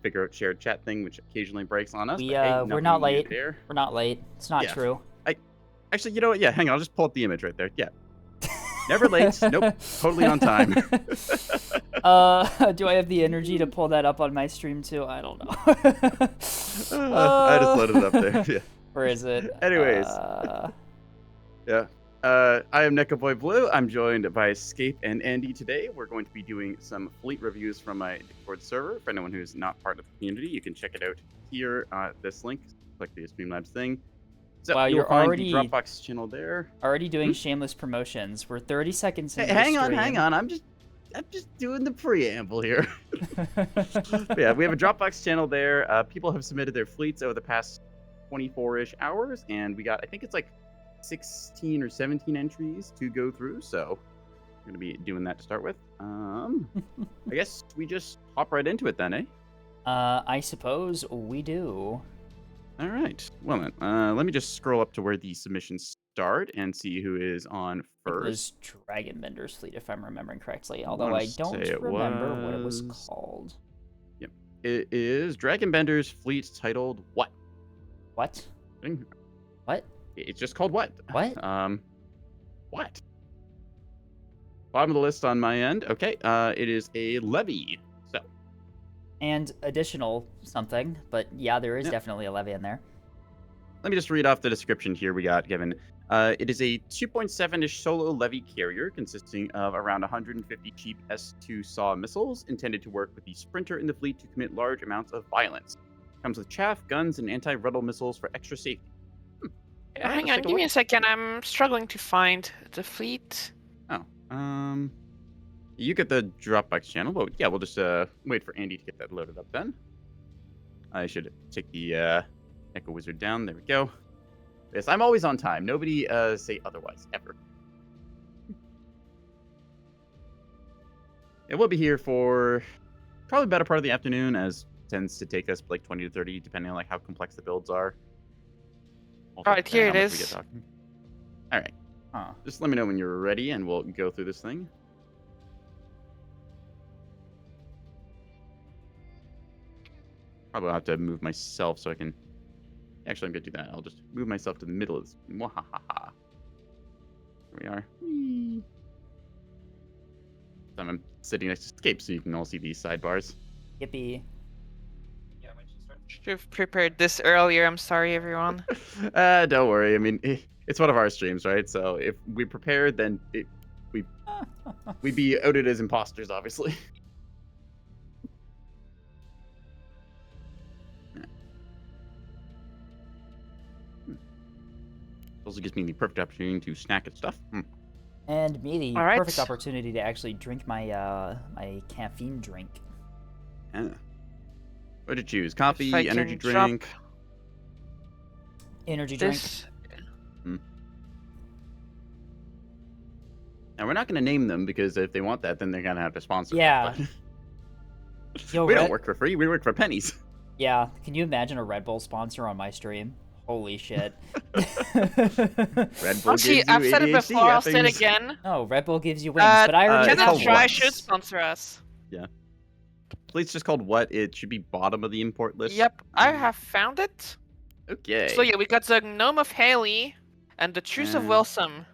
figure out shared chat thing, which occasionally breaks on us. We But hey, we're nothing not new late. there. We're not late. It's not Yeah. true. Actually, you know what? Yeah, hang on. I'll just pull up the image right there. Yeah. Never late. Nope. Totally on time. Do I have the energy to pull that up on my stream too? I don't know. I just loaded it up there. Yeah. Where is it? Anyways. Yeah. I am Boy Blue. I'm joined by Escape and Andy today. We're going to be doing some fleet reviews from my Discord server. For anyone who's not part of the community, you can check it out here. This link. Click the Streamlabs thing. So Wow, you'll you're find already the Dropbox channel there. already doing shameless promotions. We're 30 seconds into Hey, hang the on, stream. hang on. I'm just doing the preamble here. Yeah, we have a Dropbox channel there. People have submitted their fleets over the past 24-ish hours, and we got, I think it's like 16 or 17 entries to go through. So we're gonna be doing that to start with. I guess we just hop right into it then, eh? I suppose we do. All right. Well then, let me just scroll up to where the submissions start and see who is on It first. was Dragon Bender's fleet, if I'm remembering correctly. Although I don't remember what it was called. Yep. It is Dragon Bender's fleet titled what? What? What? It's just called what? What? What? Bottom of the list on my end. Okay. It is a levy. So. And additional something, but yeah, there is Yep. definitely a levy in there. Let me just read off the description here we got given. It is a 2.7-ish solo levy carrier consisting of around 150 cheap S2 SAW missiles intended to work with the Sprinter in the fleet to commit large amounts of violence. Comes with chaff, guns, and anti-rebel missiles for extra safety. Yeah, Hang on, give me a second. I'm struggling to find the fleet. Oh, you get the Dropbox channel, but yeah, we'll just wait for Andy to get that loaded up then. I should take the Echo Wizard down. There we go. Yes, I'm always on time. Nobody say otherwise, ever. It will be here for probably the better part of the afternoon, as it tends to take us like 20 to 30, depending on like how complex the builds are. Also, Alright, here depending it on how much we is. get talking. All right. Huh. Just let me know when you're ready, and we'll go through this thing. Probably have to move myself so I can... Actually, I'm going to do that. I'll just move myself to the middle of this. Mwahaha. There we are. Whee. I'm sitting next to Escape, so you can all see these sidebars. Yippee. Should have prepared this earlier. I'm sorry, everyone. Don't worry. I mean, it's one of our streams, right? So if we prepared, then we'd be outed as imposters, obviously. Also gives me the perfect opportunity to snack at stuff. And me the All right. perfect opportunity to actually drink my my caffeine drink. Yeah. What did you choose? Coffee, If I energy can drop drink? Energy drink. This. Now, we're not going to name them, because if they want that, then they're going to have to sponsor Yeah. it, Yo, but we don't Red- work for free. We work for pennies. Yeah, can you imagine a Red Bull sponsor on my stream? Holy shit. Red Bull See, gives you I've said it ADHD, before. I'll say it things. again. No, Red Bull gives you wings, but I already it's Canada called have Dry what? should sponsor us. Please just called what? It should be bottom of the import list. Yep, I have found it. Okay. So yeah, we got the Gnome of Haley and the Truce of Yeah. Wilson.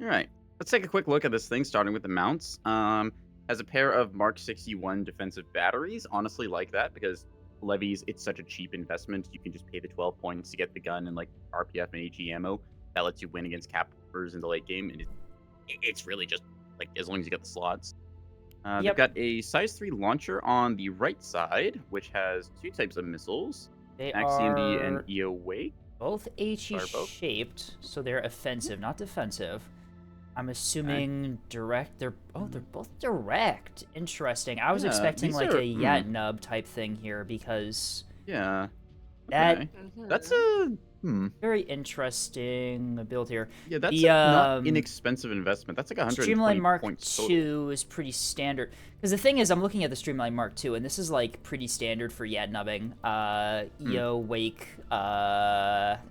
All right. Let's take a quick look at this thing, starting with the mounts. Has a pair of Mark 61 defensive batteries. Honestly, like that, because levies, it's such a cheap investment. You can just pay the 12 points to get the gun and like RPF and HE ammo. That lets you win against cappers in the late game, and it's really just like as long as you get the slots. They've Yep. got a size 3 launcher on the right side, which has two types of missiles: They AXCMD are and EO Wake. both HE Are both? shaped, so they're offensive, not defensive. I'm assuming direct. They're both direct. Interesting. I was Yeah, expecting these like are- a Yat Nub type thing here because Yeah. that Okay. That's a very interesting build here. Yeah, that's The, a not um, inexpensive investment. That's like 120 Streamline Mark points total. II is pretty standard. Because the thing is, I'm looking at the Streamline Mark II, and this is like pretty standard for Yat nubbing. EO, Wake,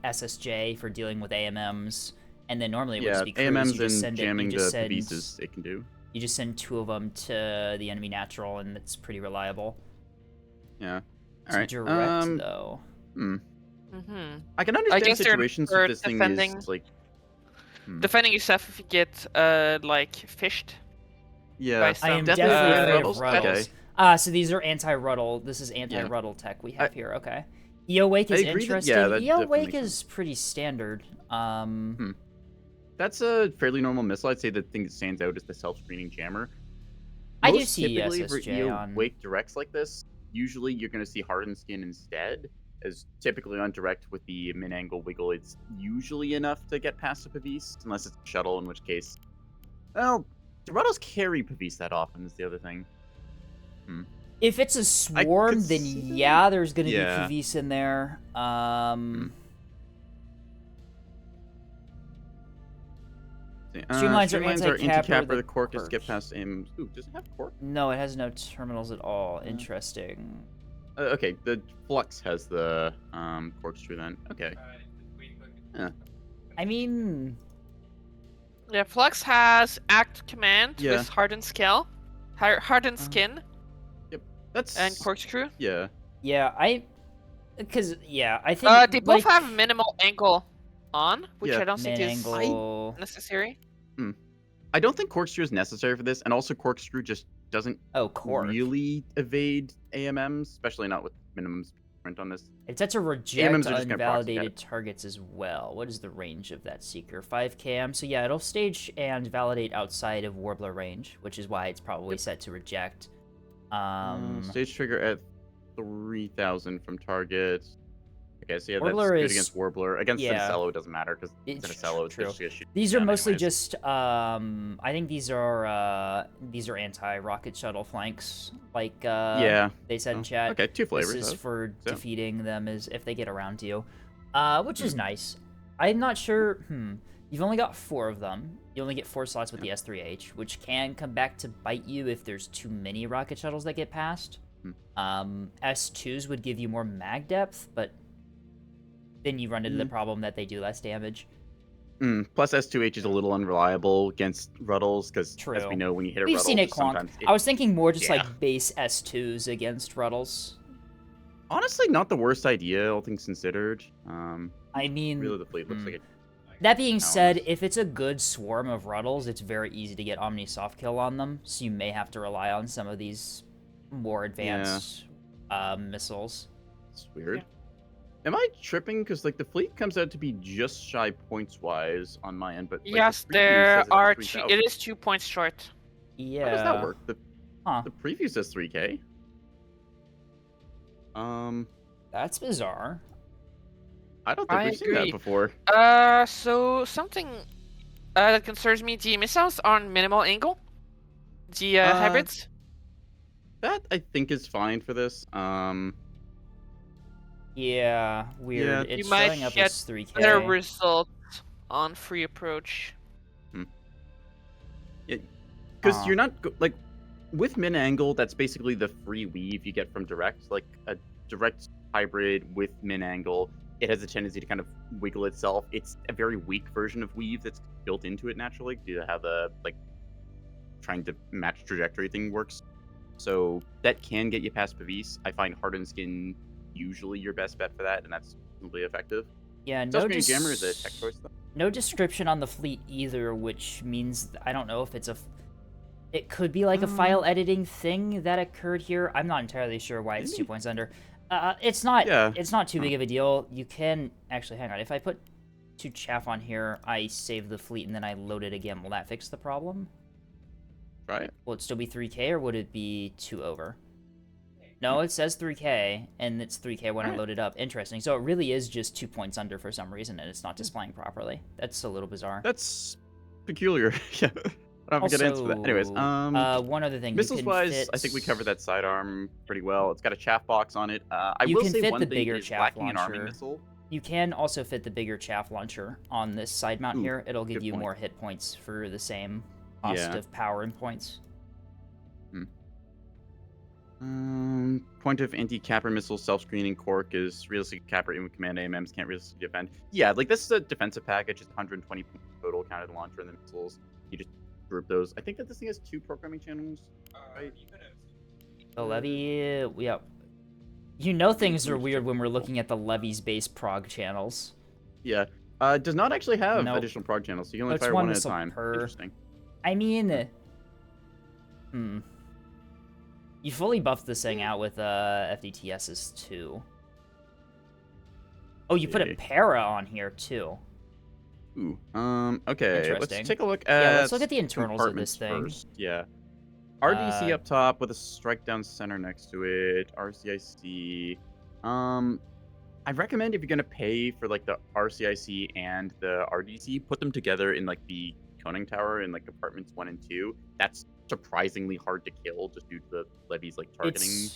SSJ for dealing with AMMs, and then normally it would Yeah, just be crews. AMMs You just and send it, jamming you just the send, pieces it can do. You just send 2 of them to the enemy natural, and it's pretty reliable. Yeah. to Alright, direct, though. Hmm. Mm-hmm. I can I understand guess they're situations for if this thing defending is like. defending yourself if you get like fished by Yeah, I am some definitely definitely afraid Ruddles? of Ruddles. Okay. So these are anti-Ruddle. This is Yeah. anti-Ruddle tech we I- have here. Okay. EO Wake I is agree that- interesting. yeah, that EO definitely Wake makes is pretty standard. That's a fairly normal missile. I'd say the thing that stands out is the self-screening jammer. I do Most see typically for SSJ EO on. Wake directs like this, usually you're going to see hardened skin instead, as typically on direct with the min-angle wiggle, it's usually enough to get past a Pavise, unless it's a shuttle, in which case, well, Ruddles carry Pavise that often is the other thing. If it's a swarm, then see that. yeah, there's gonna Yeah. be Pavise in there. Streamlines are anti-capper, the cork is quirk. skip past aim. Ooh, does it have cork? No, it has no terminals at all. Interesting. Okay, the Flux has the corkscrew then. Okay. I mean, Yeah, Flux has act command Yeah. with hardened skill, hardened skin, That's and corkscrew. Yeah. yeah, I think They both like, have minimal angle on, which Yeah. I don't think min is angle. necessary. I don't think corkscrew is necessary for this, and also corkscrew just doesn't Oh, cork. really evade AMMs, especially not with minimum sprint on this. It's set to reject AMMs are just gonna proxy unvalidated targets as well. What is the range of that seeker? 5 km. So yeah, it'll stage and validate outside of Warbler range, which is why it's probably set to reject. Stage trigger at 3,000 from target. Okay, so yeah, Warbler that's good is- against Warbler. Against yeah. Centacello, it doesn't matter because It's Centacello is true. just gonna shoot These are down mostly anyways. just I think these are anti-rocket shuttle flanks, like Yeah. they said in Oh, chat. okay, two flavors. This is of- for so. defeating them as if they get around to you, which Hmm. is nice. I'm not sure. You've only got 4 of them. You only get 4 slots with the S3H, which can come back to bite you if there's too many rocket shuttles that get past. S2s would give you more mag depth, but then you run into the problem that they do less damage. Plus S2H is a little unreliable against Ruddles because, as True. we know, when you hit a We've Ruddle, seen it clonk. sometimes I was thinking more just Yeah. like base S2s against Ruddles. honestly not the worst idea, all things considered. I mean, Really, the fleet looks like it. that being said, Balance. if it's a good swarm of Ruddles, it's very easy to get Omni soft kill on them, so you may have to rely on some of these more advanced missiles. It's weird. Am I tripping? Because like the fleet comes out to be just shy points wise on my end, but like, Yes, the preview there says it's are. 3,000. It is 2 points short. Yeah. How does that work? The Huh. preview says 3K. That's bizarre. I don't think I we've seen that agree. before. So something that concerns me: the missiles on minimal angle, the hybrids. That I think is fine for this. Yeah, weird. Yeah. It's You might showing up get as 3K. Better results on free approach. Because you're not like with min angle. That's basically the free weave you get from direct. Like a direct hybrid with min angle, it has a tendency to kind of wiggle itself. It's a very weak version of weave that's built into it naturally due to how the like trying to match trajectory thing works. So that can get you past Pavise. I find hardened skin usually your best bet for that, and that's really effective. Yeah, no Self-screening jammer is a tech choice though. no description on the fleet either, which means I don't know if it's it could be like a file editing thing that occurred here. I'm not entirely sure why it's 2 points under. It's not too big of a deal. You can actually hang on. If I put 2 chaff on here, I save the fleet and then I load it again. Will that fix the problem? Try it. Will it still be 3K or would it be 2 over? No, it says 3K, and it's 3K when I load it up. Interesting. So it really is just 2 points under for some reason, and it's not displaying properly. That's a little bizarre. That's peculiar. Yeah. I don't have a good answer for that. Anyways, one other thing. missiles-wise, I think we covered that sidearm pretty well. It's got a chaff box on it. I You will can say fit one the thing bigger is chaff lacking an army launcher. missile. You can also fit the bigger chaff launcher on this side mount Ooh, here. It'll give good you point. more hit points for the same cost Yeah. of power and points. Point of anti-capper missile self-screening cork is realistic capper in command AMMs can't realistically defend. Yeah, like this is a defensive package. It's 120 points total counted the launcher and the missiles. You just group those. I think that this thing has 2 programming channels. Right? The levy, yeah. You know things are weird when we're looking at the levies base prog channels. Yeah. Does not actually have Nope. additional prog channels, so you can only It's fire one one at a missile time. per. Interesting. I mean, you fully buffed this thing out with FDTSs too. Oh, you put a para on here too. Ooh. Okay. Let's Interesting. take a look at. Yeah, let's look at the internals of compartments this thing. first. Yeah. RDC up top with a strike down center next to it. RCIC. I recommend if you're gonna pay for like the RCIC and the RDC, put them together in like the conning tower in like compartments 1 and 2. That's surprisingly hard to kill just due to the levies like targeting.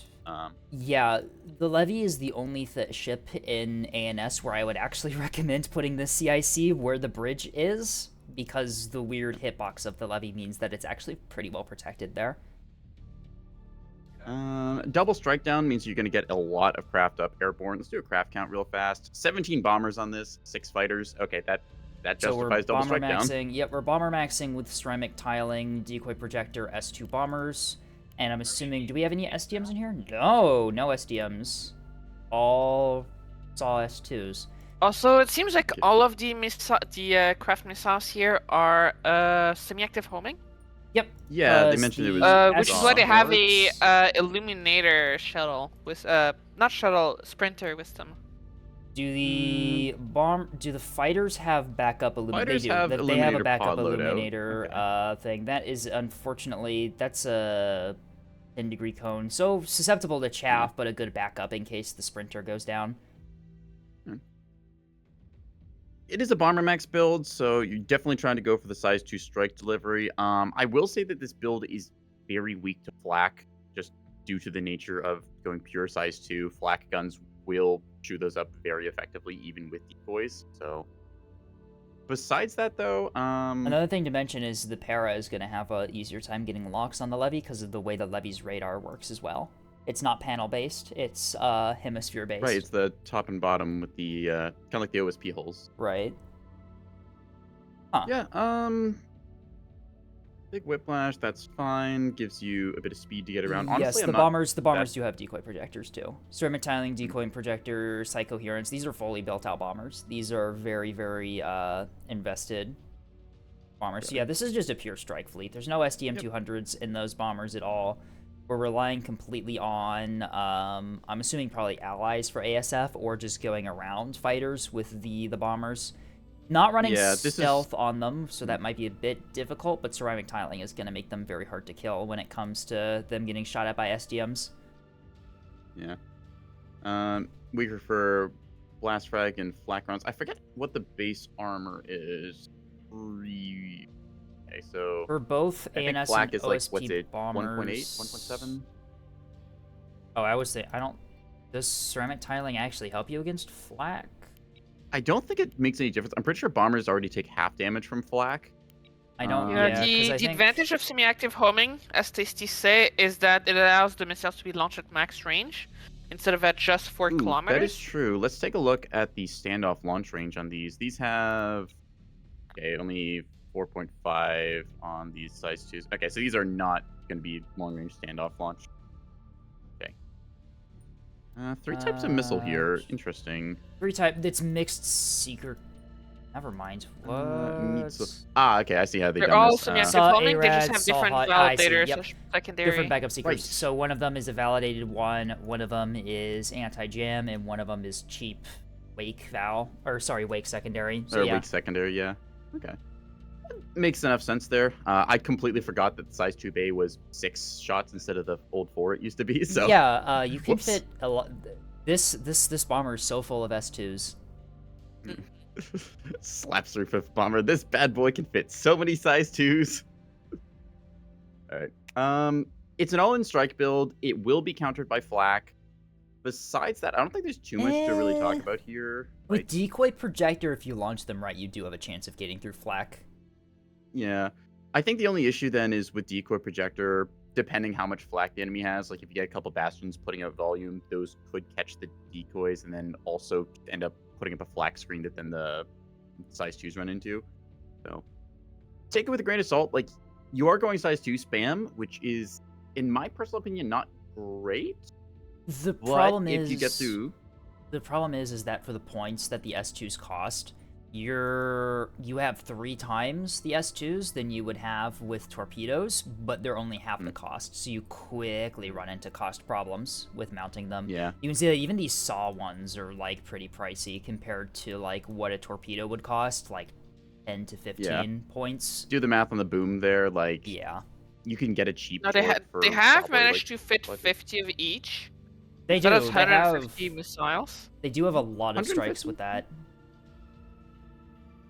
Yeah, the levy is the only ship in ANS where I would actually recommend putting the CIC where the bridge is, because the weird hitbox of the levy means that it's actually pretty well protected there. Double strike down means you're going to get a lot of craft up airborne. Let's do a craft count real fast. 17 bombers on this, 6 fighters. Okay, that justifies double strike down. Yep, we're bomber maxing with ceramic tiling, decoy projector, S2 bombers, and I'm assuming, do we have any SDMs in here? No, no SDMs. All saw S2s. Also, it seems like all of the craft missiles here are semi-active homing. Yep. Yeah, they mentioned it was. Which is why they have a illuminator shuttle with not shuttle, sprinter with them. Do the fighters have backup illuminator? Fighters have they have a backup pod loadout. illuminator thing. That is unfortunately that's a 10-degree cone, so susceptible to chaff, but a good backup in case the sprinter goes down. It is a bomber max build, so you're definitely trying to go for the size 2 strike delivery. I will say that this build is very weak to flak, just due to the nature of going pure size 2. Flak guns will chew those up very effectively, even with decoys. So, besides that, though, another thing to mention is the para is going to have a easier time getting locks on the levy because of the way the levy's radar works as well. It's not panel based; it's hemisphere based. Right, it's the top and bottom with the kind of like the OSP holes. Right. Huh. Yeah. Big whiplash, that's fine. Gives you a bit of speed to get around. Honestly, yes, the bombers do have decoy projectors too. Ceramic tiling, decoy projector, psychoherence. These are fully built out bombers. These are very, very invested bombers. So yeah, this is just a pure strike fleet. There's no SDM 200s in those bombers at all. We're relying completely on, I'm assuming probably allies for ASF, or just going around fighters with the bombers. Not running stealth on them, so that might be a bit difficult, but ceramic tiling is going to make them very hard to kill when it comes to them getting shot at by SDMs. Yeah. We prefer blast frag and flak rounds. I forget what the base armor is. Okay, so for both ANS flak and is like, OSP what's it, bombers. 1.8, 1.7? Oh, I would say, does ceramic tiling actually help you against flak? I don't think it makes any difference. I'm pretty sure bombers already take half damage from flak. I don't. The advantage of semi-active homing, as Tasty say, is that it allows the missiles to be launched at max range instead of at just 4 kilometers. That is true. Let's take a look at the standoff launch range on these. These have only 4.5 on these size 2s. Okay, so these are not going to be long-range standoff launch. Okay. 3 types of missile here. Interesting. 3 type. It's mixed seeker. Never mind. What? Okay. I see how they're all semi-active homing. They just have different validators, yep. secondary. Different backup seekers. Right. So one of them is a validated one of them is anti-jam, and one of them is cheap wake wake secondary. So, wake secondary, yeah. Okay. Makes enough sense there. I completely forgot that the size 2 bay was 6 shots instead of the old 4 it used to be. So yeah, you can fit a lot. This bomber is so full of S2s. Slaps through 5th bomber. This bad boy can fit so many size 2s. All right. It's an all-in strike build. It will be countered by flak. Besides that, I don't think there's too much to really talk about here. With decoy projector, if you launch them right, you do have a chance of getting through flak. Yeah. I think the only issue then is with decoy projector, depending how much flak the enemy has. Like if you get a couple bastions putting out volume, those could catch the decoys and then also end up putting up a flak screen that then the size 2s run into. So take it with a grain of salt. Like you are going size 2 spam, which is, in my personal opinion, not great. The But problem if you get is to... the problem is that for the points that the S2s cost, you have 3 times the S2s than you would have with torpedoes, but they're only half the cost, so you quickly run into cost problems with mounting them. Yeah. You can see that even these saw ones are like pretty pricey compared to like what a torpedo would cost, like 10 to 15 points. Do the math on the boom there, like Yeah. you can get a cheap No, torque for they have probably, managed like, to fit budget. 50 of each. They So do. that's They have 150 missiles. They do have a lot of 150? strikes with that.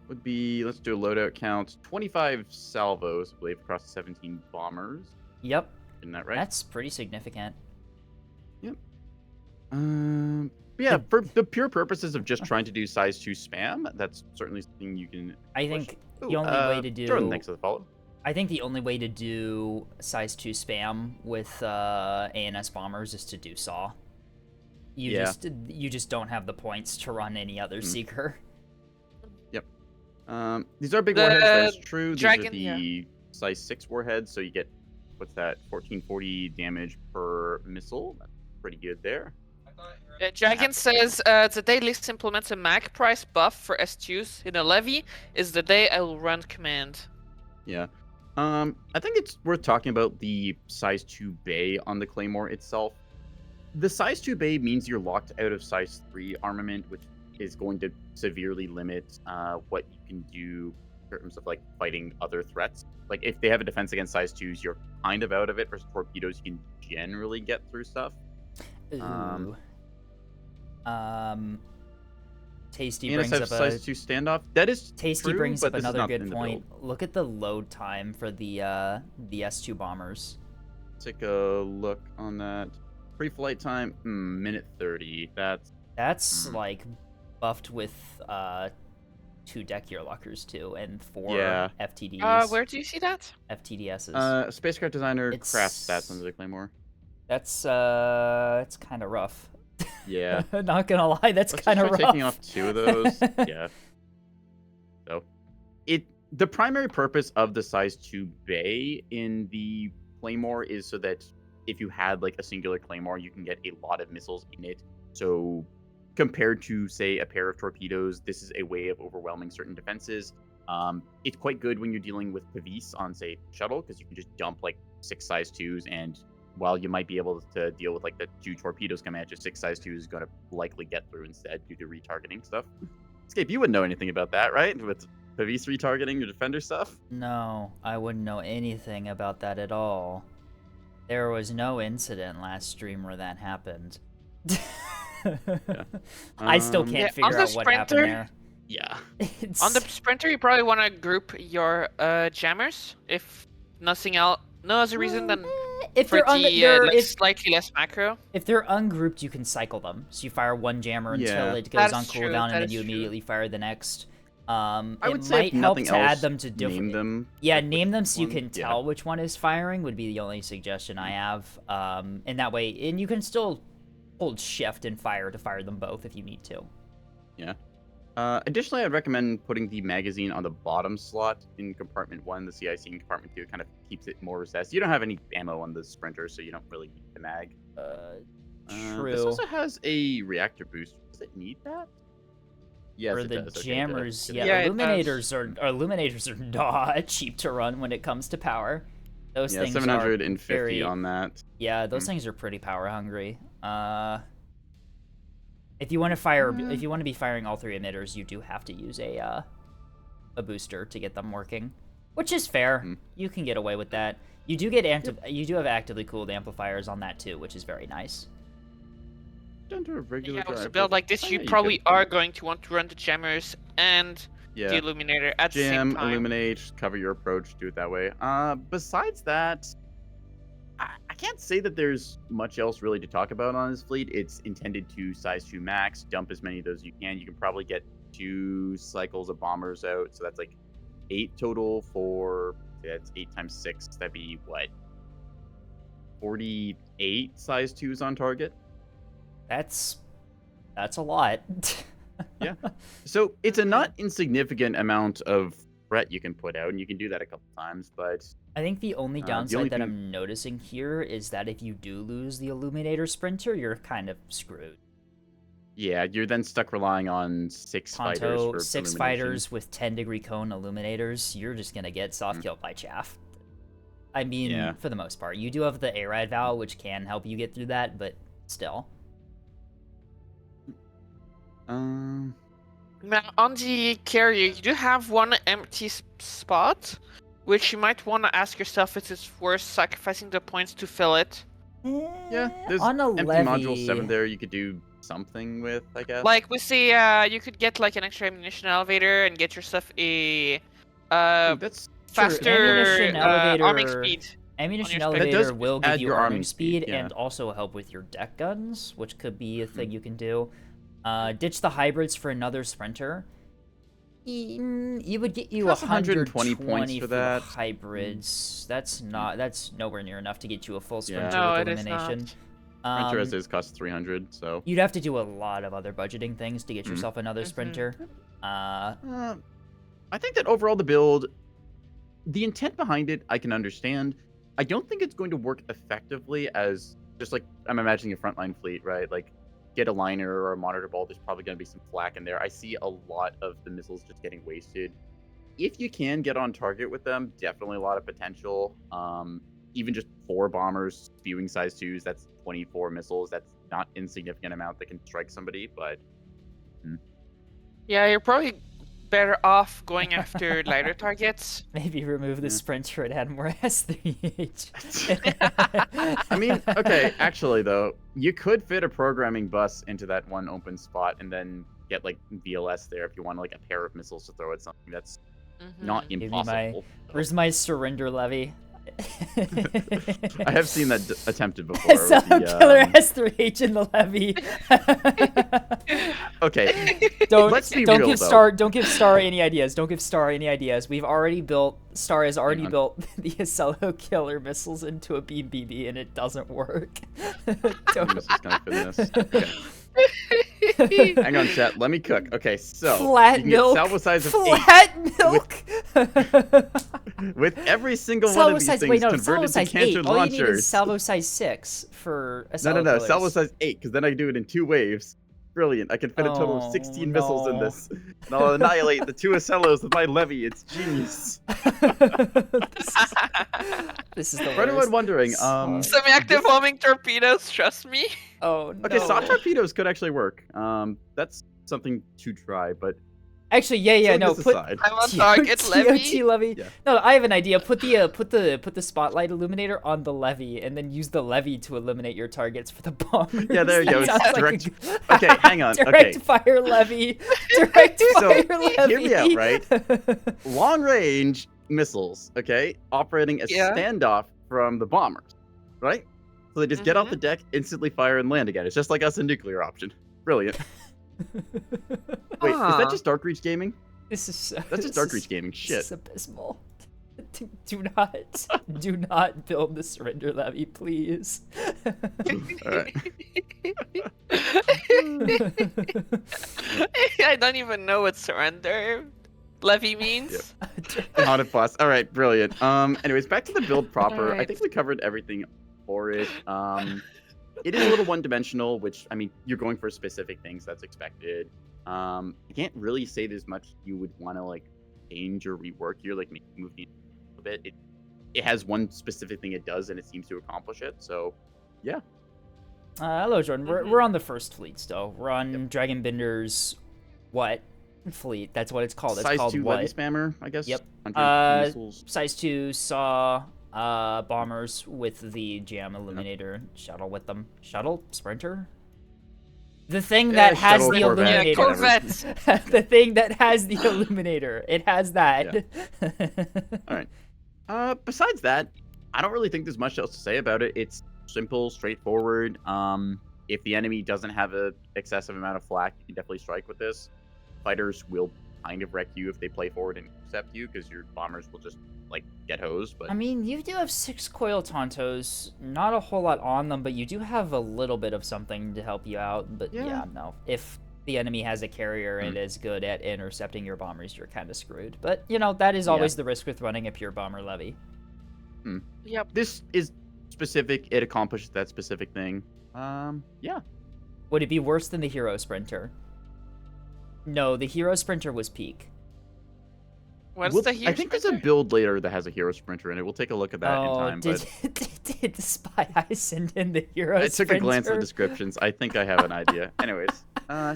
Would be, let's do a loadout count, 25 salvos, I believe, across 17 bombers. Yep. Isn't that right? That's pretty significant. Yep. Yeah, for the pure purposes of just trying to do size 2 spam, that's certainly something you can I push. think the only way to Throw it do next to the follow. I think the only way to do size 2 spam with ANS bombers is to do saw. You just don't have the points to run any other seeker. Yep. These are big warheads, that is true. These Dragon, are the size 6 warheads, so you get, what's that, 1440 damage per missile. That's pretty good there. Dragon says the day List implements a mag price buff for S2s in a levy is the day I will run command. Yeah. I think it's worth talking about the size 2 bay on the Claymore itself. The size 2 bay means you're locked out of size 3 armament, which is going to severely limit what you can do in terms of like fighting other threats. Like if they have a defense against size 2s, you're kind of out of it. Versus torpedoes, you can generally get through stuff. Ooh. Tasty And brings up size 2 standoff. That is Tasty true, brings but up this is another not good in the point. build. Look at the load time for the S2 bombers. Take a look on that. Pre-flight time, minute 30. That's like buffed with 2 deck gear lockers too, and 4 Yeah. FTDs. Where do you see that? FTDSs. Spacecraft designer It's- craft stats under the Claymore. That's it's kind of rough. Yeah. Not gonna lie, that's Let's kind of just rough. try taking off 2 of those. Yeah. So, the primary purpose of the size 2 bay in the Claymore is so that if you had like a singular Claymore, you can get a lot of missiles in it. So, compared to say a pair of torpedoes, this is a way of overwhelming certain defenses. It's quite good when you're dealing with Pavis on say shuttle because you can just dump like 6 size 2s, and while you might be able to deal with like the 2 torpedoes coming at you, 6 size 2 is going to likely get through instead due to retargeting stuff. Escape, you wouldn't know anything about that, right? With Pavis retargeting your defender stuff? No, I wouldn't know anything about that at all. There was no incident last stream where that happened. I still can't Yeah, on figure the out what happened Sprinter- there. Yeah. On the Sprinter, you probably want to group your jammers, if nothing else. No other reason than if for they're, the slightly less macro. if they're ungrouped, you can cycle them. So you fire one jammer until Yeah. it goes That on is true, cooldown, that and then is you true. immediately fire the next. I would It say might if help nothing to add else, them to different. name them. Yeah, like, name them so you one- can yeah. tell which one is firing would be the only suggestion I have. And that way, and you can still hold shift and fire to fire them both if you need to. Yeah. Additionally, I'd recommend putting the magazine on the bottom slot in compartment 1. The CIC in compartment 2 kind of keeps it more recessed. You don't have any ammo on the Sprinter, so you don't really need the mag. True. This also has a reactor boost. Does it need that? Yes, For it the does. Okay, good. jammers, Good. yeah, Yeah, it illuminators are not cheap to run when it comes to power. Those Yeah, things 750 are very, on that. yeah, those things are pretty power hungry. If you want to fire, if you want to be firing all 3 emitters, you do have to use a booster to get them working, which is fair. You can get away with that. You do get you do have actively cooled amplifiers on that too, which is very nice. Down to a regular Yeah, with a drive. build like this, Yeah, you you probably could- are going to want to run the jammers and the Yeah. illuminator at the Jam, same time. illuminate, cover your approach, do it that way. Besides that, I can't say that there's much else really to talk about on this fleet. It's intended to size 2 max, dump as many of those as you can. You can probably get 2 cycles of bombers out, so that's like 8 total for, that's 8 times 6, that'd be what? 48 size 2s on target? That's a lot. Yeah. So it's a not insignificant amount of threat you can put out, and you can do that a couple times. But I think the only the downside only that thing, I'm noticing here is that if you do lose the Illuminator Sprinter, you're kind of screwed. yeah, you're then stuck relying on 6 fighters Tonto, for 6 illumination. fighters with 10-degree cone Illuminators, you're just gonna get soft killed by chaff. I mean, Yeah. for the most part. You do have the A-Ride Vow, which can help you get through that, but still. Now, on the carrier, you do have one empty spot, which you might want to ask yourself if it's worth sacrificing the points to fill it. Yeah, there's on a empty levy, module 7 there you could do something with, I guess. Like, we say, you could get, like, an extra ammunition elevator and get yourself a, that's faster arming speed. Ammunition your elevator does will add give you your arming arming speed speed, yeah. and also help with your deck guns, which could be a thing you can do. Ditch the hybrids for another sprinter. You would get you Costs 120 points for that. The hybrids. That's nowhere near enough to get you a full Yeah. sprinter No, with it is elimination. Sprinter as is costs 300, so You'd have to do a lot of other budgeting things to get yourself another sprinter. I think that overall the build, the intent behind it, I can understand. I don't think it's going to work effectively as just like I'm imagining a frontline fleet, right? Like get a liner or a monitor ball, there's probably going to be some flak in there. I see a lot of the missiles just getting wasted. If you can get on target with them, definitely a lot of potential. Even just 4 bombers, spewing size 2s, that's 24 missiles. That's not insignificant amount that can strike somebody, but Yeah, you're probably better off going after lighter targets. Maybe remove the sprinter and add more S3H. I mean, okay, actually though, you could fit a programming bus into that one open spot and then get like VLS there if you want like a pair of missiles to throw at something. That's not Give me impossible. Where's my surrender levy? I have seen that attempted before. Some killer S3H in the levy. Okay, Don't real, give though. Star any ideas. Don't give Star any ideas. We've already built. Star has already built the Acello killer missiles into a beam BB, and it doesn't work. Don't. This is gonna fit in this. Okay. Hang on, chat. Let me cook. Okay, so Flat you can milk. get salvo size of 8 Flat milk. with every single one Salvo of these size. things Wait, no. converted Salvo to size 8. canted All you need is launchers. salvo size 6 for Acello No. killers. Salvo size 8, because then I do it in 2 waves. Brilliant. I can fit a total of 16 missiles in no. this. And I'll annihilate the 2 Acellos with my levy. It's genius. This is the For anyone worst. wondering, Semi-active homing torpedoes, trust me. Oh no. okay, soft torpedoes could actually work. That's something to try, but Actually, yeah, no. this Put aside. I'm on target, levy. levy. Yeah. No, I have an idea. Put the spotlight illuminator on the levy, and then use the levy to eliminate your targets for the bombers. Yeah, there you go. That sounds Direct- like Okay, hang on. Direct Okay. fire levy. Direct fire levy. hear me out, right? Long range missiles, okay, operating as Yeah. standoff from the bombers, right? So they just get off the deck, instantly fire, and land again. It's just like us in nuclear option. Brilliant. Wait, is that just Dark Reach Gaming? This is That's just Dark Reach Gaming. This Shit. is abysmal. Do not build the surrender levy, please. Alright. I don't even know what surrender levy means. Haunted boss. All right, brilliant. Anyways, back to the build proper. I Alright. think we covered everything for it. It is a little one-dimensional, which I mean, you're going for specific things that's expected. I can't really say there's much you would want to like change or rework here, like maybe move the a bit. It has one specific thing it does, and it seems to accomplish it. So, yeah. Hello, Jordan. We're on the first fleet still. We're on Dragon Bender's what fleet? That's what it's called. It's Size called 2 what? levy spammer, I guess. Yep. 100 missiles. Size 2 saw bombers with the jam illuminator shuttle with them. Shuttle? Sprinter? The thing that has shuttle, the Corvette, Yeah, illuminator. Corvettes. The thing that has the illuminator. It has that. All right. Besides that, I don't really think there's much else to say about it. It's simple, straightforward. If the enemy doesn't have a excessive amount of flak, you can definitely strike with this. Fighters will kind of wreck you if they play forward and intercept you, because your bombers will just like get hosed. But I mean, you do have 6 coil Tontos. Not a whole lot on them, but you do have a little bit of something to help you out. But yeah, no. If the enemy has a carrier and is good at intercepting your bombers, you're kind of screwed. But, you know, that is always the risk with running a pure bomber levy. Yep. This is specific. It accomplishes that specific thing. Yeah. Would it be worse than the Hero Sprinter? No, the Hero Sprinter was peak. What's the Hero I think there's a Sprinter? build later that has a Hero Sprinter in it. We'll take a look at that in time. Did the Spy Eye send in the Hero I Sprinter? took a glance at the descriptions. I think I have an idea. Anyways,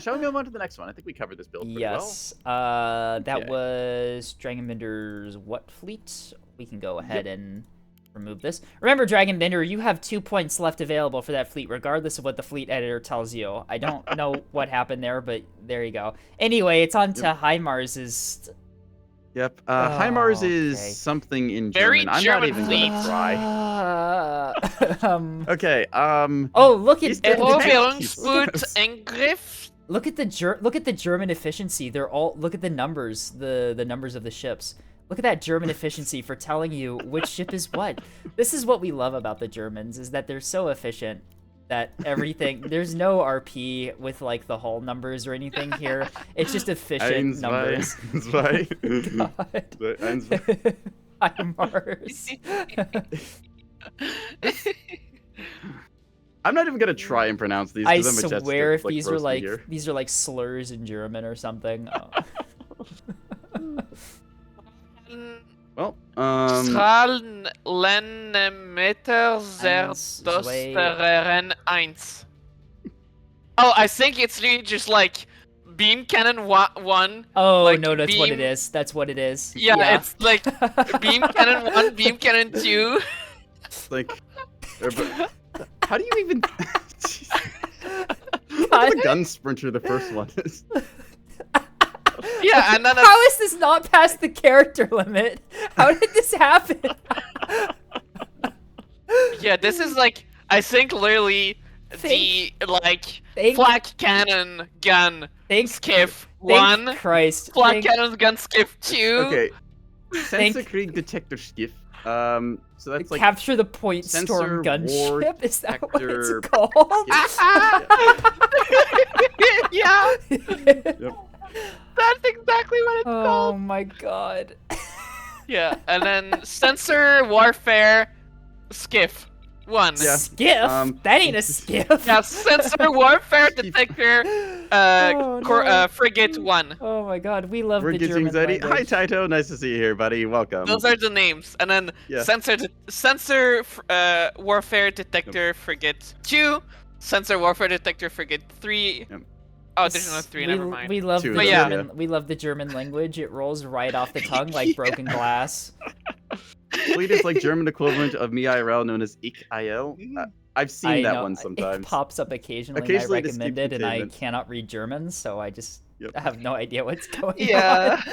shall we move on to the next one? I think we covered this build pretty Yes. well. That Okay. was Dragonbender's what fleet? We can go ahead and remove this. Remember, Dragonbender, you have 2 points left available for that fleet, regardless of what the fleet editor tells you. I don't know what happened there, but there you go. Anyway, it's on to HIMARS's... Yep. HIMARS is okay. something in Very German. I'm German not even fleet. gonna try. Okay. Oh, look at Eroberungsgut Angriff. look at the German efficiency. They're all look at the numbers, the numbers of the ships. Look at that German efficiency for telling you which ship is what. This is what we love about the Germans, is that they're so efficient that everything there's no RP with like the hull numbers or anything here. It's just efficient numbers. God. HIMARS. I'm not even gonna try and pronounce these. I 'cause I'm a Jets swear if that, these are roast me like here. these are like slurs in German or something. Oh. Well, Strahlenlängenmeter Eins, zwei. Zerstöreren 1. Oh, I think it's really just like beam cannon 1. Oh like, no, that's what it beam- is. That's what it is. Yeah, it's like beam cannon 1, beam cannon 2. like, how do you even? Look at the gun sprinter. The first one is. Yeah, and then How is this not past the character limit? How did this happen? yeah, this is like I think literally the like Thank- flak cannon gun Thank skiff thank 1, Christ. flak Thank- cannon gun skiff 2. Okay. Thank- Sensor Krieg Detector Skiff. So that's like Capture the point Sensor storm War gunship? Is that what Detector- it's called? Yeah, Yep. that's exactly what it's Oh called. my god. Yeah, and then sensor warfare skiff 1. Yeah. Skiff? That ain't a skiff. Yeah, sensor warfare detector Oh, no. frigate 1. Oh my god, we love We're the getting German anxiety. Hi, language. Taito. Nice to see you here, buddy. Welcome. Those are the names, and then Yeah. sensor warfare detector frigate 2, sensor warfare detector frigate 3. Yep. Oh, there's no 3. Never mind. We love Two the of them, German. yeah. We love the German language. It rolls right off the tongue like broken glass. Fleet is like German equivalent of me IRL, known as Ich IL. I've seen I that know, one It sometimes. pops up occasionally, Occasionally and I to skip recommend it, and I containment. cannot read German, so I just Yep. have no idea what's going Yeah. on.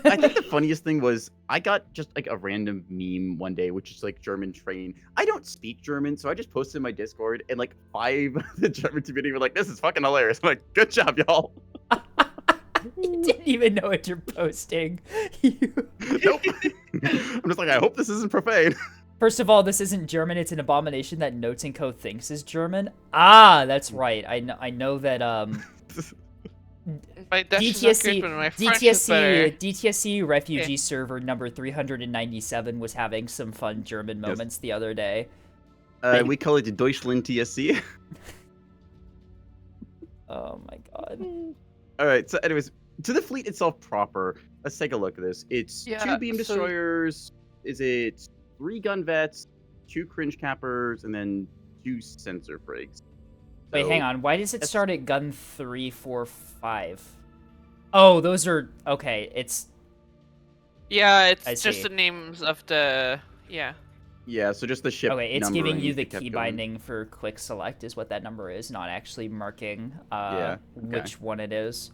I think the funniest thing was I got just like a random meme one day, which is like German train. I don't speak German, so I just posted in my Discord, and like 5 of the German community were like, "This is fucking hilarious." I'm like, "Good job, y'all." You didn't even know what you're posting. You- Nope. I'm just like, I hope this isn't profane. First of all, this isn't German. It's an abomination that Notes and Co thinks is German. Ah, that's right. I know that My Dutch is not good, DTSC but my French is better. DTSC refugee server number 397 was having some fun German Yes. moments the other day. We call it Deutschland TSC. Oh my god. All right. So, anyways, to the fleet itself proper, let's take a look at this. It's 2 Yeah, beam so- destroyers. Is it 3 gun vets, 2 cringe cappers, and then 2 sensor frigs? Wait, So- hang on. Why does it that's- start at gun 3, 4, 5? Oh, those are okay. It's Yeah, I it's just see. the names of the Yeah. So just the ship. okay. It's giving numbering you the that kept key going. binding for quick select is what that number is, not actually marking Yeah, okay. which one it is.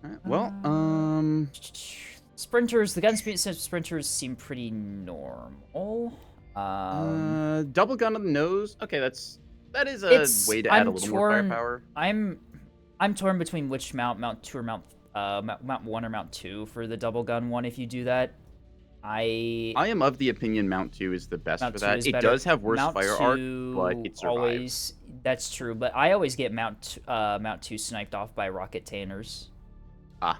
Alright, well, Sprinters, the gun speed sprinters seem pretty normal. double gun on the nose. Okay, that is It's- a way to add I'm a little torn- more firepower. I'm torn between which mount 2 or mount 1 or mount 2 for the double gun one if you do that. I am of the opinion Mount 2 is the best Mount for 2 that. is It better. does have worse Mount fire 2 arc, but it survives. always, that's true, but I always get Mount 2 sniped off by rocket tainers. Ah.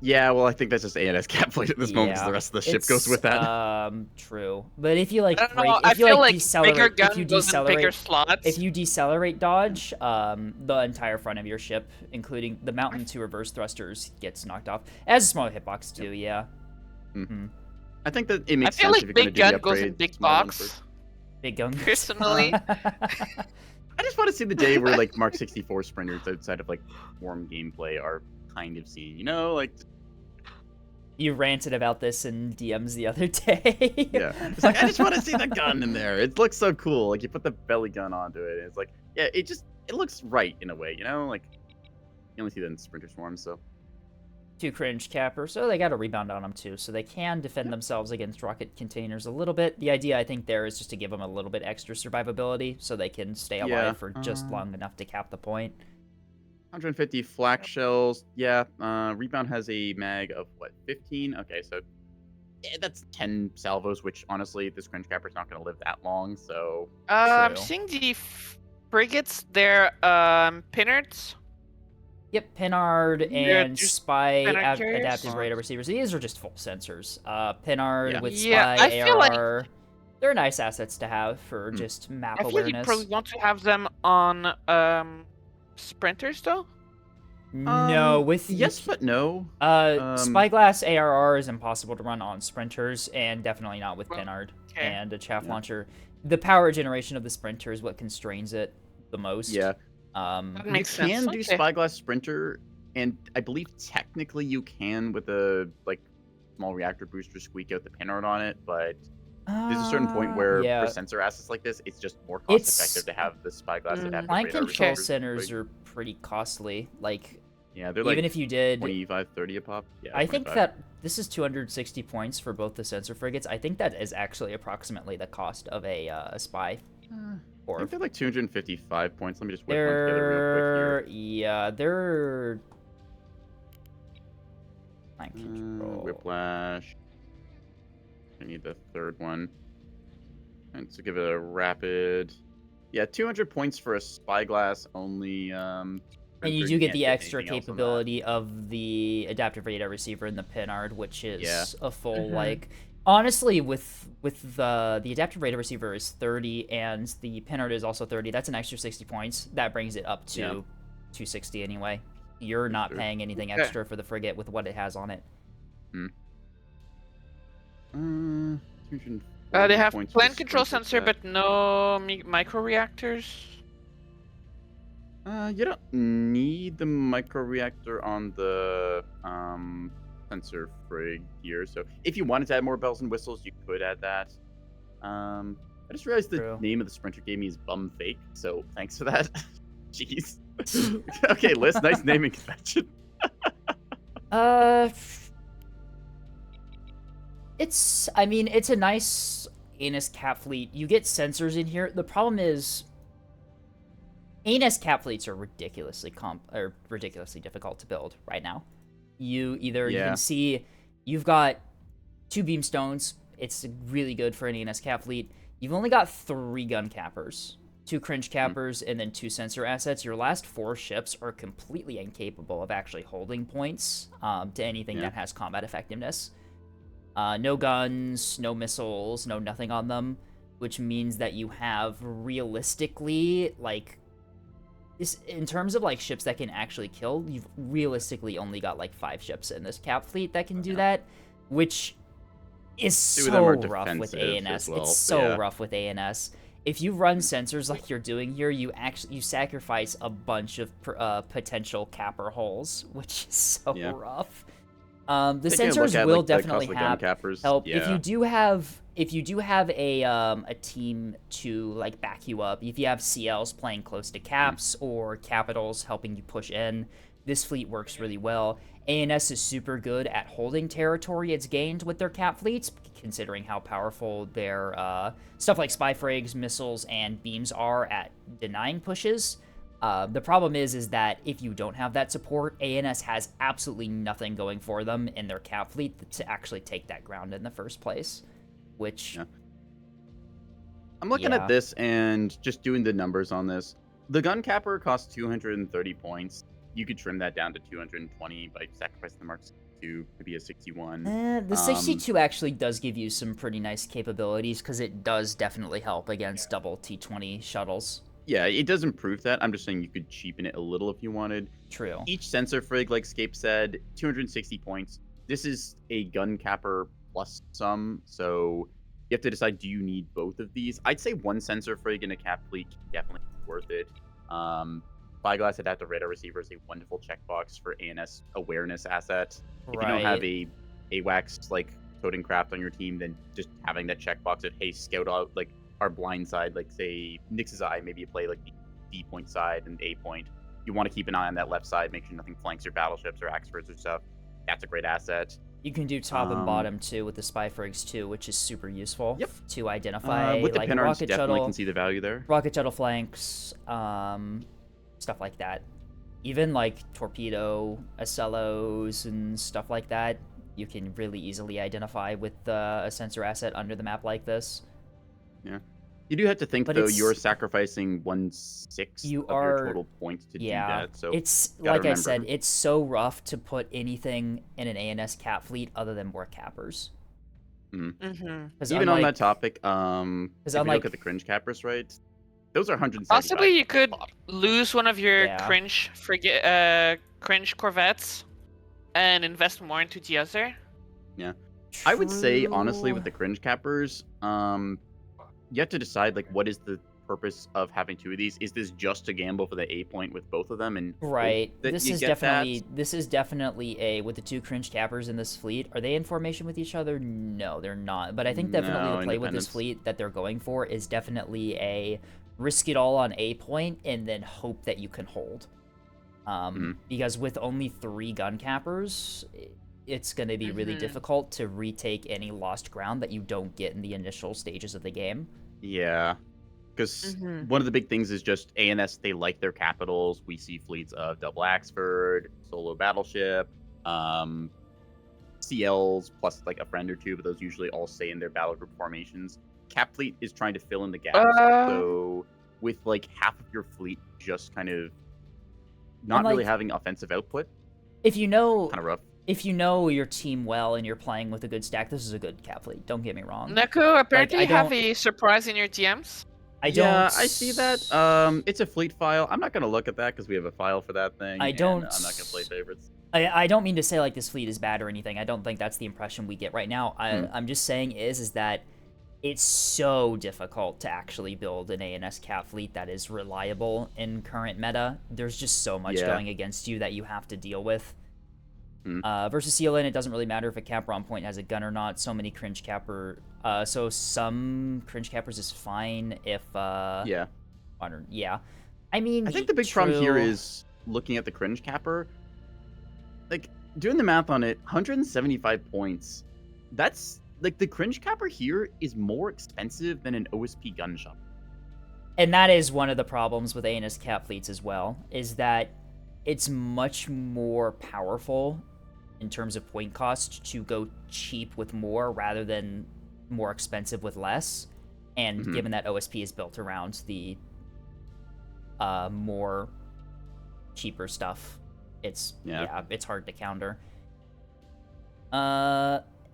Yeah, well, I think that's just ANS cap fleet at this moment because the rest of the ship goes with that. True. But if you like I don't break, know. I if you feel like like bigger decelerate, gun goes in bigger slots. if you decelerate dodge, the entire front of your ship, including the mountain to reverse thrusters, gets knocked off. It has a smaller hitbox too. Yeah. Mm-hmm. I think that it makes I feel sense like if you're big going to do gun the goes in upgrade. big Small one box. first. Big gun. Personally. I just want to see the day where like Mark 64 sprinters outside of like warm gameplay are kind of seen. You know, like. You ranted about this in DMs the other day. Yeah, it's like I just want to see the gun in there. It looks so cool. Like you put the belly gun onto it, and it's like, yeah, it looks right in a way, you know. Like you only see that in Sprinter Swarms, so. 2 cringe cappers, so they got a rebound on them too, so they can defend themselves against rocket containers a little bit. The idea, I think, there is just to give them a little bit extra survivability, so they can stay alive for just long enough to cap the point. 150 flak shells. Yeah, rebound has a mag of what, 15? Okay, so yeah, that's 10 salvos, which honestly, this cringe capper's not going to live that long. So I'm seeing the frigates. They're Pinards. Yep, Pinard and Spy adaptive adaptive radar receivers. These are just full sensors. Pinard with Yeah, Spy I feel ARR. They're nice assets to have for just map I feel awareness. you probably want to have them on sprinters though. No, with yes, but no. Spyglass ARR is impossible to run on sprinters, and definitely not with Pinard and a chaff launcher. The power generation of the sprinter is what constrains it the most. Yeah. That you makes can sense. do Spyglass Sprinter, and I believe technically you can with a like small reactor booster squeak out the Pinard on it, but there's a certain point where for sensor assets like this, it's just more cost effective to have the Spyglass adaptive Line radar control receivers. centers are pretty costly. Like, yeah, they're even like if you did 25, 30 a pop. Yeah, I think that this is 260 points for both the sensor frigates. I think that is actually approximately the cost of a spy. I think they're like 255 points. Let me just whip one together real quick here. Yeah, they're line control. Whiplash. I need the third one. And to give it a rapid. Yeah, 200 points for a spyglass only. And you do get the extra capability of the adaptive radar receiver in the Pinard, which is a full like. Honestly, with the adaptive radar receiver is 30 and the Pinard is also 30. That's an extra 60 points. That brings it up to 260 anyway. You're not paying anything extra for the frigate with what it has on it. They have plan control sensor, but no micro reactors. You don't need the micro reactor on the sensor frig here. So if you wanted to add more bells and whistles, you could add that. I just realized the name of the sprinter gave me is Bum Fake, so thanks for that. Jeez. Okay, Liz, nice naming convention. I mean, it's a nice ANS cap fleet. You get sensors in here. The problem is ANS cap fleets are ridiculously difficult to build right now. You can see you've got 2 beam stones. It's really good for an ANS cap fleet. You've only got 3 gun cappers, 2 cringe cappers, and then 2 sensor assets. Your last 4 ships are completely incapable of actually holding points to anything that has combat effectiveness. No guns, no missiles, no nothing on them, which means that you have realistically, like, in terms of like ships that can actually kill, you've realistically only got like 5 ships in this cap fleet that can do that, which is so rough with ANS. Well. It's so rough with ANS. If you run sensors like you're doing here, you sacrifice a bunch of potential capper holes, which is so rough. The sensors will definitely help. If you do have a team to like back you up, if you have CLs playing close to caps or capitals helping you push in, this fleet works really well. ANS is super good at holding territory it's gained with their cap fleets, considering how powerful their stuff like spy frags, missiles, and beams are at denying pushes. The problem is that if you don't have that support, ANS has absolutely nothing going for them in their cap fleet to actually take that ground in the first place, which... Yeah. I'm looking at this and just doing the numbers on this. The gun capper costs 230 points. You could trim that down to 220 by sacrificing the Mark 62 to be a 61. The 62 actually does give you some pretty nice capabilities because it does definitely help against double T20 shuttles. Yeah, it does improve that. I'm just saying you could cheapen it a little if you wanted. True. Each sensor frig, like Scape said, 260 points. This is a gun capper plus some, so you have to decide, do you need both of these? I'd say one sensor frig in a cap fleet definitely worth it. Spyglass Adaptive Radar Receiver is a wonderful checkbox for ANS awareness asset. If you don't have a AWACS like coding craft on your team, then just having that checkbox of, hey, scout out like our blind side, like say Nyx's Eye, maybe you play like the D point side and A point. You want to keep an eye on that left side, make sure nothing flanks your battleships or Axfords or stuff. That's a great asset. You can do top and bottom too with the spy frigs too, which is super useful to identify with the like pinarms, rocket definitely shuttle, can see the value there. rocket shuttle flanks, stuff like that. Even like torpedo Acellos and stuff like that, you can really easily identify with a sensor asset under the map like this. Yeah. You do have to think, though, you're sacrificing 1/6 of your total points to do that. So it's, like I said, it's so rough to put anything in an ANS cap fleet other than more cappers. Even on that topic, if you look at the cringe cappers, right? Those are 175. Possibly you could lose one of your cringe corvettes and invest more into the other. Yeah. I would say, honestly, with the cringe cappers, you have to decide, like, what is the purpose of having two of these? Is this just to gamble for the A point with both of them? And this is definitely a, with the two cringe cappers in this fleet, are they in formation with each other? No, they're not. But I think definitely the play with this fleet that they're going for is definitely a risk it all on A point and then hope that you can hold. Because with only 3 gun cappers, it's going to be really difficult to retake any lost ground that you don't get in the initial stages of the game. Yeah, because one of the big things is just ANS, they like their capitals. We see fleets of double Axford, solo battleship, CLs, plus like a friend or two, but those usually all stay in their battle group formations. Cap fleet is trying to fill in the gaps. So with like half of your fleet just kind of not really having offensive output, if you know, kind of rough. If you know your team well and you're playing with a good stack, this is a good cap fleet. Don't get me wrong. Neko, apparently you have a surprise in your DMs. Yeah, I see that. It's a fleet file. I'm not going to look at that because we have a file for that thing. I'm not going to play favorites. I don't mean to say like this fleet is bad or anything. I don't think that's the impression we get right now. I'm just saying is that it's so difficult to actually build an ANS cap fleet that is reliable in current meta. There's just so much going against you that you have to deal with. Versus CLN, it doesn't really matter if a capper on point has a gun or not. So many cringe capper. So some cringe cappers is fine if. Yeah. I mean, I think the big problem here is looking at the cringe capper. Like doing the math on it, 175 points. That's like the cringe capper here is more expensive than an OSP gun shop. And that is one of the problems with ANS cap fleets as well, is that it's much more powerful in terms of point cost to go cheap with more rather than more expensive with less. And given that OSP is built around the more cheaper stuff, it's it's hard to counter.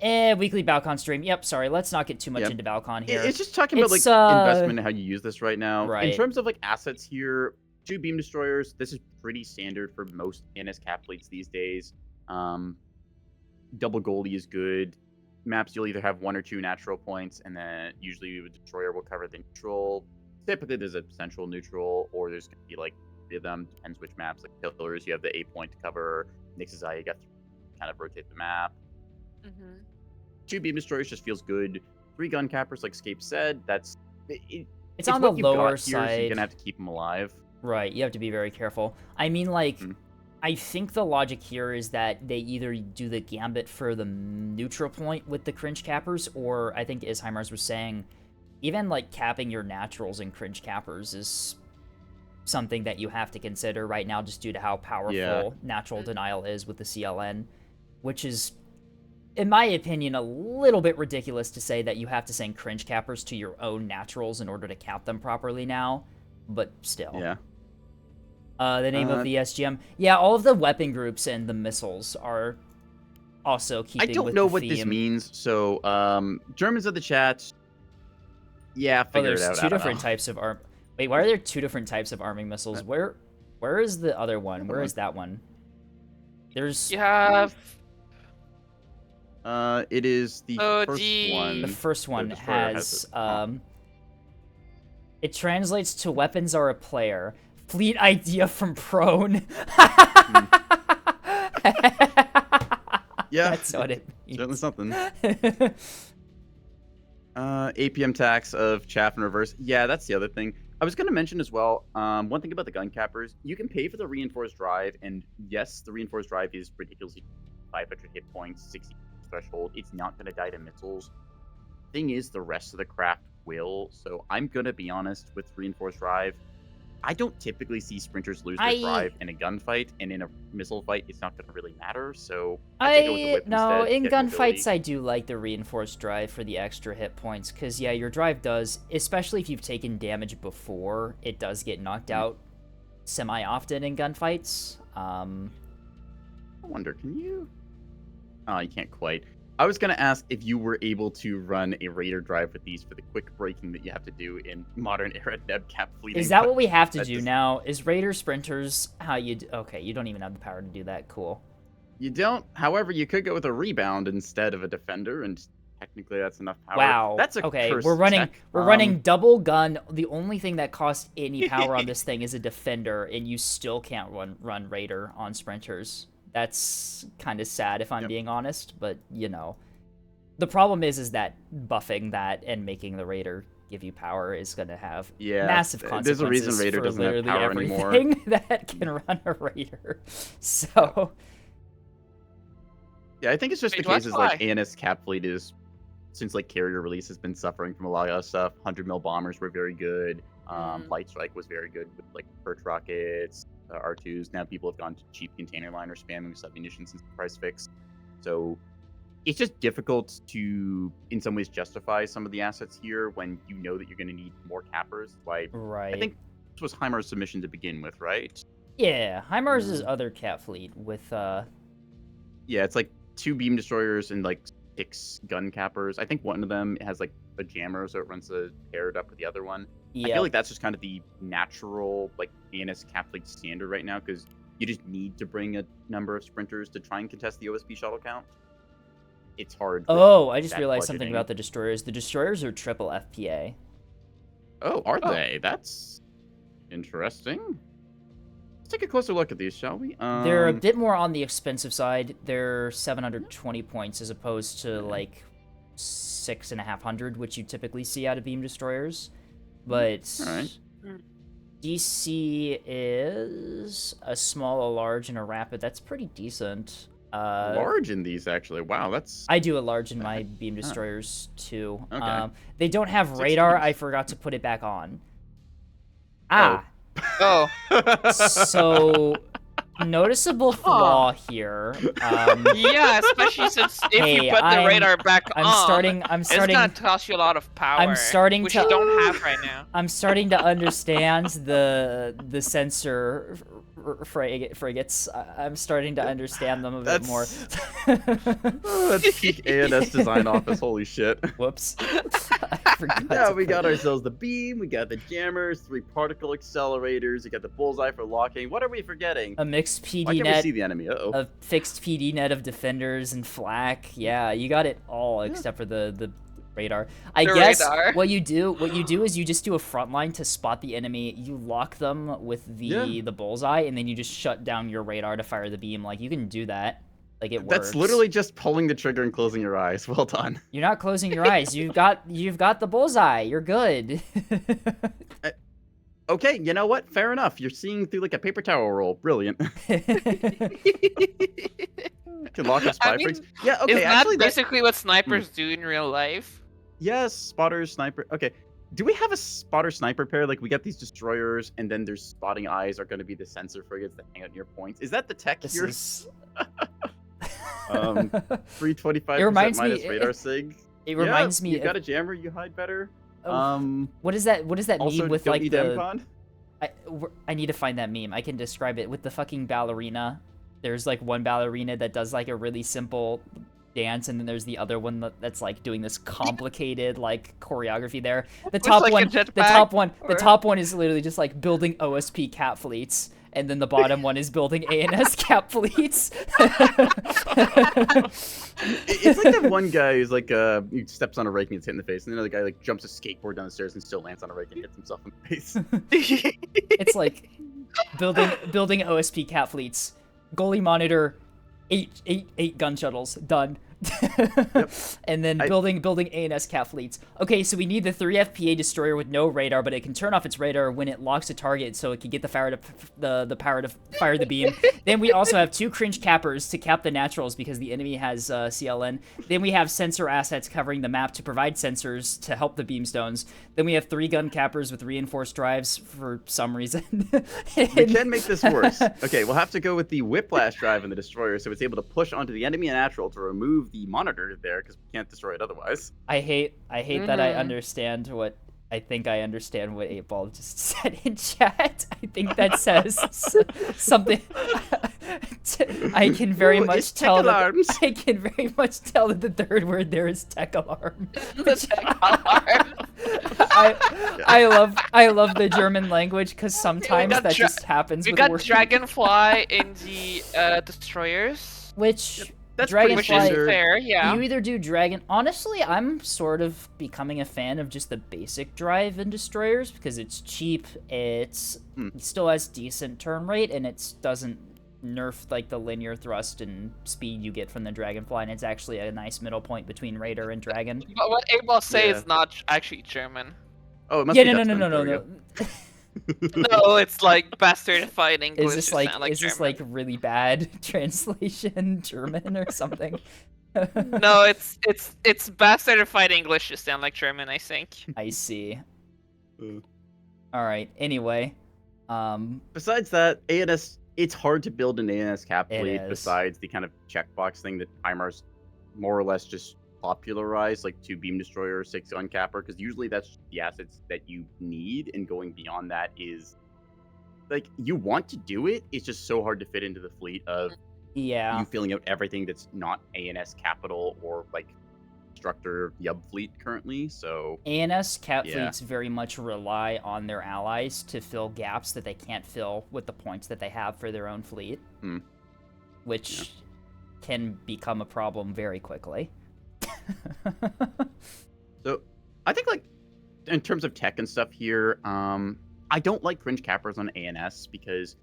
Weekly Balcon stream. Yep, sorry, let's not get too much into Balcon here. It's just talking about like investment and how you use this right now. Right. In terms of like assets here, 2 beam destroyers. This is pretty standard for most NS cap fleets these days. Double Goldie is good. Maps, you'll either have 1 or 2 natural points, and then usually a destroyer will cover the neutral. Typically, there's a central neutral, or there's going to be like 3 of them. Depends which maps. Like Pillars, you have the 8 point to cover. Nyx's Eye, you got to kind of rotate the map. 2 beam destroyers just feels good. 3 gun cappers, like Scape said, it's on the lower side. So you're gonna have to keep them alive. Right, you have to be very careful. I mean, like, I think the logic here is that they either do the gambit for the neutral point with the cringe cappers, or I think Isheimers was saying, even like capping your naturals in cringe cappers is something that you have to consider right now just due to how powerful natural denial is with the CLN, which is, in my opinion, a little bit ridiculous to say that you have to send cringe cappers to your own naturals in order to cap them properly now, but still. Yeah. The name of the SGM. Yeah, all of the weapon groups and the missiles are also keeping with the theme. I don't know what this means, so, Germans of the chat, yeah, figure it out. There's two different types of arm. Wait, why are there two different types of arming missiles? Where is the other one? Where is that one? There's... You have... it is the first one. The first one has it translates to weapons are a player. Fleet idea from Prone. Yeah. That's what it means. Certainly something. APM tax of chaff in reverse. Yeah, that's the other thing. I was going to mention as well, one thing about the gun cappers, you can pay for the reinforced drive, and yes, the reinforced drive is ridiculously 500 hit points, 60 threshold. It's not going to die to missiles. Thing is, the rest of the craft will, so I'm going to be honest with reinforced drive. I don't typically see sprinters lose their drive in a gunfight, and in a missile fight, it's not going to really matter, so I go with the whip no, instead, in gunfights, I do like the reinforced drive for the extra hit points, because, yeah, your drive does, especially if you've taken damage before, it does get knocked out semi-often in gunfights. I wonder, can you? Oh, you can't quite. I was going to ask if you were able to run a Raider drive with these for the quick braking that you have to do in modern era neb cap fleeting. Is that what we have to do now? Is Raider sprinters how you... Okay, you don't even have the power to do that. Cool. You don't. However, you could go with a rebound instead of a defender, and technically that's enough power. Wow. That's a okay. cursed We're running. tech. We're running double gun. The only thing that costs any power on this thing is a defender, and you still can't run Raider on sprinters. That's kind of sad if I'm being honest, but you know. The problem is that buffing that and making the Raider give you power is going to have massive consequences. There's a reason Raider for doesn't have literally power everything anymore. that can run a Raider. So, yeah, I think it's just the cases like ANS cap fleet is, since like carrier release has been suffering from a lot of stuff. 100 mil bombers were very good. Light strike was very good with like perch rockets, R2s. Now people have gone to cheap container liner spamming with submunitions since the price fix. So it's just difficult to, in some ways, justify some of the assets here when you know that you're going to need more cappers. Why? Right. I think this was Heimar's submission to begin with, right? Yeah, Heimar's other cap fleet with Yeah, it's like 2 beam destroyers and like 6 gun cappers. I think one of them has like a jammer, so it runs paired up with the other one. I feel like that's just kind of the natural like ANS cap fleet standard right now, because you just need to bring a number of sprinters to try and contest the OSP shuttle count. It's hard. Oh, I just realized something about the destroyers. The destroyers are triple FPA. Oh, are they? That's interesting. Let's take a closer look at these, shall we? They're a bit more on the expensive side. They're 720 points as opposed to like 6,500, which you typically see out of beam destroyers. But DC is a small, a large, and a rapid. That's pretty decent. Large in these, actually. Wow, that's... I do a large in my beam destroyers, too. Okay. They don't have radar. I forgot to put it back on. Oh. So, noticeable flaw here. Yeah, especially since if you put the radar back on, it's gonna cost you a lot of power, which you don't have right now. I'm starting to understand the sensor frigates. I'm starting to understand them a bit more. That's peak ANS design office. Holy shit. Whoops. I forgot. Yeah, we got ourselves the beam, we got the jammers, 3 particle accelerators, you got the bullseye for locking. What are we forgetting? A mixed PD Why can't net. We see the enemy? Uh-oh. A fixed PD net of defenders and flak. Yeah, you got it all except for the radar. I guess what you do is you just do a front line to spot the enemy. You lock them with the bullseye, and then you just shut down your radar to fire the beam. Like, you can do that. Like, it works. That's literally just pulling the trigger and closing your eyes. Well done. You're not closing your eyes. You've got the bullseye. You're good. Okay, you know what? Fair enough. You're seeing through like a paper towel roll. Brilliant. Can lock up spy freaks. Yeah, okay. Is that basically what snipers do in real life? Yes, spotters, sniper. Okay. Do we have a spotter sniper pair? Like, we got these destroyers, and then their spotting eyes are going to be the sensor frigates that hang out near points. Is that the tech This here? is. 325% minus radar sig. It reminds me. You got a jammer, you hide better. What is that? What is that also, meme with don't like need the? MCon? I need to find that meme. I can describe it with the fucking ballerina. There's like one ballerina that does like a really simple dance, and then there's the other one that's like doing this complicated like choreography there. The top like one, the top one is literally just like building OSP cat fleets, and then the bottom one is building ANS cat fleets. It's like that one guy who's like he steps on a rake and gets hit in the face, and the other guy like jumps a skateboard down the stairs and still lands on a rake and hits himself in the face. It's like building OSP cat fleets. Goalie monitor, eight gun shuttles done. Yep. And then building ANS cat fleets. Okay, so we need the 3 FPA destroyer with no radar, but it can turn off its radar when it locks a target, so it can get the power to fire the beam. Then we also have 2 cringe cappers to cap the naturals because the enemy has CLN. Then we have sensor assets covering the map to provide sensors to help the beamstones. Then we have 3 gun cappers with reinforced drives for some reason. We can make this worse. Okay, we'll have to go with the whiplash drive in the destroyer, so it's able to push onto the enemy natural to remove the monitor there because we can't destroy it otherwise. I hate that I understand what I think I understand what 8ball just said in chat. I think that says something. I can very much tell that I can very much tell that the third word there is tech alarm. The tech alarm. I love the German language because sometimes that just happens. We with got words. Dragonfly in the destroyers, which. That's Dragonfly, which is fair, yeah. You either do Dragon... Honestly, I'm sort of becoming a fan of just the basic drive in destroyers because it's cheap, it still has decent turn rate, and it doesn't nerf like the linear thrust and speed you get from the Dragonfly, and it's actually a nice middle point between Raider and Dragon. But what 8ball say is not actually German. Oh, it must yeah, be no. No, it's like bastardified English. Is this this like really bad translation German or something? No, it's bastardified English to sound like German, I think. I see. All right. Anyway, besides that, ANS, it's hard to build an ANS cap fleet is. besides the kind of checkbox thing that Heimar's more or less just popularized, like 2 beam destroyer, 6 gun capper, because usually that's the assets that you need, and going beyond that is like you want to do it, it's just so hard to fit into the fleet of you filling out everything that's not ANS capital or like instructor Yub fleet currently. So ANS cap fleets very much rely on their allies to fill gaps that they can't fill with the points that they have for their own fleet, which can become a problem very quickly. So I think like in terms of tech and stuff here, I don't like cringe cappers on ANS because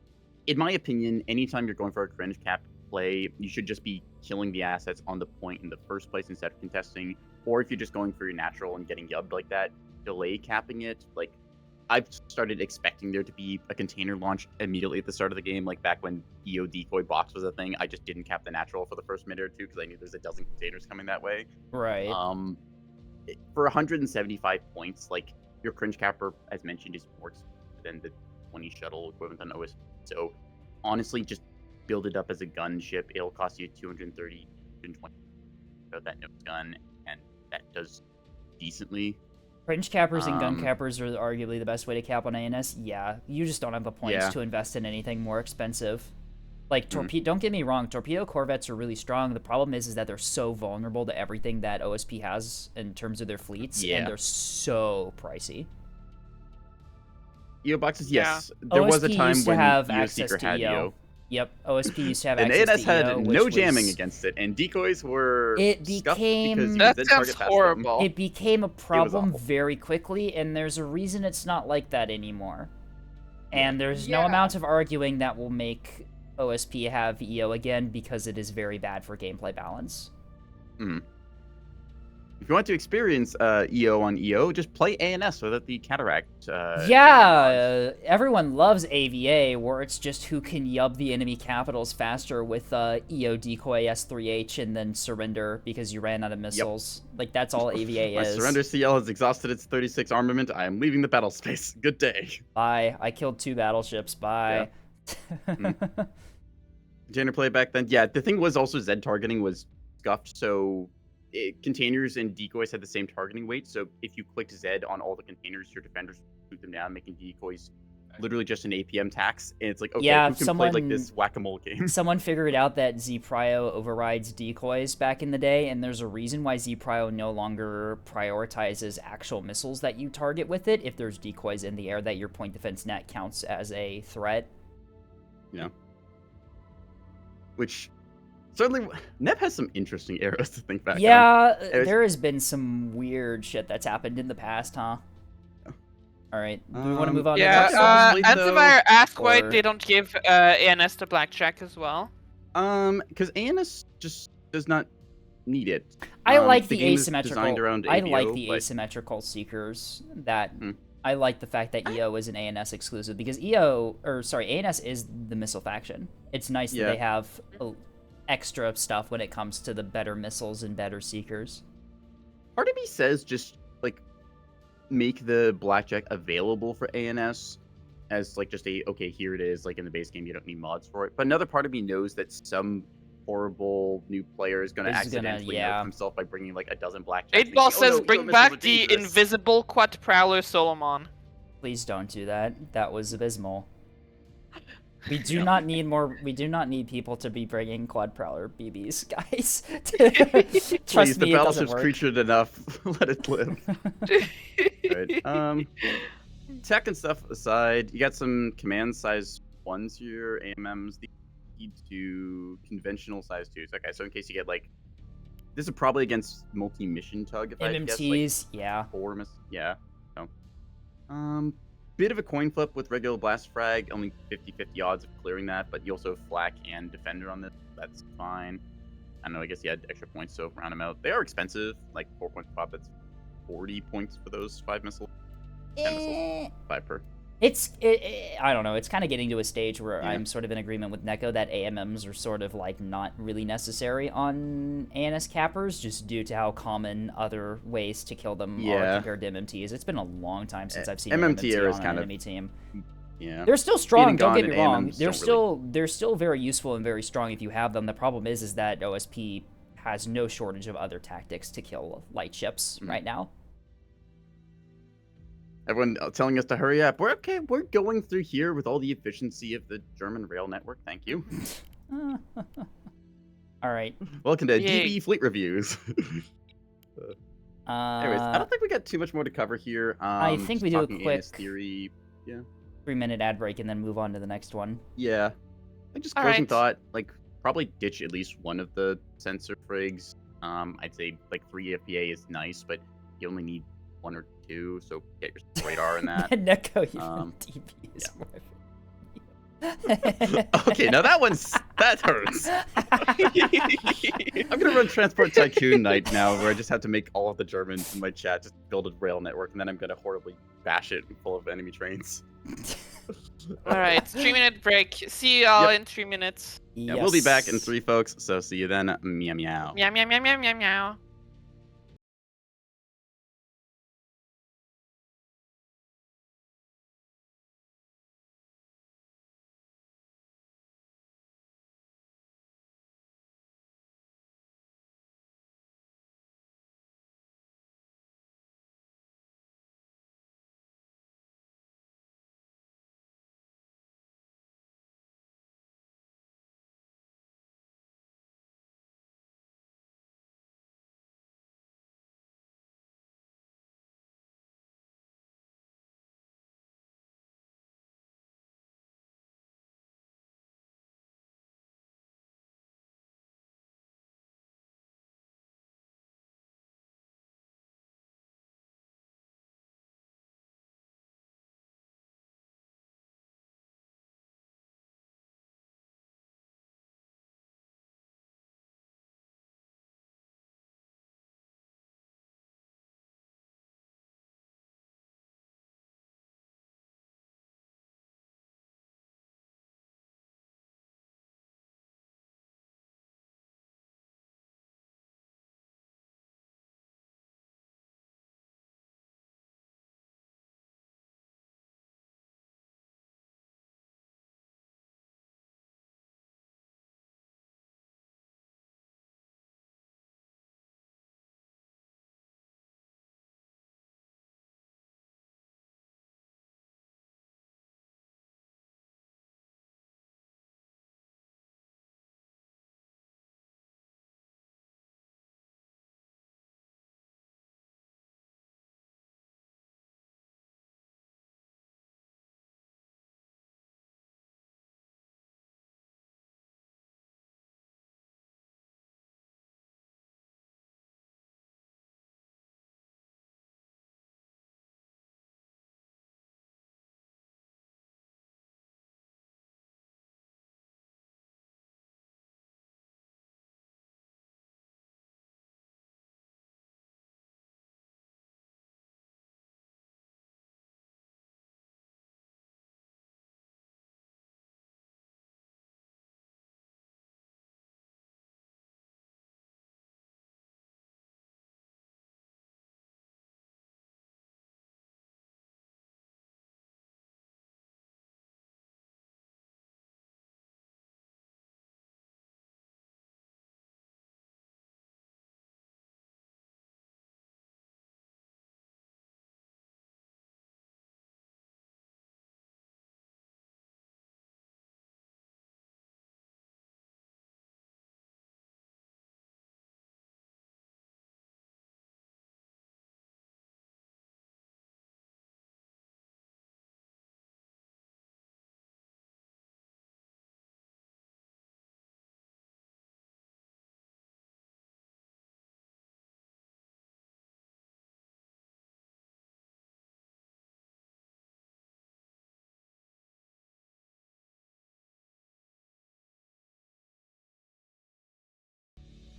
in my opinion, anytime you're going for a cringe cap play, you should just be killing the assets on the point in the first place instead of contesting, or if you're just going for your natural and getting yubbed like that, delay capping it. Like I've started expecting there to be a container launch immediately at the start of the game, like back when EO decoy box was a thing. I just didn't cap the natural for the first minute or two because I knew there's a dozen containers coming that way. Right. For 175 points, like your cringe capper, as mentioned, is more expensive than the 20 shuttle equivalent on OS. So honestly, just build it up as a gunship. It'll cost you 230, 220 for that nose gun, and that does decently. Cringe cappers and gun cappers are arguably the best way to cap on ANS. Yeah, you just don't have the points to invest in anything more expensive. Like, don't get me wrong, torpedo corvettes are really strong. The problem is that they're so vulnerable to everything that OSP has in terms of their fleets, and they're so pricey. EO boxes, yes. There was a time when EO Seeker had EO. Yep, OSP used to have and access ANS to EO, had no jamming against it, and decoys were that sounds horrible. It became a problem very quickly, and there's a reason it's not like that anymore. And there's no amount of arguing that will make OSP have EO again because it is very bad for gameplay balance. if you want to experience EO on EO, just play ANS without the cataract. Yeah, everyone loves AVA, where it's just who can yub the enemy capitals faster with EO decoy S3H and then surrender because you ran out of missiles. Like, that's all AVA My is. surrender CL has exhausted its 36 armament. I am leaving the battle space. Good day. Bye. I killed 2 battleships. Bye. Yeah. Janner play back then. Yeah, the thing was also Z targeting was scuffed, so containers and decoys had the same targeting weight. So if you clicked Z on all the containers, your defenders shoot them down, making decoys literally just an APM tax. And it's like, okay, Yeah, who can play like this whack-a-mole game? Someone figured out that Z-Prio overrides decoys back in the day, and there's a reason why Z-Prio no longer prioritizes actual missiles that you target with it if there's decoys in the air that your point defense net counts as a threat. Yeah. Which certainly NEP has some interesting arrows to think back on. Yeah, there has been some weird shit that's happened in the past, huh? All right, do we want to move on? Yeah, to the next Antivirus asked why or... they don't give ANS to Blackjack as well. Because ANS just does not need it. I like the the asymmetrical. I like the but... asymmetrical seekers. That I like the fact that EO is an ANS exclusive because ANS is the missile faction. It's nice that they have extra stuff when it comes to the better missiles and better seekers. Part of me says just like make the Blackjack available for ANS as like just okay, here it is, like in the base game, you don't need mods for it. But another part of me knows that some horrible new player is going to accidentally nerf himself by bringing like a dozen Blackjacks. 8ball says bring back the invisible Quad Prowler Solomon. Please don't do that. That was abysmal. We do not need more. We do not need people to be bringing Quad Prowler BBs, guys. Trust me, the battleship's creatured enough. Let it live. Right. Tech and stuff aside, you got some command size 1s here. AMMs lead to conventional size 2s. Okay, so in case you get like, this is probably against multi-mission tug. If MMTs, I guess, like, yeah. 4 yeah. So, bit of a coin flip with regular blast frag, only 50-50 odds of clearing that, but you also have flak and defender on this. That's fine. I know, I guess you had extra points, so round them out. They are expensive, like 4 points pop. That's 40 points for those 5 missiles. 10 missiles, 5 per. I don't know. It's kind of getting to a stage where I'm sort of in agreement with Neko that AMMs are sort of like not really necessary on ANS cappers, just due to how common other ways to kill them are compared to MMTs. It's been a long time since I've seen MMT on an enemy team. Yeah, they're still strong. Don't get me wrong. They're still very useful and very strong if you have them. The problem is that OSP has no shortage of other tactics to kill light ships right now. Everyone telling us to hurry up. We're okay. We're going through here with all the efficiency of the German rail network. Thank you. All right. Welcome to DB Fleet Reviews. Anyways, I don't think we got too much more to cover here. I think we do a quick theory. 3-minute ad break and then move on to the next one. Yeah. I just closing thought, like probably ditch at least one of the sensor frigs. I'd say like 3 FPA is nice, but you only need 1 or 2, so get your radar in that. Neko even DB is okay, now that hurts. I'm gonna run Transport Tycoon night now, where I just have to make all of the Germans in my chat just build a rail network, and then I'm gonna horribly bash it full of enemy trains. All right, 3-minute break. See y'all in 3 minutes. Yeah, we'll be back in 3, folks. So see you then. Meow meow. Meow meow meow meow meow meow.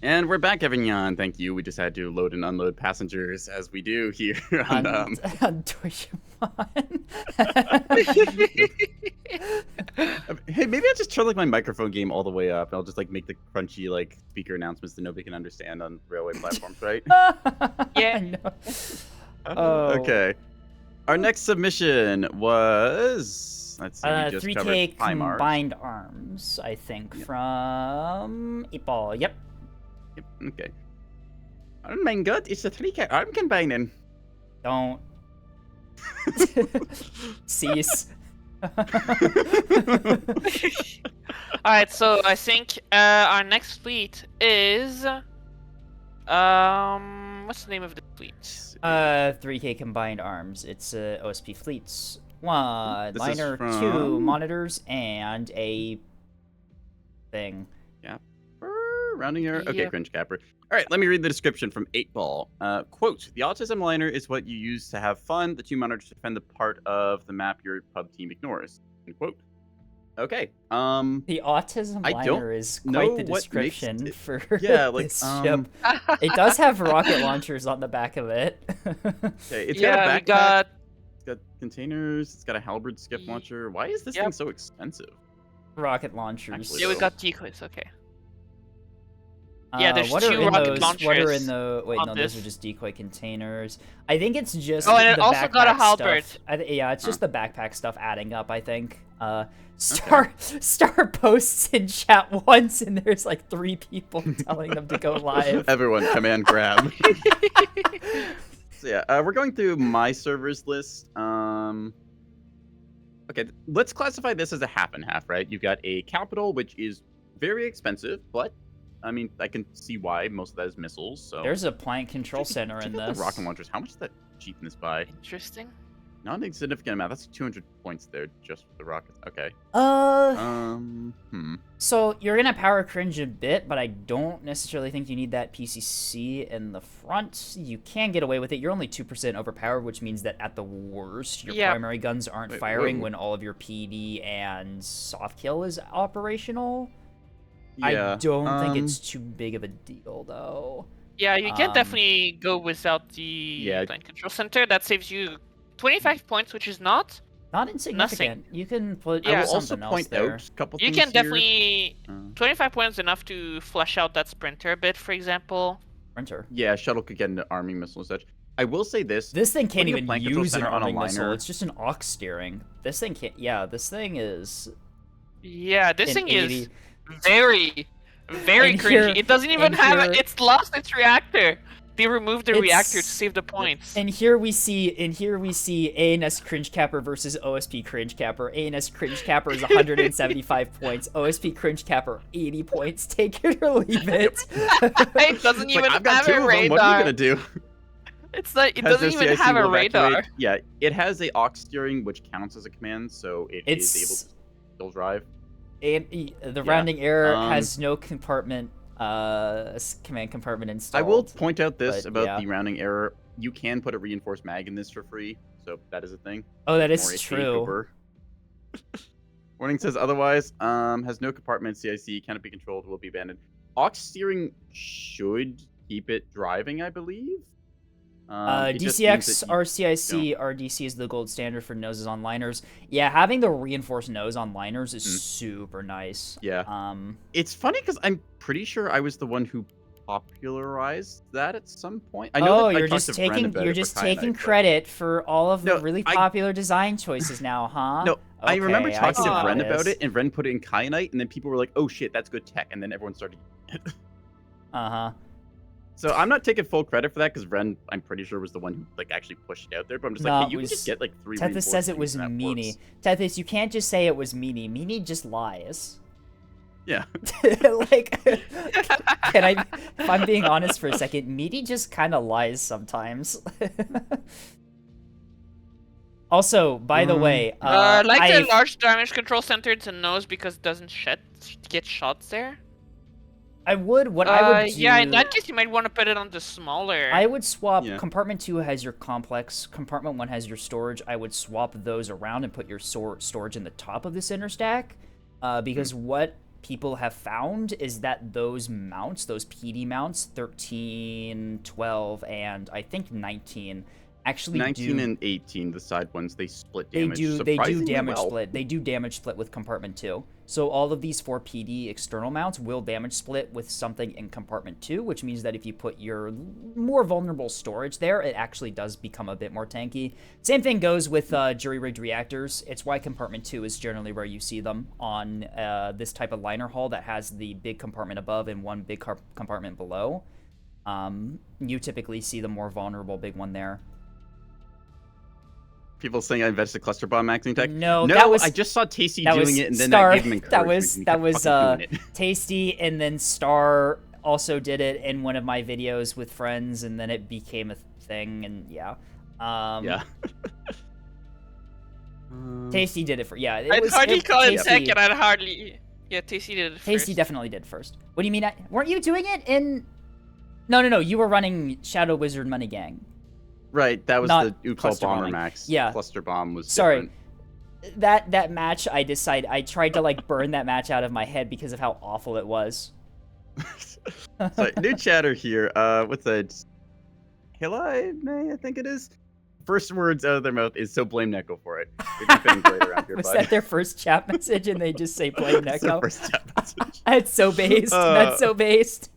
And we're back, Avignon. Thank you. We just had to load and unload passengers as we do here on on Deutsche Bahn. Hey, maybe I'll just turn like my microphone game all the way up. And I'll just like make the crunchy like speaker announcements that nobody can understand on railway platforms, right? Yeah. I know. Okay. Our next submission was, let's see, we just 3K covered combined arms, I think, from Ipol. Yep. Okay. Oh my god, it's a 3K arm combining. Don't. Cease. Alright, so I think our next fleet is what's the name of the fleet? 3K combined arms. It's OSP fleets. One This is liner, from- 2 monitors, and a thing. Rounding error. Okay, Yep. cringe capper. All right, let me read the description from 8-Ball. Quote, the autism liner is what you use to have fun. The 2 monitors defend the part of the map your pub team ignores. End quote. Okay. The autism I don't liner is know quite the what makes description it- for Yeah, like, this ship. It does have rocket launchers on the back of it. Okay, it's yeah, got a we backpack. got It's got containers. It's got a halberd skiff Ye- launcher. Why is this Yep. thing so expensive? Rocket launchers. Actually, yeah, we so- got decoys. Okay. Yeah, there's what are 2 in rocket those? What are in launchers the? Wait, on no, those this. are just decoy containers. I think it's just. Oh, and it the also got a backpack halberd. stuff. Yeah, it's just the backpack stuff adding up. I think. Star posts in chat once, and there's like 3 people telling them to go live. Everyone, command grab. So yeah, we're going through my servers list. Okay, let's classify this as a half and half, right? You've got a capital, which is very expensive, but I mean, I can see why most of that is missiles. So There's a plant control Check center in out this. the rocket launchers. How much does that cheapen this by? Interesting. Not a significant amount. That's 200 points there just for the rockets. Okay. So you're gonna power cringe a bit, but I don't necessarily think you need that PCC in the front. You can get away with it. You're only 2% overpowered, which means that at the worst, your Yeah. primary guns aren't Wait, firing whoa. when all of your PD and soft kill is operational. Yeah. I don't think it's too big of a deal, though. Yeah, you can Um, definitely go without the Yeah. plant control center. That saves you 25 points, which is not. Not insignificant. You can put Yeah. I will also something else point there. out a couple You things can here. definitely 25 points enough to flesh out that sprinter a bit, for example. Printer. Yeah, shuttle could get into arming missile and such. I will say this. This thing can't Putting a even plant control use an center on a arming missile. liner- It's just an aux steering. This thing can't. Yeah, this thing is. Yeah, this an thing 80. is very, very And cringy. here- It doesn't even and have here- It's lost its reactor. They removed the reactor to It's- save the points. And here we see ANS Cringe Capper versus OSP Cringe Capper. ANS Cringe Capper is 175 points. OSP Cringe Capper 80 points. Take it or leave it. It doesn't It's even like, I've got have 2 a of them. What are you radar. gonna do? It's like it Has doesn't no even CIC have a will radar. evacuate. Yeah, it has a aux steering, which counts as a command, so it is able It's to still drive. and the rounding error um, has no compartment command compartment installed. I will point out this but about yeah. the rounding error. You can put a reinforced mag in this for free, so that is a thing. Oh, that More is HP true. over. Warning says otherwise. Has no compartment. CIC cannot be controlled. Will be abandoned. Aux steering should keep it driving, I believe. It just means DCX, that you RCIC, RDC is the gold standard for noses on liners. Yeah, having the reinforced nose on liners is super nice. Yeah. It's funny because I'm pretty sure I was the one who popularized that at some point. I know that I you're talked just to Bren taking about you're it, but just kinda, taking but- credit for all of the No, really I- popular design choices now, huh? No, I remember Okay, talking see to how Ren it about is. it, and Ren put it in kyanite, and then people were like, "Oh shit, that's good tech," and then everyone started. Uh-huh. So I'm not taking full credit for that because Ren, I'm pretty sure, was the one who like actually pushed it out there. But I'm just No, like, it hey, you can was- just get like 3. Tethys says it reinforced was things and that meanie. works. Tethys, you can't just say it was meanie. Meanie just lies. Yeah. Like, can I? If I'm being honest for a second, meanie just kind of lies sometimes. Also, by the way, Like I the large damage control center, it's a nose because it doesn't get shots there. would what I would do. Yeah, in that case, you might want to put it on the smaller. I would swap. Yeah. Compartment 2 has your complex. Compartment 1 has your storage. I would swap those around and put your storage in the top of this inner stack, because what people have found is that those mounts, those PD mounts, 13, 12, and I think 19, actually 19 do... and 18, the side ones, they split They damage do surprisingly damage well. split. They do damage split with compartment 2. So all of these 4 PD external mounts will damage split with something in compartment 2, which means that if you put your more vulnerable storage there, it actually does become a bit more tanky. Same thing goes with jury-rigged reactors. It's why compartment 2 is generally where you see them on this type of liner hull that has the big compartment above and one big compartment below. You typically see the more vulnerable big one there. People saying I invested cluster bomb maxing tech. No, that was, I just saw Tasty that doing was it, and then Star, I gave him encouragement. that was Tasty, and then Star also did it in one of my videos with friends, and then it became a thing, and yeah. Yeah. Tasty did it for, yeah. I'd hardly call it Tasty, tech, and I'd hardly... Yeah, Tasty did it Tasty first. definitely did first. What do you mean? Weren't you doing it in... No, you were running Shadow Wizard Money Gang. Right, that was Not the Ucol cluster Bomber bombing. Max. Yeah. Cluster Bomb was Sorry. different. That match, I tried to, like, burn that match out of my head because of how awful it was. So, new chatter here. What's that? Hilai May, I think it is. First words out of their mouth is, so blame Neko for it. We've been feeling great around here, Was bud. that their first chat message and they just say blame It's their Neko? first chat message. That's so based. That's so based.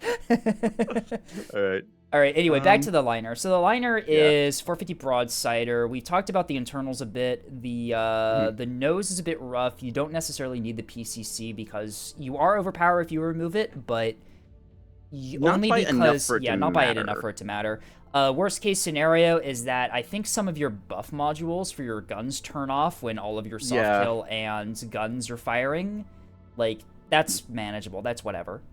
Alright. All right, anyway, back to the liner. So the liner is 450 broadsider. We talked about the internals a bit. The nose is a bit rough. You don't necessarily need the PCC because you are overpowered if you remove it, but Not by enough for it to matter. Worst case scenario is that I think some of your buff modules for your guns turn off when all of your soft kill and guns are firing. Like, that's manageable. That's whatever.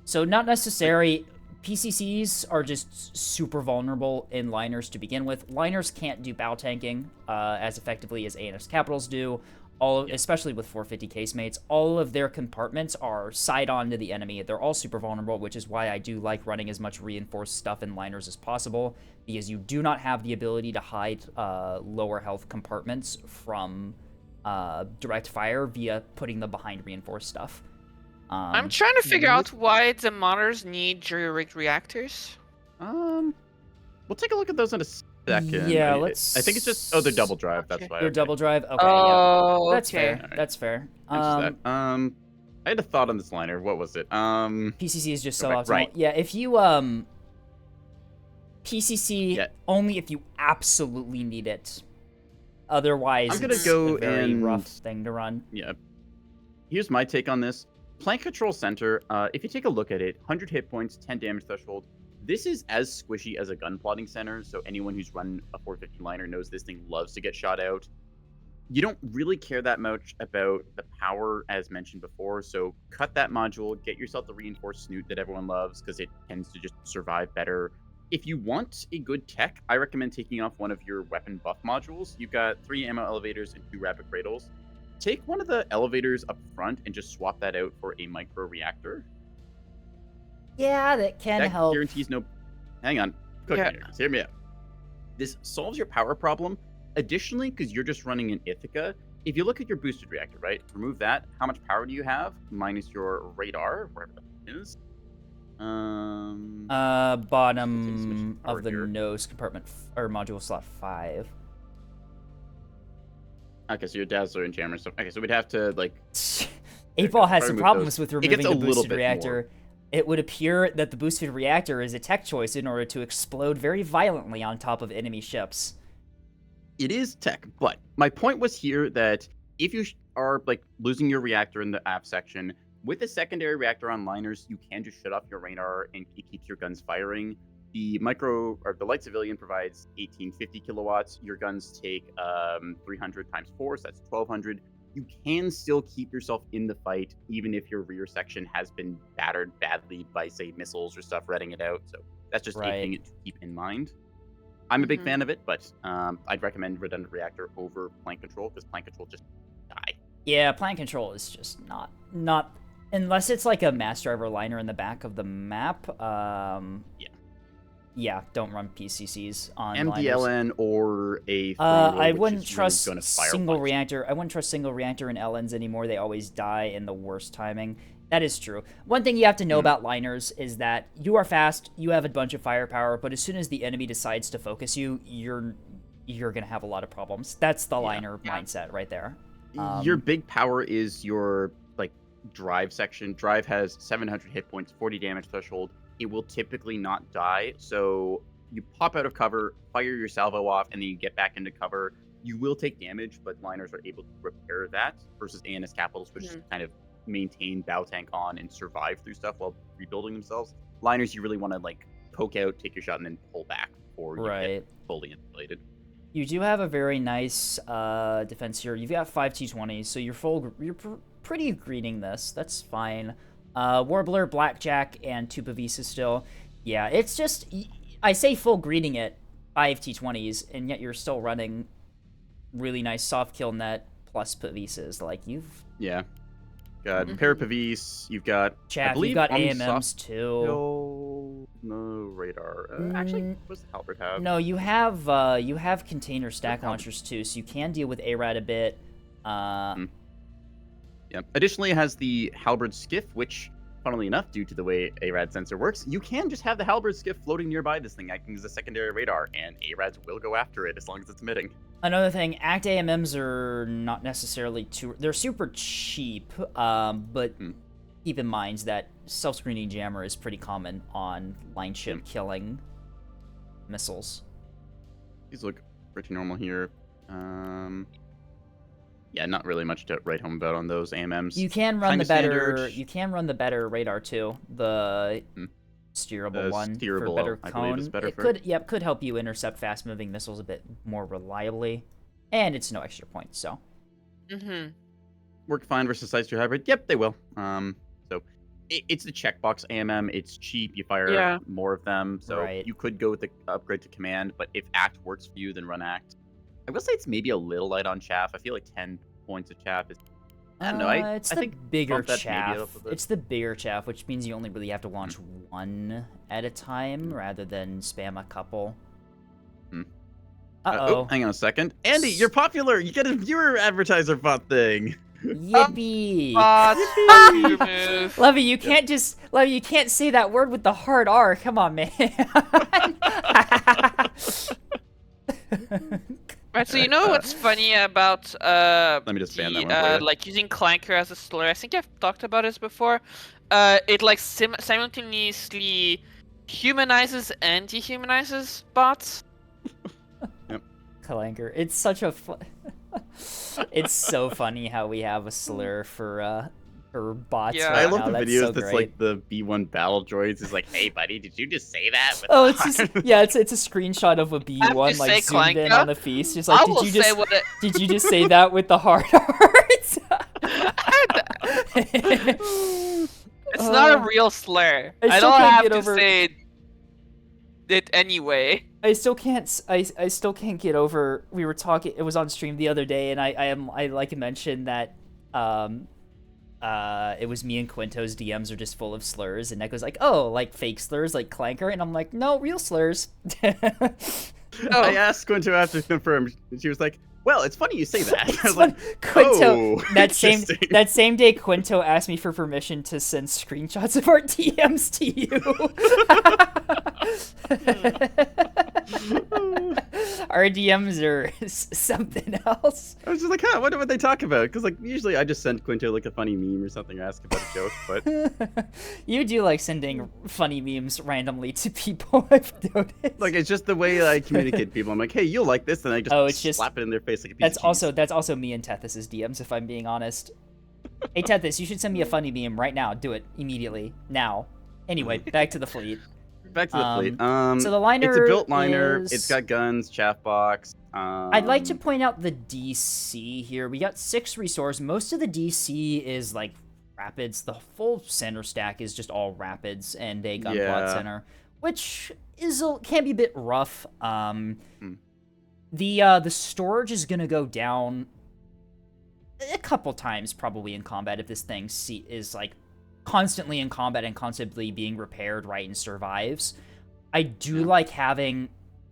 So not necessary. PCCs are just super vulnerable in liners to begin with. Liners can't do bow tanking as effectively as ANS capitals do. Especially with 450 casemates, all of their compartments are side on to the enemy. They're all super vulnerable, which is why I do like running as much reinforced stuff in liners as possible, because you do not have the ability to hide lower health compartments from direct fire via putting them behind reinforced stuff. I'm trying to figure out why the monitors need jury-rigged reactors. We'll take a look at those in a second. Yeah, I think it's just they're double drive. That's why. They're double drive. Okay, Oh, yeah. That's okay. fair. Alright. That's fair. I had a thought on this liner. What was it? PCC is just so Okay, optimal. right. Yeah, if you PCC only if you absolutely need it. Otherwise, I'm gonna it's go a very and- rough thing to run. Yeah. Here's my take on this. Plank Control Center, if you take a look at it, 100 hit points, 10 damage threshold. This is as squishy as a gun plotting center, so anyone who's run a 450 liner knows this thing loves to get shot out. You don't really care that much about the power, as mentioned before, so cut that module, get yourself the reinforced snoot that everyone loves, because it tends to just survive better. If you want a good tech, I recommend taking off one of your weapon buff modules. You've got 3 ammo elevators and 2 rapid cradles. Take one of the elevators up front and just swap that out for a micro reactor. Yeah, that can That help. guarantees no. Hang on, here. Just hear me out. This solves your power problem. Additionally, because you're just running an Ithaca, if you look at your boosted reactor, right, remove that. How much power do you have minus your radar, wherever that is? Bottom of the here. nose compartment or module slot 5. Okay, so your dazzler and jammer stuff. Okay, so we'd have to like. 8-Ball has Try to some remove problems those. with It removing gets a the little boosted bit reactor. It would appear that the boosted reactor is a tech choice in order to explode very violently on top of enemy ships. It is tech, but my point was here that if you are like losing your reactor in the aft section with a secondary reactor on liners, you can just shut off your radar and it keeps your guns firing. The the light civilian provides 1850 kilowatts. Your guns take 300 times 4, so that's 1200. You can still keep yourself in the fight even if your rear section has been battered badly by, say, missiles or stuff redding it out. So that's just a thing to keep in mind. I'm a big fan of it, but I'd recommend redundant reactor over plank control because plank control just die. Yeah, plank control is just not unless it's like a mass driver liner in the back of the map. Yeah. Yeah, don't run PCCs on liners. MDLN or a I wouldn't trust really single reactor. I wouldn't trust single reactor and LNs anymore. They always die in the worst timing. That is true. One thing you have to know about liners is that you are fast, you have a bunch of firepower, but as soon as the enemy decides to focus you, you're gonna have a lot of problems. That's the liner mindset right there. Your big power is your drive section. Drive has 700 hit points, 40 damage threshold. It will typically not die, so you pop out of cover, fire your salvo off, and then you get back into cover. You will take damage, but liners are able to repair that versus ANS capitals, which kind of maintain bow tank on and survive through stuff while rebuilding themselves. Liners, you really want to poke out, take your shot, and then pull back before you get fully insulated. You do have a very nice defense here. You've got 5 T20s, so you're pretty greening this. That's fine. Warbler, Blackjack, and Tupavisa still. Yeah, it's just... I say full greening it, 5 T20s, and yet you're still running really nice soft kill net plus Pavisas. You've... Yeah. Got Parapavis, you've got... Chaff, you've got AMMs too. No radar. Actually, what does the Halberd have? No, you have container stack launchers too, so you can deal with ARAD a bit. Yep. Additionally, it has the Halberd Skiff, which, funnily enough, due to the way ARAD sensor works, you can just have the Halberd Skiff floating nearby this thing, acting as a secondary radar, and ARADs will go after it as long as it's emitting. Another thing, ACT AMMs are not necessarily they're super cheap, but keep in mind that self-screening jammer is pretty common on line ship killing missiles. These look pretty normal here. Yeah, not really much to write home about on those AMMs. You can run the better. You can run the better radar too. The steerable one for better cone. It could help you intercept fast-moving missiles a bit more reliably, and it's no extra points. So. Work fine versus Size 2 hybrid. Yep, they will. So it's the checkbox AMM. It's cheap. You fire more of them. So you could go with the upgrade to command, but if ACT works for you, then run ACT. I will say it's maybe a little light on chaff. I feel like 10 points of chaff is... I don't know. I think bigger chaff. It's the bigger chaff, which means you only really have to launch one at a time rather than spam a couple. Oh, hang on a second. Andy, you're popular. You get a viewer advertiser bot thing. Yippee! Levy, you can't you can't say that word with the hard R. Come on, man. Right, so you know what's funny about let me just ban that one for you. using Clanker as a slur? I think I've talked about this before. It simultaneously humanizes and dehumanizes bots. Yep. Clanker. It's such a it's so funny how we have a slur for bots. Yeah, right I love now. the videos that's like the B1 battle droids is like, hey buddy, did you just say that? It's a screenshot of a B1 like zoomed in on the feast. Just like, did you just say that with the hard arts? It's not a real slur. I don't have to say it anyway. I still can't get over. We were talking. It was on stream the other day, and I like mentioned that it was me and Quinto's DMs are just full of slurs, and Neko's like, oh, like fake slurs, like Clanker, and I'm like, no, real slurs. I asked Quinto after to confirm, and she was like, well, it's funny you say that. I was like, Quinto, that same day, Quinto asked me for permission to send screenshots of our DMs to you. Our DMs are something else. I was just like, I wonder what they talk about. Because like usually I just send Quinto like a funny meme or something or ask about a joke, but you do like sending funny memes randomly to people, I've noticed. Like it's just the way I communicate to people. I'm like, hey, you'll like this, and I just slap it in their face like a piece of cheese. That's also me and Tethys's DMs, if I'm being honest. Hey Tethys, you should send me a funny meme right now. Do it immediately. Now. Anyway, back to the fleet. Back to the fleet. So the liner it's a built liner. It's got guns, chaff box. I'd like to point out the DC here. We got 6 resource. Most of the DC is like rapids. The full center stack is just all rapids and a gunpowder center, which can be a bit rough. The storage is gonna go down a couple times probably in combat if this thing is like constantly in combat and constantly being repaired right and survives. I do like having,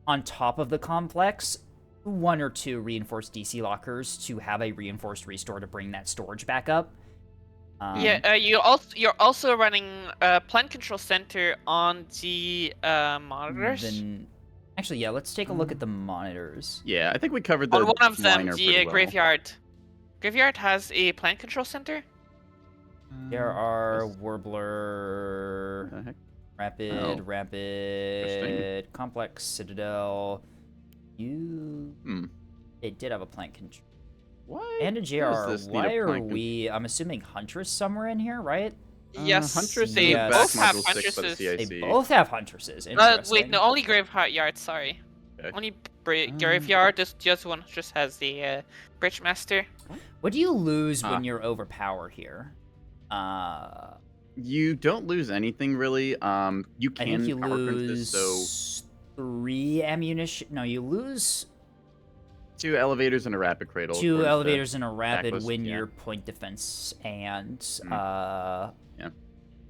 on top of the complex, 1 or 2 reinforced DC lockers to have a reinforced restore to bring that storage back up. You're also running a plant control center on the monitors. Then, actually, yeah, let's take a look at the monitors. Yeah, I think we covered the On one of them, liner the pretty well. graveyard. Graveyard has a plant control center. There are Warbler, Rapid, Rapid, Complex, Citadel. It did have a plant control. What? And a JR. Why are we? I'm assuming Huntress somewhere in here, right? Yes, Huntress. they Yes. both have Module 6 by the Huntresses. They CIC. both have Huntresses. Interesting. Wait, no, only Graveyard, sorry. Okay. Only Graveyard, just one just has the Bridgemaster. What do you lose when you're overpower here? You don't lose anything really. You I can think you power crimp lose this, so 3 ammunition. No, you lose 2 elevators and a rapid cradle. 2 elevators and a rapid backlist, when yeah. your point defense and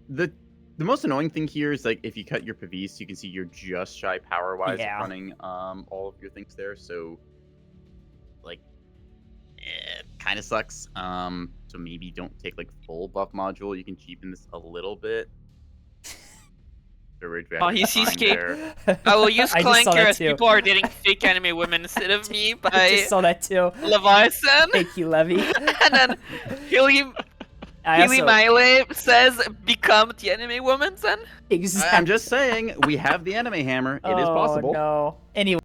The most annoying thing here is like if you cut your Pavise, you can see you're just shy power wise Yeah. of running all of your things there. So like it kind of sucks. So maybe don't take like full buff module. You can cheapen this a little bit. Oh, he's escape. there. I will use I just saw Clanker that as too. people are dating fake anime women instead of me I by just saw that too. Leviathan. Thank you, Levy. And then Hilly I also, Miley says become the anime woman then. exactly. I'm just saying, we have the anime hammer. It is possible. Oh no. Anyway.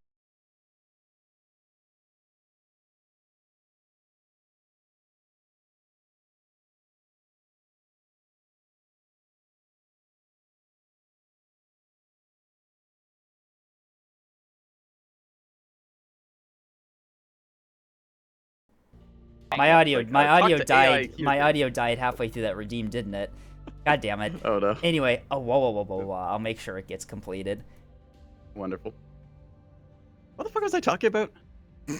My audio Like, I talked to AI died. here. My audio died halfway through that redeem, didn't it? God damn it. Oh no. Anyway, whoa. I'll make sure it gets completed. Wonderful. What the fuck was I talking about?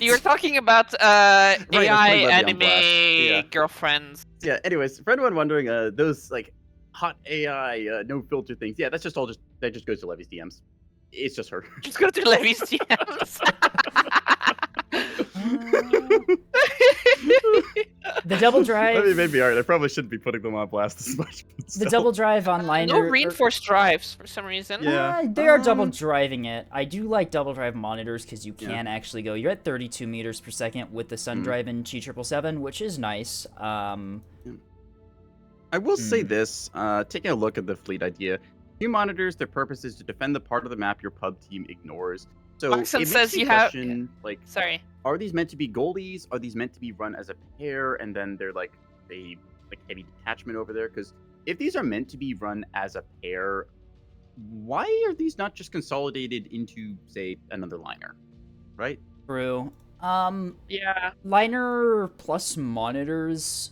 You were talking about let's put AI Levy on anime blast. Yeah. girlfriends. Yeah, anyways, for anyone wondering, those like hot AI, no filter things, yeah, that's just all that just goes to Levy's DMs. It's just her. Just go to Levy's DMs. The double drive. Levy made me alright. I probably shouldn't be putting them on blast as much. But The still. double drive online. No reinforced drives for some reason. Yeah. They are double driving it. I do like double drive monitors because you can actually go. You're at 32 meters per second with the Sun Drive and G777, which is nice. I will say this, taking a look at the fleet idea, few monitors, their purpose is to defend the part of the map your pub team ignores. So Maxim it makes says me you have- question, like, Sorry. are these meant to be goalies? Are these meant to be run as a pair, and then they're like a heavy detachment over there? Because if these are meant to be run as a pair, why are these not just consolidated into, say, another liner, right? True. Yeah. Liner plus monitors.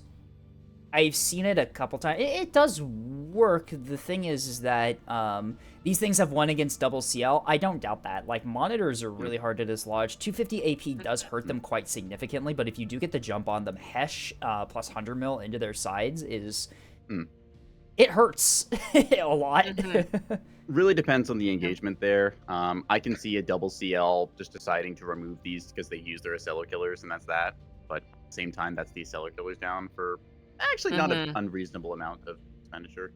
I've seen it a couple times. It does work. The thing is that these things have won against double CL. I don't doubt that. Like, monitors are really hard to dislodge. 250 AP does hurt them quite significantly, but if you do get the jump on them, Hesh plus 100 mil into their sides is... It hurts a lot. Really depends on the engagement there. I can see a double CL just deciding to remove these because they use their Acello killers, and that's that. But at the same time, that's the Acello killers down for actually not an unreasonable amount of expenditure.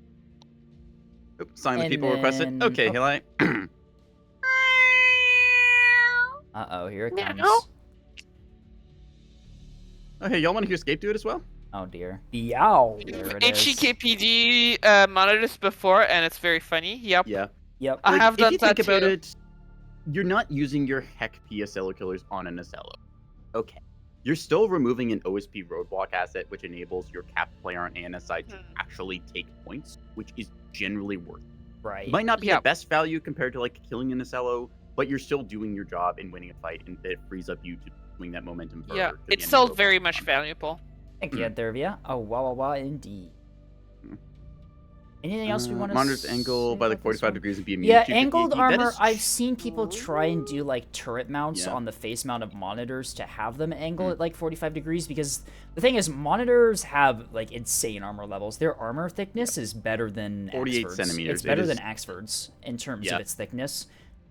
Oops, sign that people requested. Okay, Hilai. Uh-oh, here it comes. No. Okay, y'all want to hear Scape do it as well? Oh, dear. Yow. There it is. HGKPD monitors before, and it's very funny. Yep. Yeah. Yep. I have if done you that think about too. it, you're not using your Heck PSLO killers on an Acello. Okay. You're still removing an OSP roadblock asset, which enables your cap player on ANSI to actually take points, which is generally worth it. Right. It might not be the best value compared to like killing an Acello, but you're still doing your job and winning a fight, and it frees up you to swing that momentum further. Yeah, to the it's end still of the very roadblock. much valuable. Thank you, Dervia. Oh, wow, indeed. Anything else we want to Monitors angle by like 45 degrees and be immune Yeah, to angled 50 AD. That armor. is I've seen people try and do like turret mounts Yeah. on the face mount of monitors to have them angle Mm. at like 45 degrees because the thing is, monitors have like insane armor levels. Their armor thickness is better than 48 Axford's. centimeters. It's better It than is- Axford's in terms Yeah. of its thickness.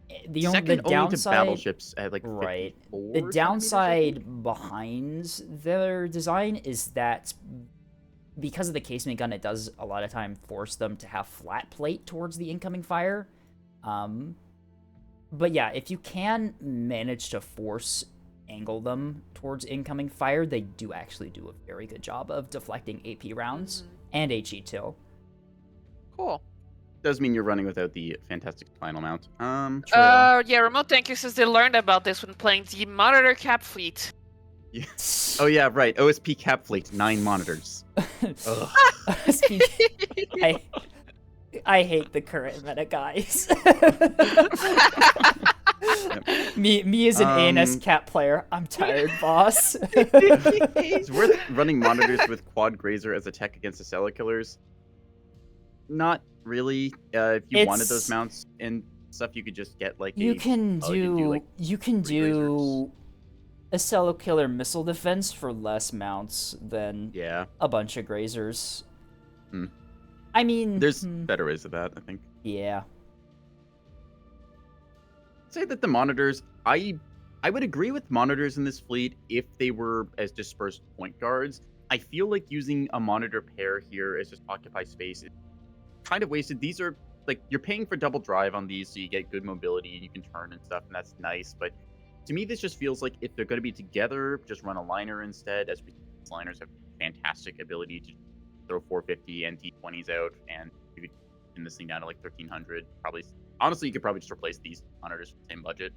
Second The only to downside, battleships at like right? 54 The centimeters, I think. downside behind their design is that because of the casement gun, it does a lot of time force them to have flat plate towards the incoming fire. But yeah, if you can manage to force angle them towards incoming fire, they do actually do a very good job of deflecting AP rounds and HE too. Cool. Does mean you're running without the fantastic final mount. True. Yeah, Remote Tanker says they learned about this when playing the Monitor Cap Fleet. Yeah. Oh yeah, right. OSP cap fleet, 9 monitors. Ugh. I hate the current meta, guys. me as an ANS cap player, I'm tired, boss. It's worth running monitors with quad grazer as a tech against the cellar killers. Not really. If you wanted those mounts and stuff, you could just get like you can do grazers. a cellar killer missile defense for less mounts than a bunch of grazers. I mean, there's better ways of that, I think. Yeah. I'd say that the monitors, I would agree with monitors in this fleet if they were as dispersed point guards. I feel like using a monitor pair here as just occupy space is kind of wasted. These are like, you're paying for double drive on these, so you get good mobility and you can turn and stuff, and that's nice. But to me, this just feels like if they're going to be together, just run a liner instead, as liners have fantastic ability to throw 450 and T20s out, and you could pin this thing down to like 1300. Probably, honestly, you could probably just replace these monitors for the same budget.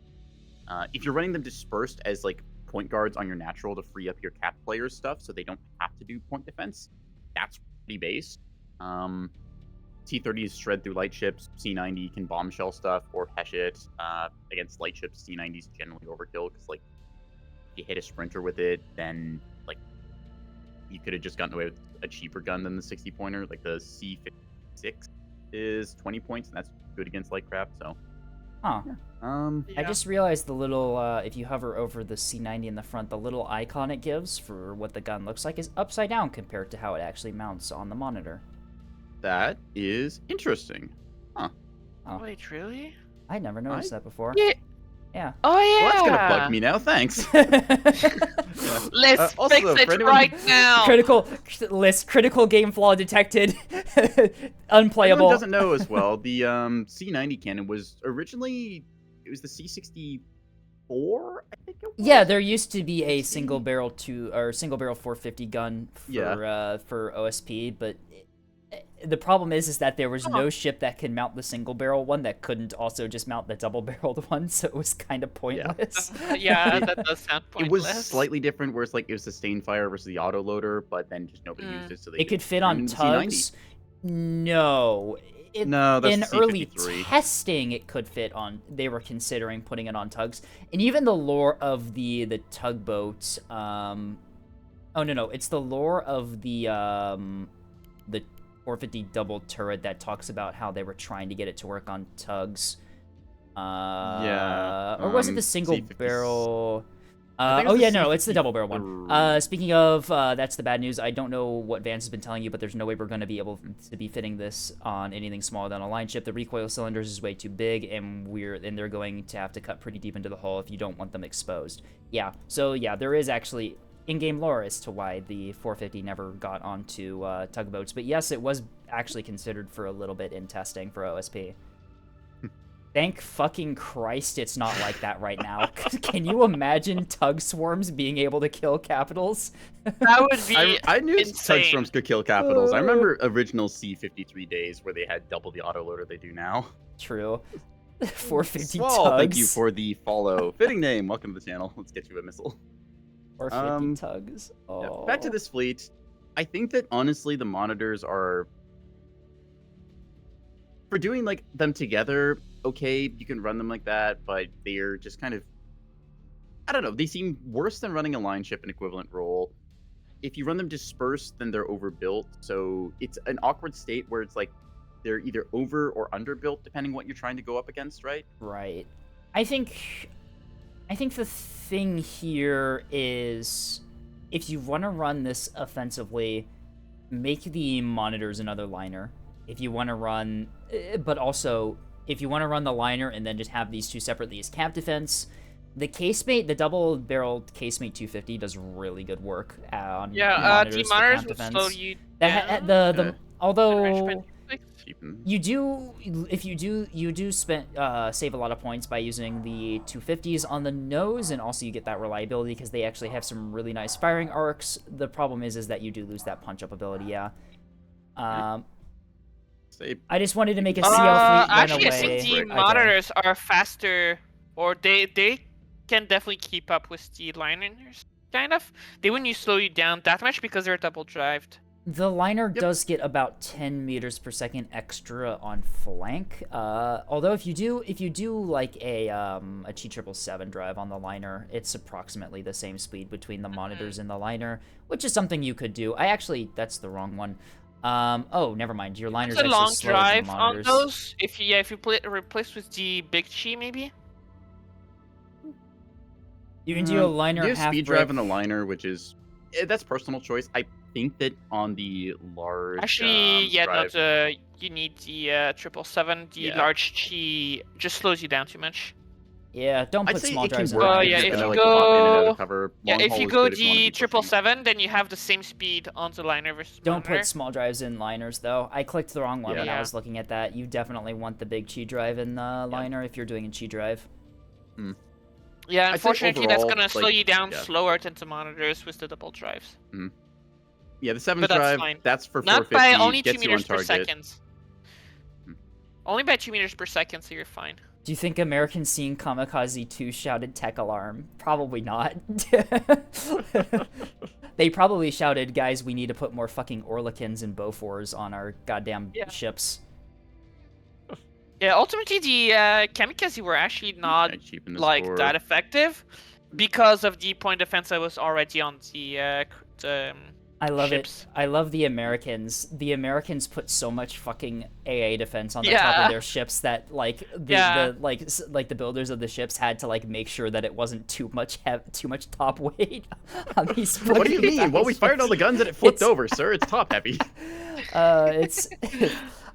If you're running them dispersed as like point guards on your natural to free up your cap players stuff, so they don't have to do point defense, that's pretty base. T30s shred through light ships. C90 can bombshell stuff or hesh it. Against light ships, C90s generally overkill because like if you hit a sprinter with it, then like you could have just gotten away with a cheaper gun than the 60 pointer. Like the C56 is 20 points, and that's good against light craft. So, huh? Yeah. I just realized the little if you hover over the C90 in the front, the little icon it gives for what the gun looks like is upside down compared to how it actually mounts on the monitor. That is interesting. Huh. Oh. Wait, really? I never noticed that before. Yeah. Yeah. Oh yeah. Well, that's gonna bug me now. Thanks. Let's also, fix it for anyone- right now. Critical game flaw detected. Unplayable. Everyone doesn't know as well. The C90 cannon was originally it was the C64. I think it was. Yeah, there used to be a single barrel 450 gun for OSP, but the problem is that there was no ship that could mount the single barrel one that couldn't also just mount the double barreled one, so it was kind of pointless. Yeah, that does sound pointless. It was slightly different, where it's like it was sustained fire versus the auto loader, but then just nobody used it, so they it could fit turn on into tugs. No. No, that's in the early C53. testing, it could fit on. They were considering putting it on tugs, and even the lore of the tugboat. Oh no, it's the lore of the 450 double turret that talks about how they were trying to get it to work on tugs. Or was it the single C50s. barrel? I think it's the It's the double barrel one. Speaking of, that's the bad news. I don't know what Vance has been telling you, but there's no way we're going to be able to be fitting this on anything smaller than a line ship. The recoil cylinders is way too big, and they're going to have to cut pretty deep into the hull if you don't want them exposed. Yeah, so yeah, there is actually in-game lore as to why the 450 never got onto tugboats. But yes, it was actually considered for a little bit in testing for OSP. Thank fucking Christ it's not like that right now. Can you imagine tug swarms being able to kill capitals? That would be I knew insane. tug storms could kill capitals. I remember original C53 days where they had double the autoloader they do now. True. 450 Swall, tugs. thank you for the follow. Fitting name. Welcome to the channel. Let's get you a missile. 450 tugs. Oh. Yeah, back to this fleet. I think that honestly the monitors are, for doing like them together, okay, you can run them like that, but they're just kind of, I don't know, they seem worse than running a line ship in equivalent role. If you run them dispersed, then they're overbuilt, so it's an awkward state where it's like they're either over or underbuilt depending what you're trying to go up against, right? Right. I think the thing here is if you want to run this offensively, make the monitors another liner. If you want to run, but also if you want to run the liner and then just have these two separately as cap defense, the casemate, the double-barreled casemate 250 does really good work on monitors the for monitors cap will defense. slow you down. down. Although Cheapen. you do save a lot of points by using the 250s on the nose, and also you get that reliability because they actually have some really nice firing arcs. The problem is that you do lose that punch-up ability, yeah. I just wanted to make a CL fleet run actually, away. I think the monitors are faster, or they can definitely keep up with the liners, kind of. They wouldn't slow you down that much because they're double-drived. The liner does get about 10 meters per second extra on flank. Although if you do like a Chi 777 drive on the liner, it's approximately the same speed between the monitors and the liner, which is something you could do. That's the wrong one. Oh, never mind. Your liner's actually long slower than drive the monitors. on those. If you replace with the big Chi, maybe. You can do a liner you have half speed brick. drive on the liner, which is that's personal choice. I think that on the large drive, you need the 777. The large Chi just slows you down too much. Yeah, don't put small drives in. If you go the 777, then you have the same speed on the liner versus Don't put small drives in liners, though. I clicked the wrong one when I was looking at that. You definitely want the big Chi drive in the liner if you're doing a Chi drive. Yeah, unfortunately, that's going to slow you down slower than the monitors with the double drives. Yeah, the 7 drive, that's for 450, not by only 2 gets you on meters per target. second. Only by 2 meters per second, so you're fine. Do you think Americans seeing Kamikaze 2 shouted tech alarm? Probably not. They probably shouted, guys, we need to put more fucking Orlikins and Bofors on our goddamn ships. Yeah, ultimately the Kamikaze were actually not like that effective because of the point defense that was already on the I love ships. it. I love the Americans. The Americans put so much fucking AA defense on the top of their ships that like the builders of the ships had to like make sure that it wasn't too much top weight on these. What do you mean? Well, we fired all the guns and it flipped over, sir. It's top heavy.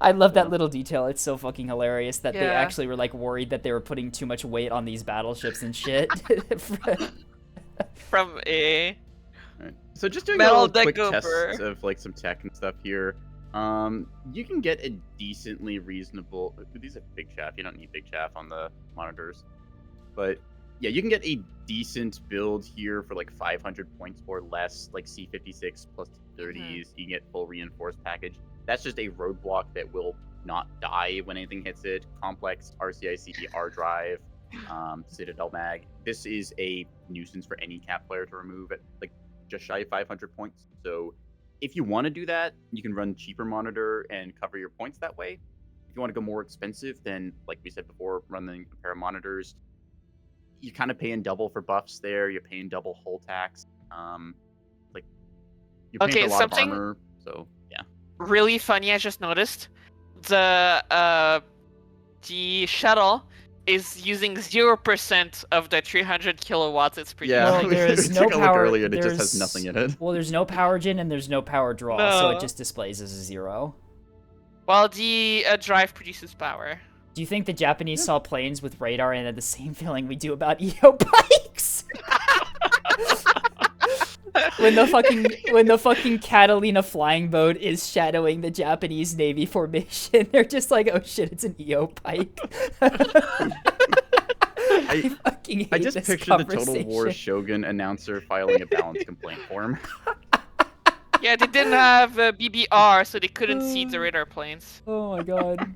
I love that little detail. It's so fucking hilarious that they actually were like worried that they were putting too much weight on these battleships and shit. From a So just doing a quick test of like some tech and stuff here. You can get a decently reasonable. These are big chaff. You don't need big chaff on the monitors, but yeah, you can get a decent build here for like 500 points or less, like C56 plus 30s. You can get full reinforced package. That's just a roadblock that will not die when anything hits it. Complex RCIC R drive, Citadel mag. This is a nuisance for any cap player to remove at like just shy of 500 points. So if you want to do that, you can run cheaper monitor and cover your points that way. If you want to go more expensive, then like we said before, running a pair of monitors. You're kind of paying double for buffs there. You're paying double hull tax. Like you're paying for a lot of armor. So yeah. Really funny. I just noticed the shuttle is using 0% of the 300 kilowatts it's producing. Yeah, well, there is no power earlier, and it just has nothing in it. Well, there's no power gen and there's no power draw, so it just displays as a 0. While the drive produces power. Do you think the Japanese saw planes with radar and had the same feeling we do about EO bikes? when the fucking Catalina flying boat is shadowing the Japanese Navy formation, they're just like, oh shit, it's an EO pike. I just pictured the Total War Shogun announcer filing a balance complaint for him. Yeah, they didn't have BBR, so they couldn't see the radar planes. Oh my god.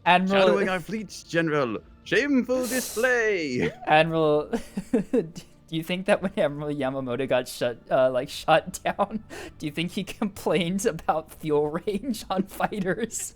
Admiral... Shadowing our fleets, General. Shameful display. Admiral, do you think that when Admiral Yamamoto got shot down, do you think he complained about fuel range on fighters?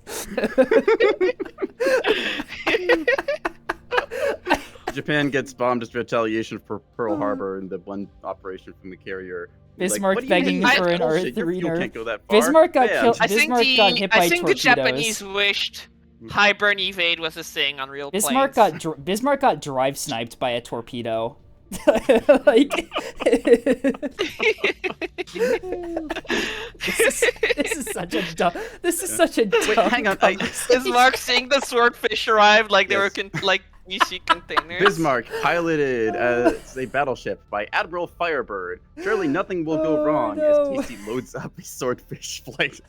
Japan gets bombed as retaliation for Pearl Harbor and the one operation from the carrier. Bismarck what do you begging mean? for an Bullshit, your fuel R3 can't go that far. Bismarck got Banned. killed. I think Bismarck got hit by the torpedoes. Japanese wished high burn evade was a thing on real Bismarck planes. Bismarck got drive sniped by a torpedo. Like this is such a dumb. This is such a dumb. Wait, hang on. Bismarck seeing the swordfish arrive like they Yes. were like UC containers. Bismarck, piloted as a battleship by Admiral Firebird. Surely nothing will go wrong no. as Tasty loads up a swordfish flight.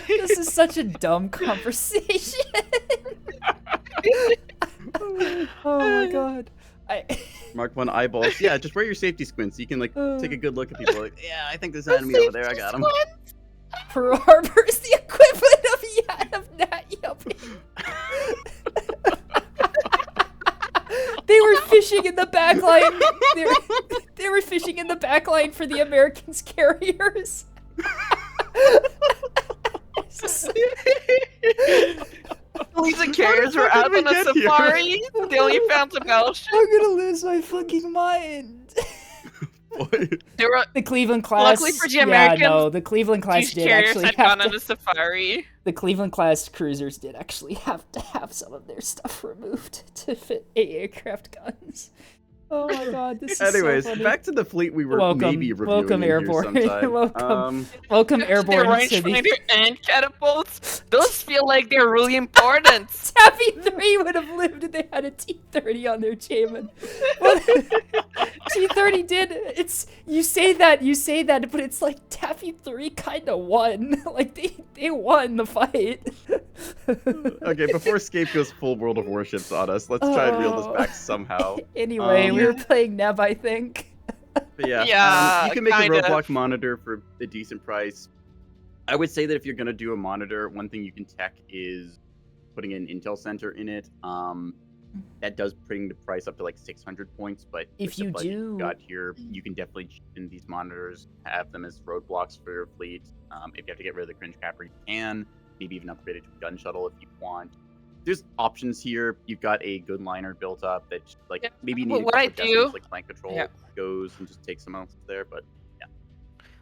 This is such a dumb conversation. Oh my god. Mark 1 eyeballs. Yeah, just wear your safety squints so you can like take a good look at people. Like, yeah, I think there's an enemy over there. I got him. Pearl Harbor is the equivalent of Nat Yuppie. They were fishing in the back line. They were fishing in the back line for the Americans' carriers. Police and carriers were out on a safari. They only found the battleship. I'm gonna lose my fucking mind. They were The Cleveland class. luckily for the Americans. Yeah, no, the Cleveland class these did carriers actually had have gone on to. a safari. The Cleveland class cruisers did actually have to have some of their stuff removed to fit aircraft guns. Oh my god, this is Anyways, so funny. back to the fleet we were Welcome. maybe reviewing Welcome, in here Airborne. sometime. Welcome The Airborne to rangefinder the... and catapults. Those feel like they're really important. Taffy 3 would have lived if they had a T-30 on their chairman. Well, T-30 did. It's you say that, but it's like Taffy 3 kind of won. Like they won the fight. Okay, before Escape goes full World of Warships on us, let's try and reel this back somehow. Anyway, we were playing Neb, I think. But yeah, Yeah, you can make kind a of. roadblock monitor for a decent price. I would say that if you're gonna do a monitor, one thing you can tech is putting an Intel center in it. That does bring the price up to like 600 points, but If with the you budget do- you've got here, you can definitely cheapen these monitors, have them as roadblocks for your fleet. If you have to get rid of the cringe capper, you can. Maybe even upgrade it to a gun shuttle if you want. There's options here. You've got a good liner built up that like Yeah, maybe well, need what a I couple of do- decimals, like flank control Yeah. goes and just take some else there, but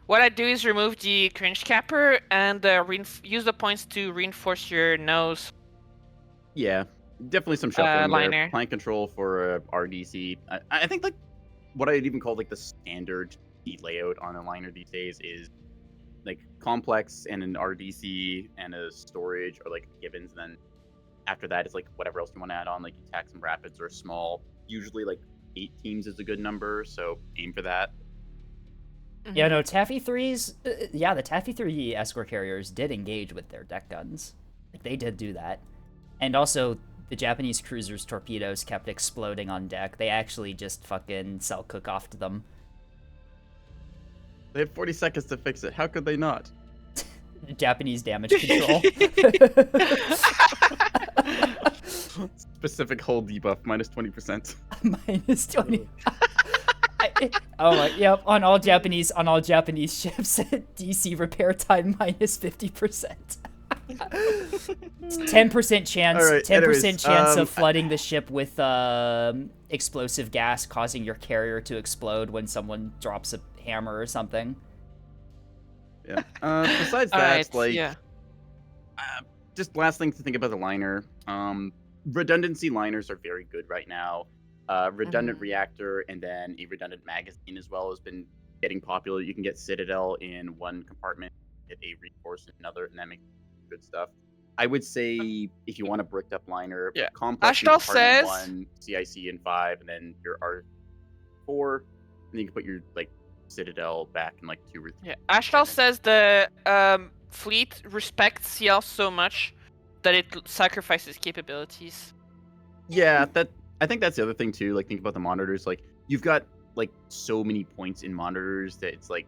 What I do is remove the cringe capper and use the points to reinforce your nose. yeah, definitely some shuffling liner. there. Plank control for RDC. I think like what I'd even call like the standard layout on a liner these days is like complex and an RDC and a storage or like givens. And then after that, it's like whatever else you want to add on. Like you tack some rapids or small. Usually like 8 teams is a good number, so aim for that. Yeah, no, Taffy 3s. Yeah, the Taffy 3 escort carriers did engage with their deck guns. Like they did do that, and also the Japanese cruisers' torpedoes kept exploding on deck. They actually just fucking cook-offed them. They had 40 seconds to fix it. How could they not? Japanese damage control. Specific hull debuff minus 20%. Minus 20. Oh my, yep, on all Japanese ships, DC repair time minus 50%. 10% chance, All right, 10% anyways, chance of flooding the ship with explosive gas, causing your carrier to explode when someone drops a hammer or something. Yeah. Besides All that, right, like, yeah. just last thing to think about the liner. Redundancy liners are very good right now. Redundant reactor and then a redundant magazine as well has been getting popular. You can get Citadel in one compartment, get a reinforce in another, and that makes good stuff. I would say if you want a bricked up liner, Yeah. complex in Ashtal compartment says- 1, CIC in 5, and then your R4, and then you can put your like Citadel back in like 2 or 3. Yeah, Ashtal says the fleet respects CL so much that it sacrifices capabilities. Yeah, I think that's the other thing too. Like think about the monitors. Like you've got like so many points in monitors that it's like,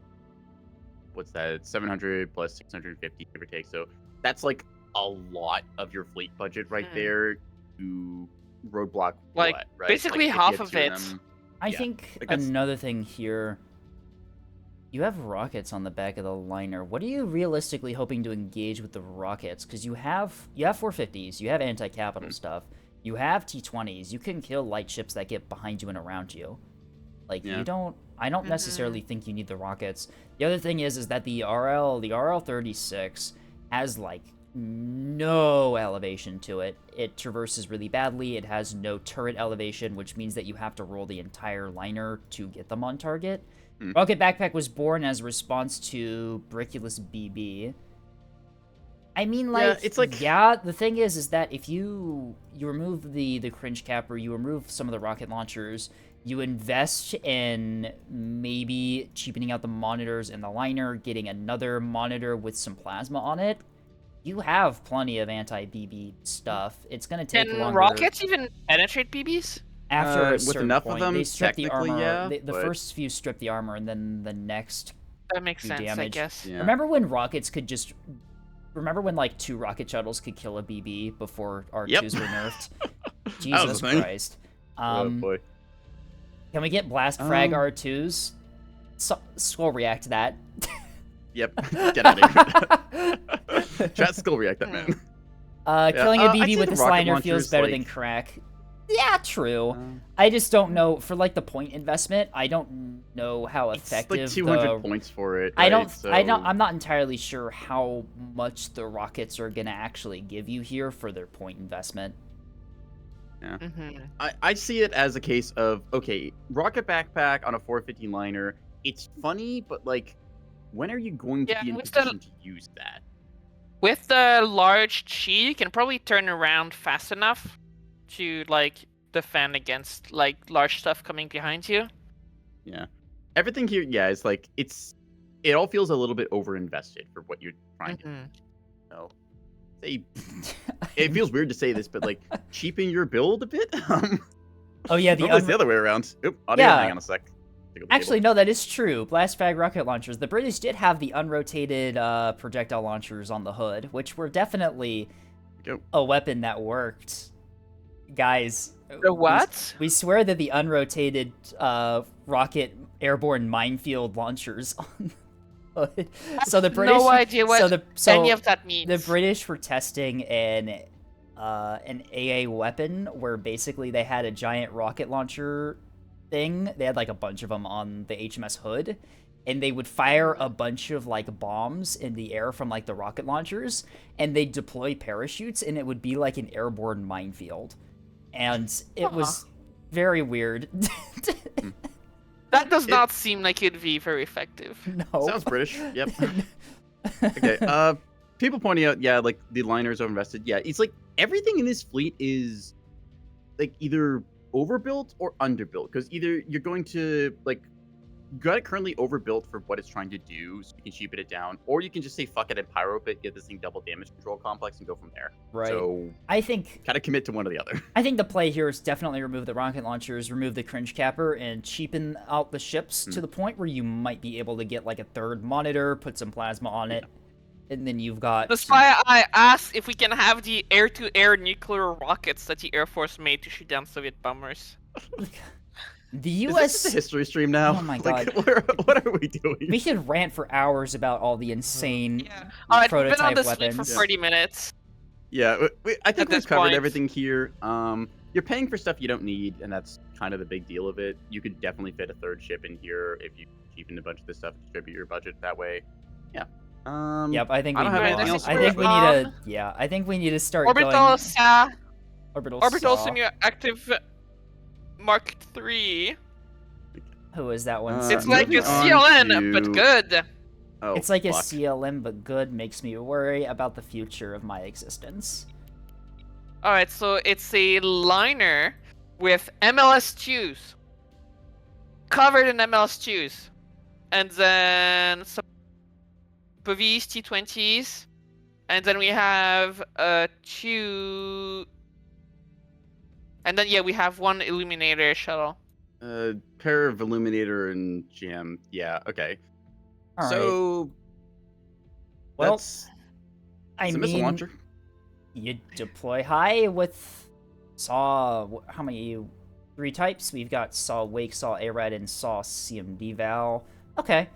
what's that? 700 plus 650 give or take. So that's like a lot of your fleet budget right there to roadblock. Like, what, right? basically if you half have of 2 it. them- I Yeah, think like that's- another thing here, you have rockets on the back of the liner. What are you realistically hoping to engage with the rockets? Because you have 450s, you have anti-capital stuff, You have T-20s. You can kill light ships that get behind you and around you. Like, Yeah. I don't necessarily think you need the rockets. The other thing is that the RL-36 has, like, no elevation to it. It traverses really badly. It has no turret elevation, which means that you have to roll the entire liner to get them on target. Rocket Backpack was born as a response to Briculus BB. I mean, like, Yeah, it's like... yeah, the thing is that if you remove the cringe capper, you remove some of the rocket launchers, you invest in maybe cheapening out the monitors and the liner, getting another monitor with some plasma on it, you have plenty of anti-BB stuff. It's going to take Can longer. rockets even penetrate BBs? After a with certain enough point, of them, they strip the technically, armor. yeah, The first few strip the armor, and then the next That makes do sense, damage. I guess. Yeah. Remember when rockets could just... Remember when, like, 2 rocket shuttles could kill a BB before R2s were nerfed? Jesus Christ. Oh, boy. Can we get blast frag R2s? Skull react to that. Yep. Get out of here. Chat skull react that, man. Killing a I'd BB say with the this rocket liner feels launchers, better like... than crack. Yeah, true. I just don't know, for, like, the point investment, I don't know how effective it's like 200 points for it, right? right? I'm not entirely sure how much the rockets are gonna actually give you here for their point investment. Yeah. I see it as a case of, okay, rocket backpack on a 450 liner, it's funny, but, like, when are you going to be in position to use that? With the large chi, you can probably turn around fast enough to, like, defend against, like, large stuff coming behind you. Yeah. Everything here, yeah, is like, it all feels a little bit overinvested for what you're trying to do. So, it feels weird to say this, but, like, cheapen your build a bit? Oh, yeah, the other way around. Oop, audio, hang on a sec. Actually, no, that is true. Blast frag rocket launchers. The British did have the unrotated projectile launchers on the hood, which were definitely a weapon that worked. Guys. The what? We swear that the unrotated rocket airborne minefield launchers on the hood. So the British... no idea what any of that means. The British were testing an AA weapon where basically they had a giant rocket launcher thing. They had like a bunch of them on the HMS hood, and they would fire a bunch of like bombs in the air from like the rocket launchers, and they'd deploy parachutes, and it would be like an airborne minefield. And it was very weird. That does not seem like it'd be very effective. No. Sounds British. Yep. Okay. People pointing out, yeah, like the liners overinvested. Yeah, it's like everything in this fleet is like either overbuilt or underbuilt, because either you're going to like you got it currently overbuilt for what it's trying to do, so you can cheapen it down, or you can just say fuck it and pyro it, get this thing double damage control complex, and go from there. Right. So I think kind of commit to one or the other. I think the play here is definitely remove the rocket launchers, remove the cringe capper, and cheapen out the ships to the point where you might be able to get like a third monitor, put some plasma on it, and then you've got... That's why I asked if we can have the air-to-air nuclear rockets that the Air Force made to shoot down Soviet bombers. The U.S. Is this just a history stream now? Oh my god! god! What are we doing? We could rant for hours about all the insane Alright, prototype we've been on this weapons. for 40 minutes. Yeah, I think we've covered point. everything here. You're paying for stuff you don't need, and that's kind of the big deal of it. You could definitely fit a third ship in here if you cheapen a bunch of this stuff, distribute your budget that way. Yeah. Yep, I think I we don't have need anything else I for think it, we but- need to. Yeah, I think we need to start Orbital going. SA. Orbital Orbital saw. active Mark III. Who is that one? It's like a moving on CLN, but to- good. Oh, It's like a fuck. CLM, but good makes me worry about the future of my existence. Alright, so it's a liner with MLS2s. Covered in MLS2s. And then some Pavis T20s. And then we have two... And then, yeah, we have one Illuminator shuttle. Pair of Illuminator and Jam. Yeah, okay. All right. So, Well, that's I it's a missile mean, launcher. you deploy high with Saw. How many? 3 types. We've got Saw Wake, Saw ARAD, and Saw CMD Val. Okay.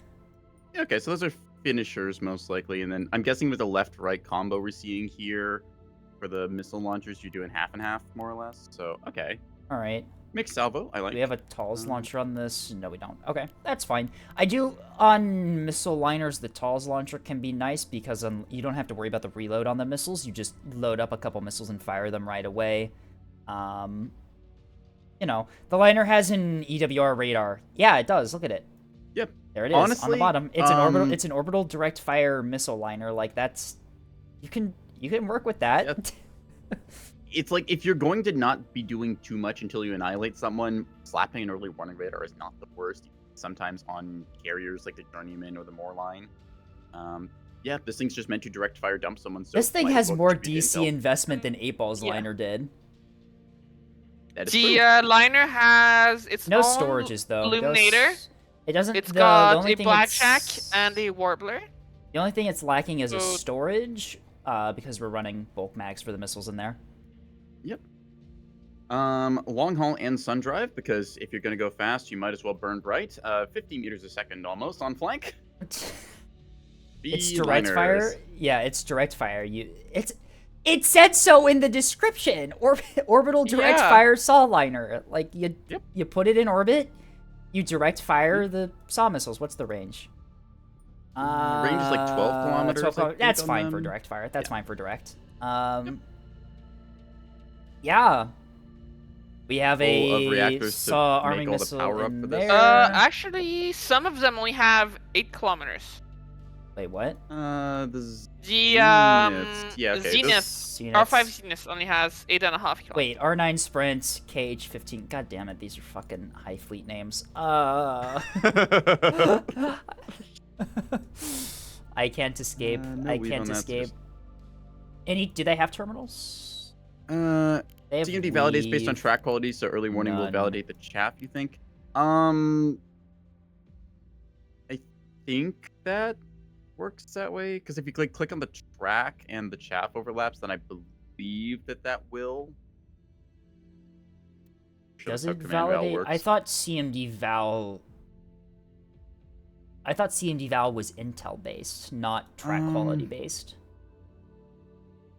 Okay, so those are finishers most likely, and then I'm guessing with the left-right combo we're seeing here, for the missile launchers, you're doing half and half, more or less. So, okay. All right. Mixed salvo, I like. Do we have a TALS launcher on this? No, we don't. Okay, that's fine. I do, on missile liners, the TALS launcher can be nice because you don't have to worry about the reload on the missiles. You just load up a couple missiles and fire them right away. You know, the liner has an EWR radar. Yeah, it does. Look at it. Yep. There it is, honestly, on the bottom. It's an orbital direct fire missile liner. Like, that's... You can work with that. Yep. It's like, if you're going to not be doing too much until you annihilate someone, slapping an early warning radar is not the worst. Sometimes on carriers like the Journeyman or the Moorline. Yeah, this thing's just meant to direct fire dump someone. So this thing has well more contribute DC intel. investment than 8-Ball's liner did. That is The true. liner has its No own storages, though. illuminator. It doesn't... It's the got only a thing blackjack it's- and a warbler. The only thing it's lacking is a So- storage, because we're running bulk mags for the missiles in there. Yep. Long haul and sun drive, because if you're going to go fast, you might as well burn bright. 50 meters a second almost on flank. It's Speed direct liners. fire. Yeah, it's direct fire. It said so in the description. Orbital direct Yeah. fire saw liner. Like you Yep. you put it in orbit, you direct fire the saw missiles. What's the range? Range is like 12 kilometers. 12 I think, That's on fine for them. direct fire. That's Yeah. fine for direct. Yeah. We have Full a of reactors to saw make arming all the missile power up in for this. there. Actually, some of them only have 8 kilometers. Wait, what? The The Zeniths. Yeah, okay, Zenith, Zeniths. R5 Zenith only has 8.5 kilometers. Wait, R9 Sprint, KH-15. God damn it, these are fucking high fleet names. I can't escape. No, I we can't don't have to escape. Do they have terminals? They have CMD validates based on weave. track quality, so early warning will None. validate the chaff, you think? I think that works that way, because if you click on the track and the chaff overlaps, then I believe that will. Show Does us how it command val validate? works. I thought CMD val was Intel based, not track quality based.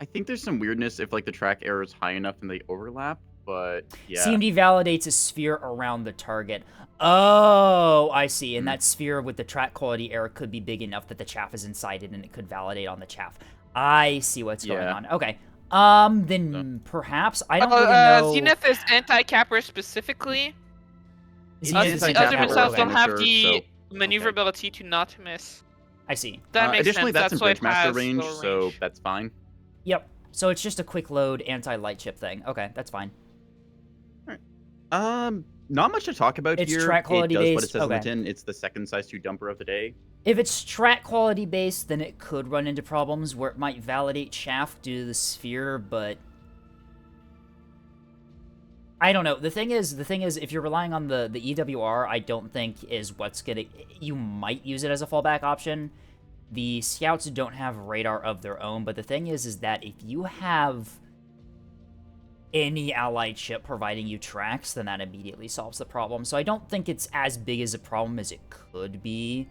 I think there's some weirdness if like the track error is high enough and they overlap, but yeah. CMD validates a sphere around the target. Oh, I see. And Hmm. that sphere with the track quality error could be big enough that the chaff is inside it and it could validate on the chaff. I see what's going Yeah. on. Okay. Then perhaps I don't really know. Zenith is anti-capper specifically. Zenith Zenith is is The other anti-capper missiles or don't have finisher, the so- maneuverability to not miss. I see. That makes Additionally, sense. that's in why it Bridgemaster has range, lower so range. that's fine. Yep. So it's just a quick load anti-light chip thing. Okay, that's fine. Not much to talk about It's here. track quality it does what based, it says on the okay. tin. It's the second size 2 dumper of the day. If it's track quality based, then it could run into problems where it might validate chaff due to the sphere, but I don't know. The thing is, if you're relying on the EWR, I don't think is what's gonna. You might use it as a fallback option. The scouts don't have radar of their own, but the thing is that if you have any allied ship providing you tracks, then that immediately solves the problem. So I don't think it's as big as a problem as it could be.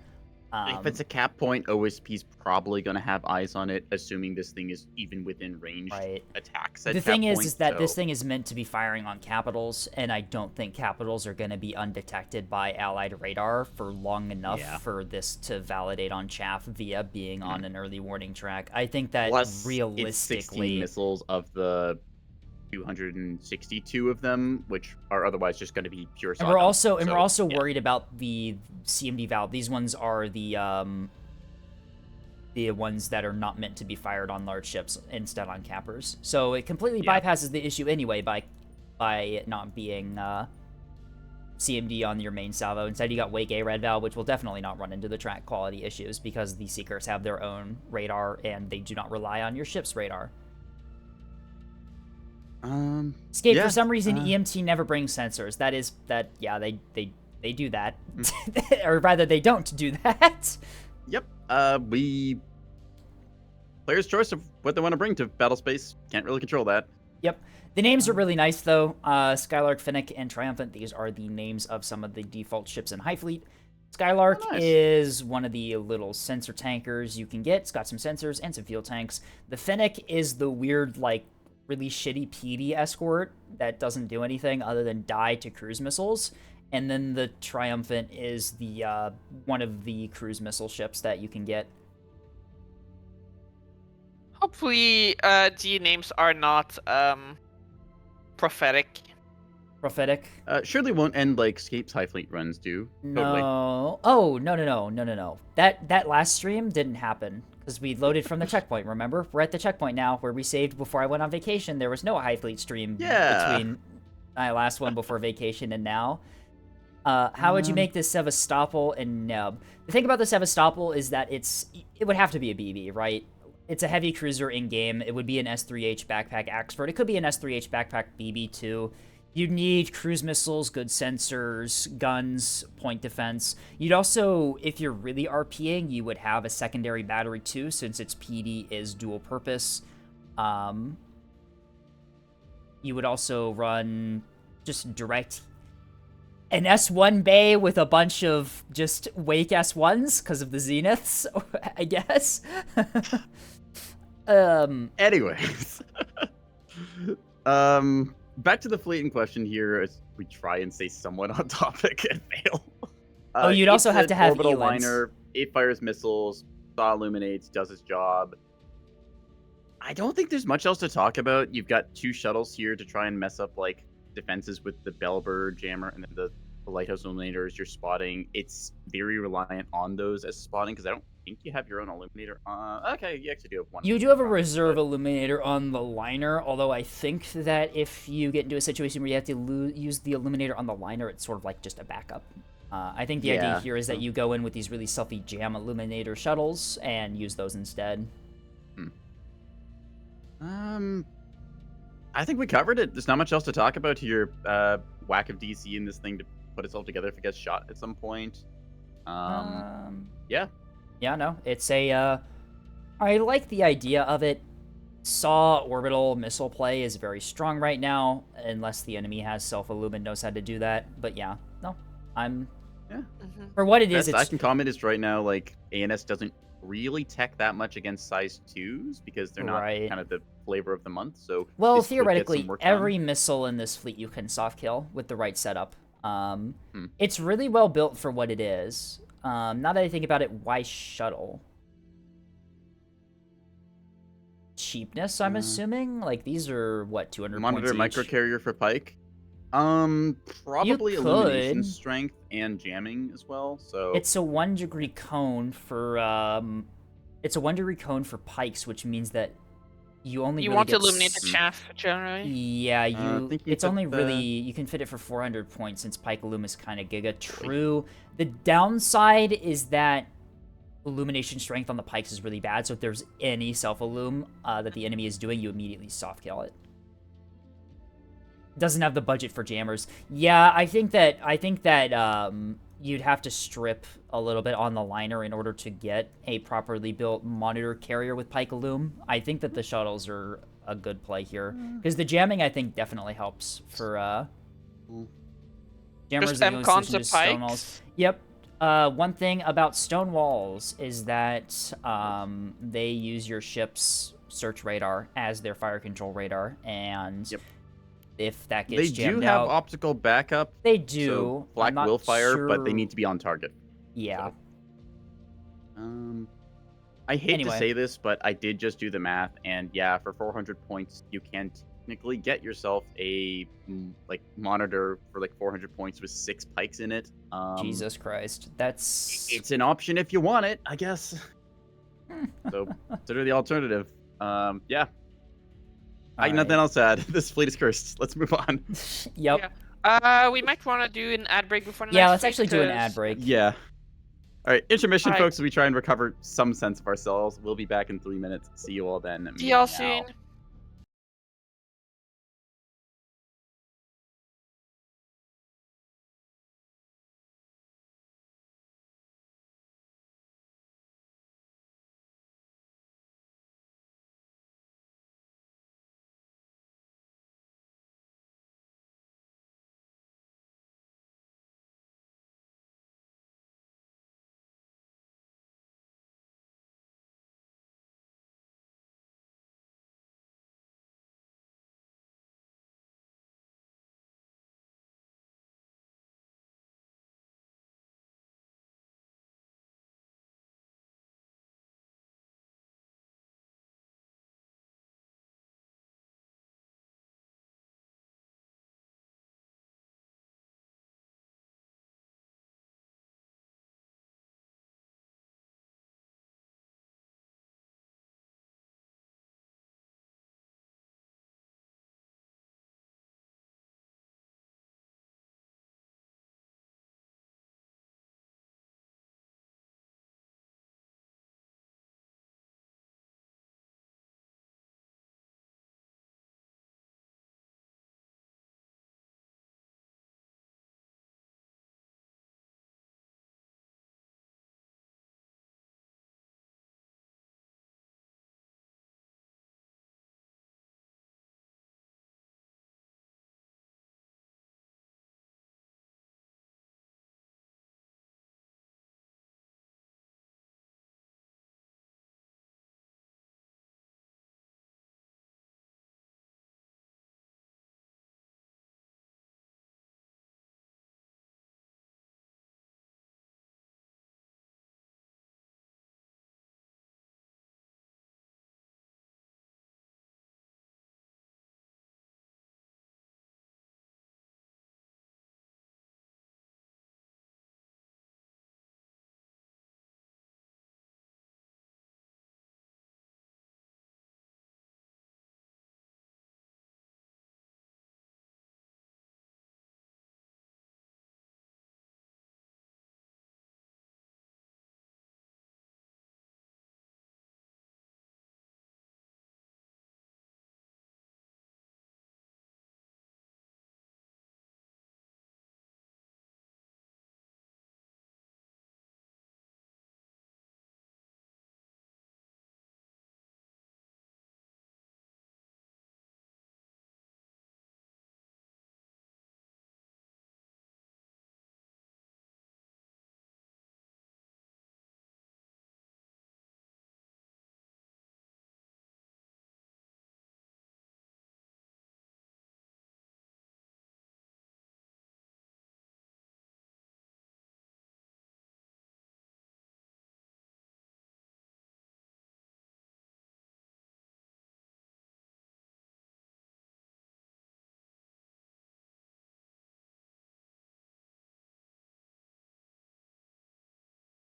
If it's a cap point, OSP's probably going to have eyes on it, assuming this thing is even within range Right. attacks at The cap thing point, is that this so- thing is meant to be firing on capitals, and I don't think capitals are going to be undetected by allied radar for long enough Yeah. for this to validate on chaff via being on an early warning track. I think that Plus, it's 16 realistically, missiles of the 262 of them, which are otherwise just going to be pure. and we're also yeah. worried about the CMD valve. These ones are the ones that are not meant to be fired on large ships, instead on cappers. So it completely Yeah. bypasses the issue anyway by it not being CMD on your main salvo. Instead, you got Wake A red valve, which will definitely not run into the track quality issues because the Seekers have their own radar and they do not rely on your ship's radar. Escape, yeah, for some reason, EMT never brings sensors. Yeah, they do that. Or rather, they don't do that. Yep. Player's choice of what they want to bring to battle space. Can't really control that. Yep. The names are really nice, though. Skylark, Finnick, and Triumphant. These are the names of some of the default ships in High Fleet. Skylark Oh, nice. is one of the little sensor tankers you can get. It's got some sensors and some fuel tanks. The Finnick is the weird, like, really shitty PD escort that doesn't do anything other than die to cruise missiles. And then the Triumphant is the one of the cruise missile ships that you can get. Hopefully, the names are not prophetic. Prophetic. Surely won't end like Scape's High Fleet runs do. Totally. No. Oh, no. That last stream didn't happen because we loaded from the checkpoint, remember? We're at the checkpoint now where we saved before I went on vacation. There was no High Fleet stream between my last one before vacation and now. How would you make this Sevastopol and Neb? The thing about the Sevastopol is that it would have to be a BB, right? It's a heavy cruiser in-game. It would be an S3H backpack Axford. It could be an S3H backpack BB too. You'd need cruise missiles, good sensors, guns, point defense. You'd also, if you're really RPing, you would have a secondary battery too, since its PD is dual purpose. You would also run just direct an S1 bay with a bunch of just Wake S1s because of the Zeniths, I guess. Anyways. Back to the fleet in question here as we try and stay somewhat on topic and fail. Oh, you'd also have to have orbital E-lens. liner. It fires missiles, saw illuminates, does its job. I don't think there's much else to talk about. You've got 2 shuttles here to try and mess up like defenses with the Bellbird jammer and then the lighthouse illuminators you're spotting. It's very reliant on those as spotting because I don't think you have your own illuminator. Okay, you actually do have one. You do have a reserve illuminator on the liner, although I think that if you get into a situation where you have to use the illuminator on the liner, it's sort of like just a backup. I think the idea here is that you go in with these really stealthy jam illuminator shuttles and use those instead. I think we covered it. There's not much else to talk about here. Whack of DC in this thing to put itself together if it gets shot at some point. Yeah. Yeah, no. It's a, I like the idea of it. Saw orbital missile play is very strong right now, unless the enemy has self-illum and knows how to do that. But yeah, no. For what it is, Best I can comment is right now, like, ANS doesn't really tech that much against size 2s because they're not kind of the flavor of the month. So well, theoretically, every missile in this fleet you can soft kill with the right setup. It's really well built for what it is. Now that I think about it, why shuttle? Cheapness, I'm assuming? Like, these are, what, 200 Monitor points each? microcarrier for Pike? Probably illumination strength and jamming as well, so... It's a 1 degree cone for, it's a 1 degree cone for Pikes, which means that you only really want to illuminate the chaff, generally? Yeah, it's only really... You can fit it for 400 points, since Pike Illum is kind of giga. True. The downside is that illumination strength on the Pikes is really bad, so if there's any self-illum that the enemy is doing, you immediately soft kill it. Doesn't have the budget for jammers. Yeah, I think that you'd have to strip a little bit on the liner in order to get a properly built monitor carrier with Pike Illum. I think that the shuttles are a good play here because the jamming I think definitely helps for jammers. Just cons of Pikes. Yep. One thing about stone walls is that they use your ship's search radar as their fire control radar, and if that gets jammed out... They do have optical backup. They do. So Black will fire, but they need to be on target. Yeah. So. I hate to say this, but I did just do the math, and yeah, for 400 points, you can technically get yourself a monitor for 400 points with 6 Pikes in it. Jesus Christ, that's... It's an option if you want it, I guess. So consider the alternative. Yeah. I got nothing else to add. This fleet is cursed. Let's move on. Yep. Yeah. We might want to do an ad break before the next let's fleet, actually do an ad break. Yeah. All right, intermission, folks. We try and recover some sense of ourselves. We'll be back in 3 minutes. See you all then. See y'all soon.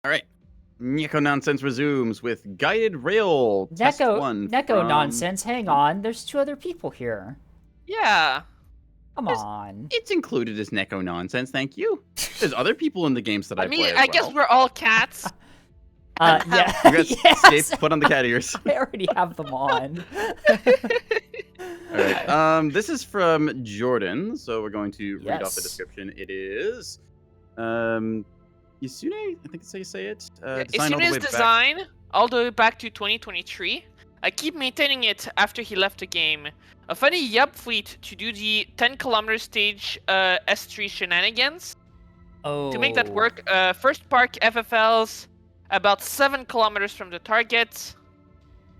All right. Neko nonsense resumes with guided rail test one Neko from... nonsense. Hang on. There's 2 other people here. Yeah. Come on. It's included as Neko nonsense, thank you. There's other people in the games that I play as I well. guess we're all cats. Yeah. You got Yes. Scape, put on the cat ears. I already have them on. All right. This is from Jordan, so we're going to read off the Yes. description. It is, Yasune, I think that's how you say it. Isune's design, all the way back to 2023. I keep maintaining it after he left the game. A funny Yup fleet to do the 10-kilometer stage S3 shenanigans. Oh. To make that work, first park FFLs about 7 kilometers from the target.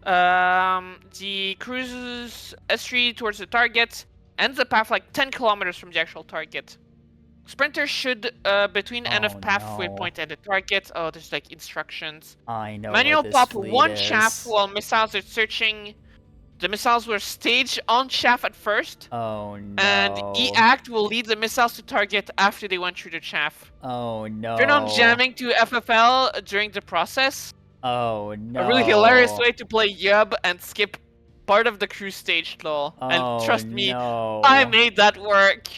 The cruises S3 towards the target ends the path like 10 kilometers from the actual target. Sprinters should between end of path waypoint and the target. Oh, there's like instructions. I know. Manual what this pop fleet one is. shaft while missiles are searching. The missiles were staged on shaft at first. Oh no. And E-Act will lead the missiles to target after they went through the chaff. Oh no. Turn on jamming to FFL during the process. Oh no. A really hilarious way to play Yub and skip part of the cruise stage, lol. And trust me, I made that work.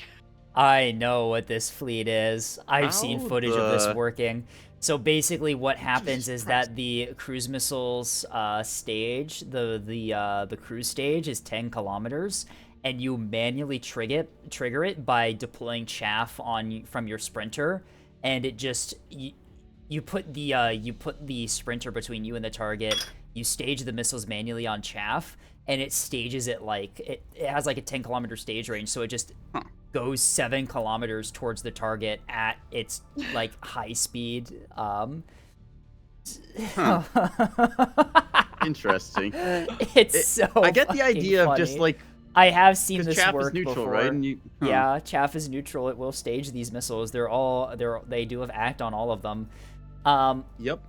I know what this fleet is. I've seen footage of this working. So basically, what happens is that the cruise missiles stage, the cruise stage, is 10 kilometers, and you manually trigger it by deploying chaff from your sprinter, and it just you put the sprinter between you and the target. You stage the missiles manually on chaff, and it stages it like it has like a 10-kilometer stage range, so it just goes 7 kilometers towards the target at its like high speed. Interesting. It's I get the idea funny. of just like, I have seen this chaff work is neutral, before. right? And Yeah, chaff is neutral. It will stage these missiles. They do have act on all of them. Yep.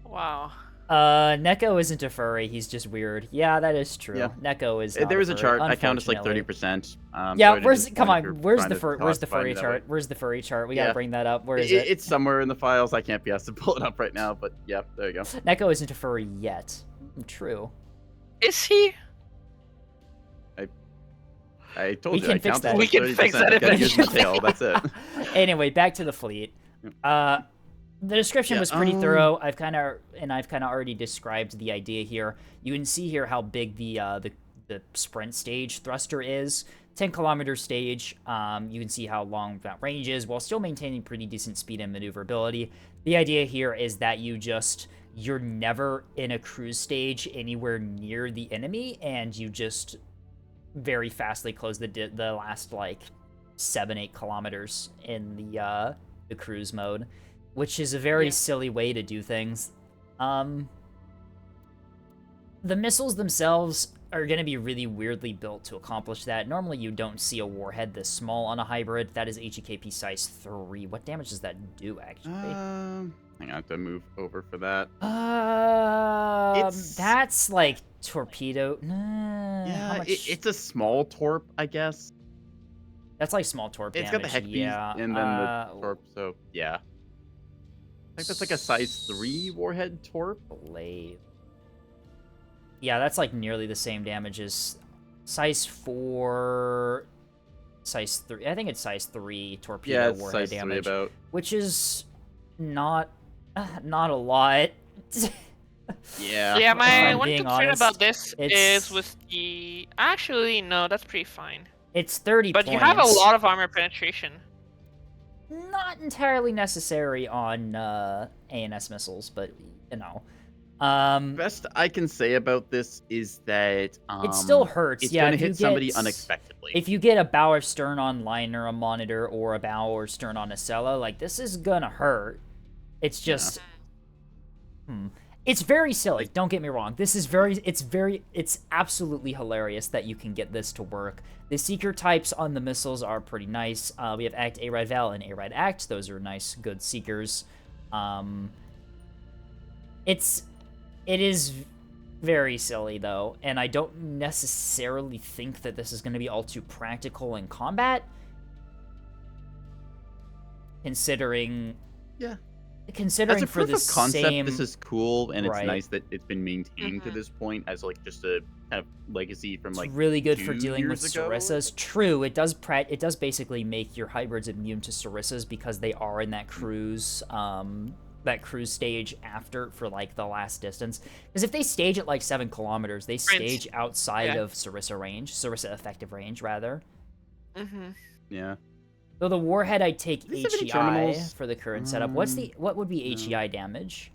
Wow. Neko isn't a furry. He's just weird. Yeah, that is true. Yeah. Neko is. Not There was a furry, chart. I count as like unfortunately. 30%. Yeah, so where's come on? where's the furry chart? Where's the furry chart? We gotta bring that up. Where is it? It's somewhere in the files. I can't be asked to pull it up right now, but yeah, there you go. Neko isn't a furry yet. True. Is he? I told We you. can I fix count that. as We can 30%. fix that I gotta use my eventually. tail. That's it. Anyway, back to the fleet. The description was pretty thorough. I've kind of already described the idea here. You can see here how big the sprint stage thruster is. 10-kilometer stage. You can see how long that range is while still maintaining pretty decent speed and maneuverability. The idea here is that you're never in a cruise stage anywhere near the enemy, and you just very fastly close the last like 7-8 kilometers in the cruise mode, which is a very silly way to do things. The missiles themselves are going to be really weirdly built to accomplish that. Normally, you don't see a warhead this small on a hybrid. That is HEKP size 3. What damage does that do, actually? Hang on, I have to move over for that. That's like torpedo. Yeah, it's a small torp, I guess. That's like small torp damage. It's got the heck yeah. and then the torp, so yeah. I think that's like a size 3 warhead torp. Blade. Yeah, that's like nearly the same damage as size 4, size 3. I think it's size 3 torpedo warhead size damage, 3 about. which is not a lot. Yeah. Yeah, my one being concern honest, about this it's- is with the. Actually, no, that's pretty fine. It's 30 But points. you have a lot of armor penetration. Not entirely necessary on ANS missiles, but you know. Best I can say about this is that it still hurts. It's yeah, gonna if you hit somebody get- unexpectedly. If you get a bow or stern on liner, a monitor, or a bow or stern on a Cella, like this is gonna hurt. It's just, it's very silly. Don't get me wrong. It's absolutely hilarious that you can get this to work. The seeker types on the missiles are pretty nice. We have Act, A-Ride Val, and A-Ride Act. Those are nice, good seekers. It is very silly, though, and I don't necessarily think that this is going to be all too practical in combat. Considering... Yeah. Considering As a for proof the of concept, same... this is cool, and it's Right. nice that it's been maintained to this point as like just a kind of legacy from It's like really good for 2 dealing with years ago. Sarissas. True, it does basically make your hybrids immune to Sarissas because they are in that cruise stage after for like the last distance. Because if they stage at like 7 kilometers, they stage outside of Sarissa effective range rather. Yeah. So the warhead, I'd take Do these have any HEI terminals? for the current setup. What would be No. HEI damage?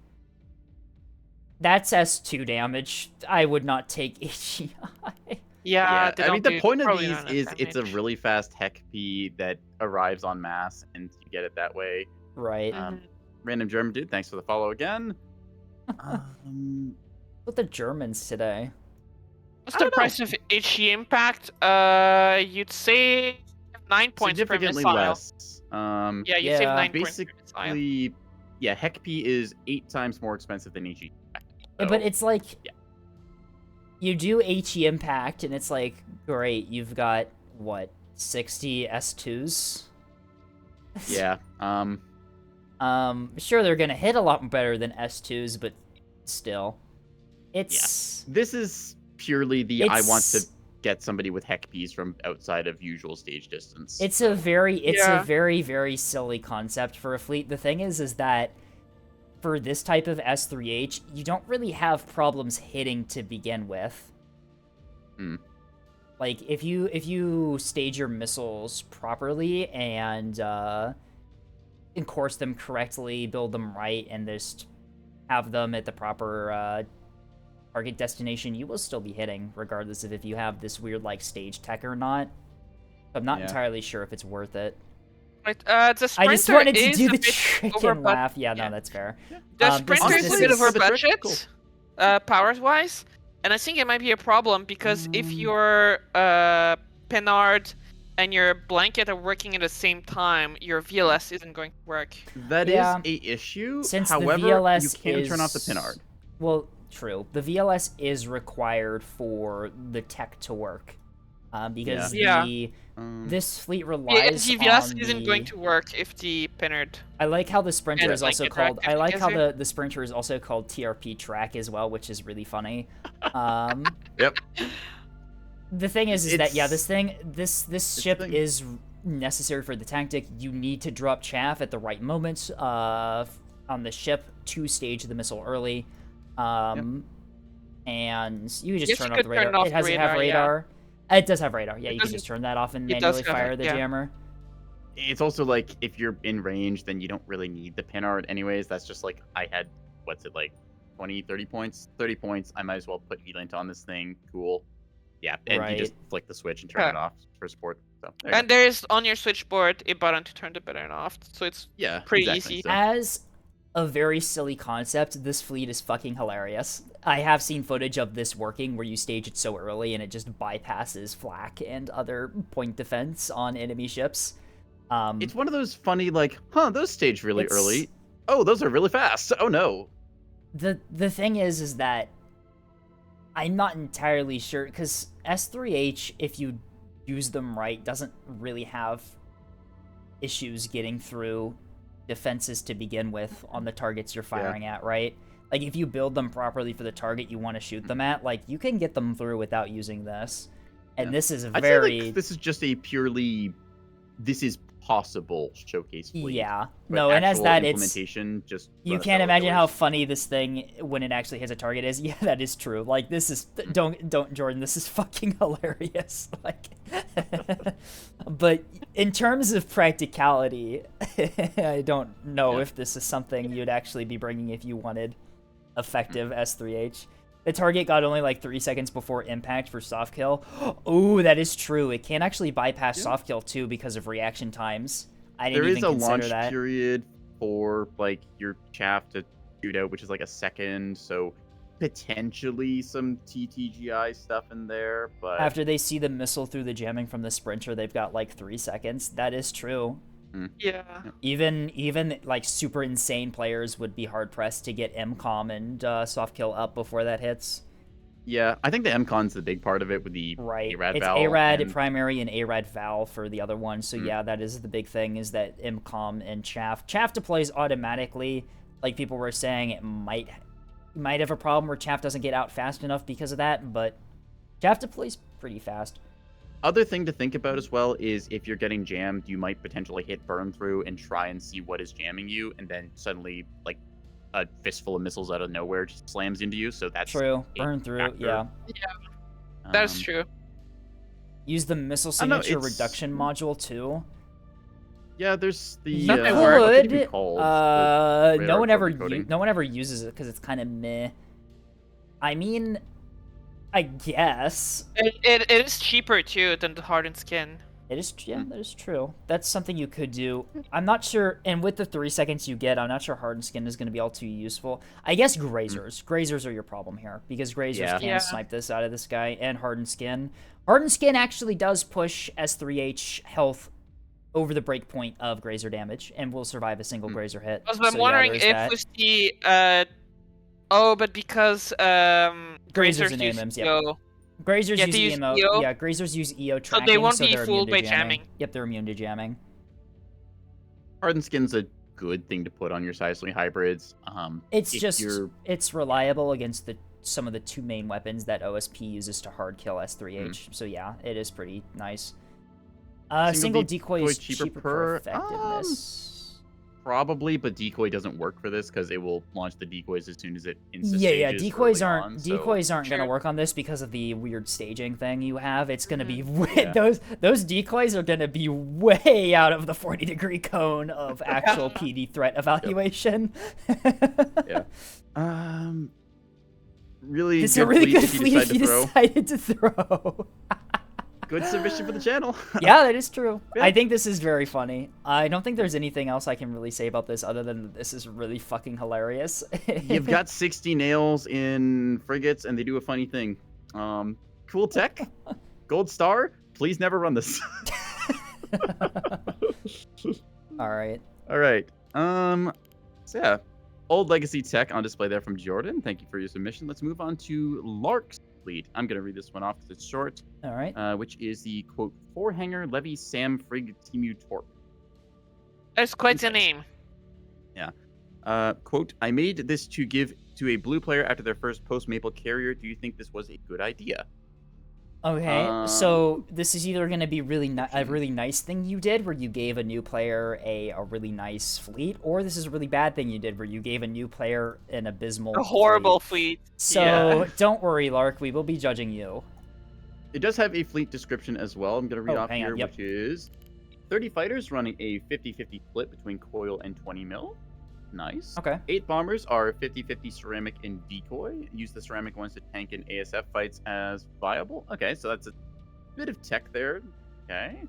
That's S2 damage. I would not take HEI. Yeah, I mean, the point of these is damage. it's a really fast Heck P that arrives en masse, and you get it that way. Right. Random German dude, thanks for the follow again. What the Germans today? What's the price of HE impact? You'd say 9 points per significantly missile. less. Yeah, you'd save 9 points per missile. Basically, yeah, Heck P is 8 times more expensive than HE. So, but it's like, you do HE impact, and it's like, great, you've got, what, 60 S2s? Yeah. Sure, they're gonna hit a lot better than S2s, but still. It's... Yeah. This is purely the I want to get somebody with Heck Ps from outside of usual stage distance. It's a very, very silly concept for a fleet. The thing is that for this type of S3H, you don't really have problems hitting to begin with. Like, if you stage your missiles properly and course them correctly, build them right, and just have them at the proper target destination, you will still be hitting, regardless of if you have this weird, like, stage tech or not. I'm not entirely sure if it's worth it. Right, the Sprinter I just wanted to is do a the bit trick over and laugh. Yeah, no, that's fair. The Sprinter is a bit over budget, cool. powers-wise, and I think it might be a problem because if your Pennard and your Blanket are working at the same time, your VLS isn't going to work. That is a issue. Since however, the VLS you can turn off the Pennard. Well, true. The VLS is required for the tech to work. Because this fleet relies the VLS on isn't going to work if the Pennard... I like how the Sprinter is also called... I like how together. the Sprinter is also called TRP track as well, which is really funny. Yep. The thing is that, yeah, this ship is necessary for the tactic. You need to drop chaff at the right moments on the ship to stage the missile early. And you just turn off the radar. It has to have radar. It does have radar. Yeah, you can just turn that off and manually fire the jammer. It's also like, if you're in range, then you don't really need the Pennard anyways. That's just like, I had, what's it, like 20, 30 points? 30 points. I might as well put V-Lint on this thing. Cool. Yeah, and you just flick the switch and turn it off for support. So, there's on your switchboard a button to turn the Pennard off, so it's pretty easy. So. As a very silly concept, this fleet is fucking hilarious. I have seen footage of this working where you stage it so early and it just bypasses flak and other point defense on enemy ships. It's one of those funny, like, those stage really early. Oh, those are really fast. Oh no. The thing is that I'm not entirely sure, because S3H, if you use them right, doesn't really have issues getting through defenses to begin with on the targets you're firing at, right? Like, if you build them properly for the target you want to shoot them at, like, you can get them through without using this. And this is I'd say, like, this is just a purely, this is possible showcase fleet. Yeah. No, and as that, it's... just you can't imagine how funny this thing, when it actually hits a target, is. Yeah, that is true. Like, this is... Don't, Jordan, this is fucking hilarious. Like... But in terms of practicality, I don't know if this is something you'd actually be bringing if you wanted effective S3H. The target got only like 3 seconds before impact for soft kill. Oh, that is true. It can actually bypass soft kill too because of reaction times. I didn't even consider that. There is a launch period for like your chaff to shoot out, which is like a second. So potentially some TTGI stuff in there, but after they see the missile through the jamming from the Sprinter, they've got like 3 seconds. That is true. Yeah. Even like super insane players would be hard pressed to get MCOM and soft kill up before that hits. Yeah, I think the MCon's the big part of it with the Right. ARAD It's Val. ARAD And primary and ARAD Val for the other one. So Mm. yeah, that is the big thing, is that MCOM and Chaff. Chaff deploys automatically. Like people were saying, it might have a problem where Chaff doesn't get out fast enough because of that, but Chaff deploys pretty fast. Other thing to think about as well is if you're getting jammed, you might potentially hit burn through and try and see what is jamming you, and then suddenly, like, a fistful of missiles out of nowhere just slams into you. So that's True. a Burn through, factor. yeah. Yeah, that's Um, true. Use the missile I don't know, signature it's- reduction module too. Yeah, there's the. You That might what's it work. even could. called? No radar one ever coding. no one ever uses it because it's kind of meh. I mean, I guess It is cheaper too than the hardened skin. it is. Yeah, that is true. That's something you could do. I'm not sure. And with the 3 seconds you get, I'm not sure hardened skin is going to be all too useful. I guess grazers. Grazers are your problem here because grazers Yeah. can Yeah. snipe this out of this guy, and hardened skin. Hardened skin actually does push S3H health over the breakpoint of grazer damage and will survive a single grazer hit. Because So, I'm wondering there's if that. we see but because Grazers grazers and use AMMs, yep. EO, Grazers Yeah, use they use EMO. EO. Yeah, grazers use EO tracking, they won't be they're fooled immune to by jamming. Yep, they're immune to jamming. Hardened skin's a good thing to put on your Sizely hybrids. It's if just you're- it's reliable against some of the 2 main weapons that OSP uses to hard kill S3H. So yeah, it is pretty nice. Single decoy is cheaper per effectiveness. Probably, but decoy doesn't work for this because it will launch the decoys as soon as it Yeah, decoys aren't Sure. gonna work on this because of the weird staging thing you have. It's gonna be Yeah. those decoys are gonna be way out of the 40-degree cone of actual PD threat evaluation. Yeah. Really It's good a really fleet good if you fleet decide if to you throw. decided to throw. Good submission for the channel. Yeah, that is true. Yeah. I think this is very funny. I don't think there's anything else I can really say about this other than this is really fucking hilarious. You've got 60 nails in frigates, and they do a funny thing. Cool tech, gold star. Please never run this. All right. All right. So yeah, old legacy tech on display there from Jordan. Thank you for your submission. Let's move on to Lark's fleet. I'm gonna read this one off because it's short. All right. Which is the quote 4-hanger Levy Sam Frig Timu Torp. That's quite the Okay. name. Quote, I made this to give to a blue player after their first post-maple carrier. Do you think this was a good idea? Okay, so this is either going to be a really nice thing you did where you gave a new player a really nice fleet, or this is a really bad thing you did where you gave a new player an abysmal A horrible fleet. fleet. So Yeah. don't worry, Lark, we will be judging you. It does have a fleet description as well. I'm going to read Oh, off hang on, here, yep. which is 30 fighters running a 50-50 split between coil and 20 mil. Nice. Okay. 8 bombers are 50-50 ceramic and decoy. Use the ceramic ones to tank in ASF fights as viable. Okay, so that's a bit of tech there. Okay.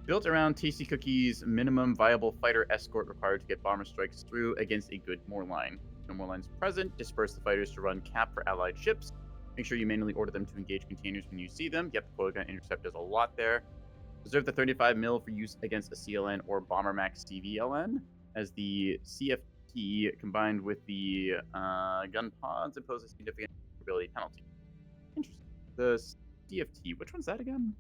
Built around Tasty Cookie's minimum viable fighter escort required to get bomber strikes through against a good Moore line. No more lines present. Disperse the fighters to run cap for allied ships. Make sure you manually order them to engage containers when you see them. Yep, the coil gun intercept does a lot there. Reserve the 35 mil for use against a CLN or Bomber Max CVLN, as the CFT combined with the gun pods impose a significant durability penalty. Interesting. The CFT, which one's that again?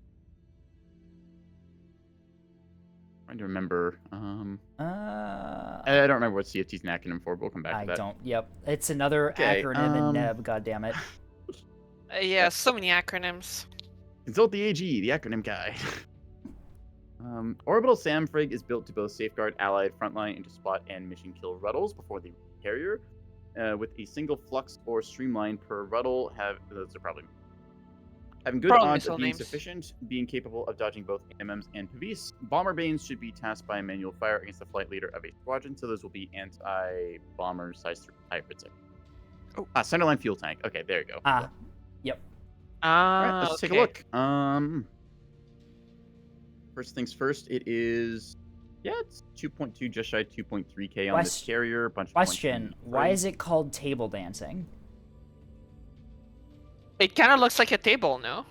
Trying to remember. I don't remember what CFT is an acronym for, but we'll come back I to that. don't. Yep, it's another Okay, acronym in Neb. God damn it. Yeah, so many acronyms. Consult the AG, the acronym guy. Orbital Samfrig is built to both safeguard allied frontline and to spot and mission kill ruddles before the carrier. With a single flux or streamline per ruddle, those are probably having good Probably odds missile of being names. sufficient, being capable of dodging both AMMs and Pavis. Bomber Banes should be tasked by manual fire against the flight leader of a squadron, so those will be anti-bomber size 3 hybrids. Oh, centerline fuel tank. Okay, there you go. Yep. All right, let's take a Okay. look. First things first, it is, it's 2.2, just shy of 2.3k on this carrier. Bunch of Question: why is it called table dancing? It kind of looks like a table, no?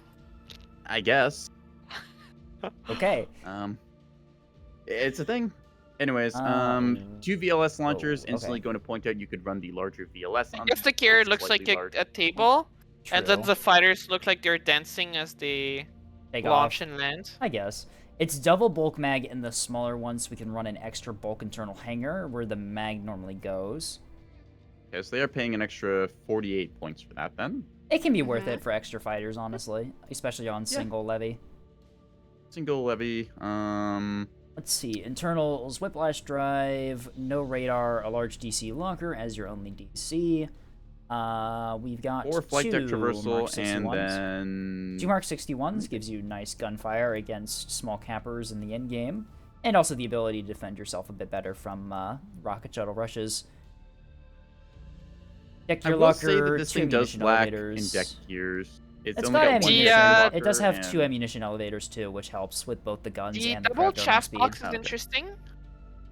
I guess. Okay. It's a thing. Anyways, 2 VLS launchers instantly going to point out you could run the larger VLS I on guess this. the carrier It's looks like slightly larger. a table, And then True. the fighters look like they're dancing as they Take launch off. and land. I guess. It's double bulk mag in the smaller ones, so we can run an extra bulk internal hanger where the mag normally goes. Okay, so they are paying an extra 48 points for that then. It can be worth it for extra fighters, honestly, especially on Yeah. single levy. Single levy. Let's see. Internals, whiplash drive, no radar, a large DC locker as your only DC. We've got 4 flight deck two traversal, Mark 61s. and then 2 Mark 61s gives you nice gunfire against small cappers in the end game, and also the ability to defend yourself a bit better from rocket shuttle rushes. Deck I your will say that locker, this 2 thing does ammunition lack in elevators. deck gears. It's It's only got got one ammunition. Yeah. locker It does have 2 and- ammunition elevators too, which helps with both the guns The and the double craft opening chaff speed. box is Okay. interesting.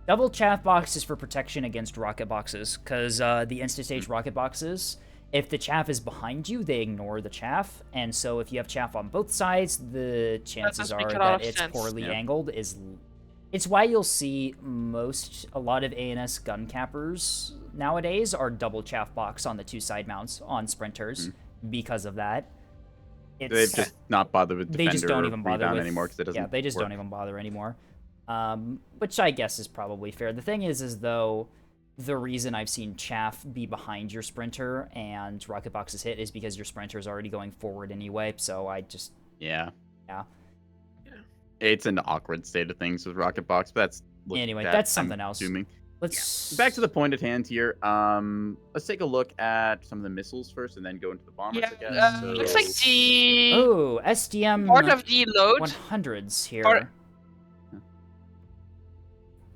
Double chaff box is for protection against rocket boxes, because the insta-stage Hmm. rocket boxes, if the chaff is behind you, they ignore the chaff, and so if you have chaff on both sides, the chances does are make a lot that of it's sense. poorly Yeah. angled. It's why you'll see a lot of ANS gun cappers nowadays are double chaff box on the 2 side mounts on sprinters because of that. They've It's, just not bothered with they defender just don't even bother rebound with anymore because it doesn't. yeah, they just work. don't even bother anymore. Which I guess is probably fair. The thing is though, the reason I've seen chaff be behind your sprinter and rocket boxes hit is because your sprinter is already going forward anyway. So I just Yeah. Yeah. It's an awkward state of things with rocket box, but Anyway, that, that's I'm something else. Assuming. Let's Back to the point at hand here. Let's take a look at some of the missiles first, and then go into the bombers. Yeah, I guess. looks like the Oh, SDM part of the load. 100s here. Part-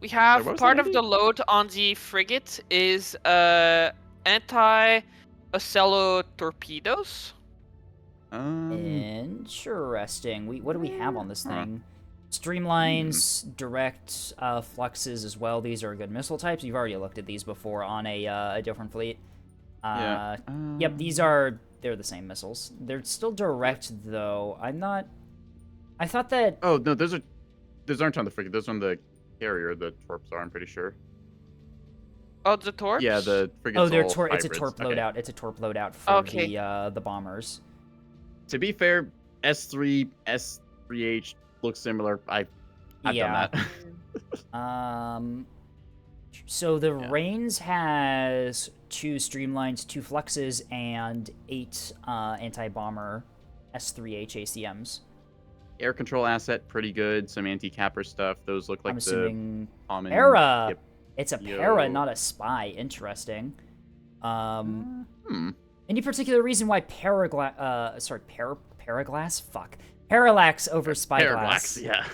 We have Sorry, what was part that, of the Andy? load on the frigate is anti-Ocello torpedoes. Interesting. What do we have on this Huh. thing? Streamlines, direct fluxes as well. These are good missile types. You've already looked at these before on a different fleet. Yeah. Yep, they're the same missiles. They're still direct though. I thought that Oh no, those aren't on the frigate. Those are on the carrier. The torps are. I'm pretty sure. Oh, the torps? Yeah, the frigate's oh, they're all it's a hybrids. torp Okay. loadout. It's a torp loadout for Okay. the bombers. To be fair, S3, S3H looks similar. I've Yeah. done that. So the Yeah. Reigns has 2 streamlines, 2 fluxes, and 8 anti-bomber S3H ACMs. Air control asset, pretty good. Some anti-capper stuff. Those look like I'm the assuming common. para. Yep. It's a para, Yo. not a spy. Interesting. Hmm. Any particular reason why Paraglass? Fuck. Parallax over Spyglass. Parallax, yeah.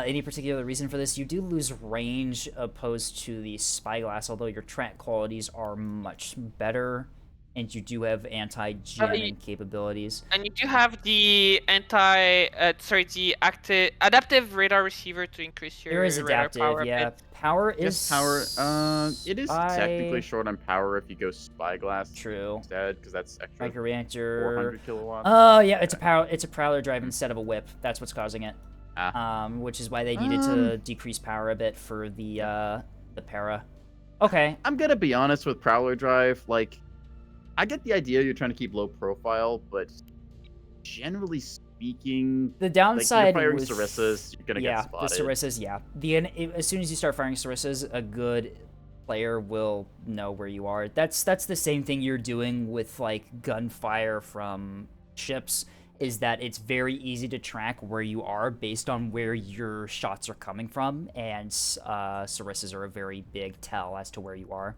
Any particular reason for this? You do lose range opposed to the Spyglass, although your track qualities are much better, and you do have anti-jamming capabilities. And you do have the adaptive radar receiver to increase your There is radar adaptive, power a yeah. bit. Power is Yes, power. It is spy- technically short on power if you go Spyglass True. instead, because that's extra Micro reactor. 400 kilowatts. Oh yeah, it's a prowler drive instead of a whip. That's what's causing it. Ah. Which is why they needed to decrease power a bit for the para. Okay. I'm gonna be honest with Prowler Drive. Like, I get the idea you're trying to keep low profile, but generally speaking, The like, downside you're firing with Sarissas, you're gonna yeah, get spotted. the Sarissas, yeah. As soon as you start firing Sarissas, a good player will know where you are. That's the same thing you're doing with like gunfire from ships. Is that it's very easy to track where you are based on where your shots are coming from, and Sarissas are a very big tell as to where you are.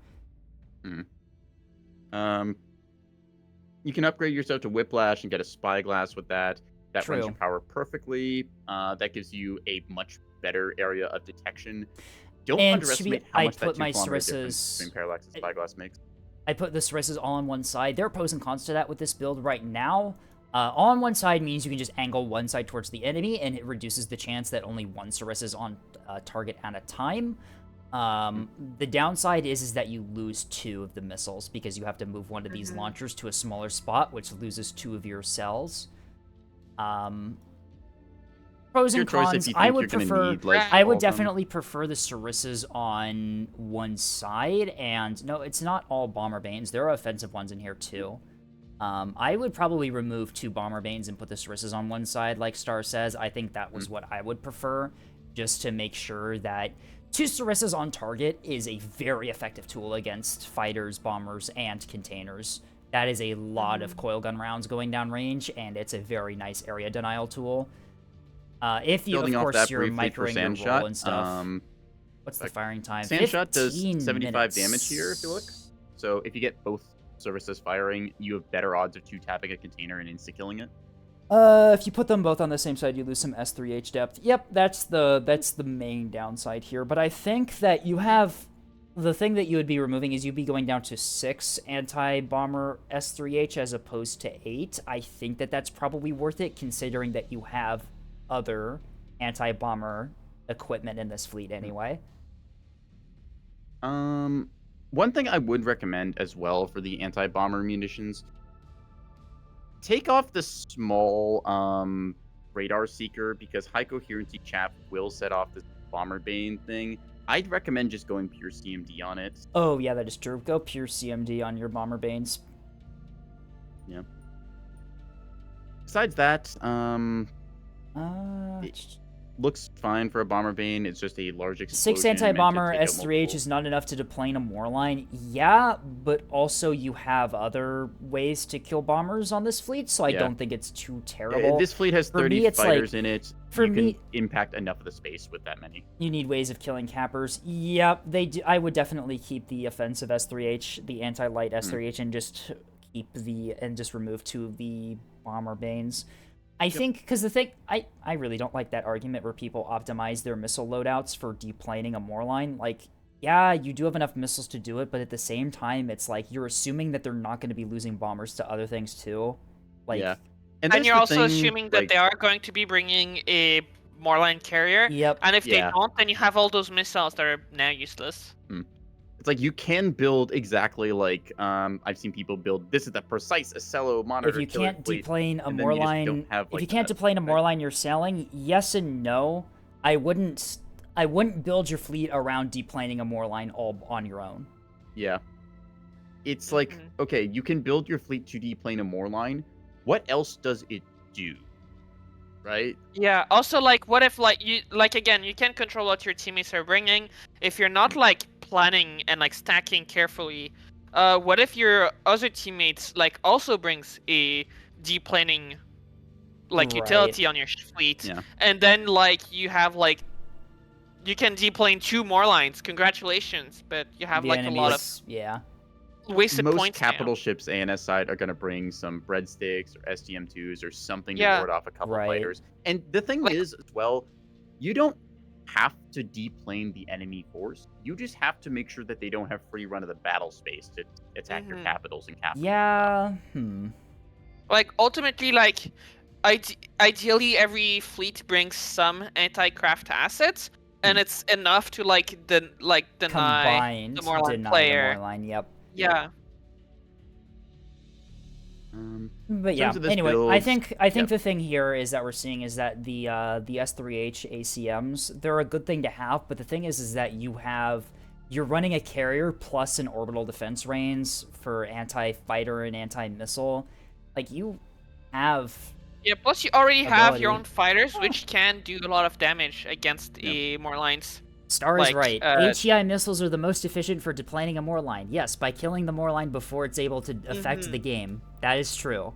You can upgrade yourself to Whiplash and get a Spyglass with that. That runs True. your power perfectly. That gives you a much better area of detection. Don't And underestimate how I much that put 2 my kilometer difference Sarissas- between Parallax and Spyglass makes. I put the Sarissas all on one side. There are pros and cons to that with this build right now. All on one side means you can just angle one side towards the enemy, and it reduces the chance that only one Sarissa is on target at a time. The downside is that you lose 2 of the missiles because you have to move one of these launchers to a smaller spot, which loses 2 of your cells. Pros Your and choice if cons. you I think would you're gonna prefer. need, like, I all would of them. definitely prefer the Sarissas on one side, and no, it's not all bomber banes. There are offensive ones in here too. I would probably remove 2 Bomber Banes and put the Sarissas on one side, like Star says. I think that was what I would prefer, just to make sure that 2 Sarissas on target is a very effective tool against fighters, bombers, and containers. That is a lot of coil gun rounds going down range, and it's a very nice area denial tool. If you, Building of off course, that you're briefly for microing your roll Sandshot, and stuff. What's the firing time? Sandshot does 15 75 minutes. damage here, if you look. So if you get both services firing, you have better odds of 2-tapping a container and insta-killing it. If you put them both on the same side, you lose some S3H depth. Yep, that's the main downside here. But I think that you have... The thing that you would be removing is you'd be going down to 6 anti-bomber S3H as opposed to 8. I think that that's probably worth it, considering that you have other anti-bomber equipment in this fleet anyway. One thing I would recommend as well for the anti-bomber munitions, take off the small radar seeker, because high coherency chaff will set off this bomber bane thing. I'd recommend just going pure CMD on it. Oh yeah, that is true. Go pure CMD on your bomber banes. Yeah. Besides that, it looks fine for a bomber bane. It's just a large explosion. 6 anti-bomber meant to take out S3H multiple- is not enough to deplane a Moorline. Yeah, but also you have other ways to kill bombers on this fleet, so I don't think it's too terrible. This fleet has For 30 me, it's fighters like- in it. for You me- can impact enough of the space with that many. You need ways of killing cappers. Yep, they do. I would definitely keep the offensive S3H, the anti-light S3H, and just keep just remove 2 of the bomber banes. I think, because the thing, I really don't like that argument where people optimize their missile loadouts for deplaning a Moorline. Like, yeah, you do have enough missiles to do it, but at the same time, it's like, you're assuming that they're not going to be losing bombers to other things too. Like, yeah. And that's you're the also thing, assuming that like- they are going to be bringing a Moorline carrier. Yep. And if they Yeah. don't, then you have all those missiles that are now useless. It's like you can build exactly like I've seen people build. This is the precise Acello monitor. If you killer can't fleet, deplane a and then you just Moorline, don't have, if like, you can't that deplane a effect. Moorline you're sailing, yes and no. I wouldn't build your fleet around deplaning a Moorline all on your own. Yeah. It's like, okay, you can build your fleet to deplane a Moorline. What else does it do? Right? Yeah. Also, like, what if, like, again, you can't control what your teammates are bringing. If you're not, like, planning and, like, stacking carefully, what if your other teammates, like, also brings a deplaning, like, Right. utility on your fleet, Yeah. and then, like, you have, like, you can deplane 2 more lines. Congratulations, but you have, The like, a lot of enemies, yeah. wasted Most points now. capital ships ANS side are going to bring some breadsticks or SDM2s or something Yeah. to ward off a couple Right. fighters. And the thing Like- is, as well, you don't have to deplane the enemy force. You just have to make sure that they don't have free run of the battle space to attack your capitals and capitals. Yeah. Like, ultimately, like, ideally every fleet brings some anti-craft assets, and it's enough to, like, deny Combined, the Moorline deny player. the Moorline, yep. Yeah. But in yeah, terms of this anyway, build, I think yeah. the thing here is that we're seeing is that the S3H ACMs, they're a good thing to have, but the thing is that you're running a carrier plus an orbital defense range for anti-fighter and anti-missile. Like, you have... Yeah, plus you already have your Ability. own fighters, which can do a lot of damage against a Moorlines. Star is Like, right. HEI missiles are the most efficient for deplaning a Moorline. Yes, by killing the Moorline before it's able to affect the game. That is true.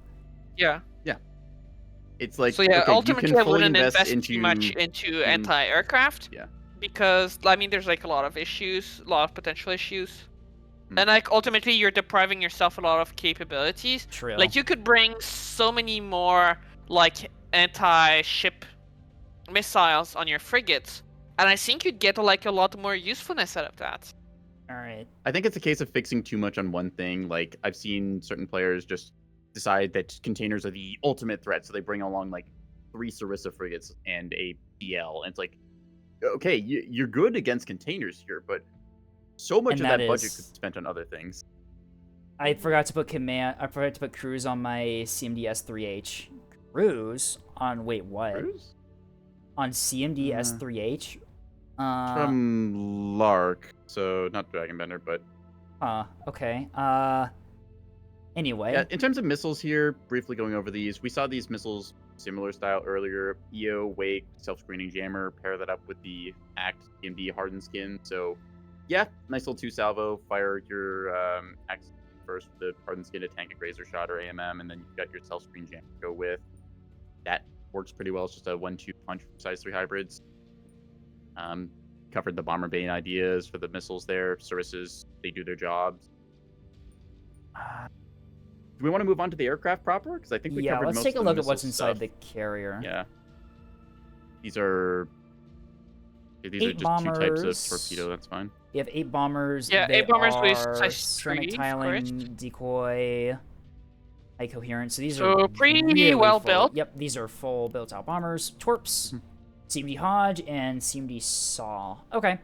Yeah. It's like, So yeah, okay, ultimately you I can fully wouldn't invest invest into too much into anti-aircraft. Yeah. Because, I mean, there's, like, a lot of issues, a lot of potential issues. And, like, ultimately you're depriving yourself a lot of capabilities. True. Like, you could bring so many more, like, anti-ship missiles on your frigates, and I think you'd get, like, a lot more usefulness out of that. All right. I think it's a case of fixing too much on one thing. Like, I've seen certain players just decide that containers are the ultimate threat, so they bring along, like, 3 Sarissa frigates and a BL, and it's like, okay, you're good against containers here, but so much And of that that budget is- could be spent on other things. I forgot to put Cruise on my CMD S3H. Cruise on what? Cruise? On CMD S3H? From Lark, so not Dragonbender, but Okay. Anyway. Yeah, in terms of missiles here, briefly going over these, we saw these missiles similar style earlier. EO, Wake, self-screening jammer, pair that up with the Act CMD hardened skin. So, yeah, nice little 2-salvo. Fire your Act first with the hardened skin to tank a Grazer shot or AMM, and then you've got your self-screen jammer to go with. That works pretty well. It's just a 1-2 punch for size 3 hybrids. Covered the bomber bane ideas for the missiles there. Services, they do their jobs. Do we want to move on to the aircraft proper? Because I think we covered most of the let's take a look at what's missile inside stuff. the carrier. Yeah. These are just 2 types of torpedo. That's fine. You have 8 bombers. Yeah, they 8 bombers with are size ceramic 3, tiling, decoy, high coherence. So these So are pretty really well full. built. Yep, these are full built-out bombers. Torps, CMD Hodge, and CMD Saw. Okay.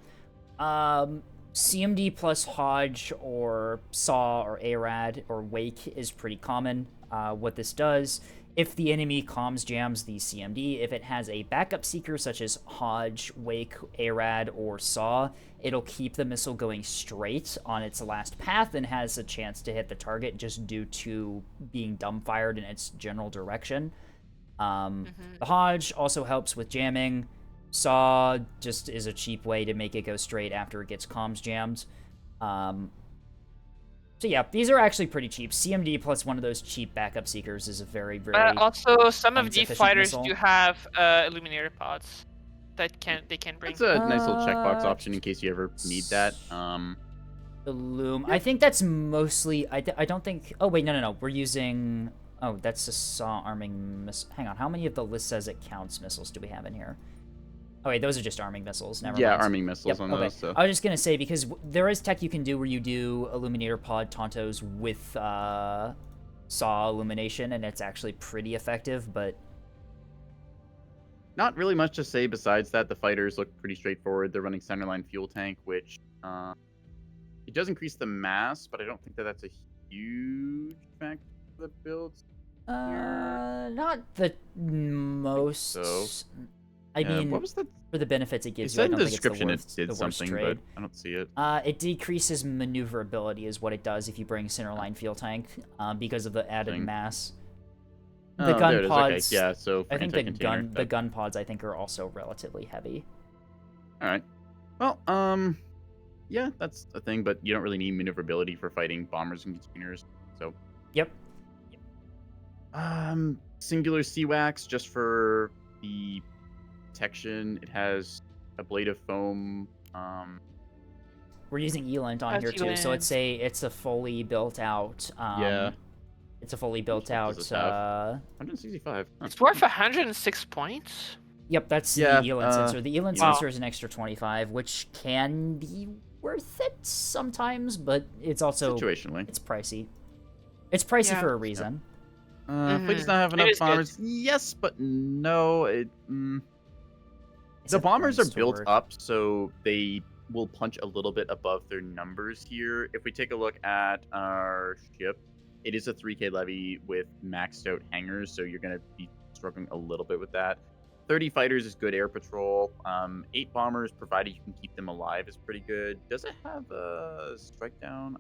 CMD plus Hodge or Saw or ARAD or Wake is pretty common. What this does, if the enemy comms jams the CMD, if it has a backup seeker such as Hodge, Wake, ARAD, or Saw, it'll keep the missile going straight on its last path and has a chance to hit the target just due to being dumbfired in its general direction. The Hodge also helps with jamming. Saw just is a cheap way to make it go straight after it gets comms jammed. So yeah, these are actually pretty cheap. CMD plus one of those cheap backup seekers is a very, very also, some of the fighters missile. do have illuminator pods that they can bring. That's a nice little checkbox option in case you ever need that. The loom. I think that's mostly. I don't think. Oh wait, no. We're using. Oh, that's a saw arming missile. Hang on. How many of the list says it counts missiles do we have in here? Oh wait, those are just arming missiles. Never mind. Arming missiles on those. So. I was just gonna say, because there is tech you can do where you do illuminator pod Tontos with saw illumination, and it's actually pretty effective. But not really much to say besides that. The fighters look pretty straightforward. They're running centerline fuel tank, which it does increase the mass, but I don't think that that's a huge factor for the builds. not the most. So. I mean, what was the... for the benefits it gives you? I don't in the think description it's the it did something, trade. but I don't see it. It decreases maneuverability is what it does if you bring centerline fuel tank, because of the added mass. The gun pods. Okay. Yeah, so for I think the gun pods I think are also relatively heavy. All right. Well, yeah, that's a thing, but you don't really need maneuverability for fighting bombers and containers. So. Yep. Singular CWAX just for the protection. It has a blade of foam. We're using Elant on here too, so it's a fully built out. It's a fully built out. 165. Huh. It's worth 106 points. Yep, that's the Elant sensor. The Elant sensor is an extra 25, which can be worth it sometimes, but it's also situationally. It's pricey. It's pricey for a reason. Fleet does not have enough bombers. Good. Yes, but no. The bombers are built up, so they will punch a little bit above their numbers here. If we take a look at our ship, it is a 3K levy with maxed out hangars, so you're going to be struggling a little bit with that. 30 fighters is good air patrol. 8 bombers, provided you can keep them alive, is pretty good. Does it have a strike down?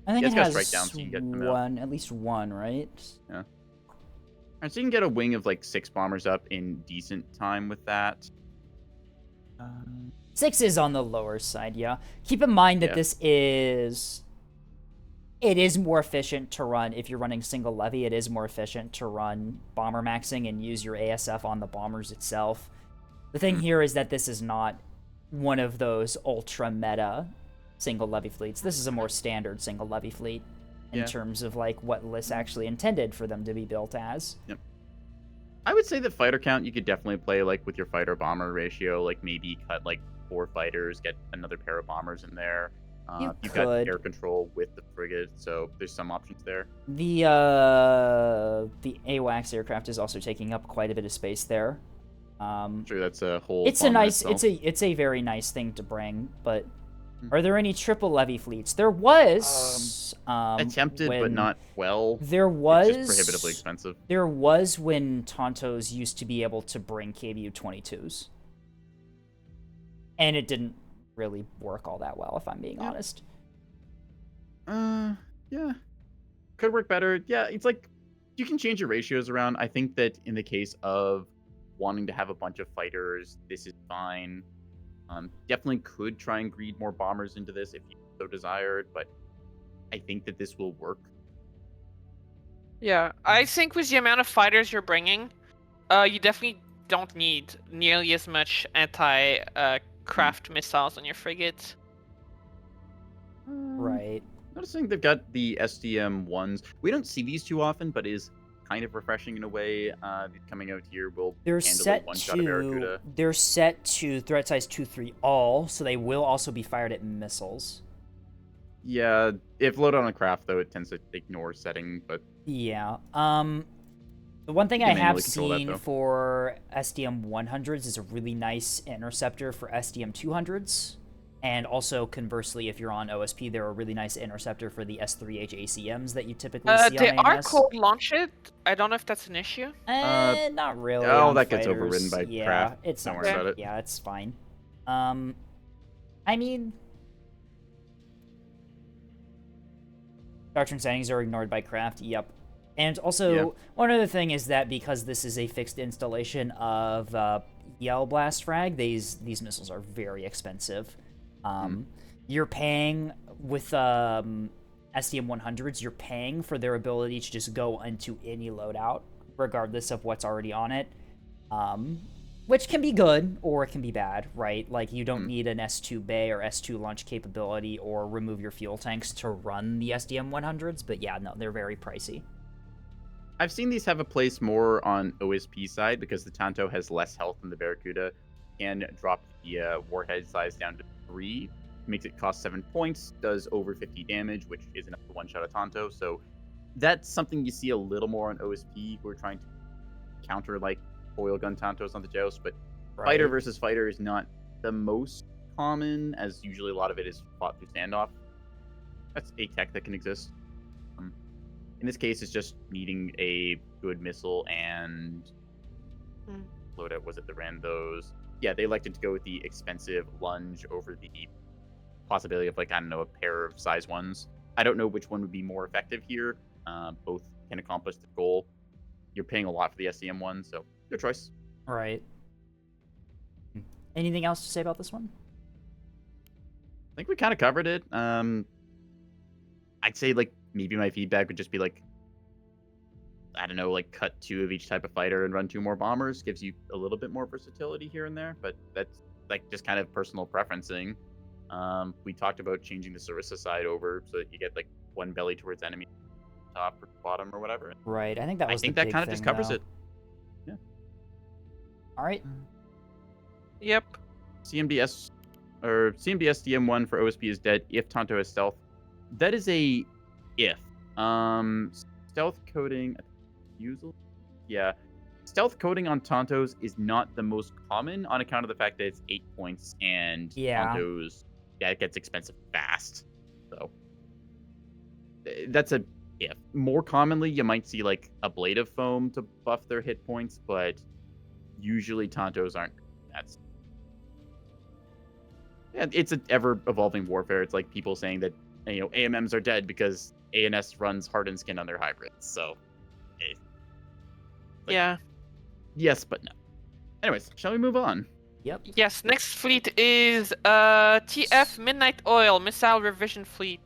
I think it has strike down, so you get them at least one, right? Yeah. All right, so you can get a wing of like 6 bombers up in decent time with that. 6 is on the lower side, yeah. Keep in mind that it is more efficient to run, if you're running single levy, it is more efficient to run bomber maxing and use your ASF on the bombers itself. The thing here is that this is not one of those ultra meta single levy fleets. This is a more standard single levy fleet in terms of like what Liss actually intended for them to be built as. Yep. I would say that fighter count you could definitely play like with your fighter bomber ratio, like maybe cut like 4 fighters, get another pair of bombers in there. You've got air control with the frigate, so there's some options there. The AWACS aircraft is also taking up quite a bit of space there. Sure, that's a whole. It's a very nice thing to bring, but are there any triple levy fleets? There was attempted, but not well. There was. It's just prohibitively expensive. There was when Tontos used to be able to bring KBU-22s, and it didn't really work all that well, if I'm being honest. Yeah. could work better. Yeah, it's like you can change your ratios around. I think that in the case of wanting to have a bunch of fighters, this is fine. Definitely could try and greed more bombers into this if you so desired, but I think that this will work. Yeah, I think with the amount of fighters you're bringing, you definitely don't need nearly as much anti-craft missiles on your frigate. Right. Noticing they've got the SDM ones. We don't see these too often, but is kind of refreshing in a way. Coming out here will handle a one-shot of Barracuda. They're set to threat size 2-3 all, so they will also be fired at missiles. Yeah, if loaded on a craft though, it tends to ignore setting, but yeah. The one thing I have seen for SDM 100s is a really nice interceptor for SDM 200s. And also, conversely, if you're on OSP, they're a really nice interceptor for the S3H ACMs that you typically see on They AMS. are cold launched. I don't know if that's an issue. Not really. Oh, that gets overridden by yeah, craft. It's don't worry about it. Yeah, it's fine. I mean, doctrine settings are ignored by craft. Yep. And also, one other thing is that because this is a fixed installation of Yell Blast Frag, these missiles are very expensive. You're paying with SDM 100s, you're paying for their ability to just go into any loadout, regardless of what's already on it, which can be good or it can be bad, right? Like, you don't need an S2 bay or S2 launch capability or remove your fuel tanks to run the SDM 100s, but yeah, no, they're very pricey. I've seen these have a place more on OSP side because the Tanto has less health than the Barracuda and drop the warhead size down to 3. Makes it cost 7 points, does over 50 damage, which is enough to one-shot a Tanto. So that's something you see a little more on OSP who are trying to counter like oil gun Tantos on the Joust, but fighter versus fighter is not the most common, as usually a lot of it is fought through standoff. That's a tech that can exist. In this case, it's just needing a good missile and loadout. Was it the Randos? Yeah, they elected to go with the expensive lunge over the possibility of, like, I don't know, a pair of size ones. I don't know which one would be more effective here. Both can accomplish the goal. You're paying a lot for the SCM one, so your choice. All right. Anything else to say about this one? I think we kind of covered it. I'd say, like, maybe my feedback would just be like, I don't know, like cut 2 of each type of fighter and run 2 more bombers. Gives you a little bit more versatility here and there, but that's like just kind of personal preferencing. We talked about changing the Sarissa side over so that you get like 1 belly towards enemy, top or bottom or whatever. Right. I think that was. I think that kind of just covers it. Yeah. All right. Yep. CMDS or CMDS DM1 for OSP is dead if Tanto has stealth. That is a if. Stealth coding usually, yeah. Stealth coding on Tantos is not the most common on account of the fact that it's 8 points and Tantos, it gets expensive fast. So that's a if. More commonly, you might see like a blade of foam to buff their hit points, but usually Tantos aren't. That's it's an ever-evolving warfare. It's like people saying that AMMs are dead because ANS runs hardened skin on their hybrids. So, yeah. Yes, but no. Anyways, shall we move on? Yep. Yes, next fleet is TF Midnight Oil Missile Revision Fleet.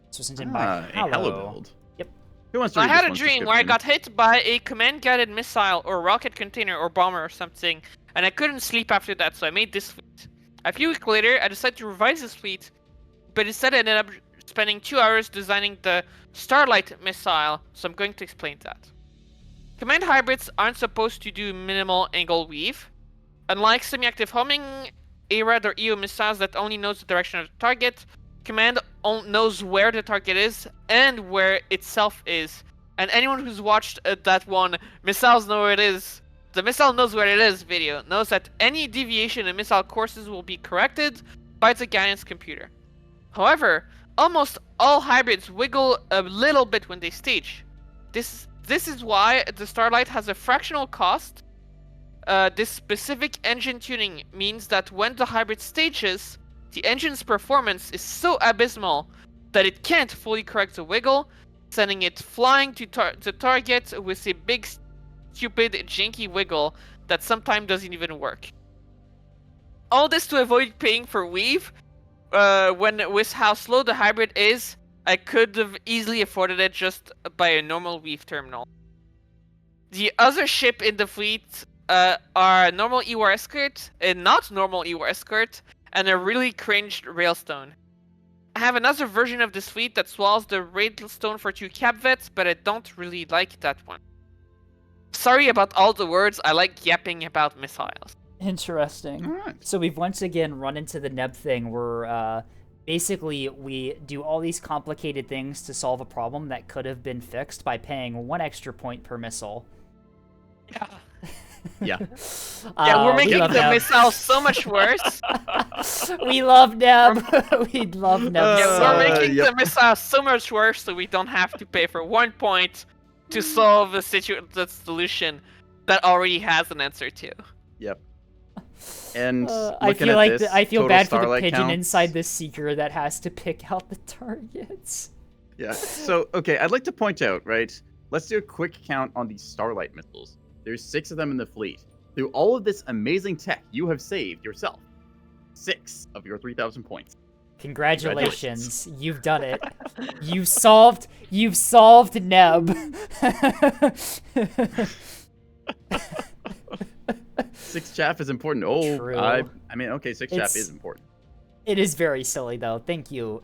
This was sent in by Hello build. Yep. Who wants to I had a dream where I got hit by a command-guided missile or rocket container or bomber or something, and I couldn't sleep after that, so I made this fleet. A few weeks later, I decided to revise this fleet, but instead I ended up spending 2 hours designing the Starlight missile, so I'm going to explain that. Command hybrids aren't supposed to do minimal angle weave. Unlike semi-active homing, ARAD or EO missiles that only knows the direction of the target, Command knows where the target is and where itself is. And anyone who's watched that one, missiles know where it is, the missile knows where it is video, knows that any deviation in missile courses will be corrected by the guidance computer. However, almost all hybrids wiggle a little bit when they stage. This is why the Starlight has a fractional cost. This specific engine tuning means that when the hybrid stages, the engine's performance is so abysmal that it can't fully correct the wiggle, sending it flying to the target with a big, stupid, janky wiggle that sometimes doesn't even work. All this to avoid paying for weave. With how slow the hybrid is, I could have easily afforded it just by a normal weave terminal. The other ship in the fleet are normal Ewar Escort, a not normal Ewar Escort, and a really cringed Railstone. I have another version of this fleet that swallows the Railstone for 2 cap vets, but I don't really like that one. Sorry about all the words, I like yapping about missiles. Interesting. Alright. So we've once again run into the Neb thing where basically we do all these complicated things to solve a problem that could have been fixed by paying 1 extra point per missile. Yeah. Yeah. Yeah, we're making love the Neb. missile so much worse. We love Neb. We love Neb. Yeah, we're making yep. the missile so much worse so we don't have to pay for 1 point to solve the solution that already has an answer to. Yep. And I looking feel at like this, I feel total bad for the Starlight pigeon counts. inside the seeker that has to pick out the targets. Yeah. So, okay, I'd like to point out, right? Let's do a quick count on these Starlight missiles. There's 6 of them in the fleet. Through all of this amazing tech, you have saved yourself 6 of your 3,000 points. Congratulations. You've done it. You've solved Neb. 6 chaff is important. Oh, True. I mean, okay, 6 chaff is important. It is very silly though. Thank you.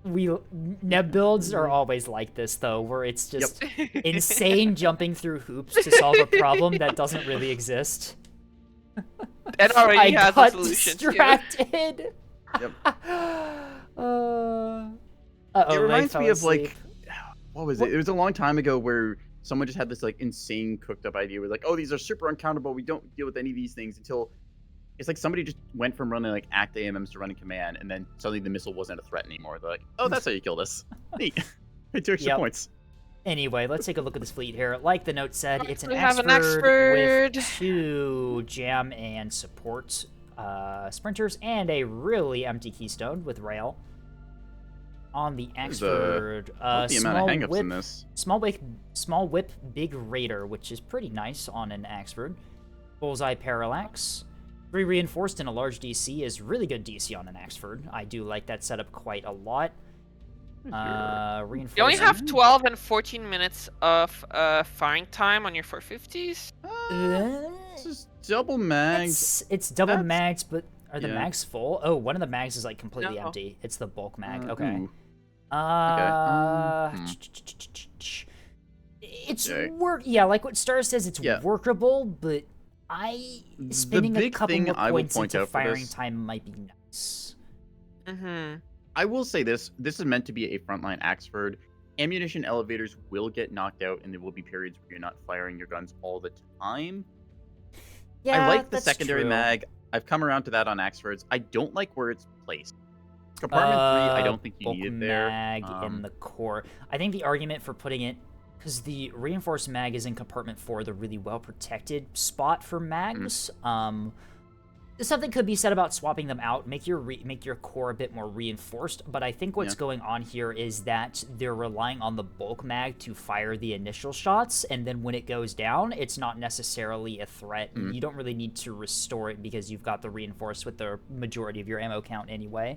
Neb builds are always like this though, where it's just insane jumping through hoops to solve a problem that doesn't really exist. And already I has a got solution distracted. Yep. Uh-oh, It reminds Ray me fell of like, asleep. what was it? It was a long time ago where someone just had this like insane cooked up idea. Where like, oh, these are super uncountable. We don't deal with any of these things until it's like somebody just went from running like act AMMs to running command, and then suddenly the missile wasn't a threat anymore. They're like, oh, that's how you kill this. Neat. Hey, 2 extra Yep. points. Anyway, let's take a look at this fleet here. Like the note said, it's an We have an Axford with Axford. 2 jam and support sprinters and a really empty keystone with rail. On the There's Axford, the amount of hangups whip, in this. small whip, big raider, which is pretty nice on an Axford. Bullseye parallax. 3 reinforced and a large DC is really good DC on an Axford. I do like that setup quite a lot. Reinforced. You only have 12 and 14 minutes of firing time on your 450s. This is double mags. It's double That's- mags, but are the yeah. mags full? Oh, one of the mags is like completely No. empty. It's the bulk mag. Okay. Ooh. It's Okay. Yeah, like what Star says, it's Yeah. workable, but spending a big couple thing more I will points point into out for firing this- time might be nice. Mm-hmm. I will say this. This is meant to be a frontline Axford. Ammunition elevators will get knocked out, and there will be periods where you're not firing your guns all the time. Yeah, I like the that's secondary true. mag. I've come around to that on Axfords. I don't like where it's placed. Compartment 3, I don't think you bulk need it there. mag in the core. I think the argument for putting it, because the reinforced mag is in compartment 4, the really well protected spot for mags. Something could be said about swapping them out, make your core a bit more reinforced. But I think what's going on here is that they're relying on the bulk mag to fire the initial shots, and then when it goes down, it's not necessarily a threat. You don't really need to restore it because you've got the reinforced with the majority of your ammo count anyway.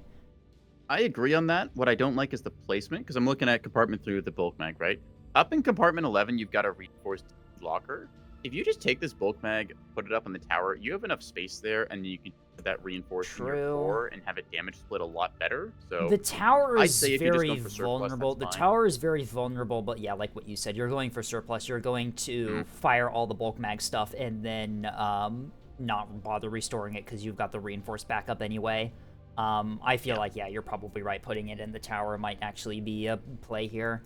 I agree on that. What I don't like is the placement, because I'm looking at compartment 3 with the bulk mag, right? Up in compartment 11, you've got a reinforced locker. If you just take this bulk mag, put it up on the tower, you have enough space there, and you can put that reinforced in your core and have it damage split a lot better. So the tower I'd is say if you're just very going for surplus, vulnerable. The that's fine. tower is very vulnerable, but yeah, like what you said, you're going for surplus. You're going to fire all the bulk mag stuff and then not bother restoring it because you've got the reinforced backup anyway. I feel like, yeah, you're probably right. Putting it in the tower might actually be a play here.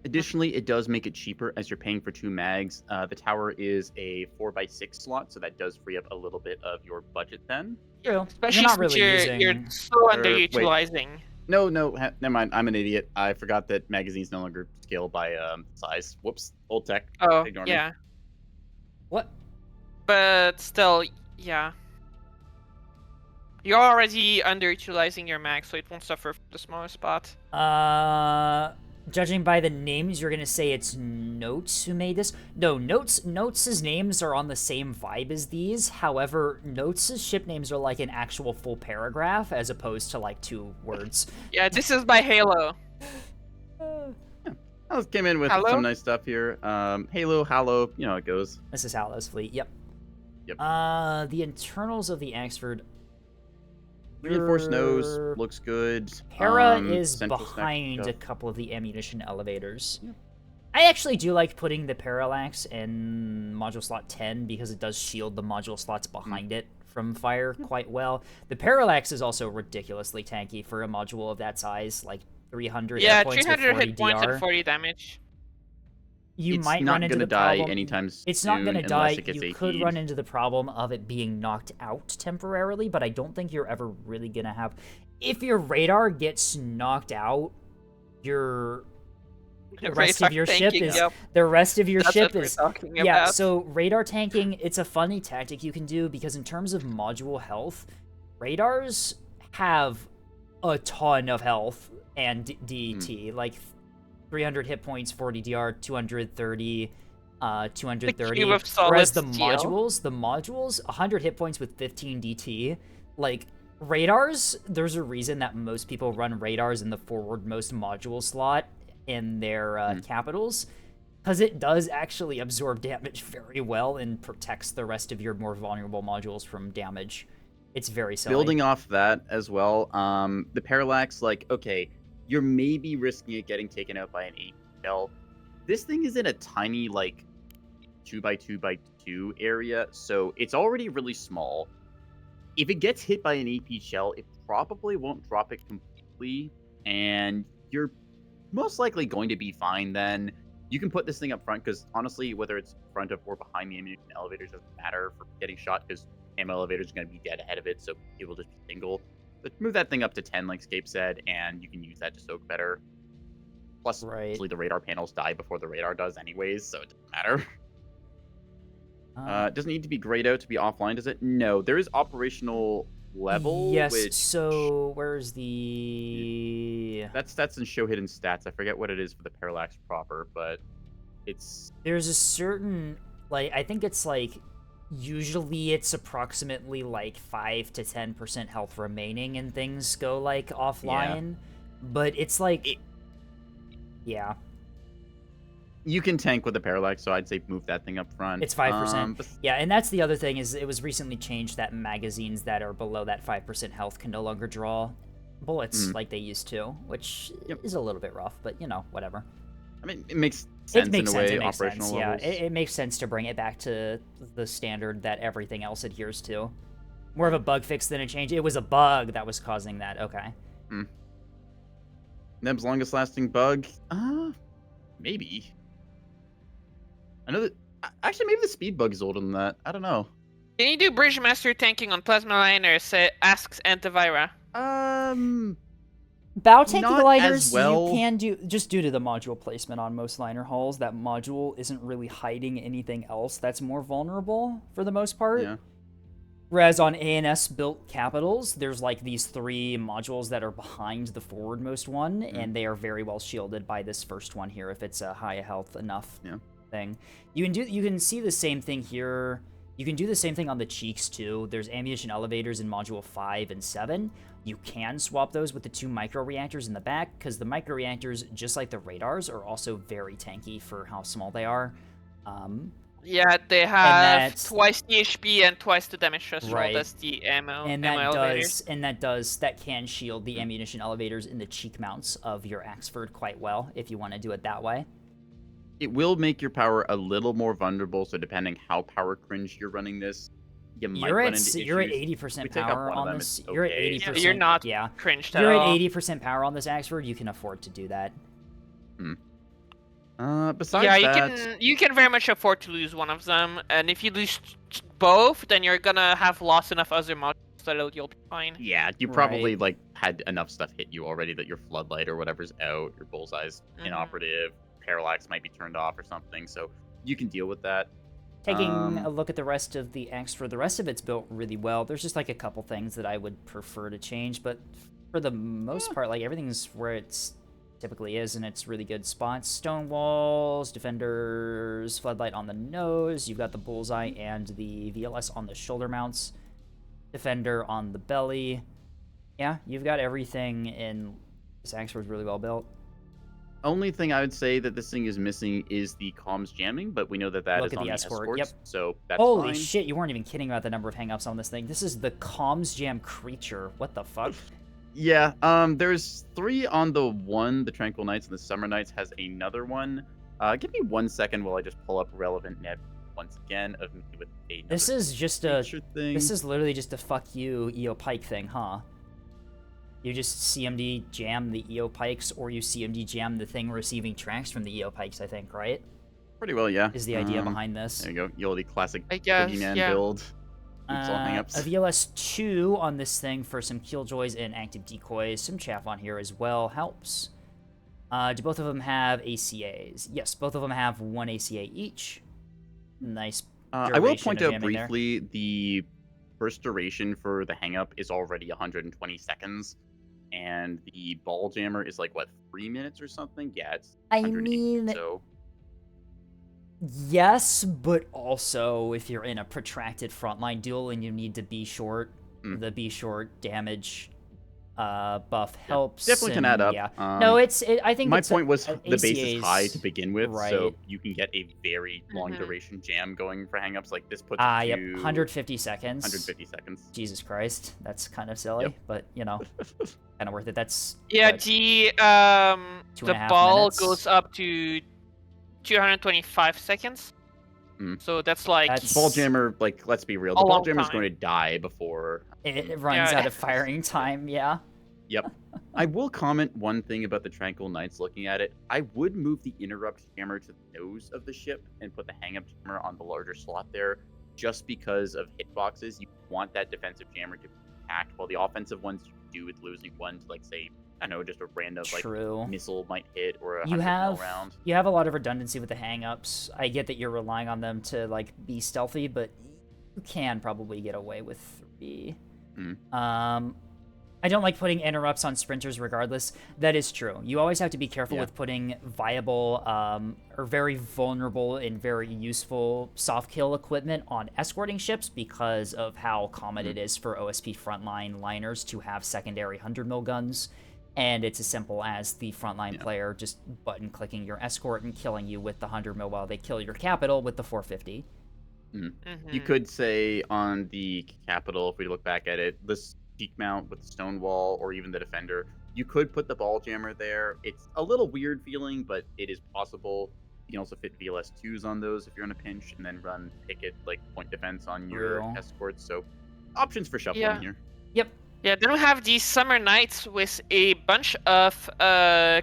Additionally, it does make it cheaper as you're paying for 2 mags. The tower is a 4x6 slot, so that does free up a little bit of your budget then. True. Especially you're not since really you're using... so Wait. underutilizing. No, never mind. I'm an idiot. I forgot that magazines no longer scale by size. Whoops, old tech. Oh, Ignore me. yeah. What? But still, yeah. You're already underutilizing your mag, so it won't suffer from the smaller spot. Judging by the names, you're gonna say it's Notes who made this. No, Notes' names are on the same vibe as these. However, Notes' ship names are like an actual full paragraph as opposed to like 2 words. Yeah, this is by Halo. I came in with some nice stuff here. Halo, Hallow, you know how it goes. This is Hallow's fleet. Yep. Yep. The internals of the Axford. Reinforced nose looks good. Para is behind a couple of the ammunition elevators. Yeah. I actually do like putting the Parallax in module slot 10 because it does shield the module slots behind it from fire quite well. The Parallax is also ridiculously tanky for a module of that size, like 300 hit points 300 with 40 hit points DR. and 40 damage. You might run into the problem. die anytime soon. It's not going to die. You could run into the problem of it being knocked out temporarily, but I don't think you're ever really going to have... If your radar gets knocked out, the rest of your ship is... The rest of your ship is... Yeah, so radar tanking, it's a funny tactic you can do, because in terms of module health, radars have a ton of health and DET, like 300 hit points, 40 DR, 230, 230. Whereas the modules, 100 hit points with 15 DT. Like, radars, there's a reason that most people run radars in the forwardmost module slot in their capitals, because it does actually absorb damage very well and protects the rest of your more vulnerable modules from damage. It's very silly. Building off that as well, the Parallax, like, okay, you're maybe risking it getting taken out by an AP shell. This thing is in a tiny, like, 2x2x2 area, so it's already really small. If it gets hit by an AP shell, it probably won't drop it completely, and you're most likely going to be fine then. You can put this thing up front, because honestly, whether it's in front of or behind the ammunition elevators doesn't matter for getting shot, because ammo elevators are going to be dead ahead of it, so it will just be single. But move that thing up to 10, like Scape said, and you can use that to soak better. Plus, usually the radar panels die before the radar does anyways, so it doesn't matter. It doesn't need to be grayed out to be offline, does it? No, there is operational level. Yes, so where's the... That's stats and show hidden stats. I forget what it is for the Parallax proper, but it's... There's a certain, like, I think it's like... Usually it's approximately like 5 to 10% health remaining and things go like offline, but it's like, yeah. You can tank with the Parallax, so I'd say move that thing up front. It's 5%. Yeah, and that's the other thing is it was recently changed that magazines that are below that 5% health can no longer draw bullets like they used to, which is a little bit rough, but you know, whatever. I mean, it makes sense in a way, operational levels. Yeah, it makes sense to bring it back to the standard that everything else adheres to. More of a bug fix than a change. It was a bug that was causing that. Okay. Neb's longest lasting bug? Maybe. I know that... Actually, maybe the speed bug is older than that. I don't know. Can you do Bridge Master tanking on Plasma Liners? Asks Antavira. Bow tanking liners, you can do, just due to the module placement on most liner hulls, that module isn't really hiding anything else that's more vulnerable for the most part. Yeah. Whereas on ANS built capitals, there's like these 3 modules that are behind the forwardmost one, and they are very well shielded by this first one here if it's a high health enough thing. You can see the same thing here. You can do the same thing on the cheeks too. There's ammunition elevators in module 5 and 7. You can swap those with the 2 micro-reactors in the back, because the micro-reactors, just like the radars, are also very tanky for how small they are. Yeah, they have twice the HP and twice the damage threshold as the ammo elevators. That can shield the ammunition elevators in the cheek mounts of your Axford quite well, if you want to do it that way. It will make your power a little more vulnerable, so depending how power cringe you're running this, you might run into issues. You're at 80% power on this. You're at 80%. You're not cringed at all. You're at 80% power on this Axford. You can afford to do that. Besides that... you can very much afford to lose one of them, and if you lose both, then you're gonna have lost enough other modules that you'll be fine. Yeah, you probably like had enough stuff hit you already that your floodlight or whatever's out, your bullseye's inoperative, Parallax might be turned off or something, so you can deal with that. Taking a look at the rest of the Axford, the rest of it's built really well. There's just like a couple things that I would prefer to change, but for the most part, like everything's where it's typically is in its really good spots. Stone walls, defenders, floodlight on the nose. You've got the bullseye and the VLS on the shoulder mounts. Defender on the belly. Yeah, you've got everything in this Axford's really well built. Only thing I would say that this thing is missing is the comms jamming, but we know that Look is at on the the escort, escorts, yep. so that's Holy fine. shit, you weren't even kidding about the number of hangups on this thing. This is the comms jam creature. What the fuck? Yeah, there's 3 on the one. The Tranquil Knights and the Summer Knights has another one. Give me 1 second while I just pull up relevant net once again of me with another This is just a... thing. This is literally just a fuck you EO Pike thing, huh? You just CMD jam the EO Pikes, or you CMD jam the thing receiving tracks from the EO Pikes, I think, right? Pretty well, yeah. Is the idea behind this. There you go. Yoli classic I guess, boogeyman yeah. build. Oops, all hangups. A VLS 2 on this thing for some killjoys and active decoys. Some chaff on here as well helps. Do both of them have ACAs? Yes, both of them have 1 ACA each. Nice. I will point of out jamming there. briefly the burst duration for the hangup is already 120 seconds, and the ball jammer is like what 3 minutes or something. Yeah, it's. I 180, mean, so yes, but also if you're in a protracted frontline duel and you need to be short, the be short damage buff helps. definitely can add up. Yeah. No, I think my it's point was the base is high ACAs to begin with, right. so you can get a very long duration jam going for hangups. Like this puts it yep, to 150 seconds. 150 seconds. Jesus Christ, that's kind of silly, but you know, kind of worth it. That's yeah. what, The 2.5 ball minutes? goes up to 225 seconds. So that's like Ball jammer. Like, let's be real, the ball jammer is going to die before it runs out of firing time. Yeah. Yep. I will comment one thing about the Tranquil Knights looking at it. I would move the interrupt jammer to the nose of the ship and put the hang-up jammer on the larger slot there, just because of hitboxes. You want that defensive jammer to be attacked, while the offensive ones you do with losing one to, like, say, I don't know, just a random like missile might hit or a 100 mil round. You have a lot of redundancy with the hang-ups. I get that you're relying on them to like be stealthy, but you can probably get away with 3. I don't like putting interrupts on sprinters regardless. That is true. You always have to be careful with putting viable or very vulnerable and very useful soft kill equipment on escorting ships because of how common it is for OSP frontline liners to have secondary 100 mil guns. And it's as simple as the frontline player just button clicking your escort and killing you with the 100 mil while they kill your capital with the 450. You could say on the capital, if we look back at it, this peak mount with the stone wall or even the defender, you could put the ball jammer there. It's a little weird feeling, but it is possible. You can also fit VLS 2s on those if you're in a pinch, and then run picket like point defense on your escorts. So options for shuffling here. Yep. Yeah, then we have these Summer Knights with a bunch of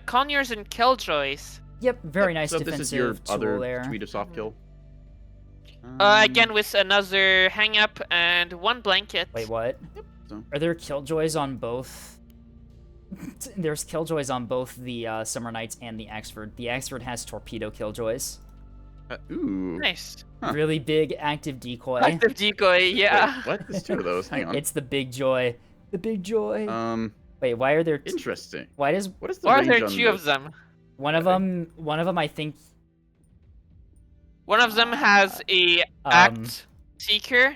Conyers and Killjoys. Yep, very nice defensive this is your tool other there. tweet of soft kill. Again with another hang up and 1 blanket. Wait, what? Yep. Are there killjoys on both? There's killjoys on both the Summer Knights and the Axford. The Axford has torpedo killjoys. Ooh. Nice. Really big active decoy. Active decoy, yeah. Wait, what? There's 2 of those. Hang on. It's the big joy. The big joy. Wait, why are there? Interesting. Why does? What is the Why are range there on 2 of them? One of them, I think. One of them has a act seeker.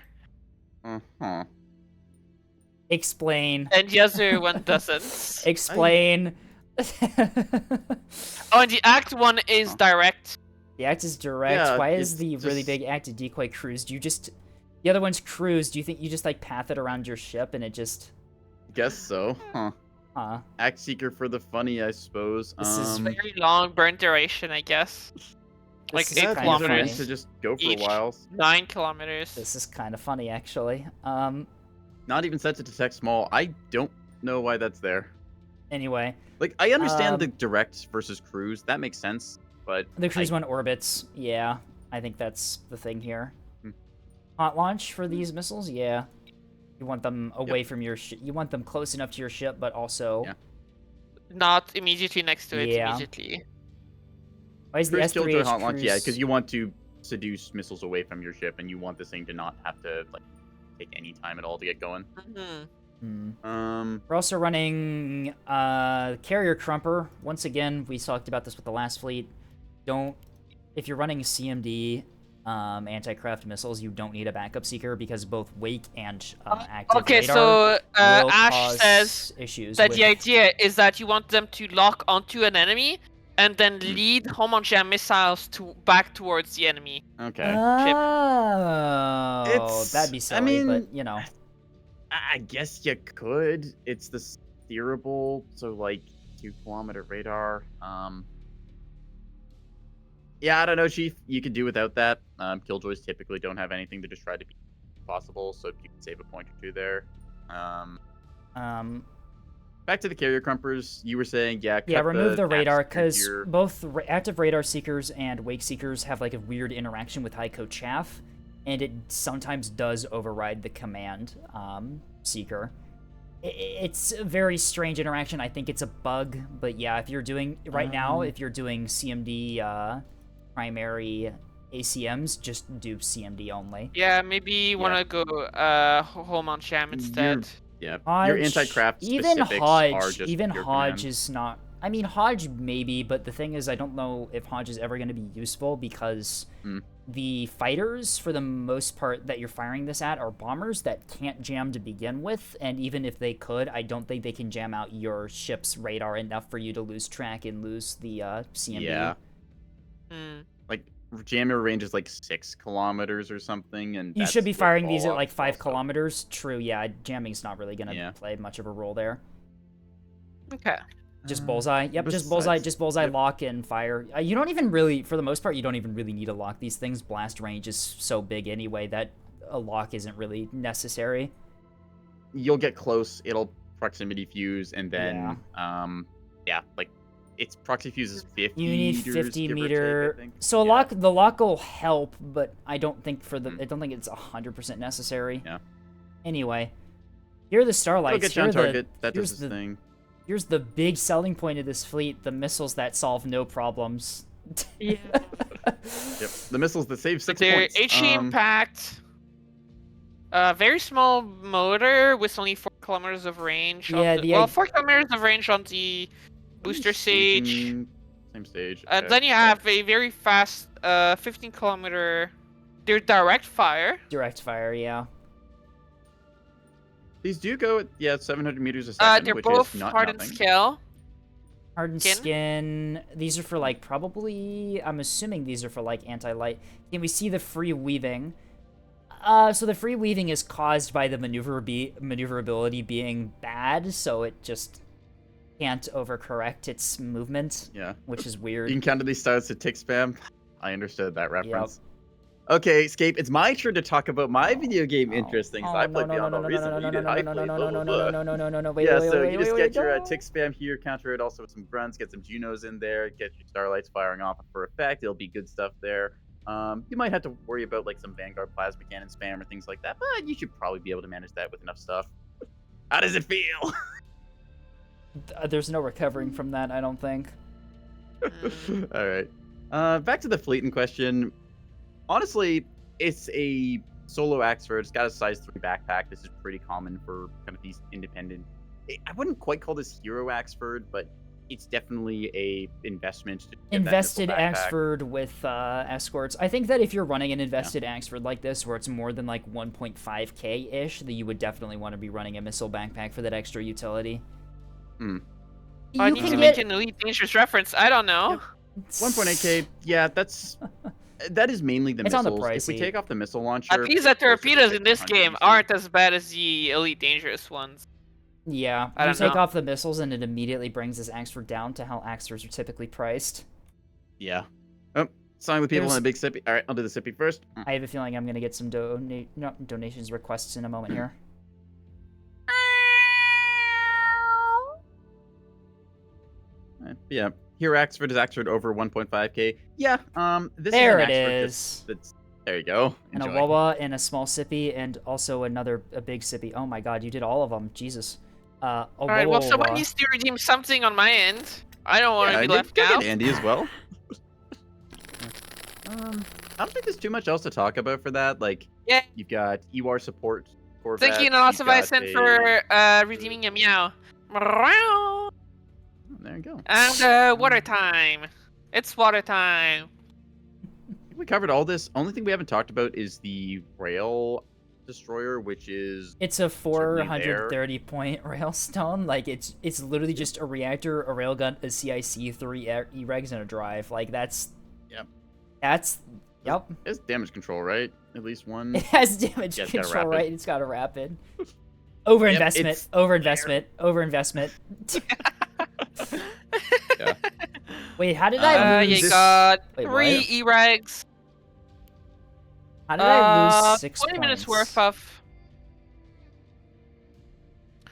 Explain. And the other one doesn't. Explain. Oh, and the act one is direct. The act is direct. Yeah, Why is the just... really big active decoy cruise? Do you just... The other one's cruise. Do you think you just, like, path it around your ship and it just... Guess so. Huh. Act seeker for the funny, I suppose. This is very long burn duration, I guess. Like 8 kilometers. To just go for each. a while. 9 kilometers. This is kind of funny, actually. Not even set to detect small. I don't know why that's there. Anyway. Like, I understand the direct versus cruise. That makes sense, but... The cruise one orbits. Yeah. I think that's the thing here. Hot launch for these missiles? Yeah. You want them away from your ship. You want them close enough to your ship, but also... Yeah. Not immediately next to it, immediately. Why is the S3H hot launch? cruise... Yeah, because you want to seduce missiles away from your ship, and you want this thing to not have to, like, take any time at all to get going. We're also running carrier crumper. Once again, we talked about this with the last fleet. If you're running CMD anti-craft missiles, you don't need a backup seeker because both wake and active okay, radar so will Ash cause says issues that with... the idea is that you want them to lock onto an enemy and then lead home on jam missiles back towards the enemy. Okay. Oh, that'd be silly, I mean, but you know. I guess you could. It's the steerable, so like 2-kilometer radar. Yeah, I don't know, Chief. You could do without that. Killjoys typically don't have anything to just try to be possible, so you can save a point or two there. Back to the carrier crumpers. You were saying, yeah. Remove the radar because both active radar seekers and wake seekers have like a weird interaction with Heiko chaff, and it sometimes does override the command seeker. It's a very strange interaction. I think it's a bug, but yeah, if you're doing now, if you're doing CMD primary ACMs, just do CMD only. Yeah, maybe you want to go home on jam instead. Yeah, Hodge, your anti-craft even specifics Hodge, are just even your Hodge command. is not. I mean, Hodge maybe, but the thing is, I don't know if Hodge is ever going to be useful because the fighters, for the most part, that you're firing this at are bombers that can't jam to begin with, and even if they could, I don't think they can jam out your ship's radar enough for you to lose track and lose the CMD. Yeah. Like, jammer range is like 6 kilometers or something, and you should be firing these at like 5 kilometers. True, yeah, jamming's not really gonna play much of a role there. Okay. Just bullseye. Yep, just bullseye lock and fire. You don't even really, for the most part, you don't even really need to lock these things. Blast range is so big anyway that a lock isn't really necessary. You'll get close, it'll proximity fuse, and then like its proxy fuse is 50 You need meters, 50 meter. take, so the lock will help, but I don't think I don't think it's 100% necessary. Yeah. Anyway, here are the starlights. It'll get you on target. That does this thing. Here's the big selling point of this fleet: the missiles that solve no problems. Yeah. Yep. The missiles that save 6 They're points. HE impact. Very small motor with only 4 kilometers of range. Yeah, 4 kilometers of range on the booster stage. Same stage. And then you have a very fast 15 kilometer. They're direct fire. Direct fire, yeah. These do go at 700 meters a second, they're which both is not hardened nothing. scale. Hardened skin. These are for like probably. I'm assuming these are for like anti-light. Can we see the free weaving? So the free weaving is caused by the maneuverability being bad, so it just can't overcorrect its movement. Yeah, Mm-hmm. which is weird. You can count these starts to tick spam. I understood that reference. Okay, Escape, it's my turn to talk about my video game interest things. I played Beyond All Reason. You did. I played No, wait, Yeah, wait, so wait, you just wait, get your no. tick spam here, counter it also with some grunts, get some Junos in there, get your starlights firing off for effect. It'll be good stuff there. You might have to worry about like some Vanguard plasma cannon spam or things like that, but you should probably be able to manage that with enough stuff. How does it feel? There's no recovering from that, I don't think. All right. Back to the fleet in question. Honestly, it's a solo Axford. It's got a size 3 backpack. This is pretty common for kind of these independent. I wouldn't quite call this hero Axford, but it's definitely a investment. To get Invested that Axford with escorts. I think that if you're running an invested Axford like this, where it's more than like 1.5k ish, that you would definitely want to be running a missile backpack for that extra utility. Hmm. I need to make an Elite Dangerous reference. I don't know. 1.8k. Yeah, that is mainly the It's on missiles. the If we pricey. take off the missile launcher, At least the torpedoes in this game aren't as bad as the Elite Dangerous ones. Yeah, I you don't take know. off the missiles and it immediately brings this Axford down to how Axfords are typically priced. Yeah. Oh, sign with people in a big sippy. All right, I'll do the sippy first. I have a feeling I'm going to get some donations requests in a moment here. Yeah. Here, Axford is Axford over 1.5k. Yeah. This There is an it Axford is. That's there you go. And Enjoy. a Wawa and a small sippy and also a big sippy. Oh my god, you did all of them. Jesus. Alright, well, someone needs to redeem something on my end. I don't want to be left get out. Andy as well. I don't think there's too much else to talk about for that. Like, Yeah. you've got EWAR support Corvette. Thank you, Nalosa You've got Vicen, for redeeming a meow. Oh, there you go. And water time. It's water time. We covered all this. Only thing we haven't talked about is the rail destroyer, which is It's a certainly there. 430 point railstone. Like it's literally just a reactor, a railgun, a CIC, 3 E-regs, and a drive. Like that's. Yep. That's. Yep. It's damage control, right? At least one. It has damage Yeah, it's got a control, rapid. right? It's got a rapid. Overinvestment. it's Overinvestment. Overinvestment. Yeah. Wait, how did I lose? You got Wait, 3 what? E-regs. How did I lose 6 20 minutes points? worth of.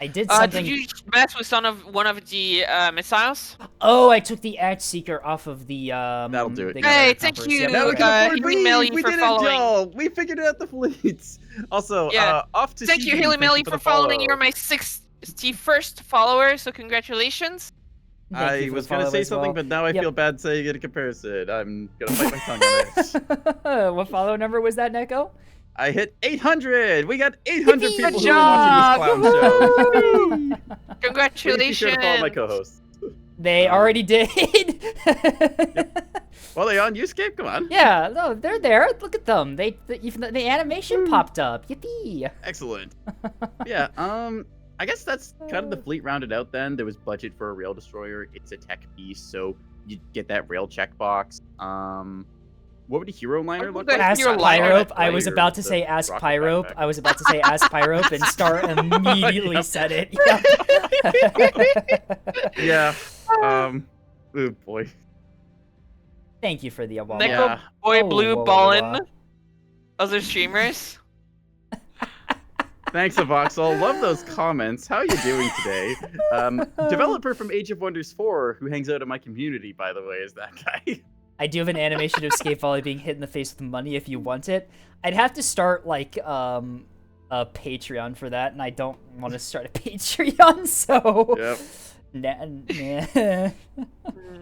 I did something. Did you mess with one of the missiles? Oh, I took the Act Seeker off of the. That'll do it. the Hey, gunner thank compass. you, Yep, Now we right. can afford Haley leave. Melly We for did following. it, y'all. We figured out the fleets. Also, Yeah. off to Thank you, CB. Haley Melly, the for following. follow. You're my 61st follower, so congratulations. Thank you I for was the gonna follow say as well. something, but now I Yep. feel bad saying it in comparison. I'm gonna bite my tongue on this. What follow number was that, Neko? I hit 800. We got 800 Yippee! people Good who are job! watching this clown show. Yippee! Please Congratulations. be sure to follow my co-hosts. They already did. Well, they on Uscape? Come on. Yeah, no, they're there. Look at them. Even the animation popped up. Yippee! Excellent. Yeah. I guess that's kind of the fleet rounded out. Then there was budget for a rail destroyer. It's a tech piece, so you get that rail checkbox. What would a hero liner look like? Ask Hero Pyrope. I Right, was or about to the say Ask rocket Pyrope. backpack? I was about to say Ask Pyrope, and Star immediately Yep. said it. Yep. Yeah. Oh boy. Thank you for the award. Neko Yeah. Boy Oh, Blue whoa, whoa, Ballin. whoa. Other streamers. Thanks, Avoxel. Love those comments. How are you doing today? Developer from Age of Wonders 4, who hangs out in my community, by the way, is that guy. I do have an animation of Escape Volley being hit in the face with money if you want it. I'd have to start like a Patreon for that, and I don't want to start a Patreon, so Yep. nah.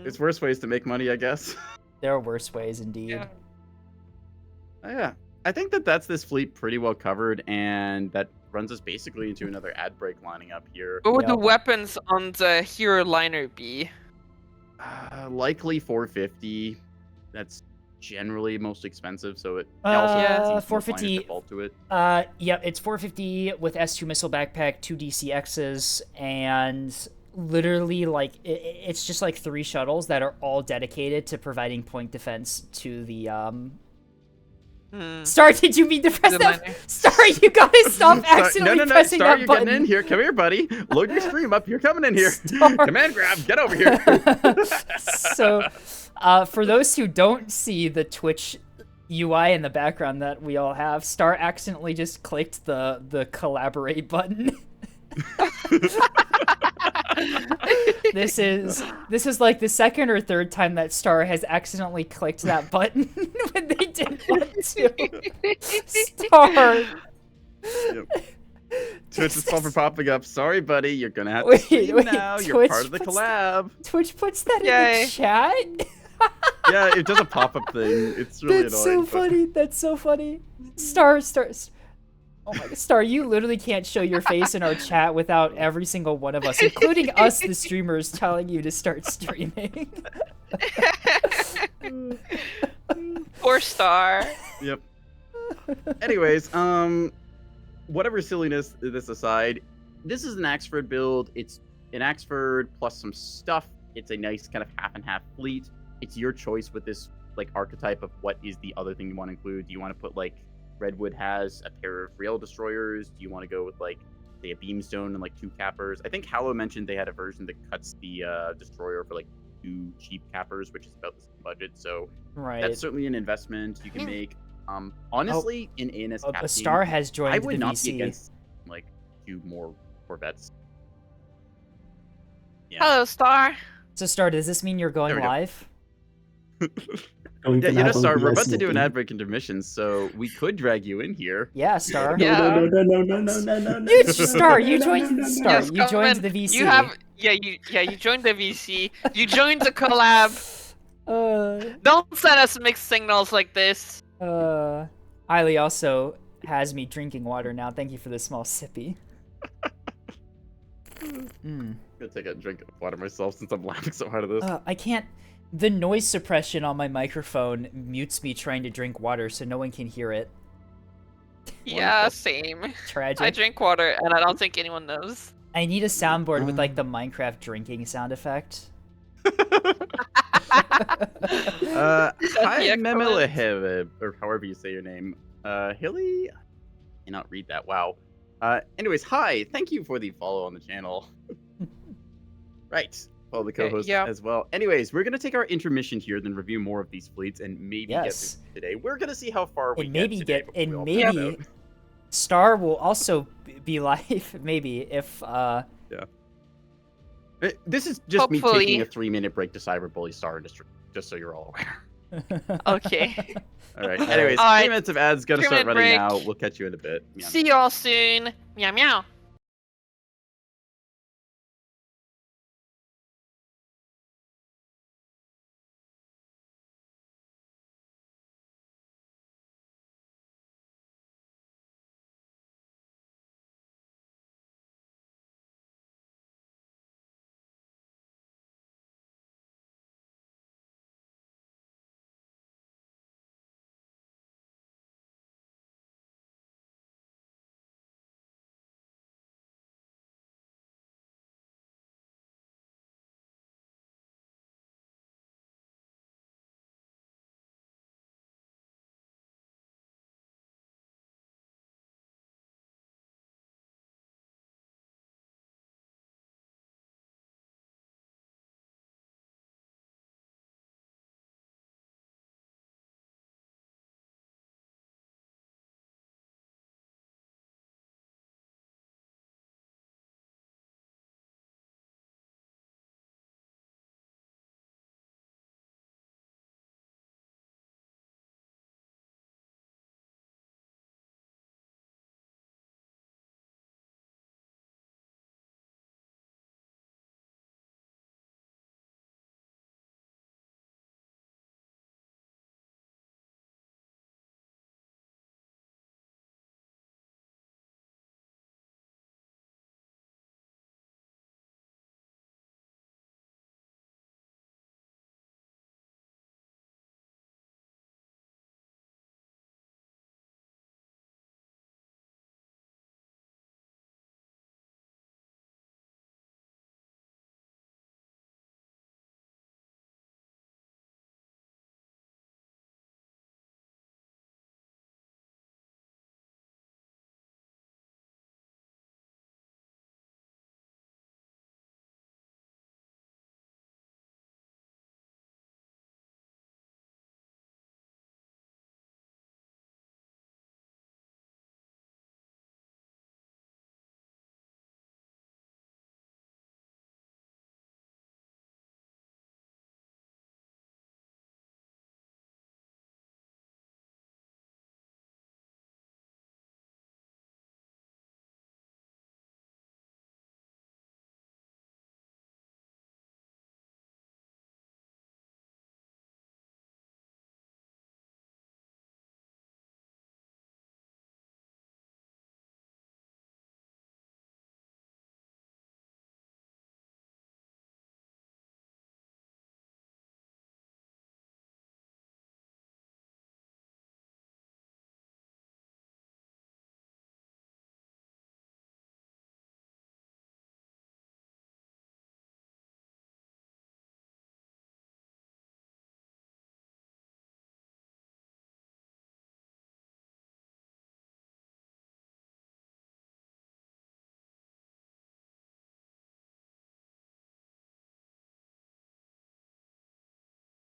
It's worse ways to make money, I guess. There are worse ways indeed. Yeah. Yeah. I think that's this fleet pretty well covered, and that runs us basically into another ad break lining up here. What would the Yep. weapons on the hero liner be? Likely 450. That's generally most expensive, so it also Yeah, seems most 450. line to default to it. Yeah, it's 450 with S2 missile backpack, 2 DCXs, and literally like it's just like 3 shuttles that are all dedicated to providing point defense to the Star, did you mean to press The that? liner. Star, you gotta stop accidentally no, pressing Star, that you're button. getting in here. Come here, buddy. Load your stream up. You're coming in here. Star. Command grab. Get over here. So, for those who don't see the Twitch UI in the background that we all have, Star accidentally just clicked the collaborate button. This is like the second or third time that Star has accidentally clicked that button when they didn't want to. Star. Yep. Twitch is for popping up. Sorry, buddy. You're gonna have to Wait, stream wait, now. You're Twitch part of the puts collab. Twitch puts that in Yay. the chat. Yeah, it does a pop-up thing. It's really That's annoying. so funny. That's so funny. Star. Oh my god, Star, you literally can't show your face in our chat without every single one of us, including us, the streamers, telling you to start streaming. Poor Star. Yep. Anyways, whatever silliness this aside, this is an Axford build. It's an Axford plus some stuff. It's a nice kind of half and half fleet. It's your choice with this like archetype of what is the other thing you want to include. Do you want to put like Redwood has a pair of rail destroyers? Do you want to go with like say a beamstone and like 2 cappers? I think Hallow mentioned they had a version that cuts the destroyer for like 2 cheap cappers, which is about the same budget. So Right. that's certainly an investment you can make. Honestly, in ANS A Star has joined I would the not VC. be against like 2 more Corvettes. Yeah. Hello, Star. So, Star, does this mean you're going There we go. live? Yeah, you know, Star, we're about to do an ad break intermission, so we could drag you in here. Yeah, Star. Yeah. You, Star, you joined. Star, Yes, you come joined in. the VC. You have you joined the VC. You joined the collab. Uh, Don't send us mixed signals like this. Eiley also has me drinking water now. Thank you for the small sippy. I'm gonna take a drink of water myself since I'm laughing so hard at this. I can't. The noise suppression on my microphone mutes me trying to drink water, so no one can hear it. Yeah, same. Tragic. I drink water, and I don't think anyone knows. I need a soundboard with like the Minecraft drinking sound effect. Hi, Memelehev, or however you say your name. Hilly? I cannot read that. Wow. Anyways, hi. Thank you for the follow on the channel. Right. Follow the co-host as well. Anyways, we're gonna take our intermission here, then review more of these fleets, and maybe get to today. We're gonna see how far we get today. And maybe Star will also be live. Maybe if yeah. This is just me taking a 3-minute break to cyberbully Star Industry, just so you're all aware. Okay. All right. Anyways, 3 minutes of ads gonna start running now. We'll catch you in a bit. Meow, see y'all soon. Meow meow.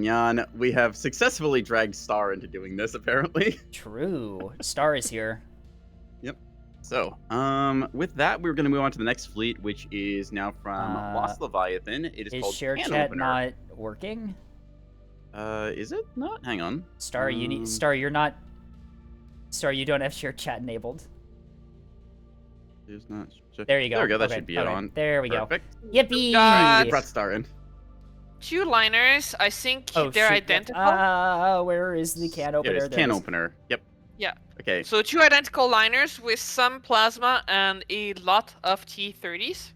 Jan, we have successfully dragged Star into doing this, apparently. True. Star is here. Yep. So, with that, we're going to move on to the next fleet, which is now from Lost Leviathan. It is called share Can chat Opener. not working? Is it not? Hang on. Star, you need Star. You're not. Star, you don't have share chat enabled. There's not. There you go. There we go. That should be it on. There we Perfect. go. Yippee! I brought Star in. Two liners. I think they're identical. Where is the can opener? It is can opener. Yep. Yeah. Okay. So 2 identical liners with some plasma and a lot of T-30s.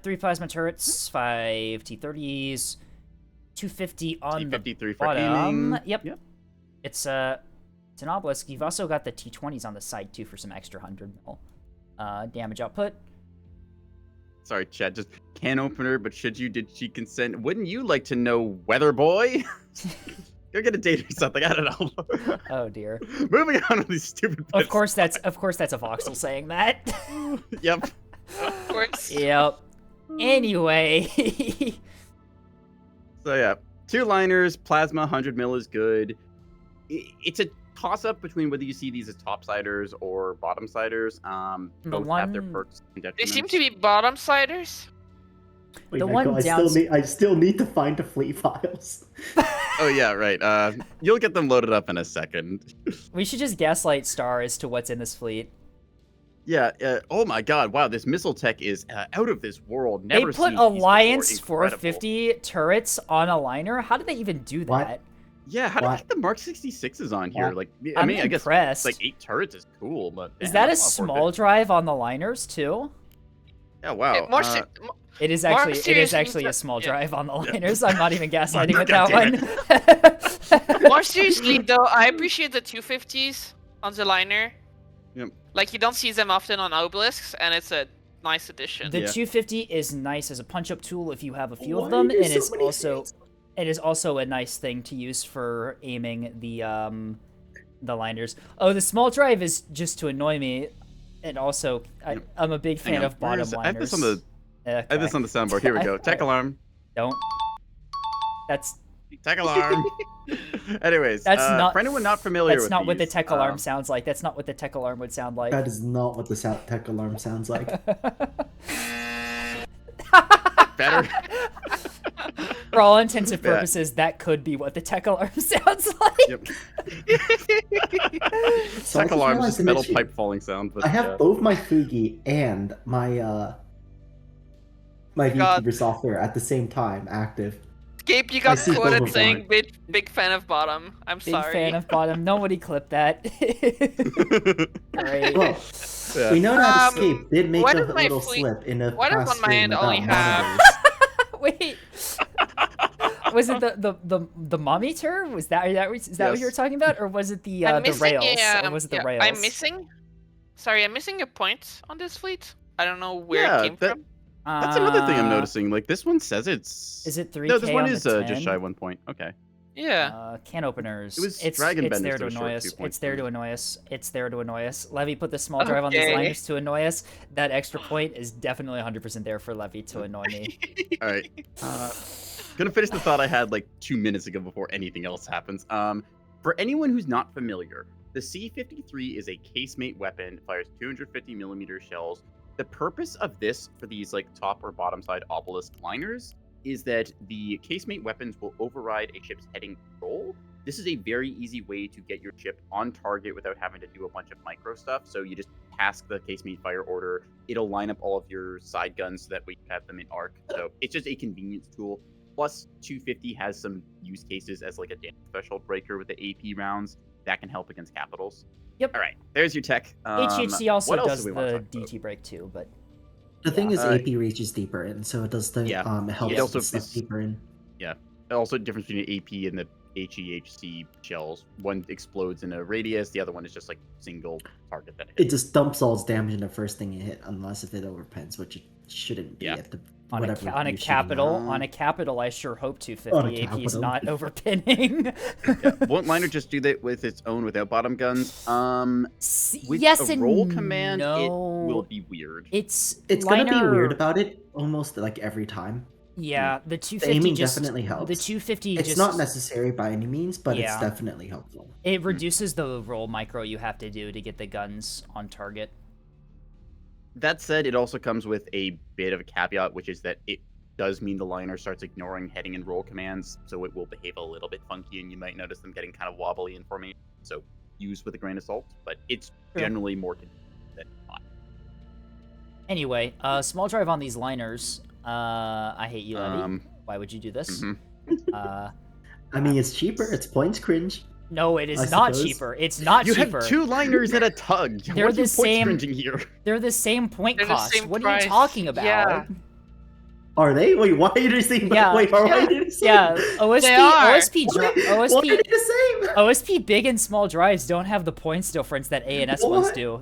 3 plasma turrets, 5 T-30s, 250 on the T-53 for bottom. aiming. Yep. It's an obelisk. You've also got the T-20s on the side too for some extra 100 mil damage output. Sorry, chat. Just can opener, but did she consent? Wouldn't you like to know, Weather Boy? Go get a date or something. I don't know. Oh dear. Moving on with these stupid. Of course, that's a voxel saying that. Yep. Of course. Yep. Anyway. So yeah, 2 liners, plasma, 100 mil is good. It's a toss-up between whether you see these as topsiders or bottom-siders. Both have their perks and detriments. They seem to be bottom-siders. Wait, The Michael, one I still need to find the fleet files. Oh yeah, right. You'll get them loaded up in a second. We should just gaslight Star as to what's in this fleet. Yeah. Oh my God! Wow, this missile tech is out of this world. Never They put seen Alliance these before. Incredible. 450 turrets on a liner. How did they even do that? What? Yeah, how did they get the Mark 66s on here? What? Like, I'm I mean, impressed. I guess like 8 turrets is cool, but Is damn, that a that's not small drive on the liners too? Yeah, wow. It is Mark actually seriously, a small yeah. drive on the liners. I'm not even gaslighting with God that one. More seriously, though, I appreciate the 250s on the liner. Yep. Like, you don't see them often on obelisks, and it's a nice addition. The Yeah. 250 is nice as a punch-up tool if you have a few Why of them, are there and so many is also a nice thing to use for aiming the liners. Oh, the small drive is just to annoy me, and also I'm a big fan of bottom liners. I have this on the soundboard. Here we go. Tech alarm. Don't. That's Tech alarm. Anyways, That's not- for anyone not familiar that's with not what the these, tech alarm sounds like. That's not what the tech alarm would sound like. That is not what the tech alarm sounds like. better. For all intents and purposes, that could be what the tech alarm sounds like. Yep. So Tech alarm is just to metal mention, pipe falling sound. But I have both my Fugi and my my God. VTuber software at the same time active. Gabe, you I got see quoted both of saying big fan of bottom. I'm Big sorry. fan of bottom. Nobody clipped that. Great. Well, we know that Escape did make why a does my little fleet- slip in a why does past on my stream end about only have- monitors. Wait. Was it the mometer? Was that is that what you were Yes. talking about, or was it the I'm missing, rails? yeah, Or was it the yeah, rails? I'm missing a point on this fleet. I don't know where Yeah, it came that- from. That's another thing I'm noticing. Like this one says it's. Is it 3K No, this one on is the 10? just shy 1 point. Okay. Yeah. Can openers. It was it's Dragon it's Benders there that to was short annoy us. 2 It's points there for to me. annoy us. It's there to annoy us. Levy put the small drive on these Okay. liners to annoy us. That extra point is definitely 100% there for Levy to annoy me. All right. Gonna finish the thought I had like 2 minutes ago before anything else happens. For anyone who's not familiar, the C-53 is a casemate weapon, fires 250 millimeter shells. The purpose of this for these like top or bottom side obelisk liners is that the casemate weapons will override a ship's heading control. This is a very easy way to get your ship on target without having to do a bunch of micro stuff. So you just task the casemate fire order. It'll line up all of your side guns so that we have them in arc. So it's just a convenience tool. Plus, 250 has some use cases as like a damage threshold breaker with the AP rounds that can help against capitals. Yep. All right, there's your tech. HHC also what else does do we wanna the talk about? DT break too, but The thing is, Uh, AP reaches deeper in, so it does the Yeah. helps It also with stuff is- deeper in. Also, difference between AP and the HEHC shells. One explodes in a radius, the other one is just like single target that it It hits. just dumps all its damage in the first thing you hit, unless if it overpens, which it shouldn't be Yeah. at the on whatever a you're shooting capital, at. on a capital, I sure hope On a 250 AP is capital. not overpinning. Won't liner just do that with its own without bottom guns? With Yes a and roll command, no. it will be weird. It's Gonna be liner- weird about it almost like every time. Yeah, the The 250 aiming just definitely helps. the 250 It's just not necessary by any means, but Yeah. it's definitely helpful. it reduces the roll micro you have to do to get the guns on target. That said, it also comes with a bit of a caveat, which is that it does mean the liner starts ignoring heading and roll commands, so it will behave a little bit funky, and you might notice them getting kind of wobbly in formation. So use with a grain of salt, but it's Sure. generally more convenient than not. Anyway, small drive on these liners. I hate you, Eddie. Why would you do this? Mhm. Uh, I mean, it's cheaper. It's points cringe. No, it is I not suppose. cheaper. It's not You cheaper. have 2 liners and a tug. They're Why are the you same- point stringing here? They're the same point They're the cost. same What are price. you talking about? Yeah. Are they? Wait, why are they the same? Yeah. Wait, why are they the same? Yeah, OSP, They are. OSP, Why are OSP, they the same? OSP big and small drives don't have the points difference that A and S ones What? do.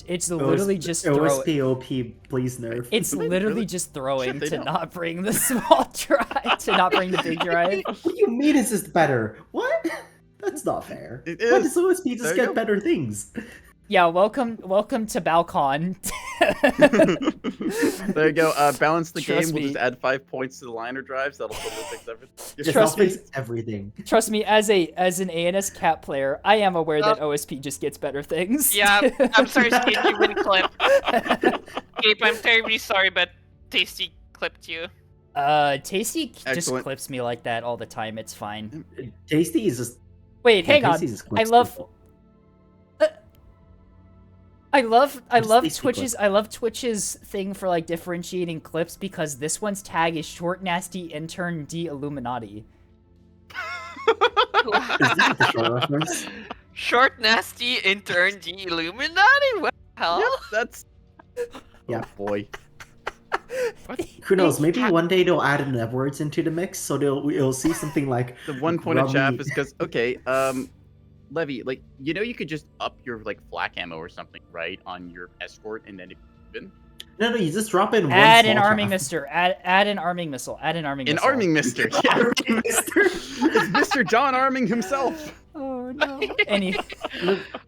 It's literally just throw. OSPOP, please nerf. It's They literally really- just throwing Shit, they to don't. not bring the small drive, to not bring the big drive. What do you mean it's just better? What? That's not fair. It Why is. does OSP There just you get go. better things? Yeah, welcome to Balcon. There you go. Balance the Trust game. We'll me. just add 5 points to the liner drives. That'll totally fix everything. Just Trust me. fix everything. Trust me, as an ANS cap player, I am aware that OSP just gets better things. Yeah, I'm sorry, Skate, you win clip. Gabe, I'm terribly sorry, but Tasty clipped you. Tasty just Excellent. clips me like that all the time. It's fine. Tasty is just. Wait, hang on. Tasty just I clips love. people. I love Tasty Twitch's thing for like differentiating clips because this one's tag is short nasty intern D Illuminati. Is this the show reference? Short, nasty, intern, the Illuminati? What the hell? Yep, that's. Yeah. Oh boy. Who knows? Maybe one day they'll add an F words into the mix, so you'll see something like The one point of chaff grubby- is because okay, Levy, like you could just up your like flak ammo or something, right, on your escort, and then even No, you just drop in one. Add an small arming chaff. mister. Add an arming missile. Add an arming an missile. arming mister. Yeah, Arming mister. it's Mr. John arming himself. Oh no. Any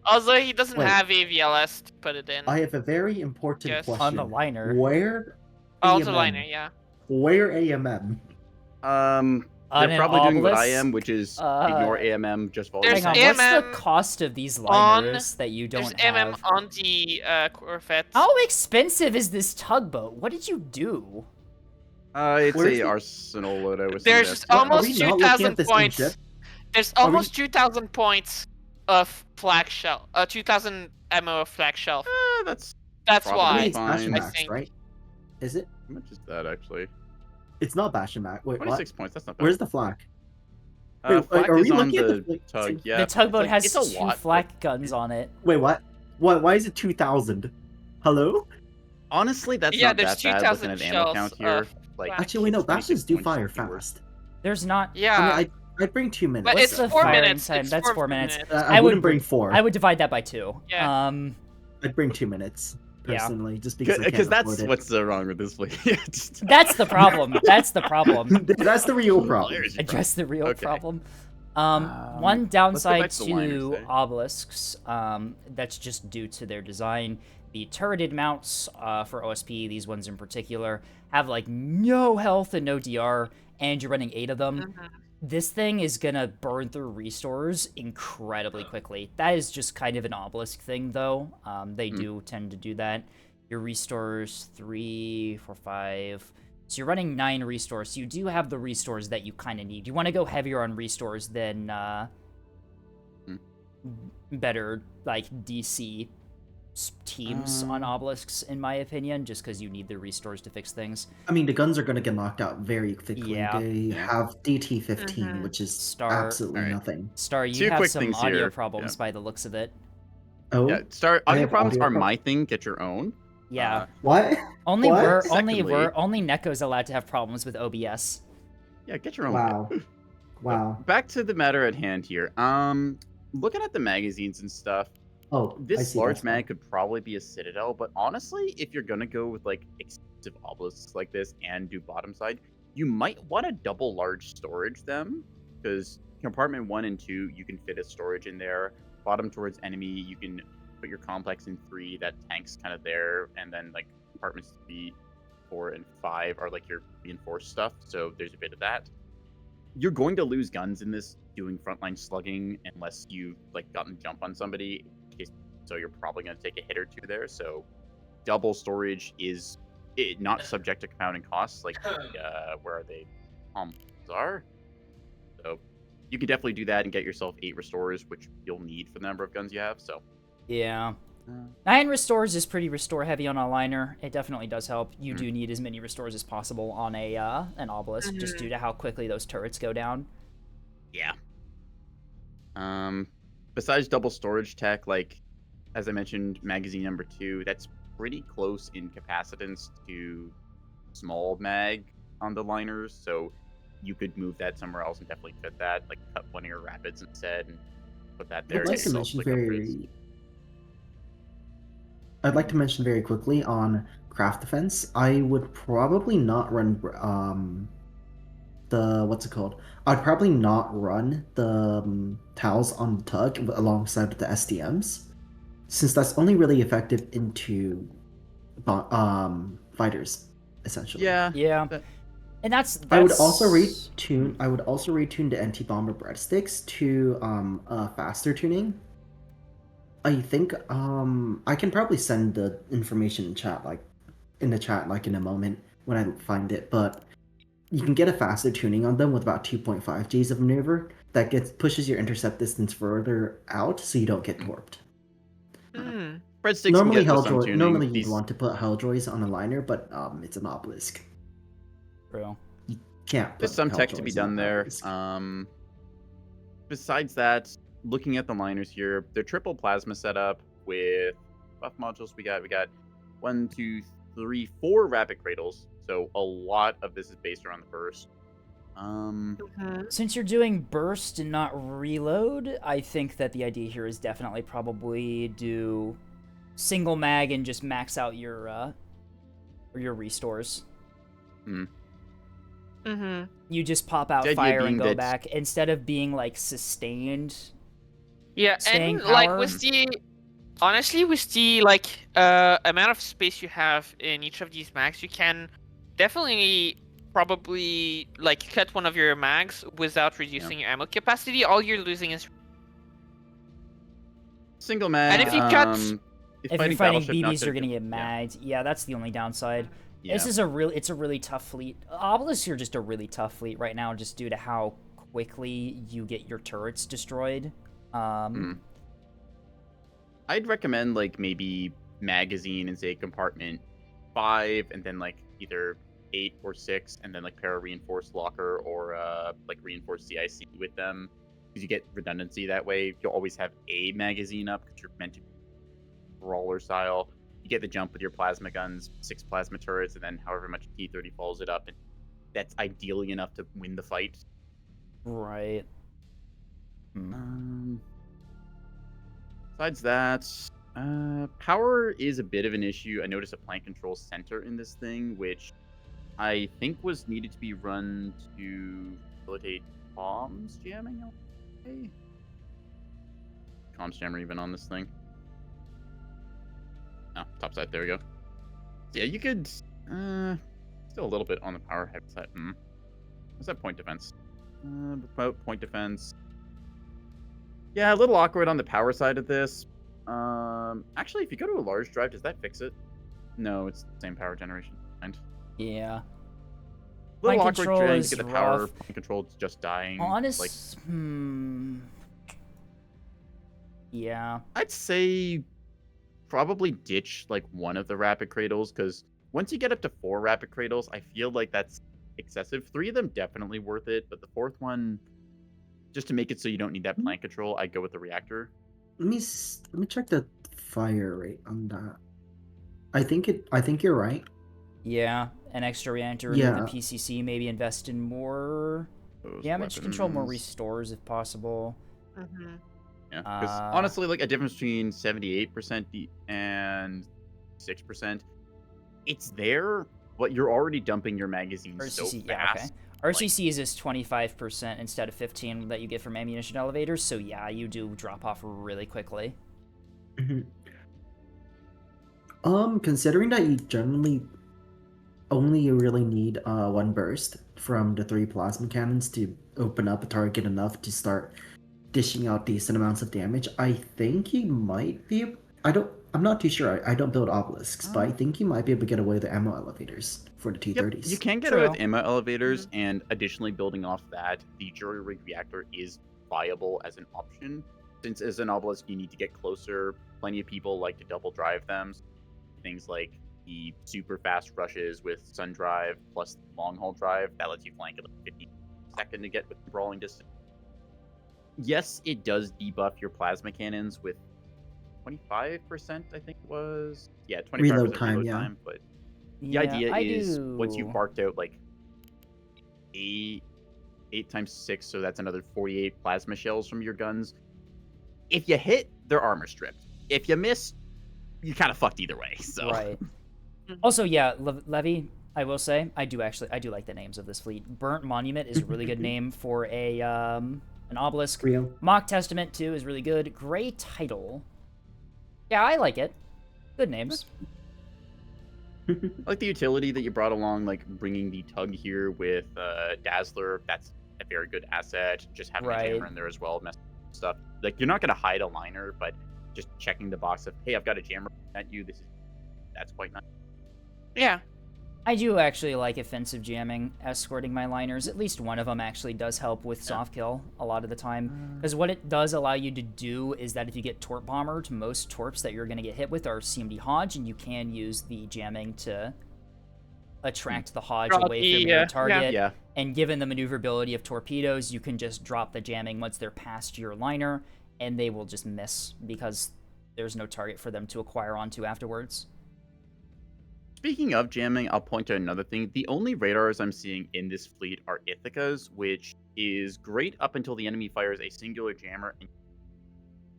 Also, he doesn't Wait. have AVLS to put it in. I have a very important Yes. question. on the liner. Where? Also, AMM? liner, yeah. Where AMM? On They're an probably doing what I obelisk? am, which is Uh, ignore AMM, just volume. There's Hang on, what's AMM the cost of these on- liners that you There's don't MM have? on the Corvette. How expensive is this tugboat? What did you do? It's Where's a the- arsenal loader with There's some almost Are we not looking at 2,000 the same points. ship? There's Are we- almost 2,000 points of flak shell. 2,000 ammo of flak shell. that's That's probably why. It's Bastion fine. I Max, think. right? Is it? how much is that actually? It's not Bastion Max. Wait, what? 26 points. That's not bad. Where's the flak? Wait, wait, are is we on looking at the the- tug? Yeah, the it's tugboat like- has it's a 2 lot, but flak guns on it. Wait, what? Why is it 2,000? Hello? honestly, that's Yeah, not there's that bad. 2,000 Looking at ammo shells count here, of like flak. Actually, wait, no. 26 Bastions do points fire would be worth. fast. There's not. Yeah. I mean, I'd bring 2 minutes. but What's it's the 4 firing minutes. time? It's That's 4 minutes. I I would wouldn't bring 4. I would divide that by 2. Yeah. I'd bring 2 minutes Yeah. personally, just because I can't Because that's afford it. what's wrong with this fleet. Yeah, just- That's the problem. That's the problem. That's the real problem. There's your Address the real Okay. problem. Um, One downside back to the liners, to eh? obelisks, that's just due to their design. The turreted mounts for OSP, these ones in particular, have like no health and no DR, and you're running 8 of them. Mhm. This thing is gonna burn through restores incredibly quickly. That is just kind of an obelisk thing, though. They do tend to do that. Your restores 3, 4, 5. So you're running 9 restores. So you do have the restores that you kind of need. You want to go heavier on restores than better like DC teams on obelisks, in my opinion, just because you need the restores to fix things. I mean, the guns are going to get knocked out very quickly. Yeah. They have DT-15, Mhm. which is Star- absolutely Alright. nothing. Star, you Two have quick some things audio here. problems Yeah. by the looks of it. Oh, Yeah, start. I Audio have problems audio are prob- my thing. Get your own. Yeah, what? only what? only Neko's allowed to have problems with OBS. Yeah, get your own. Wow. Wow. Back to the matter at hand here. Looking at the magazines and stuff, Oh, I this see large that's mag could probably be a Citadel, but honestly, if you're gonna go with like expensive obelisks like this and do bottom side, you might want to double large storage them, because compartment 1 and 2 you can fit a storage in there. Bottom towards enemy, you can put your complex in 3. That tank's kind of there, and then like compartments 3, 4, and 5 are like your reinforced stuff. So there's a bit of that. You're going to lose guns in this doing frontline slugging unless you've like gotten jump on somebody. So you're probably going to take a hit or 2 there. So double storage is not subject to compounding costs. Like where are they? Are. So you can definitely do that and get yourself 8 restores, which you'll need for the number of guns you have. So Yeah. 9 restores is pretty restore heavy on a liner. It definitely does help. You do need as many restores as possible on a an obelisk, just due to how quickly those turrets go down. yeah. Besides double storage tech, like as I mentioned, magazine number 2, that's pretty close in capacitance to small mag on the liners, so you could move that somewhere else and definitely fit that. Like cut one of your rapids instead and put that there I'd and like get to yourself mention like upgrades. I'd like to mention very quickly on craft defense. I would probably not run the what's it called? I'd probably not run the towels on the tug alongside with the SDMs, since that's only really effective into fighters, essentially. Yeah. Yeah. that- And that's I would also retune. I would also retune the anti-bomber breadsticks to faster tuning. I think I can probably send the information in chat, like in the chat, like in a moment when I find it. But you can get a faster tuning on them with about 2.5 Gs of maneuver that pushes your intercept distance further out, so you don't get torped. Hmm. Breadsticks can get with some tuning. Normally you'd These want to put Helljoys on a liner, but it's an obelisk. True. You can't put there's some tech to be Helljoys on done an there. obelisk. Besides that, looking at the liners here, they're triple plasma setup with buff modules. We got 1, 2, 3, 4 rapid cradles. So a lot of this is based around the burst. Since you're doing burst and not reload, I think that the idea here is definitely probably do single mag and just max out your restores. You just pop out The idea fire and being go that- back instead of being like sustained. Yeah, Staying and like power. with the honestly with the amount of space you have in each of these mags, you can definitely probably like cut one of your mags without reducing your ammo capacity. All you're losing is single mag. And if you cut- If you're fighting Battleship, not BBs, you're gonna get yeah. magged. Yeah, that's the only downside. Yeah. This is it's a really tough fleet. Obelisks are just a really tough fleet right now, just due to how quickly you get your turrets destroyed. I'd recommend like maybe magazine and say compartment 5, and then like either 8 or 6, and then like pair a reinforced locker or like reinforced CIC with them, because you get redundancy that way. You'll always have a magazine up because you're meant to be brawler style. You get the jump with your plasma guns, 6 plasma turrets, and then however much T30 follows it up, and that's ideally enough to win the fight. Right. Besides that, power is a bit of an issue. I noticed a plant control center in this thing, which I think was needed to be run to facilitate comms jamming. Okay. Comms jammer even on this thing. Oh, top side. There we go. Yeah, you could. Still a little bit on the power heavy side. What's that point defense? Point defense. Yeah, a little awkward on the power side of this. Actually, if you go to a large drive, does that fix it? No, it's the same power generation. Yeah. Little Point awkward control trying to is get the power. rough. Point control just dying. Yeah. I'd say probably ditch like one of the rapid cradles, because once you get up to 4 rapid cradles, I feel like that's excessive. 3 of them definitely worth it, but the 4th one, just to make it so you don't need that plant control, I'd go with the reactor. Let me check the fire rate on that. I think you're right. Yeah, an extra reactor, remove the PCC, maybe invest in more damage control, more restores if possible. Yeah, because honestly, like a difference between 78% and 6%, it's there, but you're already dumping your magazine so fast. Yeah, okay. RCC is just 25% instead of 15 that you get from ammunition elevators, so yeah, you do drop off really quickly. Considering that you generally only really need 1 burst from the 3 plasma cannons to open up a target enough to start dishing out decent amounts of damage, I think you might be. I'm not too sure. I don't build obelisks, but I think you might be able to get away with the ammo elevators for the T30s. Yep, you can get away with ammo elevators, and additionally, building off that, the jury rig reactor is viable as an option. Since as an obelisk, you need to get closer. Plenty of people like to double drive them. Things like the super fast rushes with sun drive plus long haul drive that lets you flank at like 50 seconds to get with brawling distance. yes, it does debuff your plasma cannons with 25%, I think it was. Yeah, 25% Reload time, reload yeah. time. But the Yeah, idea I is once you've do. marked out like 8 times 6, so that's another 48 plasma shells from your guns. If you hit, they're armor stripped. If you miss, you kind of fucked either way. So Right. Also, yeah, Levy, I will say, I do like the names of this fleet. Burnt Monument is a really good name for a an obelisk. Real. Mock Testament too is really good. Gray Title. Yeah, I like it. Good names. I like the utility that you brought along, like bringing the tug here with Dazzler. That's a very good asset. Just having a jammer in there as well, messing with stuff. Like you're not gonna hide a liner, but just checking the box of, hey, I've got a jammer at you. That's quite nice. Yeah. I do actually like offensive jamming, escorting my liners. At least one of them actually does help with soft kill a lot of the time. Because what it does allow you to do is that if you get torp bombered, most torps that you're going to get hit with are CMD Hodge, and you can use the jamming to attract the Hodge away from your target. Yeah. And given the maneuverability of torpedoes, you can just drop the jamming once they're past your liner, and they will just miss because there's no target for them to acquire onto afterwards. Speaking of jamming, I'll point to another thing. The only radars I'm seeing in this fleet are Ithacas, which is great up until the enemy fires a singular jammer.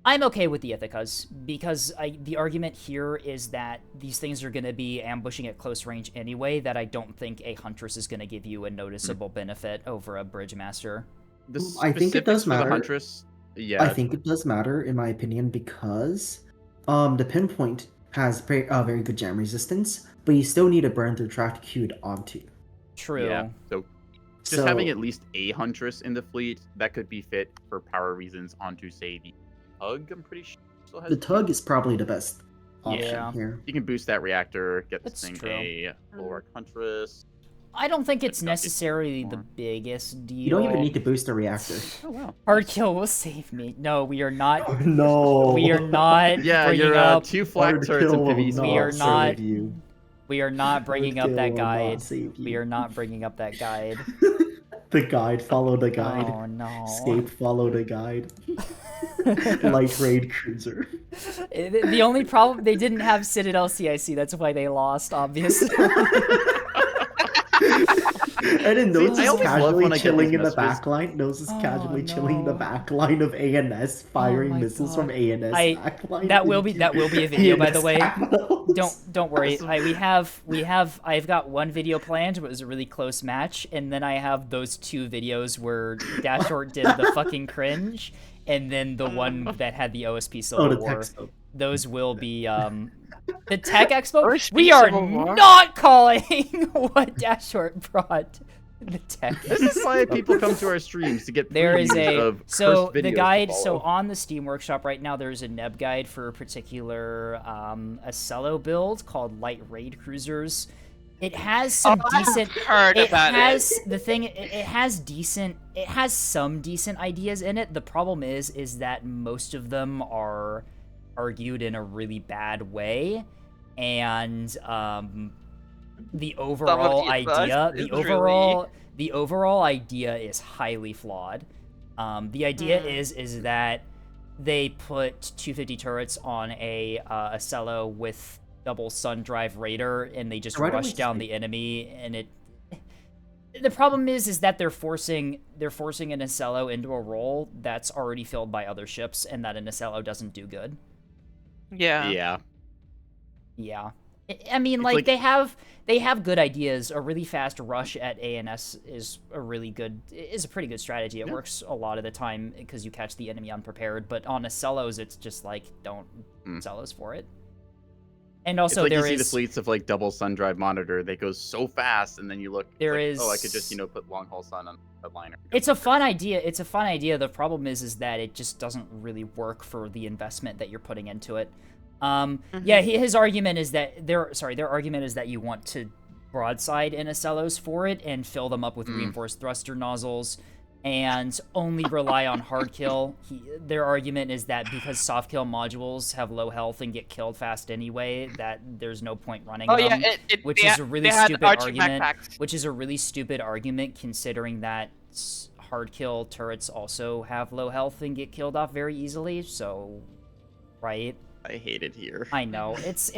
I'm okay with the Ithacas, because the argument here is that these things are going to be ambushing at close range anyway, that I don't think a Huntress is going to give you a noticeable benefit over a Bridge Master. I think it does matter. The Huntress, yeah. I think it does matter, in my opinion, because the Pinpoint has very good jam resistance, but you still need a burn through track queued onto. True. Yeah, so just having at least a Huntress in the fleet, that could be fit for power reasons onto, say, the Tug, I'm pretty sure still has the Tug is probably the best option here. You can boost that reactor, get this That's thing true. a Bulwark Huntress. I don't think it's necessarily the biggest deal. You don't even need to boost the reactor. Oh, wow. Hard kill will save me. No, we are not. Oh, no. We are not. Yeah, you're up. 2 flag turrets and PvZ. We are not. Save you. We are not bringing up that will guide. not save you. We are not bringing up that guide. The guide, follow the guide. Oh no. Escape, follow the guide. Light raid cruiser. The only problem, they didn't have Citadel CIC. That's why they lost, obviously. And then Notes is casually chilling in the messages. back line. Notes is casually chilling in the back line of ANS, firing missiles from ANS back line. That will be a video, by the way. Capitals. Don't worry. I've got one video planned, but it was a really close match, and then I have those 2 videos where Dashort did the fucking cringe, and then the one that had the OSP Civil War. Those will be the Tech Expo. We are not calling what Dashort brought. The Tech. This is why people come to our streams to get there is of so the guide. So on the Steam Workshop right now, there's a Neb guide for a particular Acello build called Light Raid Cruisers. It has some decent. It has some decent ideas in it. The problem is that most of them are argued in a really bad way, and the overall idea is highly flawed. The idea is that they put 250 turrets on a Acello with double sun drive raider, and they just rush down the enemy, and the problem is that they're forcing an Acello into a role that's already filled by other ships, and that an Acello doesn't do good. Yeah. I mean, like they have good ideas. A really fast rush at ANS is a pretty good strategy. It works a lot of the time because you catch the enemy unprepared. But on Acellos, it's just like don't Acellos for it. And also, it's like you see the fleets of like double sun drive monitor. They go so fast, and then you look. Oh, I could just put long haul sun on a liner. It's a fun idea. The problem is that it just doesn't really work for the investment that you're putting into it. Yeah, his argument is that their argument is that you want to broadside in Acellos for it and fill them up with reinforced thruster nozzles and only rely on hard kill. Their argument is that because soft kill modules have low health and get killed fast anyway, that there's no point running them, which is a really stupid argument. Which is a really stupid argument considering that hard kill turrets also have low health and get killed off very easily, so, right? I hate it here. I know. It's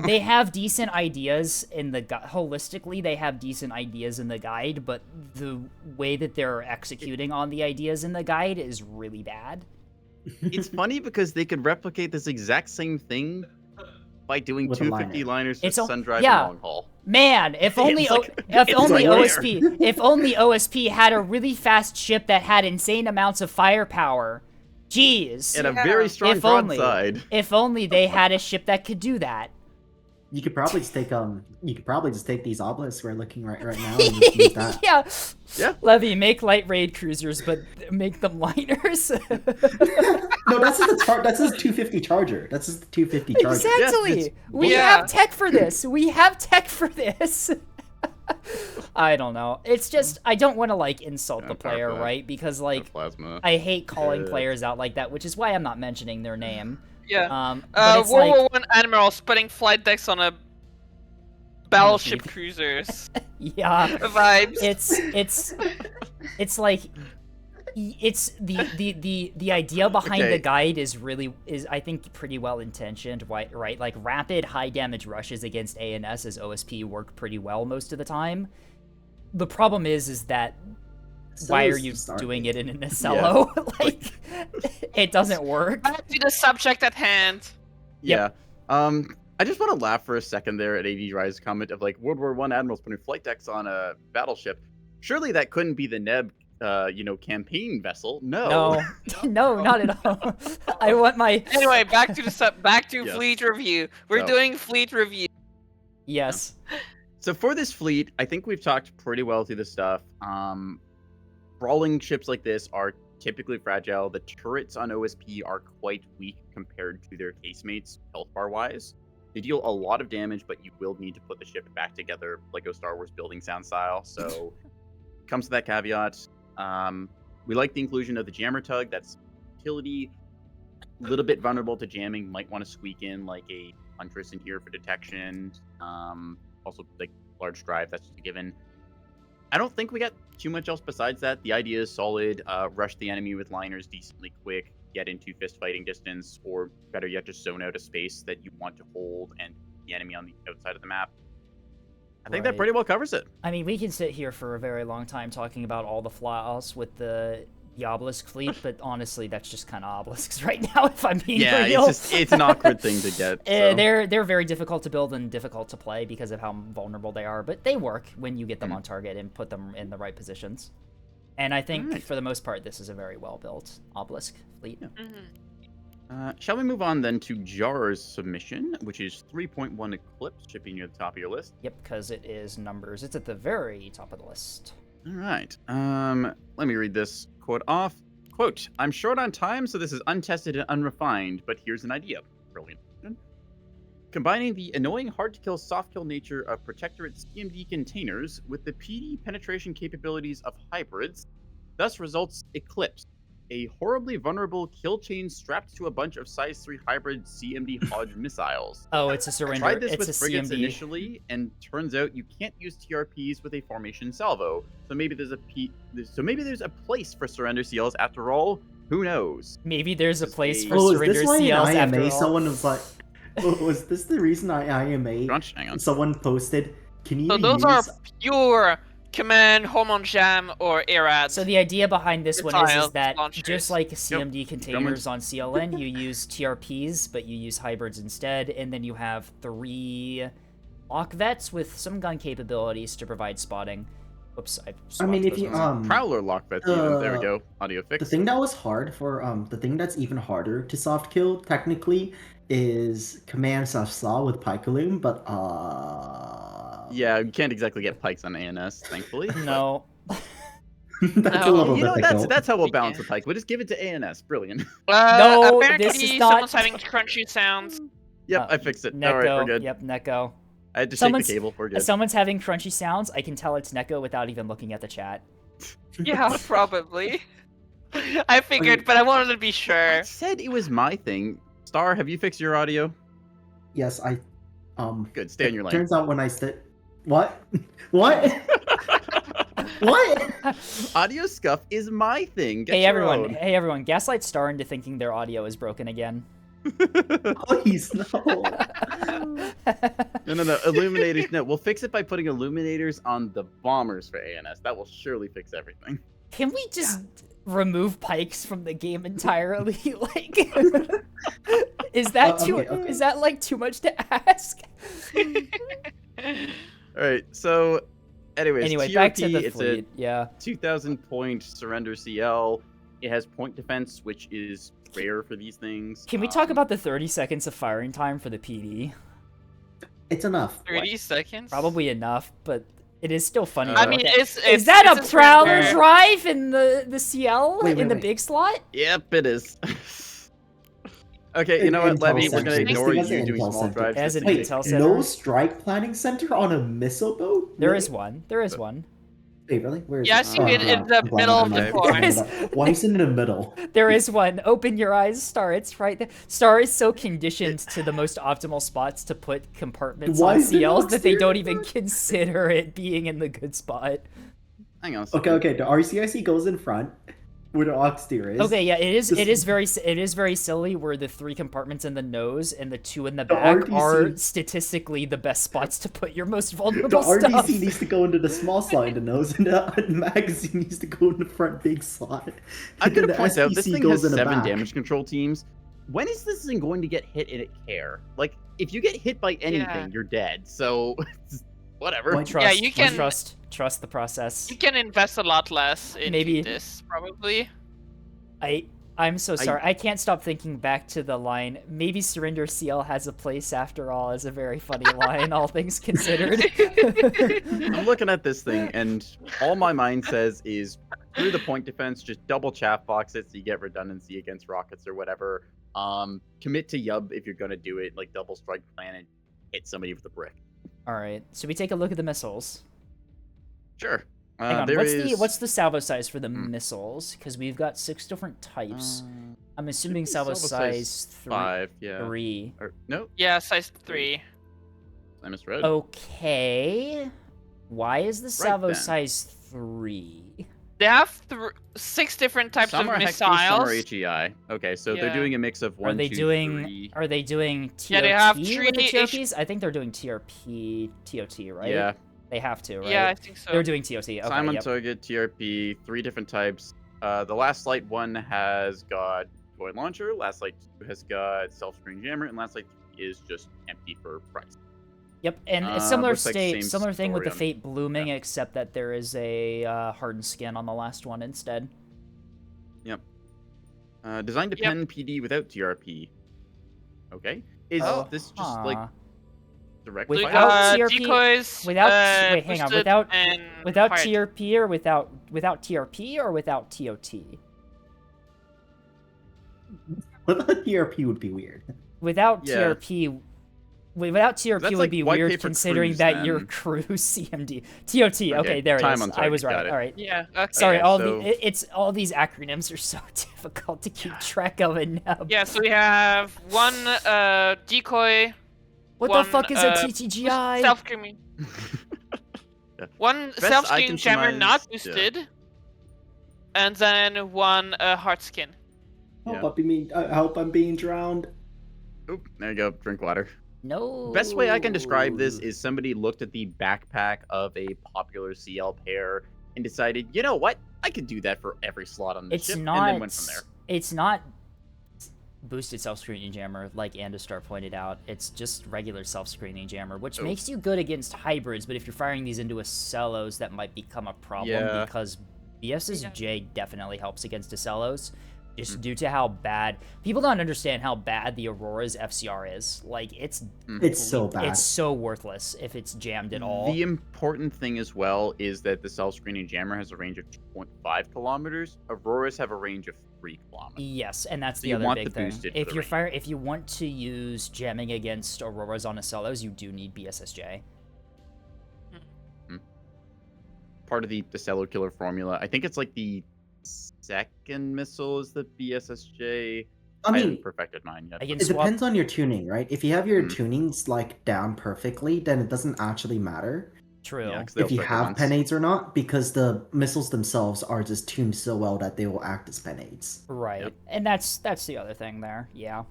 they have decent ideas in the holistically they have decent ideas in the guide, but the way that they're executing on the ideas in the guide is really bad. It's funny because they could replicate this exact same thing by doing With a 250 liners with Sundrive yeah. and Long Haul. Man, if only if only OSP had a really fast ship that had insane amounts of firepower. Jeez. And a very strong broadside. If only they had a ship that could do that. You could probably just take these obelisks we're looking right now and just use that. Yeah. Levy, make light raid cruisers, but make them liners. No, that's just that's his 250 charger. That's just the 250 charger. Exactly. Yeah, we have tech for this. We have tech for this. I don't know. It's just I don't want to like insult the player, right? Because like I hate calling players out like that, which is why I'm not mentioning their name. Yeah. World War I admiral putting flight decks on a battleship cruisers. Yeah. Vibes. It's like it's the idea behind the guide is I think pretty well intentioned, right? Like rapid high damage rushes against ANS as OSP work pretty well most of the time. The problem is that why are you doing it in an Acello? Like it doesn't work. Back to the subject at hand. Yeah. I just want to laugh for a second there at AD Rise comment of like World War I admirals putting flight decks on a battleship. Surely that couldn't be the Neb campaign vessel. No, not at all. I want my anyway. Back to fleet review. We're doing fleet review. Yes. So for this fleet, I think we've talked pretty well through this stuff. Brawling ships like this are typically fragile. The turrets on OSP are quite weak compared to their casemates, health bar wise. They deal a lot of damage, but you will need to put the ship back together, Lego Star Wars building sound style. So comes to that caveat. We like the inclusion of the jammer tug. That's utility. A little bit vulnerable to jamming. Might want to squeak in like a huntress in here for detection. Also like large drive. That's just a given. I don't think we got too much else besides that. The idea is solid. Rush the enemy with liners decently quick. Get into fist fighting distance, or better yet, just zone out a space that you want to hold and the enemy on the outside of the map. I think that pretty well covers it. I mean, we can sit here for a very long time talking about all the flaws with the obelisk fleet, but honestly, that's just kind of obelisks right now, if I'm being real. It's an awkward thing to get. So. They're very difficult to build and difficult to play because of how vulnerable they are, but they work when you get them on target and put them in the right positions. And I think, for the most part, this is a very well-built obelisk fleet. Yeah. Shall we move on then to Jar's submission, which is 3.1 Eclipse, shipping near the top of your list? Yep, because it is numbers. It's at the very top of the list. All right. Let me read this quote off. Quote, I'm short on time, so this is untested and unrefined, but here's an idea. Brilliant. Combining the annoying hard-to-kill, soft-kill nature of Protectorate CMD containers with the PD penetration capabilities of hybrids, thus results Eclipse, a horribly vulnerable kill chain strapped to a bunch of size 3 hybrid CMD Hodge missiles. Oh, it's a surrender. I tried this it's with a frigates CMD. initially, and turns out you can't use TRPs with a formation salvo. So maybe there's a place for surrender seals after all. Who knows? Maybe there's a place for surrender seals after all. Someone was like, was this the reason IMA? Hang on. Someone posted, can you So those are pure command, hormone jam, or ARAD. So the idea behind this one is that launchers. just like CMD containers on CLN, you use TRPs, but you use hybrids instead, and then you have 3 lock vets with some gun capabilities to provide spotting. Whoops, I mean, if you Prowler lock vets, there we go. Audio fix. The thing that was hard for the thing that's even harder to soft kill technically is command saw with Pikaloom, but yeah, you can't exactly get pikes on ANS, thankfully. No. That's a little difficult. That's how we'll balance the pike. We'll just give it to ANS. Brilliant. No, apparently this is not. someone's having crunchy sounds. Yep, I fixed it. Neko, All right, we're good. Yep, Neko. I had to shake the cable. We're good. Someone's having crunchy sounds. I can tell it's Neko without even looking at the chat. Yeah, probably. I figured, but I wanted to be sure. I said it was my thing. Star, have you fixed your audio? Yes, I. Good. Stay in your lane. Turns out when I said, what? What? What? Audio scuff is my thing. Get Hey your everyone, own. hey everyone, Gaslight Star into thinking their audio is broken again. Please, no. No. Illuminators. No, we'll fix it by putting illuminators on the bombers for ANS. That will surely fix everything. Can we just remove pikes from the game entirely? Like, is that too? Okay. Is that like too much to ask? All right. So, anyways, Anyway, TRP, back to the it's fleet. Yeah. a 2,000 point surrender CL. It has point defense, which is rare for these things. Can we talk about the 30 seconds of firing time for the PD? It's enough. 30 seconds? Probably enough, but it is still funny. I though. mean, Okay. it's Is that it's a Prowler surrender. drive in the CL Wait, in the wait. big slot? Yep, it is. Okay, you know what, Intel Levy? We're gonna center. ignore This thing you has an doing Intel small center. drives. It has just an in Wait, case. Intel center. no strike planning center on a missile boat? There Really? is one. There is one. Wait, really? Where is Yeah, I it? see it in I'm the blind, middle I'm of the blind. floor. Why is it in the middle? There is one. Open your eyes, Star. It's right there. Star is so conditioned to the most optimal spots to put compartments Why on is it CLs not that they don't steering even consider it being in the good spot. Hang on a second. Okay. The RCIC goes in front, where the aux steer is. Okay, yeah, it is. This- It is very silly where the 3 compartments in the nose and the 2 in the The back RDC are statistically the best spots to put your most The vulnerable RDC stuff. needs to go into the small slot in the nose, and the magazine needs to go in the front big slot. I'm And gonna then the point out this SPC thing goes has in the 7 back. damage control teams. When is this thing going to get hit in a care? Like, if you get hit by anything, you're dead. So, whatever. Why- Trust, you can- trust the process. You can invest a lot less into Maybe. this, probably. I'm so sorry. I can't stop thinking back to the line. Maybe Surrender CL has a place after all is a very funny line, all things considered. I'm looking at this thing, and all my mind says is through the point defense, just double chaff box it so you get redundancy against rockets or whatever. Commit to Yub if you're gonna do it, like double strike plan and hit somebody with a brick. All right, so we take a look at the missiles. Sure. Hang on, there what's the salvo size for the missiles? Because we've got 6 different types. I'm assuming salvo size 5, yeah. 3. Or, no, Yeah, size 3. I misread. Okay. Why is the salvo then. size 3? They have 6 different types Some of are Hexy, some are missiles. HEI. Okay, so they're Yeah. doing a mix of 1, Are they 2, doing 3. Are they doing TOT Yeah, they have with the 3 TRPs? I think they're doing TRP TOT, right? Yeah. They have to, right? Yeah, I think so. They're doing TOT. Okay, Simon yep. target, TRP, 3 different types. The last light one has got Void Launcher, last light 2 has got Self-Screen Jammer, and last light 3 is just empty for price. Yep, and a similar looks like the same similar thing with the story Fate Blooming, except that there is a hardened skin on the last one instead. Yep. Designed to Yep. pen PD without TRP. Okay. Is Oh, this just like huh. direct Without fire? TRP decoys, without wait, hang on, boosted without and without fired. TRP or without TRP or without TOT? Without TRP would be weird. Without Yeah. TRP. Without TRP That's would like be white weird paper considering cruise, that your then. crew CMD TOT. Okay, there it time is. on I was target, got right. it. All right. Yeah. Okay. Sorry, Okay, all so- it's all these acronyms are so difficult to keep track of and Yeah, so we have one decoy, What one, the fuck is a TTGI? self-screaming. Yeah. One Best I self-screaming can jammer surmise- not yeah. boosted, and then one heart skin. Help, Yeah. I hope I'm being drowned. Oop, there you go. Drink water. No. Best way I can describe this is somebody looked at the backpack of a popular CL pair and decided, you know what? I could do that for every slot on this It's ship, not. and then went from there. It's not boosted self-screening jammer like Andestar pointed out. It's just regular self-screening jammer, which Oh. makes you good against hybrids. But if you're firing these into Acellos, that might become a problem Yeah. because BSSJ definitely helps against Acellos. Just Mm-hmm. due to how bad people don't understand how bad the Aurora's FCR is. Like it's It's so bad. It's so worthless if it's jammed at all. The important thing as well is that the self-screening jammer has a range of 2.5 kilometers. Auroras have a range of 3 kilometers. Yes, and that's So the you other want big the thing. boosted for If the you're if you want to use jamming against Auroras on Acellos, you do need BSSJ. Part of the cellular killer formula. I think it's like the second missile is the BSSJ. I haven't mean, perfected mine yet. I can it swap. depends on your tuning, right? If you have your Mhm. tunings like down perfectly, then it doesn't actually matter. True. Yeah, 'cause they'll if you strike at have once. penades or not, because the missiles themselves are just tuned so well that they will act as penades. Right. Yep. And that's the other thing there. Yeah.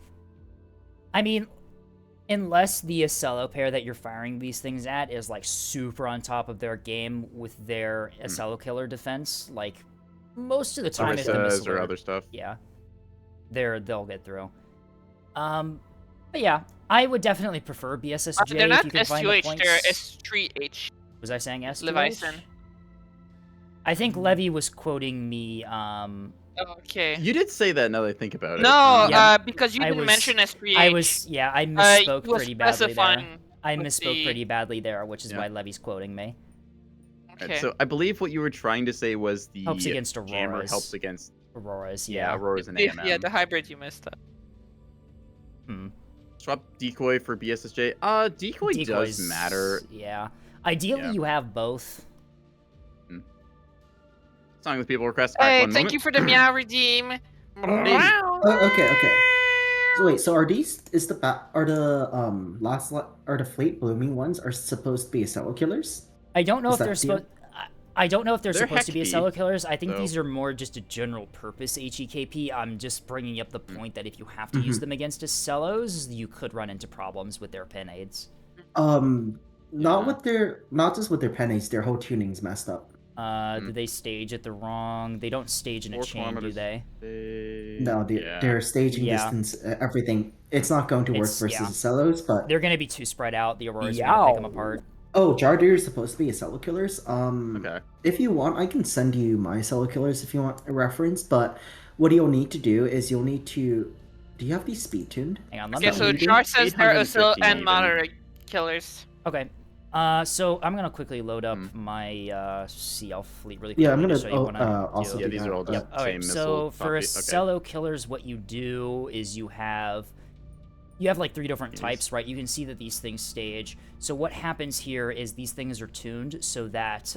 I mean, unless the Acello pair that you're firing these things at is like super on top of their game with their Acello killer defense, like most of the time if the Baristas missile or other stuff. yeah, they'll get through. But yeah, I would definitely prefer BSSJ They're if not you can find the S2H, points. they're S3H. Was I saying S2H? Leviathan. I think Levy was quoting me. Okay. You did say that now that I think about it. No, Yeah, because you I didn't was- mention S3H. I misspoke you were pretty badly there. specifying I with misspoke the- pretty badly there, which is Yeah. why Levy's quoting me. Alright, Okay. so I believe what you were trying to say was the Helps against jammer Auroras. helps against Auroras, yeah, yeah. Auroras and AMM. Yeah, the hybrid you missed. Swap decoy for BSSJ. Decoy does Decoys, matter. Yeah. Ideally, Yeah. you have both. Song with people request. Hey, one thank moment. you for the meow redeem. Okay. So wait, so are these are the Fleet Blooming ones are supposed to be Acello killers? I don't know Is if that they're deal? supposed. I don't know if they're They're supposed to be Hekti, Acello killers. I think so- these are more just a general purpose HEKP. I'm just bringing up the point that if you have to Mm-hmm. use them against Acellos, you could run into problems with their penades. Not just with their pennies, their whole tuning's messed up. Do they stage at the wrong? They don't stage in a 4 chain, do kilometers. they? No, their staging Yeah. distance, everything, it's not going to work It's- versus yeah. Acellos, but They're gonna be too spread out. The Auroras are gonna pick them apart. Jardir is supposed to be Acello killers. Okay. If you want, I can send you my Acello killers if you want a reference, but what you'll need to do is you'll need to... Do you have these speed tuned? Hang on, let Okay, me. so Leading? Jar says they're 850 and even. moderate killers. Okay. So I'm gonna quickly load up my CL fleet really quickly Yeah, I'm to gonna show you what I also do. Yeah, do these that. are all just Yep. Okay. same So missile for copy. Okay. Acello killers, what you do is you have like 3 different Yes. types, right? You can see that these things stage. So what happens here is these things are tuned so that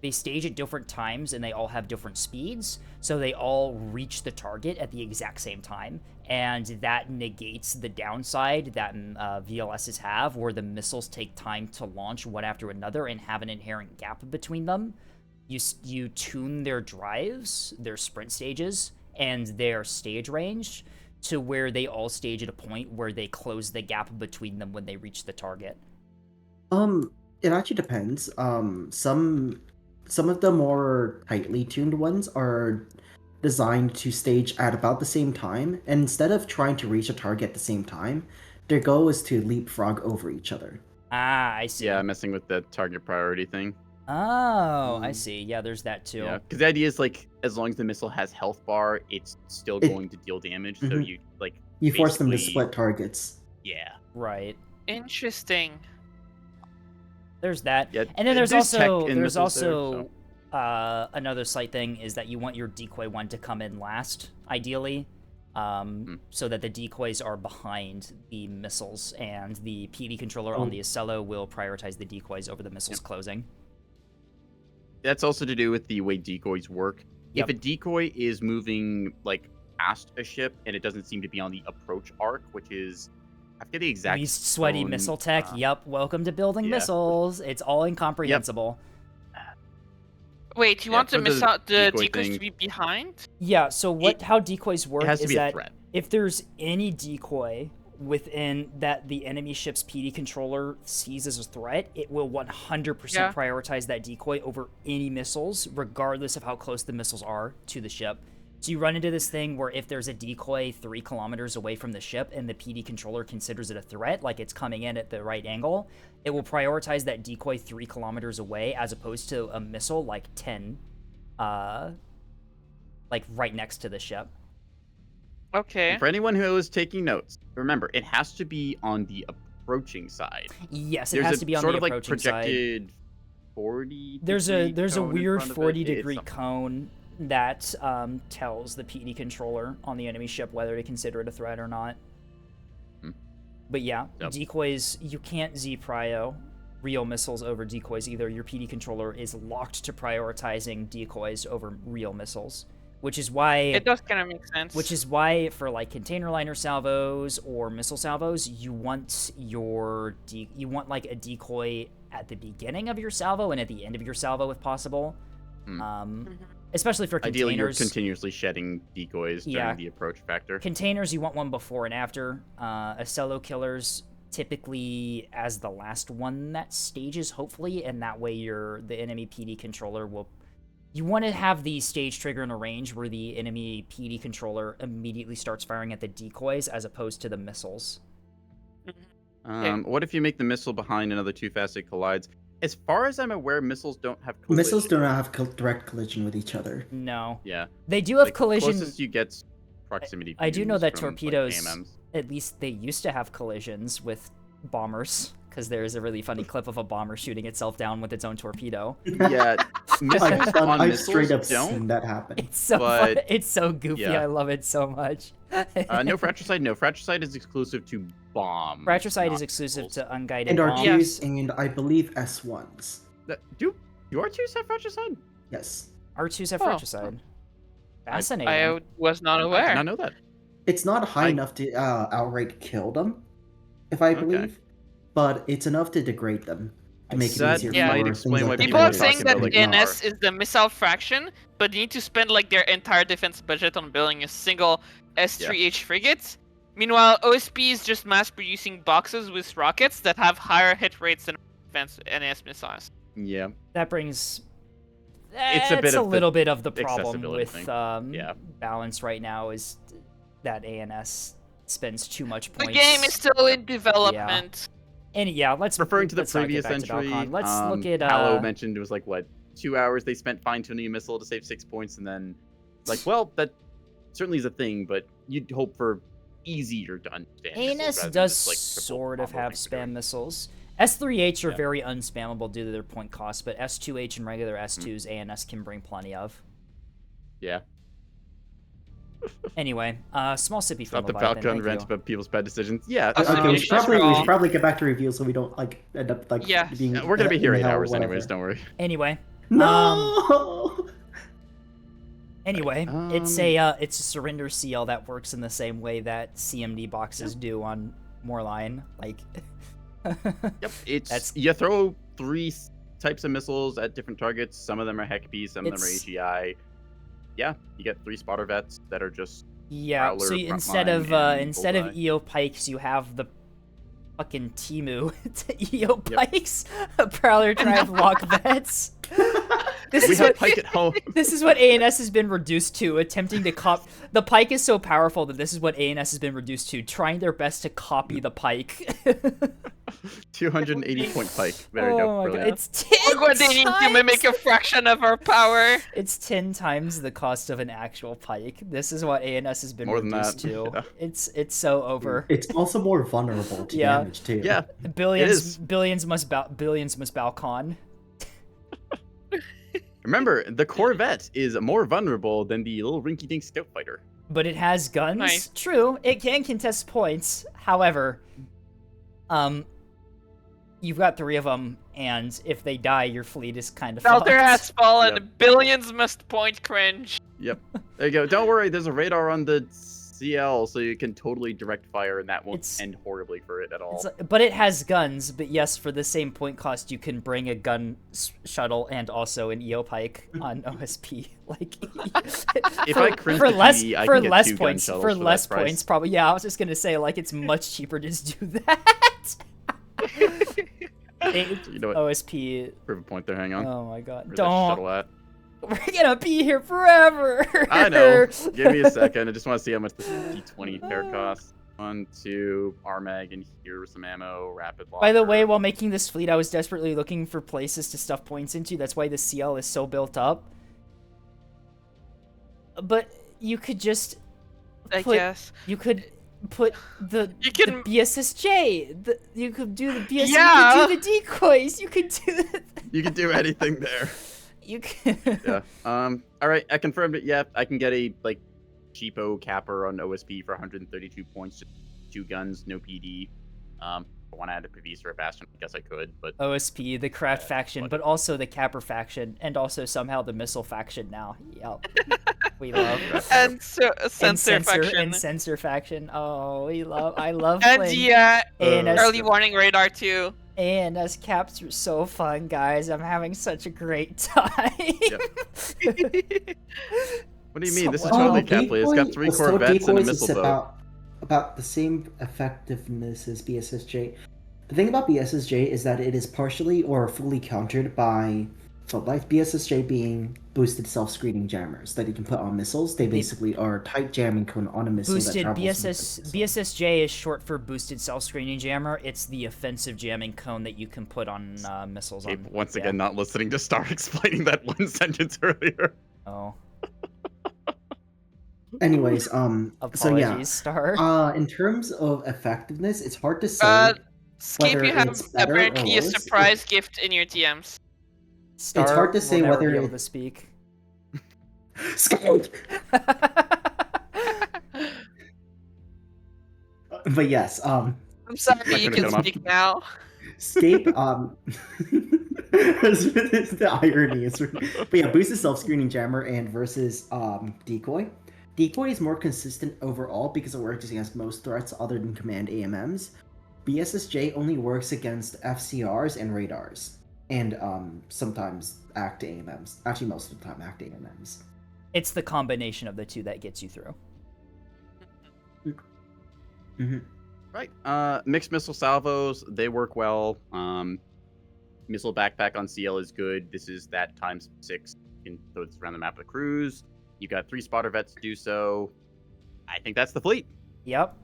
they stage at different times and they all have different speeds. So they all reach the target at the exact same time. And that negates the downside that VLSs have, where the missiles take time to launch one after another and have an inherent gap between them. You tune their drives, their sprint stages, and their stage range to where they all stage at a point where they close the gap between them when they reach the target. It actually depends. Some of the more tightly tuned ones are designed to stage at about the same time, and instead of trying to reach a target at the same time, their goal is to leapfrog over each other. Ah, I see. Yeah, messing with the target priority thing. Oh, I see. Yeah, there's that too. Yeah, because the idea is like as long as the missile has health bar, it's still going to deal damage. So Mhm. you like You force them to basically- split targets. yeah. Right. Interesting. There's that. Yeah, And then there's tech also in missiles there, so- another slight thing is that you want your decoy one to come in last, ideally, so that the decoys are behind the missiles, and the PD controller on the Acello will prioritize the decoys over the missiles closing. That's also to do with the way decoys work. Yep. If a decoy is moving like past a ship and it doesn't seem to be on the approach arc, which is I forget the exact Least sweaty zone, missile tech. Yep. Welcome to building yeah. missiles. It's all incomprehensible. Wait, you Yeah, want for the the decoy decoys thing- to be behind? Yeah. So how decoys work It has to is be a that threat. if there's any decoy within that the enemy ship's PD controller sees as a threat, it will 100% Yeah. prioritize that decoy over any missiles, regardless of how close the missiles are to the ship. So you run into this thing where if there's a decoy 3 kilometers away from the ship and the PD controller considers it a threat, like it's coming in at the right angle, it will prioritize that decoy 3 kilometers away as opposed to a missile like 10, like right next to the ship. Okay. And for anyone who is taking notes, remember it has to be on the approaching side. Yes, it There's has a to be on sort the of like approaching side. projected 40. There's degree a cone in weird front of it. 40-degree It's something. cone that tells the PD controller on the enemy ship whether to consider it a threat or not. But yeah, Yep. decoys, you can't Z-prio real missiles over decoys either. Your PD controller is locked to prioritizing decoys over real missiles, which is why It does kind of make sense. Which is why, for like container liner salvos or missile salvos, you want like a decoy at the beginning of your salvo and at the end of your salvo if possible. Especially for containers. Ideally, you're continuously shedding decoys during the approach factor. Containers, you want one before and after. Acello killers, typically as the last one that stages, hopefully, and that way the enemy PD controller will... You want to have the stage trigger in a range where the enemy PD controller immediately starts firing at the decoys as opposed to the missiles. What if you make the missile behind another too fast it collides? As far as I'm aware, missiles don't have collision. Missiles do not have direct collision with each other. No. Yeah. They do have collision. Closest you get proximity. I do know that from, torpedoes, like, at least they used to have collisions with bombers, because there's a really funny clip of a bomber shooting itself down with its own torpedo. Yeah. Missiles on I've missiles straight up don't. seen that happen. It's so fun. It's so goofy. Yeah. I love it so much. No fratricide. No, fratricide is exclusive to bombs. Fratricide is not exclusive missiles. to unguided And bombs. R2s and I believe S1s. Do R2s have fratricide? Yes. R2s have fratricide. Fascinating. I was not I aware. did not know that. It's not high enough to outright kill them, if I believe, but it's enough to degrade them to make it That easier might for explain things why like People People are are saying talking that about, like, ANS NAR. is the missile fraction, but they need to spend like their entire defense budget on building a single S3H frigate. Meanwhile, OSP is just mass producing boxes with rockets that have higher hit rates than advanced NAS missiles. Yeah. That brings... It's a bit It's a of the little bit of the problem accessibility with thing. balance right now is that ANS spends too much points. The game is still in development. And let's Referring to the let's not get previous back to entry, Balcon. Let's look at Hallow mentioned it was like, what, 2 hours they spent fine-tuning a missile to save 6 points, and then, like, well, that certainly is a thing, but you'd hope for easier to understand. ANS missiles rather than does just, like, triple sort of combo have things they're spam doing. missiles. S3H are Yeah. very unspammable due to their point cost, but S2H and regular S2s ANS can bring plenty of. Yeah. Anyway, small sippy from Not the Leviathan, Falcon thank rant you. about people's bad decisions. Yeah. Okay, Okay, we it's should just probably wrong. get back to review so we don't like end up like Yeah. being. We're gonna be here in 8 hell or hours anyways, whatever. don't worry. Anyway, No. Anyway, it's a surrender seal that works in the same way that CMD boxes do on Moorline. Like, Yep, you throw 3 types of missiles at different targets. Some of them are HECP, some of them are AGI. Yeah, you get 3 spotter vets that are just yeah. So Prowler, instead Frontline, of and instead of Bullseye. EO pikes, you have the fucking Timu EO pikes, Prowler drive lock vets. This we is have what Pike at home. this is what ANS has been reduced to, attempting to cop. The Pike is so powerful that this is what ANS has been reduced to, trying their best to copy the Pike. 280-point Pike. There you Oh go. my god, Brilliant. it's 10 Look what they need to mimic a times- fraction of our power. It's 10 times the cost of an actual Pike. This is what ANS has been More than reduced that, to. yeah. It's so over. It's also more vulnerable to Yeah. damage too. Yeah. Billions must Balcon. Remember, the Corvette is more vulnerable than the little rinky-dink scout fighter. But it has guns. Nice. True, it can contest points. However, you've got 3 of them, and if they die, your fleet is kind of Felter fucked. has fallen. Yep. Billions must point cringe. Yep. There you go. Don't worry, there's a radar on the CL, so you can totally direct fire, and that won't It's- end horribly for it at all. But it has guns. But yes, for the same point cost, you can bring a gun shuttle and also an EO Pike on OSP. Like, If I cringe for the less PD, I for can get less 2 gun points shuttles for that less price. points, probably. Yeah, I was just gonna say like it's much cheaper to just do that. You know what? OSP. Prove a point there. Hang on. Oh my god! Where's that shuttle Don't. at? We're gonna be here forever. I know. Give me a second. I just want to see how much this D20 pair costs. 1, 2, RMAG, and here's some ammo. Rapid locker. By the way, while making this fleet, I was desperately looking for places to stuff points into. That's why the CL is so built up. But you could just I put, guess. you could put the can- the BSSJ. You could do the BS. Yeah. You could do the decoys. You could do the, You can do anything there. you can. Yeah. All right. I confirmed it. Yeah. I can get a like cheapo capper on OSP for 132 points. Just 2 guns, no PD. If I want to add a Pavisa or a Bastion, I guess I could. But OSP, the craft Yeah, faction, but- but also the capper faction, and also somehow the missile faction now. Yep. We love. And so, And sensor faction. and sensor faction. Oh, I love And playing. the ANS. early warning radar too. ANS caps are so fun, guys. I'm having such a great time. What do you mean? This is Someone totally help. Capley. It's got 3 Corvettes and a missile boat. About the same effectiveness as BSSJ. The thing about BSSJ is that it is partially or fully countered by like BSSJ being boosted self-screening jammers that you can put on missiles. They basically are tight jamming cone on a missile Boosted that travels BSSJ is short for boosted self-screening jammer. It's the offensive jamming cone that you can put on missiles. Gabe, once again, not listening to Star explaining that one sentence earlier. Oh. Anyways, Apologies, so yeah, Star. in terms of effectiveness, it's hard to say. Skip, you have apparently a surprise gift in your DMs. Star it's hard to say will never whether be able to speak. Scape. But yes, I'm sorry, you can speak now. Scape, it's the irony. But yeah, boosted self-screening jammer and versus decoy. Decoy is more consistent overall because it works against most threats other than command AMMs. BSSJ only works against FCRs and radars, and sometimes ACT AMMs. Actually, most of the time, ACT AMMs. It's the combination of the two that gets you through. Mm-hmm. Right. Mixed missile salvos, they work well. Missile backpack on CL is good. This is that ×6. You can throw this around the map of the cruise. You got 3 spotter vets to do so. I think that's the fleet. Yep.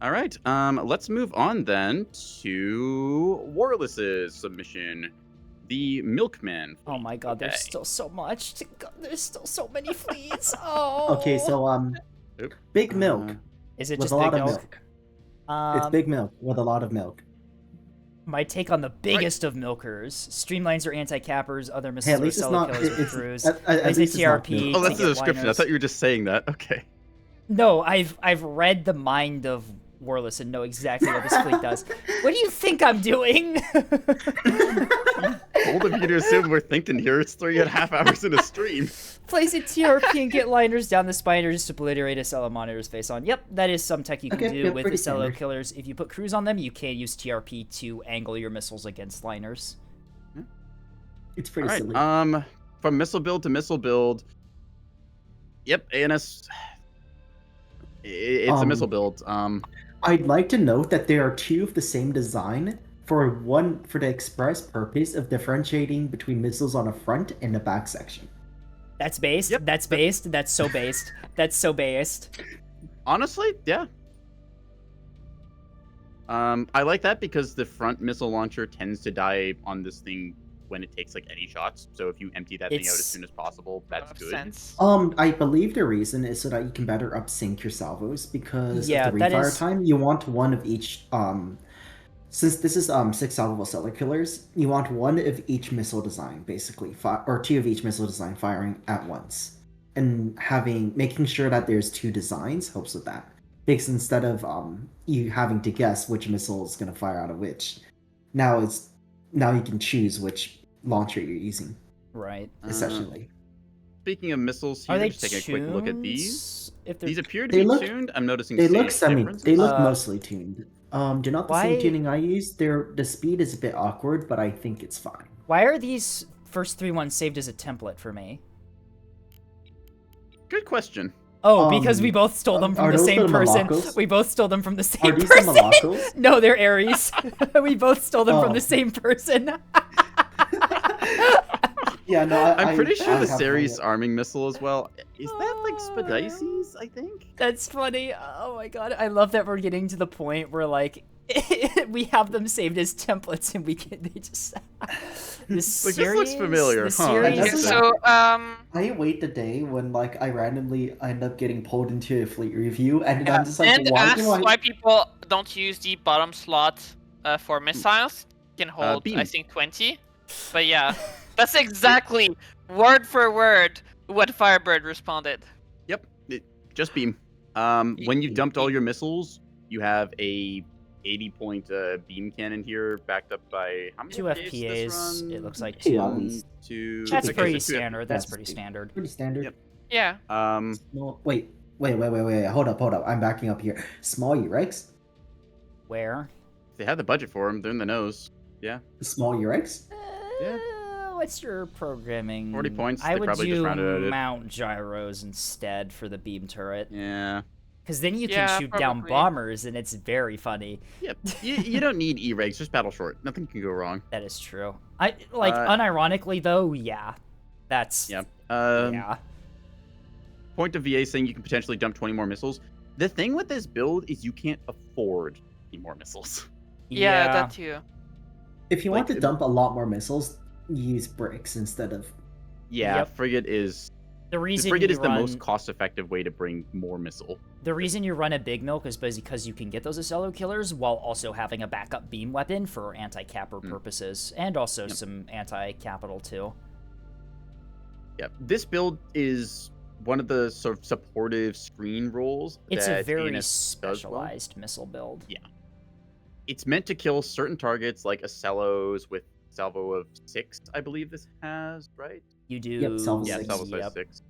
All right. Let's move on then to Warless's submission. The Milkman fleet. Oh my god, there's still so much to go. There's still so many fleets. Oh. Okay, so Big Milk. Is it with just a lot big of milk? It's Big Milk with a lot of milk. My take on the biggest of milkers. Streamlines are anti-cappers, other missiles Hey, at are least it's solo not. killers with crews. At least TRP. Oh, that's to the get description. I liners. thought you were just saying that. Okay. No, I've read the mind of Warless and know exactly what this fleet does. What do you think I'm doing? Bold of you to assume we're thinking here. It's 3.5 hours in a stream. Place a TRP and get liners down the spine or just obliterate a Celo monitor's face on. Yep, that is some tech you can do with the Celo standard. killers. If you put crews on them, you can use TRP to angle your missiles against liners. It's pretty All silly. right. From missile build to missile build. Yep, ANS. It's a missile build. I'd like to note that there are 2 of the same design for the express purpose of differentiating between missiles on a front and a back section. That's based. Yep. That's based. That's so based. That's so based. Honestly, yeah. I like that because the front missile launcher tends to die on this thing when it takes like any shots. So if you empty that thing out as soon as possible, that's good. Sense. I believe the reason is so that you can better upsync your salvos because Yeah, of the that refire is- time. You want one of each. Since this is 6 salvable cellular killers, you want one of each missile design basically, or 2 of each missile design firing at once, and making sure that there's 2 designs helps with that. Because instead of you having to guess which missile is going to fire out of which, now you can choose which launcher you're using. Right. Essentially. Speaking of missiles, Are here, they just taking a quick look at these. If These appear to They be look- tuned. I'm noticing They look stage differences. They look Uh, mostly tuned. They're not the why- same tuning I use. The speed is a bit awkward, but I think it's fine. Why are these first 3 ones saved as a template for me? Good question. Oh, because we Um, both stole them from are the those same the person. Malacos? We both stole them from the Are same these the person. Malacos? No, they're Aries. We both stole them from Oh. the same person. Yeah, no, I'm pretty sure the have Ceres no- arming missile as well. Is that like Spadices, I think? That's funny. Oh my god, I love that we're getting to the point where like we have them saved as templates and they just this Like, this series, looks familiar, the huh? series- Okay, So, I wait the day when like I randomly end up getting pulled into a fleet review, and I'm just like, and why ask do I? why people don't use the bottom slot for missiles. Can hold, beam. I think, 20. But yeah, that's exactly word for word what Firebird responded. Yep, just beam. When you've dumped all your missiles, you have a 80-point beam cannon here, backed up by how many 2 FPAs this FPAs. run? It looks like 2 2. at least. Two. That's okay, pretty so two standard. That's That's pretty standard. Pretty standard. Yep. Yeah. No, wait. Hold up. I'm backing up here. Small E-Rex? Where? If they had the budget for them, they're in the nose. Yeah. Small Eurex? Yeah. What's your programming? 40 points, I they would probably do just rounded it. mount gyros instead for the beam turret. Yeah. Because then you can Yeah, shoot down probably. bombers, and it's very funny. Yep. You don't need E-Regs, just battle short. Nothing can go wrong. That is true. Unironically though, yeah, that's Yeah. yeah. Point of VA saying you can potentially dump 20 more missiles. The thing with this build is you can't afford any more missiles. Yeah, that too. If you want to dump a lot more missiles, use bricks instead of. Yeah, Yep. frigate is The reason frigate you is the run, most cost-effective way to bring more missile. The reason you run a big milk is because you can get those Acello killers while also having a backup beam weapon for anti-capper purposes, and also some anti-capital too. Yep. This build is one of the sort of supportive screen roles. It's a that very ANS does well. specialized missile build. Yeah. It's meant to kill certain targets like Acellos with salvo of 6, I believe this has, right? You do. Yep, salvo Yeah, six. salvo size 6.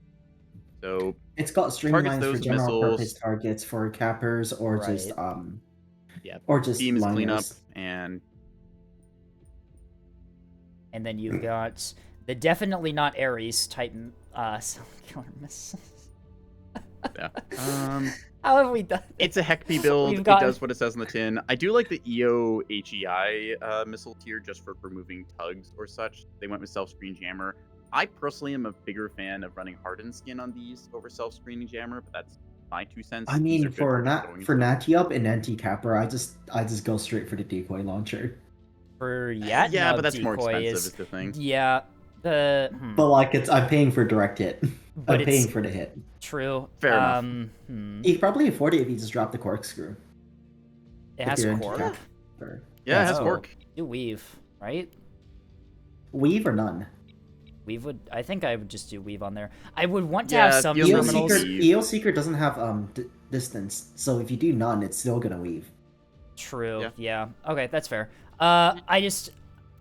So It's got streamlines for those general missiles. purpose targets for cappers or just yeah, or just beam is cleanup liners. and And then you've got the definitely not Ares type killer missiles. yeah. How have we done? It's a HECP build. We've It gotten- does what it says on the tin. I do like the EO HEI missile tier just for removing tugs or such. They went with self-screen jammer. I personally am a bigger fan of running hardened skin on these over self-screening jammer, but that's my 2 cents. I These mean, are good for going through. Natiup and anti-capper, I just go straight for the decoy launcher. For yeah, but that's more decoy expensive is is the thing. yeah. But like, I'm paying for direct hit. But I'm paying it's for the hit. true. Fair enough. You could probably afford it if you just drop the corkscrew. It has If you're cork. anti-capper. Yeah, it has Oh. cork. You weave, right? Weave or none. Weave would. I think I would just do weave on there. I would want to Yeah, have some EO terminals. Secret- Seeker doesn't have distance, so if you do none, it's still gonna weave. True. Yeah. Yeah. Okay, that's fair.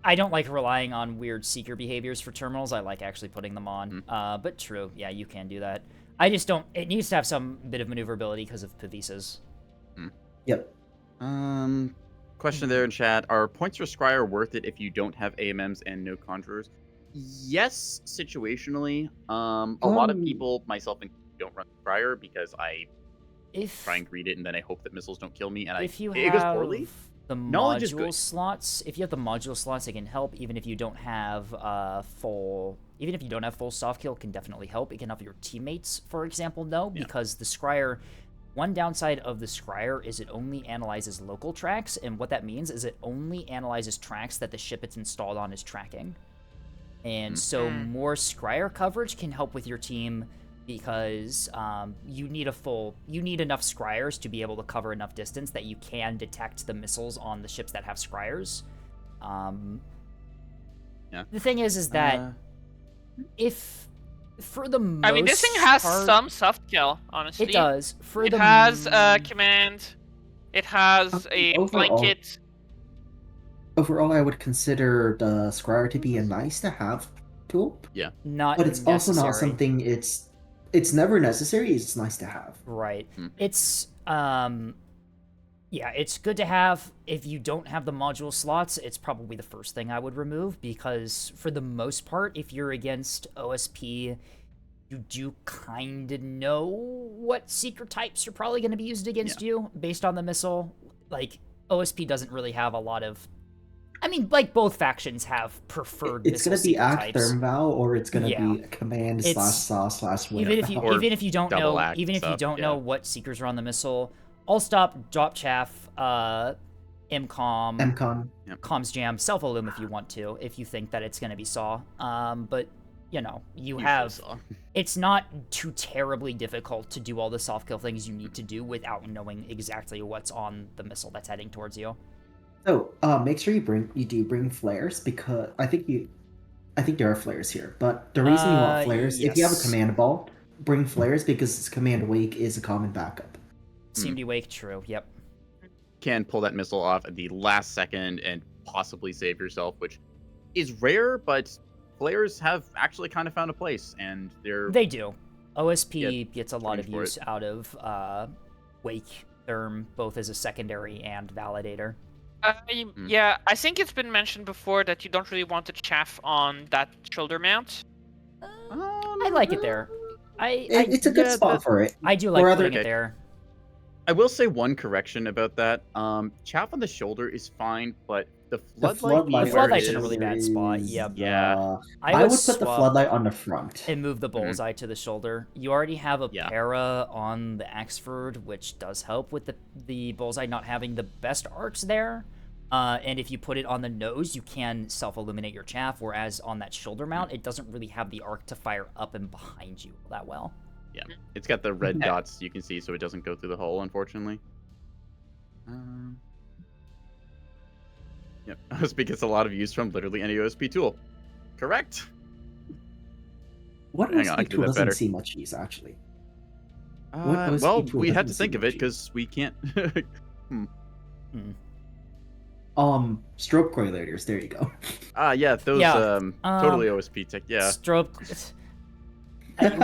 I don't like relying on weird seeker behaviors for terminals. I like actually putting them on. But true. Yeah, you can do that. I just don't. It needs to have some bit of maneuverability because of Pavisas. Yep. Question there in chat: are points for Scryer worth it if you don't have AMMs and no conjurers? Yes, situationally. A lot of people, myself included, don't run Scryer because I try and greet it and then I hope that missiles don't kill me, and if you it goes have poorly. the Knowledge is module good. slots, if you have the module slots, it can help. Even if you don't have full soft kill, it can definitely help. It can help your teammates, for example, because the Scryer. One downside of the Scryer is it only analyzes local tracks, and what that means is it only analyzes tracks that the ship it's installed on is tracking. And so more Scryer coverage can help with your team because you need enough Scryers to be able to cover enough distance that you can detect the missiles on the ships that have Scryers. The thing is that if for the most I mean, this thing has part, some soft kill, honestly. it does. It has a command. It has a Overall- blanket. Overall, I would consider the Scryer to be a nice to have tool, not but it's also not necessary. something. It's never necessary. It's nice to have. Right. It's yeah, it's good to have. If you don't have the module slots, it's probably the first thing I would remove because for the most part, if you're against OSP, you do kind of know what secret types are probably going to be used against you based on the missile. Like OSP doesn't really have a lot of I mean, like both factions have preferred It's missile gonna be secret act types. thermal or it's gonna Yeah. be command / It's- saw / win. Even if you Or even if you don't double know act even if you stuff, don't yeah. know what seekers are on the missile, all stop, drop chaff, MCOM, MCON. comms jam, self illum if you want to, if you think that it's gonna be saw. But you know, you have Saw. it's not too terribly difficult to do all the soft kill things you need to do without knowing exactly what's on the missile that's heading towards you. So make sure you bring flares because I think there are flares here. But the reason you want flares, if you have a yes. command ball, bring flares because its command wake is a common backup. Seem to wake true, yep. Can pull that missile off at the last second and possibly save yourself, which is rare, but flares have actually kind of found a place, and They do. OSP gets a lot of for use out of Wake Therm, both as a secondary and validator. Yeah, I think it's been mentioned before that you don't really want the chaff on that shoulder mount. I like it there. It's a good spot for it. I do like putting Okay. it there. I will say one correction about that. Chaff on the shoulder is fine, but the floodlight The being where it floodlight's in a is- really bad spot. Yep. Yeah. I would put the floodlight on the front. And move the bullseye to the shoulder. You already have a Yeah. para on the Axford, which does help with the bullseye not having the best arcs there. And if you put it on the nose, you can self-illuminate your chaff, whereas on that shoulder mount, it doesn't really have the arc to fire up and behind you that well. Yeah, it's got the red dots you can see, so it doesn't go through the hole, unfortunately. Yep, OSP gets a lot of use from literally any OSP tool. Correct. What Hang on, I OSP can do tool that doesn't better. see much use, actually? Well, tool we had doesn't to see think of it much because we can't. Strobe correlators. There you go. Yeah, those totally OSP tech. Yeah. Strobe.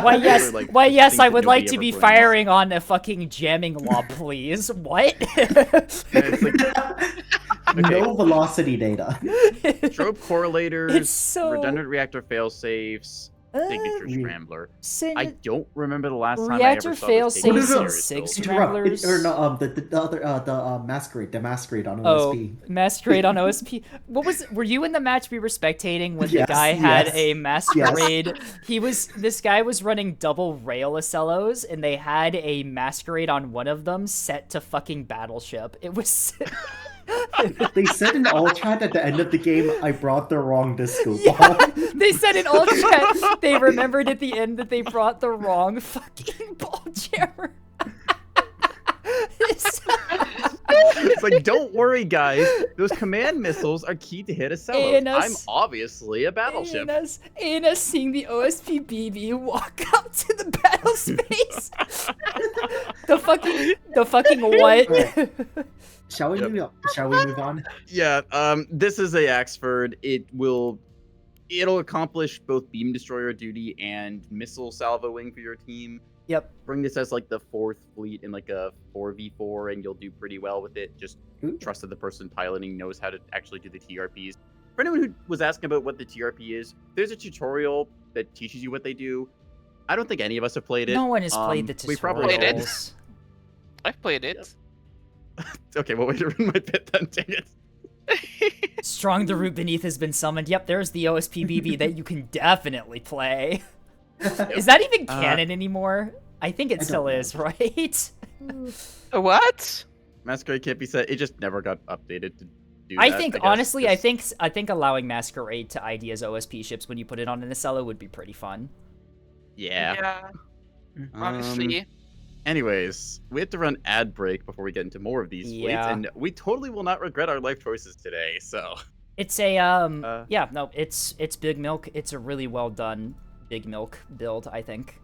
Why yes, Like, why yes, I things that would like nobody to ever be brings. firing on a fucking jamming lob, please. What? It's like, okay. No velocity data. Strobe correlators, It's so- redundant reactor failsafes, signature scrambler. I Sin- don't remember the last time I Reactor ever saw fail this taken safes and seriously. sig Interrupt. scramblers. Or no, the other masquerade, the masquerade on Oh, OSP. masquerade on OSP. Were you in the match we were spectating when Yes, the guy had yes, a masquerade? This guy was running double rail Acellos, and they had a masquerade on one of them set to fucking battleship. It was. They said in all chat at the end of the game, I brought the wrong disco ball. Yeah, they said in all chat. They remembered at the end that they brought the wrong fucking ball jammer. It's like, don't worry, guys. Those command missiles are key to hit Acellos. I'm obviously a battleship. And us seeing the OSP BB walk up to the battle space. the fucking what? Shall we move on? Yeah. This is a Axford. It'll accomplish both beam destroyer duty and missile salvoing for your team. Yep. Bring this as like the 4th fleet in like a 4v4, and you'll do pretty well with it. Just trust that the person piloting knows how to actually do the TRPs. For anyone who was asking about what the TRP is, there's a tutorial that teaches you what they do. I don't think any of us have played it. No one has played the tutorials. We probably Played it. I've played it. Okay, well, way to ruin my bit then, dang it. Strong the Root Beneath has been summoned. Yep, there's the OSP BB that you can definitely play. Is that even canon anymore? I think it still is, right? What? Masquerade can't be set. It just never got updated to do I that, think, guess, honestly, I 'cause- think allowing Masquerade to ID as OSP ships when you put it on an Acello would be pretty fun. Yeah. Honestly. Anyways, we have to run ad break before we get into more of these fleets, Yeah. and we totally will not regret our life choices today. So It's a yeah, no, it's Big Milk. It's a really well done Big Milk build, I think.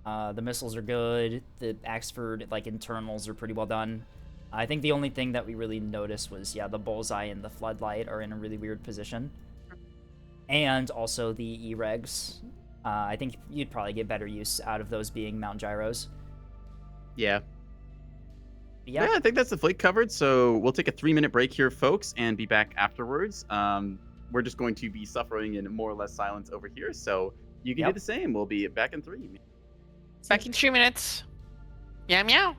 The missiles are good. The Axford like internals are pretty well done. I think the only thing that we really noticed was the bullseye and the floodlight are in a really weird position, and also the E-regs. I think you'd probably get better use out of those being mount gyros. yeah. Yeah. I think that's the fleet covered. So we'll take a 3-minute break here, folks, and be back afterwards. We're just going to be suffering in more or less silence over here, so you can do the same. We'll be back in 3. Back in 3 minutes. Meow meow.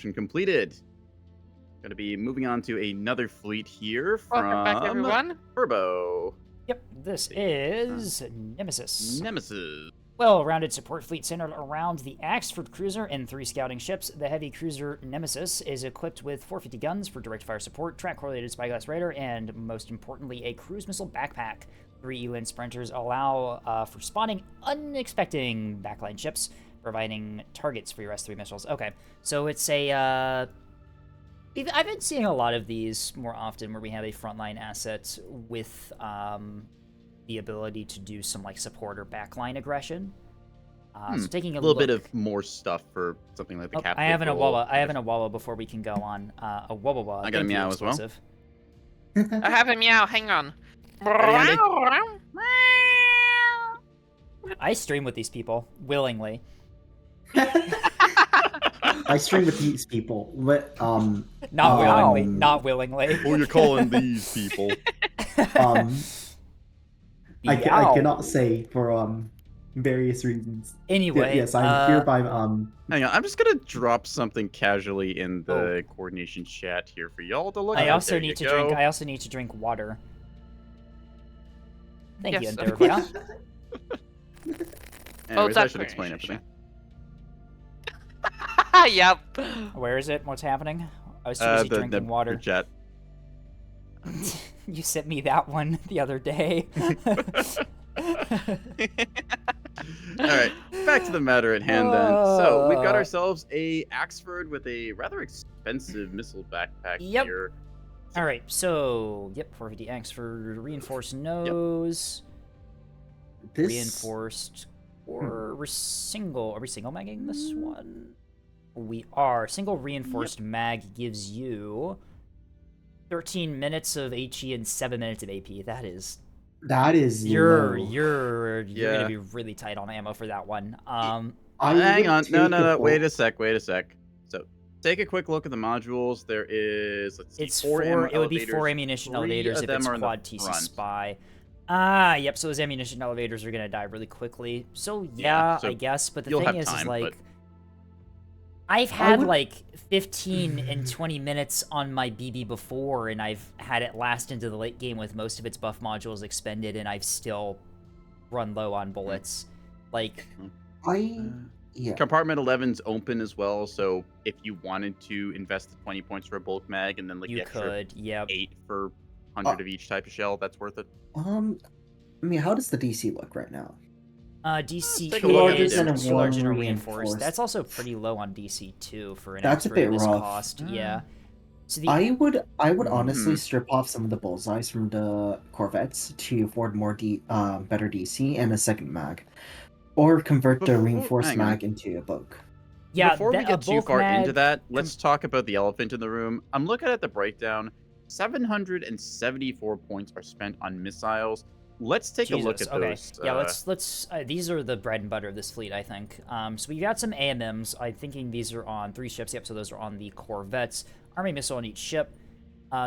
completed. Going to be moving on to another fleet here from Welcome back, everyone. Turbo. Yep, this is Nemesis. Nemesis. Well-rounded support fleet centered around the Axford cruiser and 3 scouting ships. The heavy cruiser Nemesis is equipped with 450 guns for direct fire support, track-correlated spyglass radar, and most importantly, a cruise missile backpack. 3 UN sprinters allow for spawning unexpected backline ships, providing targets for your S3 missiles. Okay, so it's a... I've been seeing a lot of these more often where we have a frontline asset with the ability to do some like support or backline aggression. So taking a little look, bit of more stuff for something like the cap. I have an Awala before we can go on. A Wawawa. I got a meow as well. I have a meow. Hang on. I stream with these people willingly. I stream with these people. Not willingly. Not willingly. Who you're calling these people? I cannot say for various reasons. Anyway, yes, I'm hereby Hang on, I'm just gonna drop something casually in the coordination chat here for y'all to look at. I also need to drink water. Thank you, Yes, Andrea. Anyways, I that's should explain coordination. everything. Yep. Where is it? What's happening? I was too busy drinking water. The chat. You sent me that one the other day. Alright, back to the matter at hand then. So, we've got ourselves a Axford with a rather expensive missile backpack here. Alright, so, 450 Axford, reinforced nose, reinforced, or we're single. Are we single magging this one? We are. Single reinforced mag gives you 13 minutes of HE and 7 minutes of AP. That is you're gonna be really tight on ammo for that one. Hang on, no, wait a sec. So take a quick look at the modules. There is four it would be 4 ammunition elevators if it's quad TC spy. Yep, so those ammunition elevators are gonna die really quickly. So so I guess, but the thing is like I've had like 15 and 20 minutes on my BB before, and I've had it last into the late game with most of its buff modules expended, and I've still run low on bullets. Like, Compartment 11's open as well, so if you wanted to invest the 20 points for a bulk mag and then like you could, 8 for 100 of each type of shell, that's worth it. I mean, how does the DC look right now? DC take a look at is the large and reinforced. That's also pretty low on DC too for an That's a expert bit of this rough. cost. Yeah. So I would honestly strip off some of the bullseyes from the Corvettes to afford more better DC and a second mag, or convert the reinforced mag into a bulk. Yeah. Before we get too far into that, let's talk about the elephant in the room. I'm looking at the breakdown. 774 points are spent on missiles. Let's take a look at those. Yeah, let's. These are the bread and butter of this fleet, I think. So we've got some AMMs. I'm thinking these are on 3 ships. Yep, so those are on the Corvettes. Army missile on each ship.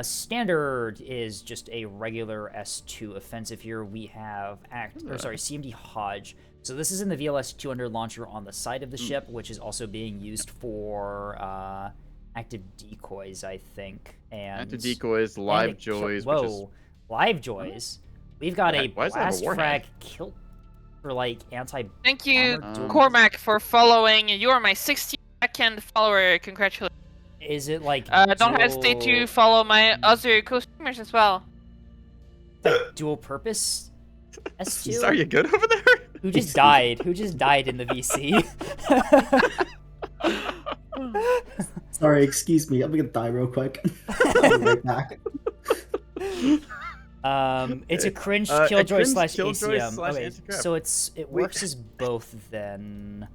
Standard is just a regular S2 offensive here. We have CMD Hodge. So this is in the VLS 200 launcher on the side of the ship, which is also being used for active decoys, I think. And active decoys, live joys. Live joys. We've got a blast frag kill for like anti. Thank you, Cormac, for following. You are my 62nd follower. Congratulations. Is it like? Don't hesitate to follow my other co-streamers as well. Like dual purpose S2. Are you good over there? Who just died? Who just died in the VC? Sorry, excuse me. I'm gonna die real quick. I'll be right back. It's a cringe killjoy slash Killjoy ACM. slash Okay, anti-crap. so it works as both then.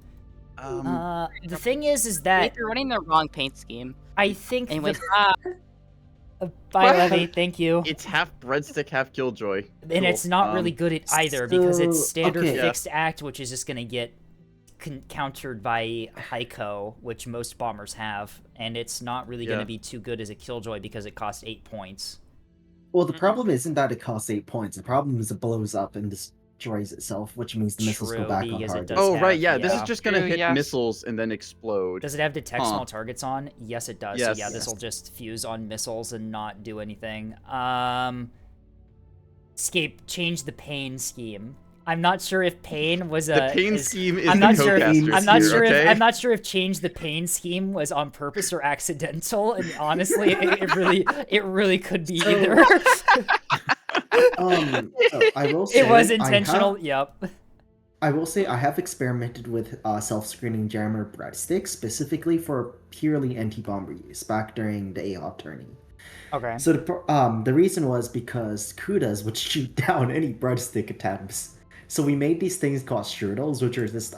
The thing is that you're running the wrong paint scheme. I think. Anyways, Bye, Levy. Thank you. It's half breadstick, half killjoy. And it's not really good at either because it's standard fixed act, which is just gonna get countered by Heiko, which most bombers have, and it's not really gonna be too good as a killjoy because it costs 8 points. Well, the problem isn't that it costs 8 points. The problem is it blows up and just droids itself, which means the missiles go True, back on because it target. does Oh, right, have- yeah. This is yeah. just gonna True, hit yes. missiles and then explode. Does it have detect Huh. small targets on? Yes, it does. So Yes. yeah, this will Yes. just fuse on missiles and not do anything. Escape, change the pain scheme. I'm not sure if pain was a. The pain is- scheme is I'm the not sure. co-casters I'm not here, sure okay? if I'm not sure if change the pain scheme was on purpose or accidental. And honestly, it really could be So- either. So I will say It was I intentional. have- Yep. I will say I have experimented with self-screening jammer breadsticks specifically for purely anti-bomber use back during the AOP tourney. Okay. So the reason was because Kudas would shoot down any breadstick attempts. So we made these things called strudels, which are just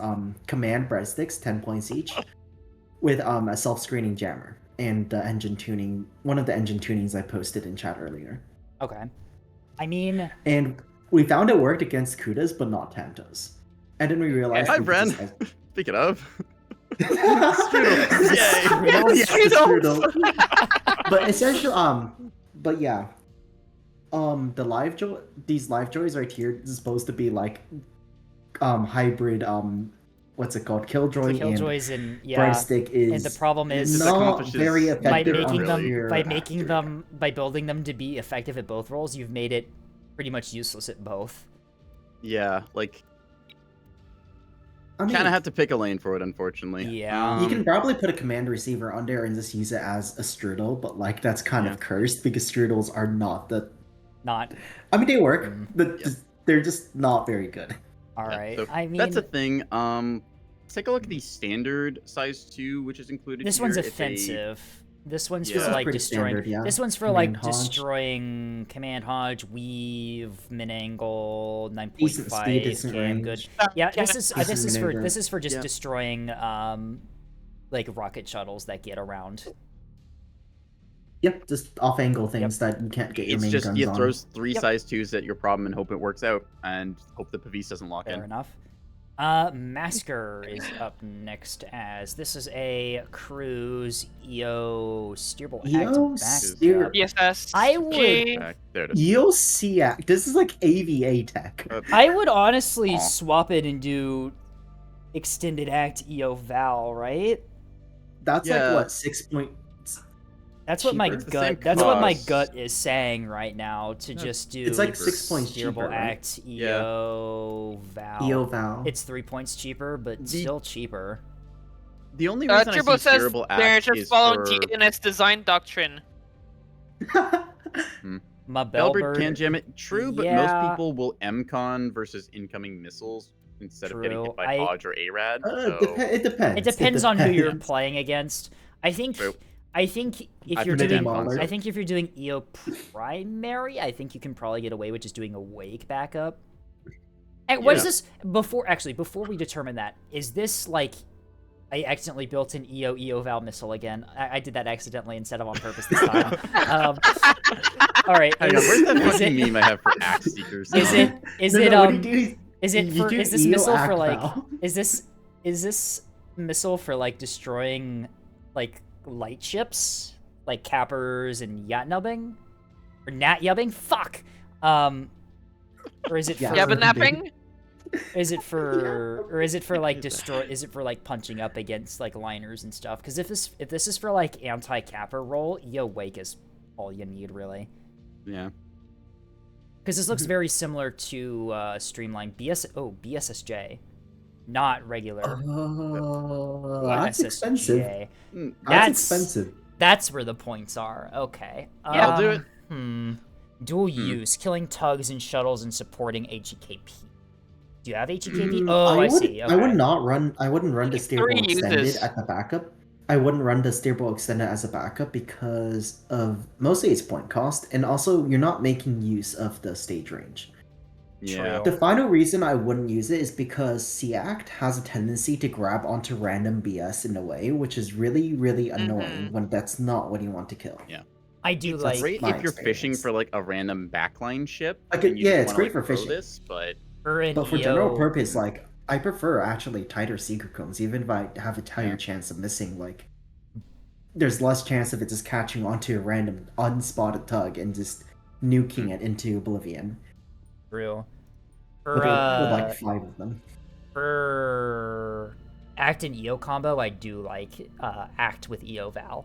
command breadsticks, 10 points each, with a self-screening jammer and the engine tuning. One of the engine tunings I posted in chat earlier. Okay. I mean, And we found it worked against Kudas, but not Tantos. And then we realized. Hi, we could Bren. just- Speaking of, Strudel. Yay. Strudel? Yes, the strudel. But essentially, but yeah, these live joys right here is supposed to be like, hybrid, what's it called, killjoy, and killjoys and yeah. breadstick is. And the problem is This not accomplishes very by by effective making on them pure by making accuracy. them by building them to be effective at both roles, you've made it pretty much useless at both. yeah, like I mean, kind of have to pick a lane for it, unfortunately. Yeah. you can probably put a command receiver on there and just use it as a strudel, but like that's kind Yeah. of cursed because strudels are not the. Not I mean, they work, Mm. but Yeah. they're just not very good. all Yeah, right. so I mean, that's a thing. Let's take a look at the standard size 2, which is included. this here. one's It's offensive. This one's Yeah. for This is like pretty destroying. standard, yeah. This one's for Command like Hodge. destroying command hodge, weave, min angle, Decent 9.5, speed, decent cam, range. good. Yeah, this is Decent maneuver. this is for just Yeah. destroying like rocket shuttles that get around. Yep, just off-angle things that you can't get your It's main just guns you on. throw 3 Yep. size 2s at your problem and hope it works out, and hope the Pavis doesn't lock Fair in. enough. Masker is up next as this is a cruise EO steerable EO steer- backup. ESS. I would- J. Back. There it is. EOCAC. This is like AVA tech. I would honestly Aw. swap it and do extended act EO Val, right? That's Yeah. like what 6 point. That's what my Cheaper. It's the same gut. That's what my cost. gut is saying right now. To Yeah. just do It's like cheaper. 6 points steerable cheaper, right? act EO Val. EO Val. It's 3 points cheaper, but The- still cheaper. The only reason I Turbo see says steerable they're act just is following for TNS design doctrine. My Bellbird can Bellbird. jam it. True, but Yeah. most people will MCon versus incoming missiles instead of getting True. hit by I- Hodge or ARAD. So It depends. It depends on who you're playing against. I think. True. I think if I've you're been doing, Baller. I think if you're doing EO primary, I think you can probably get away with just doing a wake backup. And what is Yeah. this? Before we determine that, is this like I accidentally built an EO Val missile again? I did that accidentally instead of on purpose this time. All right. Hang on, where's that is fucking it- meme I have for axe seekers? Is it? Is No, it? no, what do you do Is it you for? do Is this EO missile for act like? Val. Is this missile for like destroying like light ships, like cappers and yacht nubbing, or nat yubbing? Fuck. Or is it Yeah. for? Yeah, but napping? Is it for? Or is it for like Is that- destroy? Is it for like punching up against like liners and stuff? Because if this is for like anti-capper roll, Yo Wake is all you need really. Yeah. Because this looks very similar to Streamline BSSJ, not regular Oh, that's expensive. SSJ. Mm, That's That's- expensive. That's where the points are. Okay. Yeah, I'll do it. Dual use, killing tugs and shuttles and supporting HEKP. Do you have HEKP? Mm, Oh, I would, see. Okay. I would not run. I wouldn't run the Like steerable 3 extended uses. at the backup. I wouldn't run the steerable extended as a backup because of mostly its point cost, and also you're not making use of the stage range. Yeah. True. The final reason I wouldn't use it is because C-Act has a tendency to grab onto random BS in a way, which is really, really annoying when that's not what you want to kill. I do It's like. Great my if you're fishing experience. for like a random backline ship. I could- and you yeah, just it's wanna, great like, for throw fishing. This, but But for general purpose, like I prefer actually tighter secret cones, even if I have a higher Yeah. chance of missing. Like, there's less chance of it just catching onto a random unspotted tug and just nuking it into oblivion. True. For, with like 5 of them. For Act and EO combo, I do like Act with EO Val.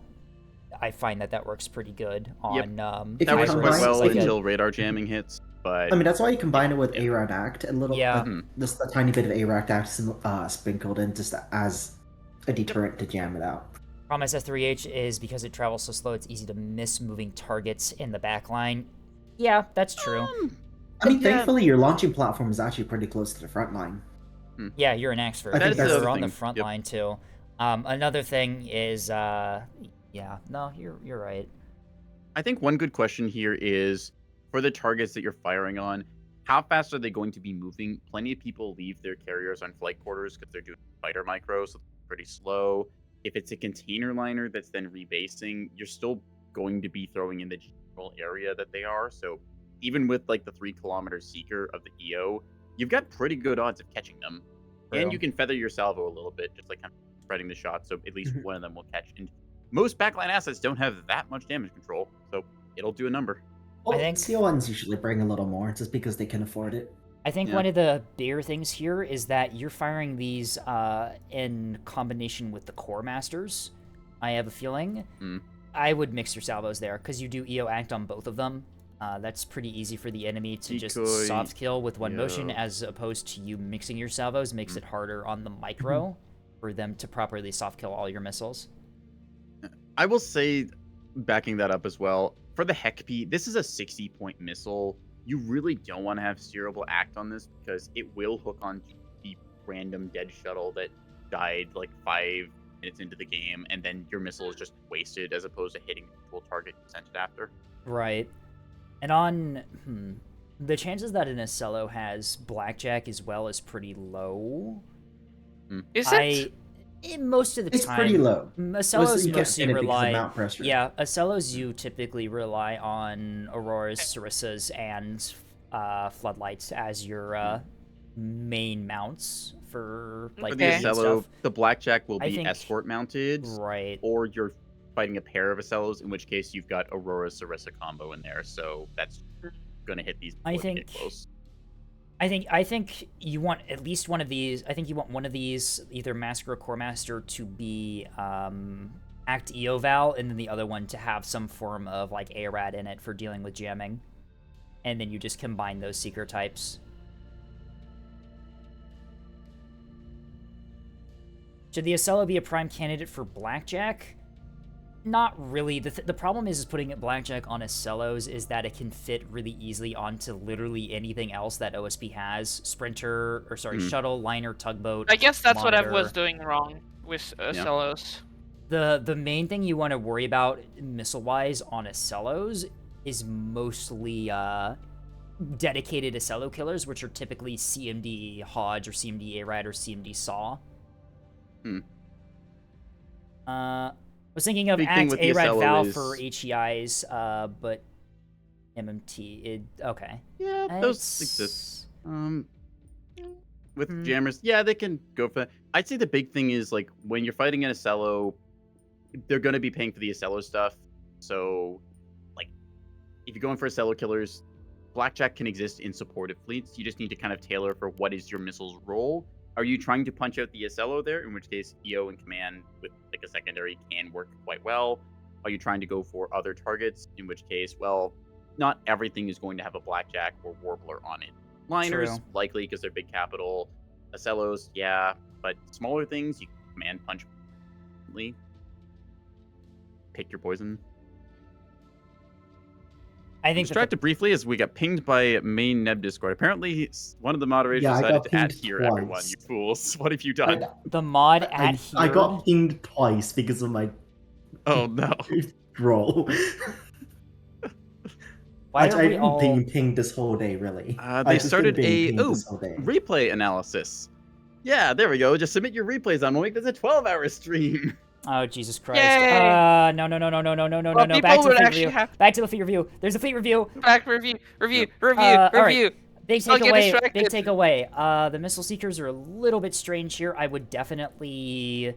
I find that works pretty good on. If that you works quite combine- well like until radar jamming hits. But I mean, that's why you combine it with ARAD Act and little, Yeah. just a tiny bit of ARAD Act sprinkled in just as a deterrent to jam it out. Problem S3H is because it travels so slow, it's easy to miss moving targets in the back line. Yeah, that's true. I mean, thankfully, your launching platform is actually pretty close to the front line. Yeah, you're an expert. I think that's You're the on the thing. front Yep. line too. Another thing is, yeah, no, you're right. I think one good question here is, for the targets that you're firing on, how fast are they going to be moving? Plenty of people leave their carriers on flight quarters because they're doing fighter micro, so they're pretty slow. If it's a container liner that's then rebasing, you're still going to be throwing in the general area that they are. So even with like the 3 kilometer seeker of the EO, you've got pretty good odds of catching them. True. And you can feather your salvo a little bit, just like kind of spreading the shot, so at least Mhm. one of them will catch. And most backline assets don't have that much damage control, so it'll do a number. Well, I think- CO1s usually bring a little more just because they can afford it. I think Yeah. one of the bigger things here is that you're firing these in combination with the core masters. I have a feeling. I would mix your salvos there because you do EO Act on both of them. That's pretty easy for the enemy to just Decoy, soft kill with one motion, EO. as opposed to you mixing your salvos makes it harder on the micro for them to properly soft kill all your missiles. I will say, backing that up as well, for the HECP, this is a 60-point missile. You really don't want to have steerable act on this because it will hook on the random dead shuttle that died like 5 minutes into the game, and then your missile is just wasted as opposed to hitting the actual target you sent it after. Right. And on the chances that an Acello has blackjack as well is pretty low. Is it? Most of the It's time, pretty low. Acellos You can't mostly get it because of rely. mount pressure. Yeah, Acellos you typically rely on Auroras, Sarissas, and Floodlights as your main mounts for like For the Okay. and Acello, stuff. the blackjack will I be think- escort mounted, Right. or you're fighting a pair of Acellos, in which case you've got Aurora Sarissa combo in there, so that's gonna hit these before they get close. I think you want at least one of these. I think you want one of these, either Master or Core Master, to be Act EO Val, and then the other one to have some form of like ARAD in it for dealing with jamming. And then you just combine those seeker types. Should the Acello be a prime candidate for Blackjack? Not really. The problem is putting it Blackjack on Acellos is that it can fit really easily onto literally anything else that OSP has. Sprinter, or sorry, shuttle, liner, tugboat. I guess that's what I was monitor. doing wrong with Celos. The main thing you want to worry about missile-wise on Acellos is mostly dedicated Acello killers, which are typically CMD Hodge or CMD ARAD or CMD Saw. I was thinking of Big thing Act with the ARAD Acello Val is- for HEIs, but MMT, okay. Yeah, those exist. With jammers, yeah, they can go for that. I'd say the big thing is, like, when you're fighting an Acello, they're going to be paying for the Acello stuff. So, like, if you're going for Acello killers, Blackjack can exist in supportive fleets. You just need to kind of tailor for what is your missile's role. Are you trying to punch out the Acello there, in which case EO and command with like a secondary can work quite well? Are you trying to go for other targets, in which case, well, not everything is going to have a Blackjack or Warbler on it. Liners, True. likely because they're big capital. Acellos, yeah, but smaller things, you can command punch. Pick your poison. I think that Distracted briefly as we got pinged by main Neb Discord. Apparently, one of the moderators Yeah, I decided got to add pinged here twice. everyone. You fools! What have you done? the mod at here. I got pinged twice because of my Oh no! roll. Why I are we didn't all... ping this whole day, really. They I've just started been being a pinged this whole day. replay analysis. Yeah, there we go. Just submit your replays on. We'll make this a 12-hour stream. Oh, Jesus Christ. Yay! No. Well, Back to people the would fleet actually review. have Back to the fleet review. There's a fleet review. back review. all right. Big Don't get takeaway. Big distracted. takeaway. The missile seekers are a little bit strange here. I would definitely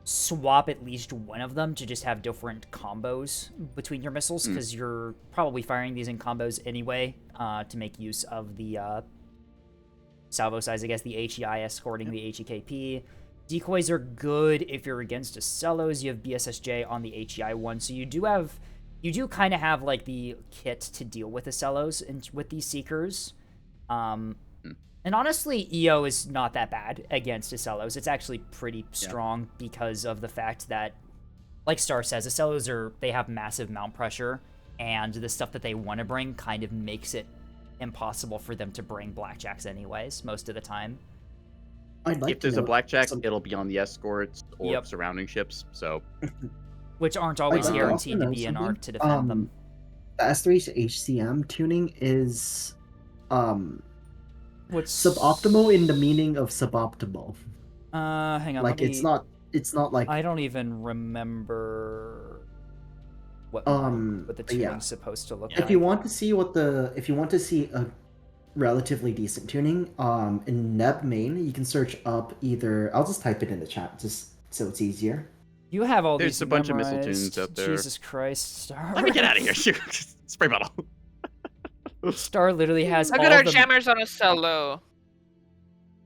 swap at least one of them to just have different combos between your missiles, because you're probably firing these in combos anyway, to make use of the salvo size, I guess, the HEI escorting the HEKP. Decoys are good if you're against Acellos. You have BSSJ on the HEI one, so you do kind of have like the kit to deal with Acellos and with these Seekers. And honestly, EO is not that bad against Acellos. It's actually pretty strong because of the fact that, like Star says, Acellos they have massive mount pressure, and the stuff that they want to bring kind of makes it impossible for them to bring blackjacks anyways, most of the time. If there's a blackjack, it'll be on the escorts or surrounding ships, so... Which aren't always guaranteed to be an arc to defend them. The S3's HCM tuning is... What's suboptimal in the meaning of suboptimal. Hang on. Like it's not like I don't even remember what the tuning's supposed to look like. If you want to see a relatively decent tuning, in Neb main, you can search up either. I'll just type it in the chat just so it's easier. You have all There's these a bunch of memorized. missile tunes out there. Jesus Christ, Star. Let me get out of here. Spray bottle. Star literally has Look all at our the... jammers on a cello.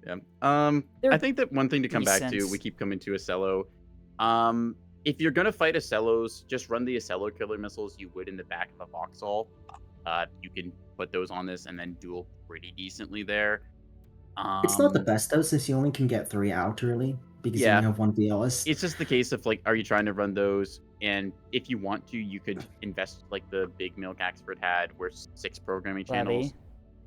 Yeah. I think that one thing to come back to, we keep coming to Acello. If you're gonna fight Acellos, just run the Acello killer missiles you would in the back of a Vauxhall. You can put those on this and then duel pretty decently there. It's not the best though, since you only can get 3 out early because you only have 1 VLS. It's just the case of like, are you trying to run those? And if you want to, you could invest like the big Milk Axford had, where 6 programming channels.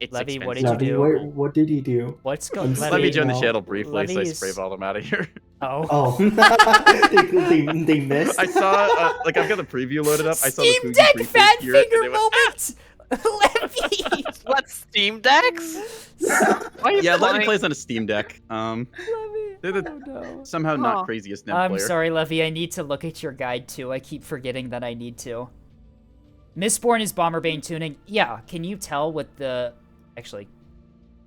It's Levy, expensive. what did you do? What did he do? What's going on? Let me join the channel briefly, so I spray ball them out of here. Oh. They missed. I saw, like, I've got the preview loaded up. I saw the Steam Deck fat finger moment! Levy! What, Steam Decks? Yeah, Levy plays on a Steam Deck. Levy. They're the somehow not craziest Neb I'm player. sorry, Levy. I need to look at your guide, too. I keep forgetting that I need to. Mistborn is Bomberbane tuning. Yeah, can you tell what the... Actually...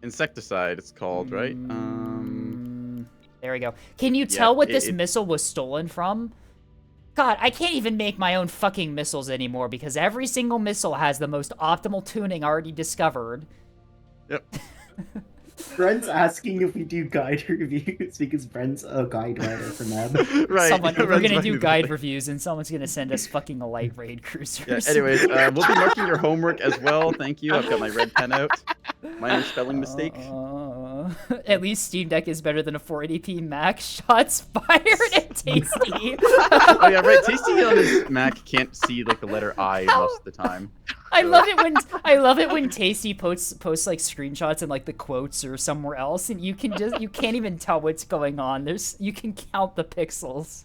Insecticide, it's called, right? There we go. Can you tell what this missile was stolen from? God, I can't even make my own fucking missiles anymore because every single missile has the most optimal tuning already discovered. Yep. Brent's asking if we do guide reviews because Brent's a guide writer for Neb. Right. We're gonna do guide reviews and someone's gonna send us fucking a light raid cruisers. Yeah, anyways, we'll be marking your homework as well. Thank you. I've got my red pen out. Minor spelling mistake. At least Steam Deck is better than a 480p Mac. Shots fired at Tasty. Oh yeah, right. Tasty on his Mac can't see like the letter I most of the time. I love it when Tasty posts like screenshots and like the quotes or somewhere else, and you can't even tell what's going on. You can count the pixels.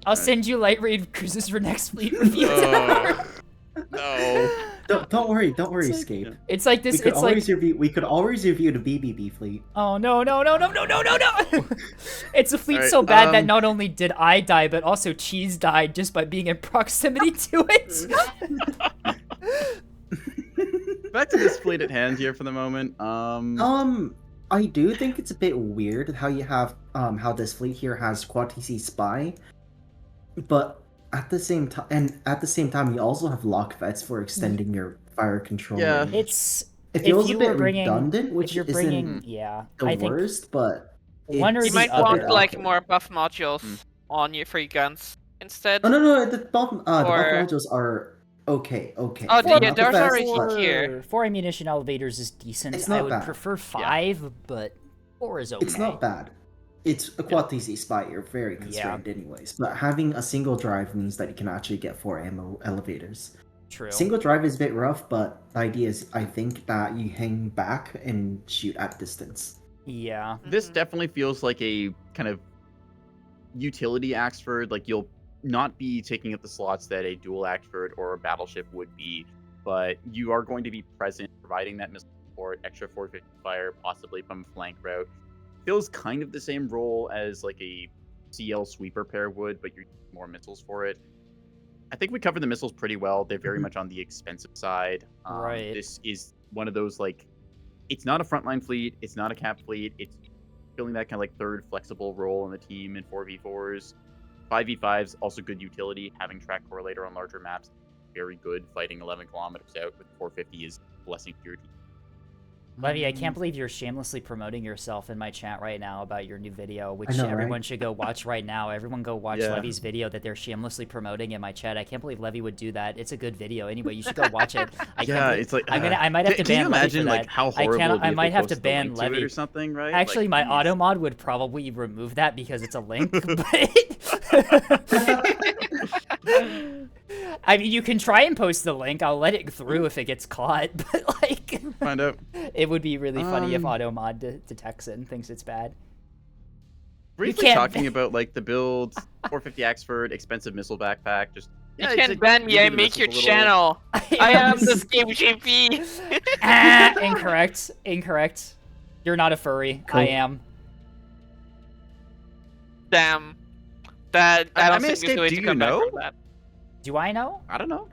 I'll send you light raid cruises for next fleet review. No. Don't worry, Escape. It's like this. We could always review the BBB fleet. Oh no! It's a fleet so bad that not only did I die, but also Cheese died just by being in proximity to it. Back to this fleet at hand here for the moment. I do think it's a bit weird how you have how this fleet here has Quad TC Spy, but at the same time, you also have lock vets for extending your fire control. Yeah, it feels a bit redundant, which isn't the worst, but you might want like more buff modules on you for your guns instead. Oh no, the buff modules are okay. Oh yeah, there's already here. 4 ammunition elevators is decent. It's not I would bad. prefer 5, but 4 is okay. It's not bad. It's a Quad TC Spy, you're very constrained anyways. But having a single drive means that you can actually get 4 ammo elevators. True. Single drive is a bit rough, but the idea is, I think, that you hang back and shoot at distance. Yeah. This definitely feels like a kind of utility Axford. Like, you'll not be taking up the slots that a dual Axford or a battleship would be, but you are going to be present, providing that missile support, extra 450 fire, possibly from a flank route. Feels kind of the same role as like a CL sweeper pair would, but you're using more missiles for it. I think we covered the missiles pretty well. They're very much on the expensive side. Right. This is one of those, like, it's not a frontline fleet. It's not a cap fleet. It's filling that kind of like third flexible role in the team in 4v4s. 5v5s, also good utility. Having track correlator on larger maps, very good. Fighting 11 kilometers out with 450 is blessing to your team. Levy, I can't believe you're shamelessly promoting yourself in my chat right now about your new video, which know, everyone right? should go watch right now. Everyone go watch Yeah. Levy's video that they're shamelessly promoting in my chat. I can't believe Levy would do that. It's a good video. Anyway, you should go watch it. It's like I might have to can you ban Levy imagine for like that. how horrible it'd be I if might they have to posted the ban link to it Levy or something, right? Actually, Like, my geez. automod would probably remove that because it's a link, but I mean, you can try and post the link. I'll let it through if it gets caught, but like, Find out. it would be really funny if automod detects it and thinks it's bad. Briefly can't- talking about like the build, 450 Axford, expensive missile backpack. Just You it's can like, ban me. you I can do make this your with a little- channel. I am the Game GP. Incorrect. Incorrect. You're not a furry. Cool. I am. Damn. That I I don't mean, think there's Escape, a way do to you come back know? from that. Do I know? I don't know.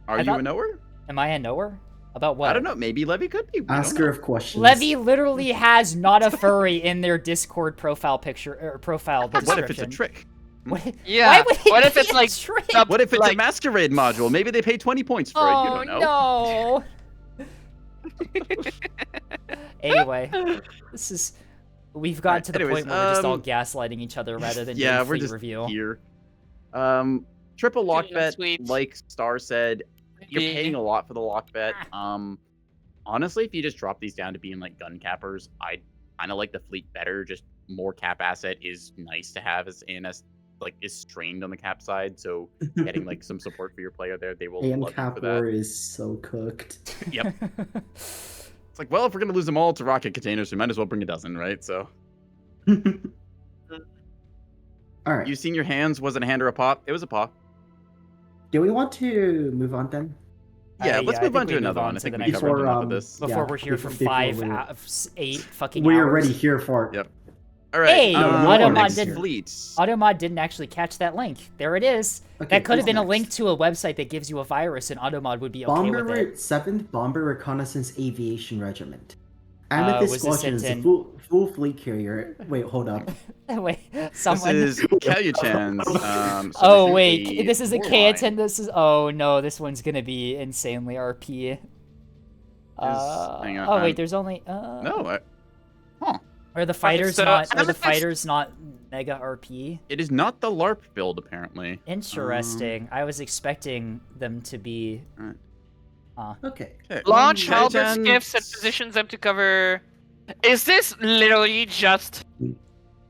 Are I you thought- a knower? Am I a knower? About what? I don't know. Maybe Levy could be. We Ask don't her know. of questions. Levy literally has not a furry in their Discord profile picture or profile description. What if it's a trick? What, Yeah. Why would it What if be it's a like trick? sub- What if it's a Like- masquerade module? Maybe they pay 20 points for it. You Oh don't know. no. Anyway, this is we've got Alright, to the anyways, point where we're just all gaslighting each other rather than Yeah, doing we're fleet just review. here. Triple lock Dude, bet, sweet. like Star said, you're Maybe. paying a lot for the lock bet. Honestly, if you just drop these down to being like gun cappers, I kind of like the fleet better. Just more cap asset is nice to have as ANS like is strained on the cap side, so getting like some support for your player there, they will AM love you Cap for that. War is so cooked. Yep. It's like, well, if we're gonna lose them all to rocket containers, we might as well bring a dozen, right? So Alright. you seen your hands? Was it a hand or a pop? It was a pop. Do we want to move on then? Yeah, let's I move think on we to move another on one. I to think the we next covered one. enough of this. Before Yeah, we're here for before 8 fucking We're hours. already here for. Yep. All right. Hey, Automod next didn't- fleet. Automod didn't actually catch that link. There it is. Okay, That could have who's been a next? link to a website that gives you a virus, and Automod would be okay Bomber with it. 7th Bomber Reconnaissance Aviation Regiment. was Amethyst this Squadron is a in- full fleet carrier. Wait, hold up. Wait, This someone. is Kalyuchan's. So Oh this wait, is this is a war K10. line. This is. Oh no, this one's gonna be insanely RP. hang on, Oh wait, there's only. No, Are the fighters so not? Are the Amethyst- fighters not mega RP? it is not the LARP build apparently. Interesting. I was expecting them to be. Okay. Okay. Launch halberd Kalyuchan's- skiffs and positions them to cover. Is this literally just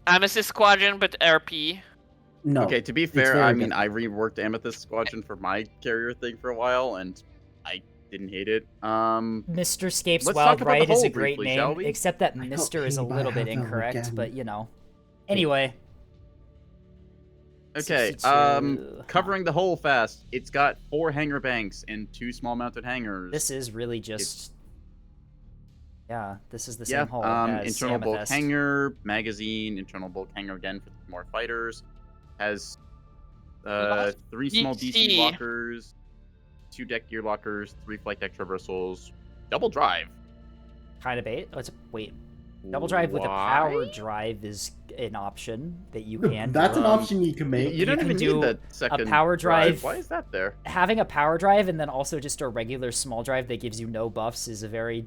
Amethyst Squadron but RP? No. Okay, to be it's fair, very I mean, good. I reworked Amethyst Squadron for my carrier thing for a while, and I didn't hate it. Mr. Scape's Let's Wild talk about the Ride is a whole great briefly, shall name, we? except that I got Mr. is a paid by little bit half hour incorrect, again. but you know. Anyway. Okay, 62. covering the whole fast. It's got 4 hangar banks and 2 small mounted hangars. This is really just. Yeah, this is the Yeah, same hull as internal bulk Amethyst. hangar, magazine, internal bulk hangar again for more fighters. Has 3 small DC DC. lockers, 2 deck gear lockers, 3 flight deck traversals, double drive. Kind of bait. Oh, wait. Double drive with a power Why? drive is an option that you can. That's do. an option you can make. You don't can even do need that second power drive. Why is that there? Having a power drive and then also just a regular small drive that gives you no buffs is a very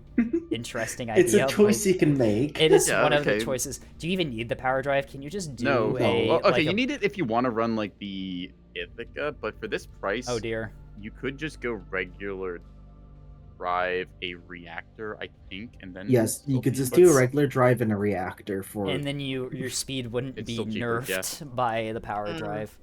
interesting idea. It's a choice like, you can make. It is Yeah, one of the okay. choices. Do you even need the power drive? Can you just do No. a Well, okay, like you a- need it if you want to run like the Ithaca, but for this price, Oh dear. you could just go regular drive a reactor, I think, and then Yes, you it'll could be- just but do a it's- regular drive and a reactor for. And then your speed wouldn't It's be still cheaper, nerfed yeah. by the power drive.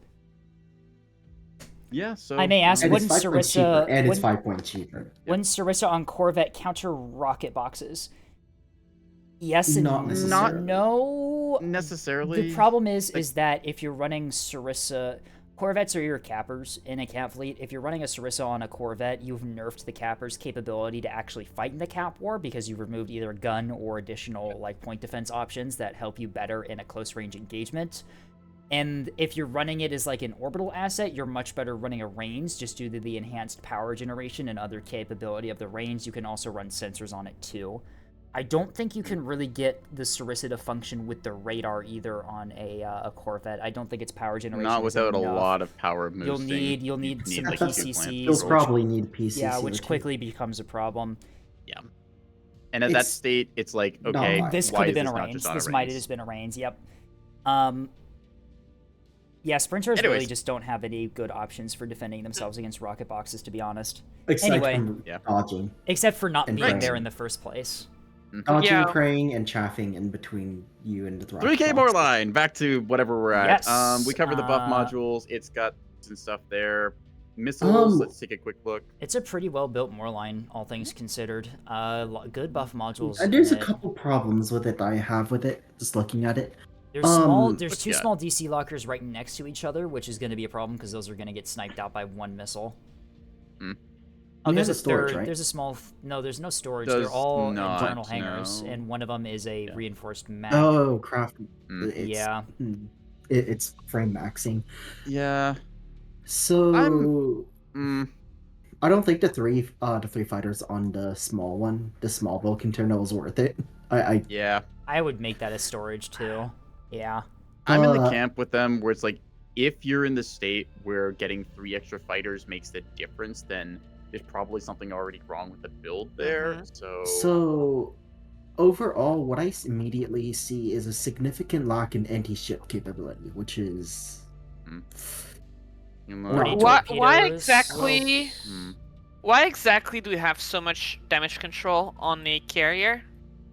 Yeah, so I may ask, and it's wouldn't 5 points Sarissa cheaper. And it's wouldn't- 5 points cheaper. When Sarissa on Corvette counter rocket boxes. Yes and Not necessarily. no. necessarily. The problem is like- that if you're running Sarissa, Corvettes are your cappers in a cap fleet. If you're running a Sarissa on a Corvette, you've nerfed the capper's capability to actually fight in the cap war because you've removed either gun or additional like point defense options that help you better in a close range engagement. And if you're running it as like an orbital asset, you're much better running a range just due to the enhanced power generation and other capability of the range. You can also run sensors on it too. I don't think you can really get the Sarissa to function with the radar either on a Corvette. I don't think its power generation Not is without a enough. lot of power boosting. You'll need some like, PCCs. You'll probably need PCC. Yeah, which quickly becomes a problem. Yeah. And at that state, it's like, okay, this could have been arranged. This might have just been arranged. Yep. Yeah, sprinters really just don't have any good options for defending themselves against rocket boxes, to be honest. Dodging. Except for not being there in the first place. Dodging, praying, and chaffing in between you and the rocket 3K more line. Back to whatever we're at. Yes. We covered the buff modules. It's got some stuff there. Missiles. Let's take a quick look. It's a pretty well built Moore line, all things considered. Good buff modules. And there's a couple problems with it I have with it. Just looking at it. There's two small DC lockers right next to each other, which is going to be a problem because those are going to get sniped out by one missile. Oh, there's a storage, third. right? There's a small. No, there's no storage. They're all internal hangars, and one of them is a reinforced mag. Oh, craft. It's frame maxing. Yeah. So I don't think the three fighters on the small one, the small Vulcan terminal, is worth it. I would make that a storage too. Yeah. I'm in the camp with them where it's like, if you're in the state where getting 3 extra fighters makes the difference, then there's probably something already wrong with the build there. So overall, what I immediately see is a significant lack in anti-ship capability, which is why exactly? Why exactly do we have so much damage control on a carrier?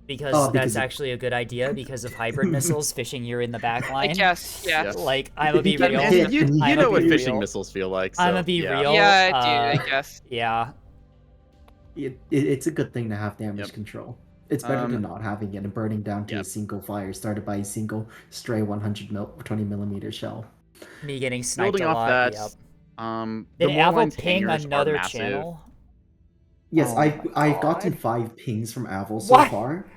Because that's actually a good idea because of hybrid missiles fishing you in the back line. I guess, yeah. Like, I'm gonna be real. You know what fishing missiles feel like. So, I'm gonna be real. Yeah, I do, I guess. Yeah. It's a good thing to have damage control. It's better than not having it and burning down to a single fire started by a single stray 120mm shell. Me getting sniped Building a off lot. That, Did Avo ping another channel? Yes, I've gotten 5 pings from Avil so far.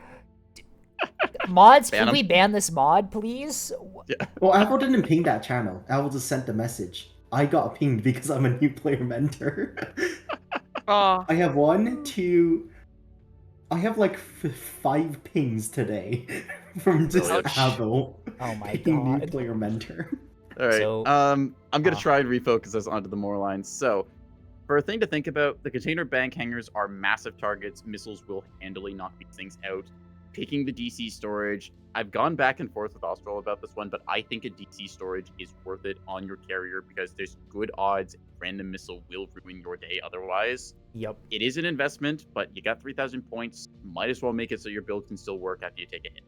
Mods, can we ban this mod, please? Yeah. Well, Avil didn't ping that channel. Avil just sent the message. I got pinged because I'm a new player mentor. I have 1, 2... I have like 5 pings today from just Avil. Oh my god. New player mentor. All right. I'm gonna try and refocus us onto the more lines. So, for a thing to think about, the container bank hangars are massive targets. Missiles will handily knock these things out. Picking the DC storage, I've gone back and forth with Austral about this one, but I think a DC storage is worth it on your carrier because there's good odds random missile will ruin your day otherwise. Yep. It is an investment, but you got 3,000 points. Might as well make it so your build can still work after you take a hit.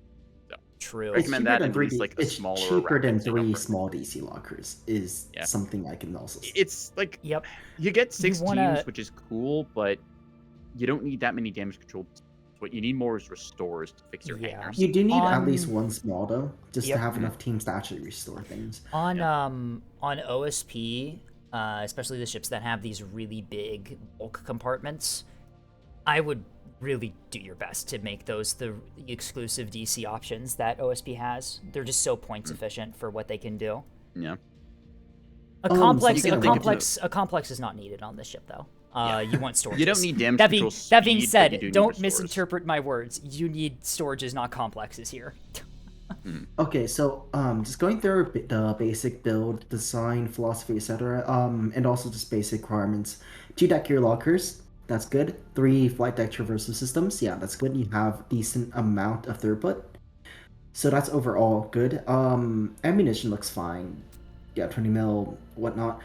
So, true. I recommend that at least like a smaller. It's cheaper than 3 small DC lockers is something I can also say. It's like, you get 6 teams, which is cool, but you don't need that many damage control. What you need more is restores to fix your hangars. You do need at least 1 small though, just to have enough teams to actually restore things. On OSP, especially the ships that have these really big bulk compartments, I would really do your best to make those the exclusive DC options that OSP has. They're just so points efficient for what they can do. Yeah. A complex is not needed on this ship though. You want storages. You don't need damage control speed, that being said, don't restores. misinterpret my words. You need storages, not complexes here. Okay, so just going through the basic build, design, philosophy, etc., and also just basic requirements. 2 deck gear lockers, that's good. 3 flight deck traversal systems, yeah, that's good. You have decent amount of throughput, so that's overall good. Ammunition looks fine. Yeah, 20 mil, whatnot.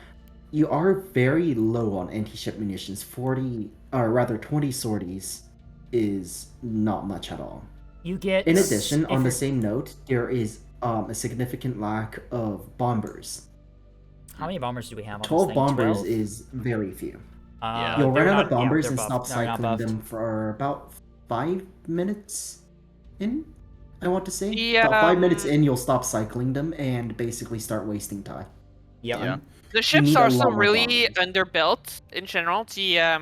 You are very low on anti-ship munitions. 20 sorties is not much at all. You get. In addition, on the same note, there is a significant lack of bombers. How many bombers do we have on 12 this thing? bombers 12? is very few. Yeah, you'll run out of bombers and stop cycling them for about 5 minutes in, I want to say. Yeah. About 5 minutes in, you'll stop cycling them and basically start wasting time. Yeah. The ships are also really underbuilt in general. The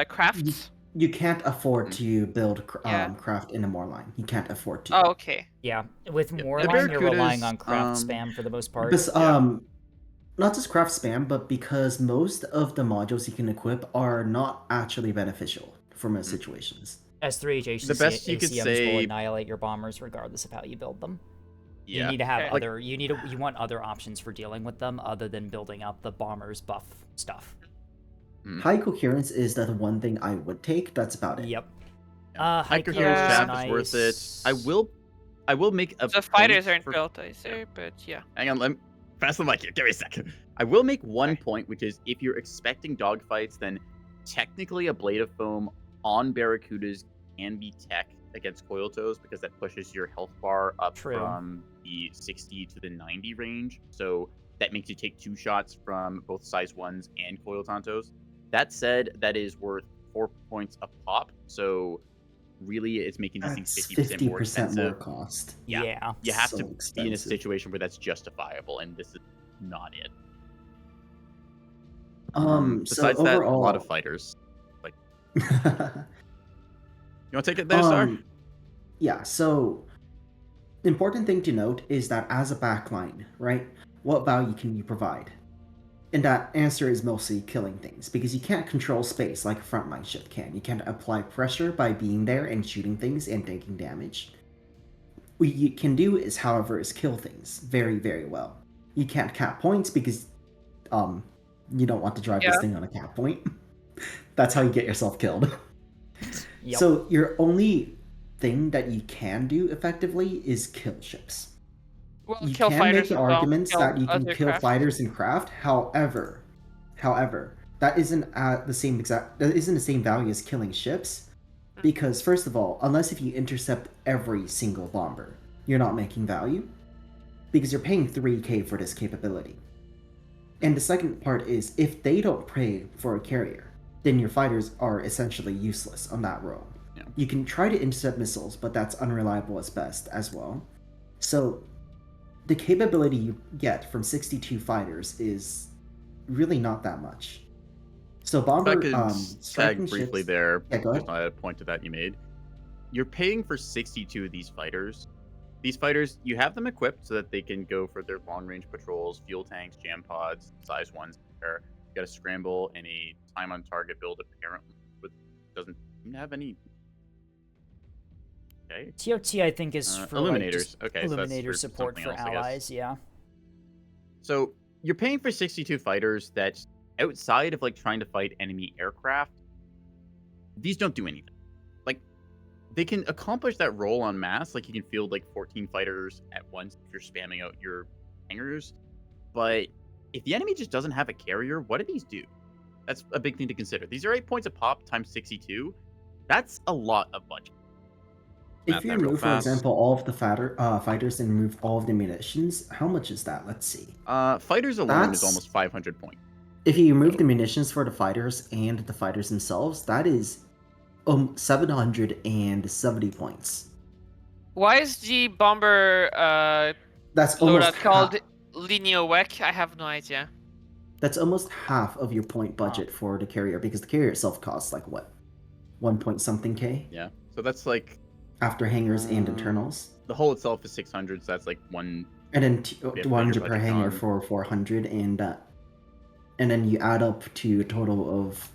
crafts. You can't afford to build craft in a Moore line. You can't afford to. Oh, okay. Yeah, with Moore line, you're relying on craft spam for the most part. Because, not just craft spam, but because most of the modules you can equip are not actually beneficial for most situations. S3 The best you could HHACMs will say, annihilate your bombers regardless of how you build them. You yeah, need to have Okay. other. You want other options for dealing with them other than building up the bombers buff stuff. High coherence is the one thing I would take. That's about it. Yep. yeah. High Coherence coherence chaff is is worth it. nice. I will make a The fighters point aren't for. built either, but yeah. Hang on, let me pass the mic here. Give me a second. I will make one Okay. point, which is if you're expecting dogfights, then technically a blade of foam on Barracudas can be tech against coil toes because that pushes your health bar up True. from the 60 to the 90 range. So that makes you take 2 shots from both size 1s and coil tontos. That said, that is worth 4 points a pop. So really, it's making these That's things 50% more 50% more expensive. cost. Yeah. You have So to be in a expensive. situation where that's justifiable, and this is not it. So Besides that, a lot of overall, fighters. Like, you want to take it there, Star? yeah. So important thing to note is that as a backline, right? What value can you provide? And that answer is mostly killing things because you can't control space like a frontline ship can. You can't apply pressure by being there and shooting things and taking damage. What you can do is, however, is kill things very, very well. You can't cap points because you don't want to drive this Yeah. thing on a cap point. That's how you get yourself killed. Yep. So your only thing that you can do effectively is kill ships. Well, You kill can fighters make the as well. arguments Kill that you can other kill craft. fighters in craft. However, that isn't at the same the same value as killing ships, because first of all, unless if you intercept every single bomber, you're not making value, because you're paying 3K for this capability. And the second part is if they don't pay for a carrier, then your fighters are essentially useless on that row. Yeah. You can try to intercept missiles, but that's unreliable at best as well. So the capability you get from 62 fighters is really not that much. So If I bomber could striking tag briefly ships. there, Yeah, go just ahead. on a point to that you made. You're paying for 62 of these fighters. These fighters, you have them equipped so that they can go for their long-range patrols, fuel tanks, jam pods, size 1s. You got to scramble and a time on target build apparently, but doesn't seem to have any. Okay. TOT I think is for Illuminators. Like, Okay, so that's Illuminator for support something for else, I guess. allies. Yeah. So you're paying for 62 fighters that, outside of like trying to fight enemy aircraft, these don't do anything. Like, they can accomplish that role en masse. Like, you can field like 14 fighters at once if you're spamming out your hangars. But if the enemy just doesn't have a carrier, what do these do? That's a big thing to consider. These are 8 points a pop times 62. That's a lot of budget. If you remove, for example, all of the fighters and remove all of the munitions, how much is that? Let's see. Fighters alone is That's- almost 500 points. If you remove the munitions for the fighters and the fighters themselves, that is 770 points. Why is the bomber That's almost loadout called half. Lineo Wek? I have no idea. That's almost half of your point budget for the carrier because the carrier itself costs like what, 1 point something K Yeah. So that's like after hangars and internals, the hull itself is 600, so that's like one. and then major 100 per budget hanger gone. for 400, and then you add up to a total of,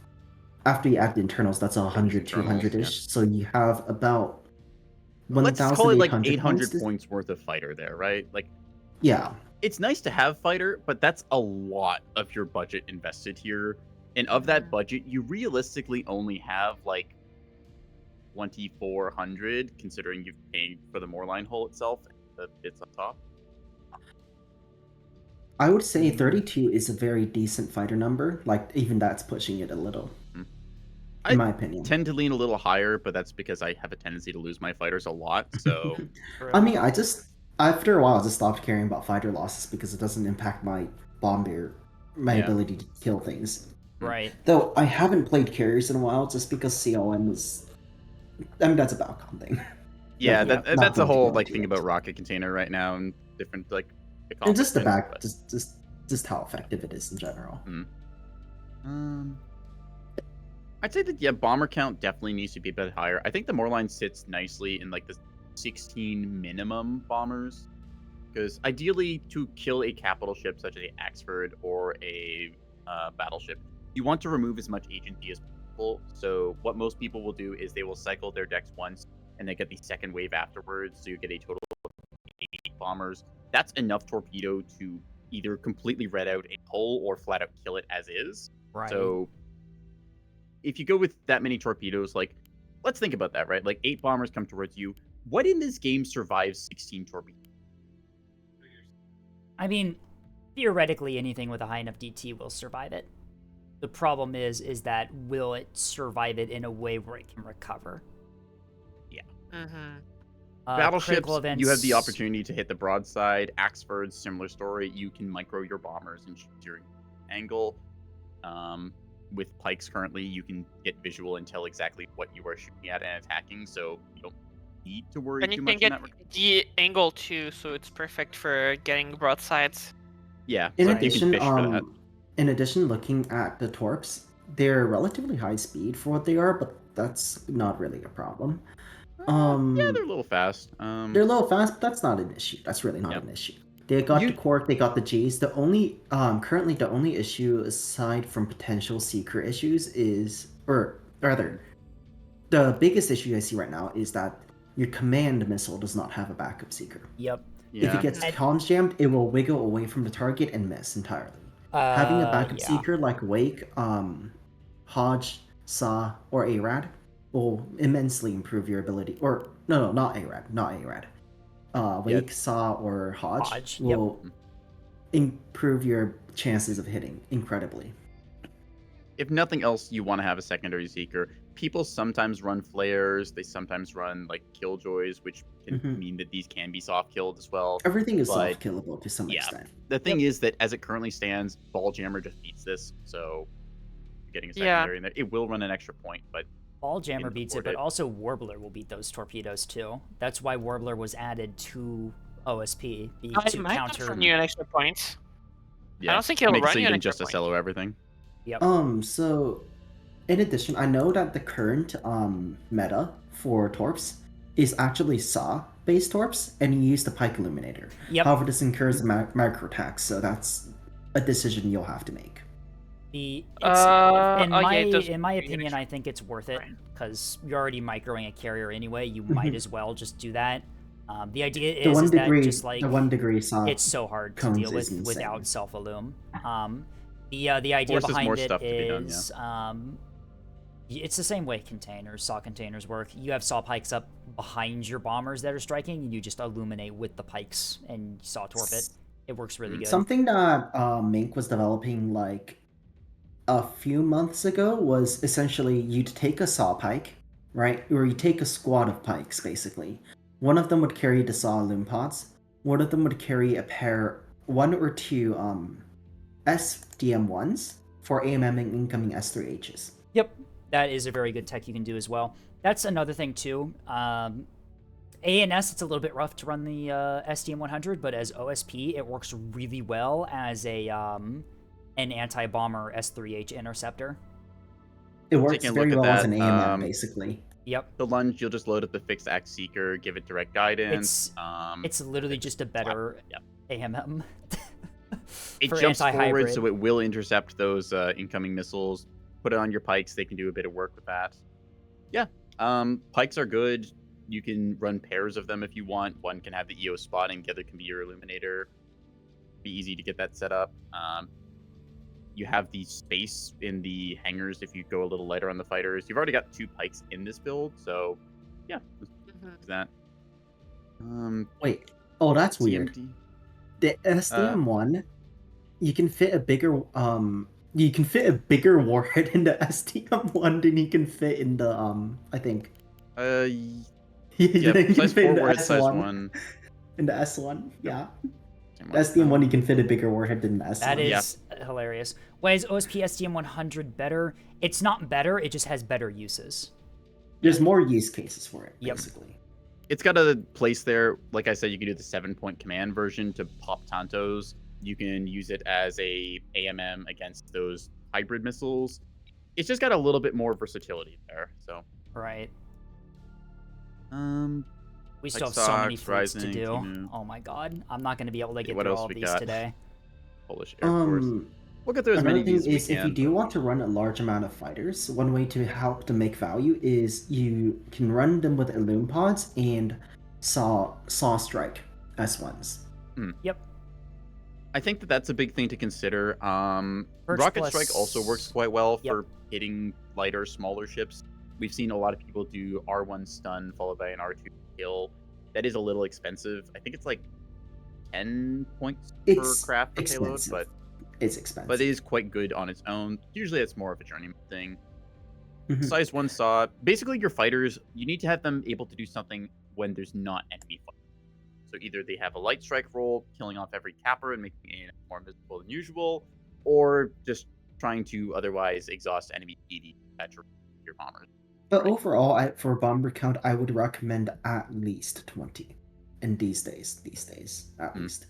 after you add the internals, that's 100, internals, 200-ish. So you have about Let's call it like 1,800 800 points. points worth of fighter there, right? Like, Yeah. it's nice to have fighter, but that's a lot of your budget invested here. And of that budget, you realistically only have like 2,400, considering you've paid for the Moorline hull itself and the bits on top. I would say 32 is a very decent fighter number. Like, even that's pushing it a little, I in my opinion. tend to lean a little higher, but that's because I have a tendency to lose my fighters a lot. So I mean, after a while, I just stopped caring about fighter losses because it doesn't impact my bomber, my ability to kill things. Right. Though I haven't played carriers in a while, just because COM was. I mean, that's a Balcon thing. yeah, Not that's going a to whole go like into thing it. about rocket container right now and different like. And just the accomplishments, back, but- just how effective it is in general. I'd say that bomber count definitely needs to be a bit higher. I think the Moorline sits nicely in like the 16 minimum bombers, because ideally to kill a capital ship such as a Axford or a battleship, you want to remove as much agency as possible. people. So what most people will do is they will cycle their decks once and then get the second wave afterwards. So you get a total of 8 bombers. That's enough torpedo to either completely red out a hull or flat out kill it as is. Right. So if you go with that many torpedoes, like, let's think about that, right? Like 8 bombers come towards you. What in this game survives 16 torpedoes? I mean, theoretically, anything with a high enough DT will survive it. The problem is that will it survive it in a way where it can recover? Yeah. Battleships, Battleships, you have the opportunity to hit the broadside. Axfords, similar story. You can micro your bombers and shoot your angle. With pikes currently, you can get visual and tell exactly what you are shooting at and attacking, so you don't need to worry And too you much can get in that regard. the angle too, so it's perfect for getting broadsides. Yeah, In so addition, you can fish for that. in addition, looking at the torps, they're relatively high speed for what they are, but that's not really a problem. Yeah, they're a little fast. They're a little fast, but that's not an issue. That's really not Yep. an issue. They got You- the Quark, they got the J's. The only currently the only issue aside from potential seeker issues is, or rather, the biggest issue I see right now is that your command missile does not have a backup seeker. Yep. If yeah. it gets comms jammed, it will wiggle away from the target and miss entirely. Having a backup Yeah. seeker like Wake, Hodge, Saw, or Arad will immensely improve your ability. Or no, not Arad, not Arad. Wake, Saw, or Hodge yep. will improve your chances of hitting incredibly. If nothing else, you want to have a secondary seeker. People sometimes run flares. They sometimes run like killjoys, which can Mhm. mean that these can be soft killed as well. Everything is But- soft killable to some yeah. extent. The thing is that as it currently stands, Ball Jammer just beats this. So getting a secondary in there, it will run an extra point, but Ball Jammer Didn't beats it, afford but it. also Warbler will beat those torpedoes too. That's why Warbler was added to OSP I to might not counter. run you an extra point. yeah, I don't think he'll make it run so you you an can extra just point. cello everything. Yep. So in addition, I know that the current meta for torps is actually Saw based torps, and you use the Pike Illuminator. Yep. However, this incurs a macro tax, so that's a decision you'll have to make. In yeah, my it does in my bring an opinion, extra- I think it's worth it Right. because you're already microing a carrier anyway. You Mhm. might as well just do that. The idea The is that 1 degree, just like the 1 degree Saw. it's so hard to cones deal is with insane. without self illum. The idea Forces more behind it stuff to be done, is it's the same way saw containers work. You have saw pikes up behind your bombers that are striking, and you just illuminate with the pikes and saw torp it. It works really good. Something that Mink was developing like a few months ago was essentially you'd take a saw pike, right? Or you take a squad of pikes, basically. One of them would carry the saw loom pods. One of them would carry one or two SDM1s for AMMing incoming S3Hs. Yep, that is a very good tech you can do as well. That's another thing too. ANS, it's a little bit rough to run the SDM100, but as OSP, it works really well as a an anti-bomber S3H interceptor. It works Taking a very look well at as an that, AMM, basically. Yep. The lunge, you'll just load up the fixed axe seeker, give it direct guidance. It's literally just a better Yep. AMM. It for jumps forward, anti-hybrid. so it will intercept those incoming missiles. Put it on your pikes; they can do a bit of work with that. Yeah, pikes are good. You can run pairs of them if you want. One can have the EO spotting, the other can be your illuminator. Be easy to get that set up. You have the space in the hangars if you go a little lighter on the fighters. You've already got 2 pikes in this build, so yeah, let's do that. Wait. Oh, that's weird. CMD. The SDM1, you can fit a bigger warhead in the SDM1 than you can fit in the I think. Yeah, You can size fit 4 in the warhead, size S1. 1. In the S1, yeah. Same The SDM1, you can fit a bigger warhead than the S1. That is hilarious. Why is OSP SDM100 better? It's not better, it just has better uses. There's more use cases for it, Yep. basically. It's got a place there. Like I said, you can do the 7-point command version to pop Tantos. You can use it as a AMM against those hybrid missiles. It's just got a little bit more versatility there. So, Right. We Like still have so many Sox, fleets to Rising, do. Timu. Oh my god. I'm not going to be able to get What through else all of we these got? today. Polish Air Force. We'll get through as many Another of thing these as we is, if you can. do want to run a large amount of fighters, one way to help to make value is you can run them with Illume Pods and Saw Strike S1s. Yep. I think that that's a big thing to consider. Perch Rocket plus- Strike also works quite well Yep. for hitting lighter, smaller ships. We've seen a lot of people do R1 stun followed by an R2 kill. That is a little expensive. I think it's like 10 points It's per craft per payload, expensive. It's expensive. but it is quite good on its own. Usually it's more of a journeyman thing. Mhm. Size 1 saw. Basically, your fighters, you need to have them able to do something when there's not enemy fight. So either they have a light strike roll, killing off every capper and making it more visible than usual, or just trying to otherwise exhaust enemy PD at your bombers. But Right. overall, for bomber count, I would recommend at least 20. In these days, at least.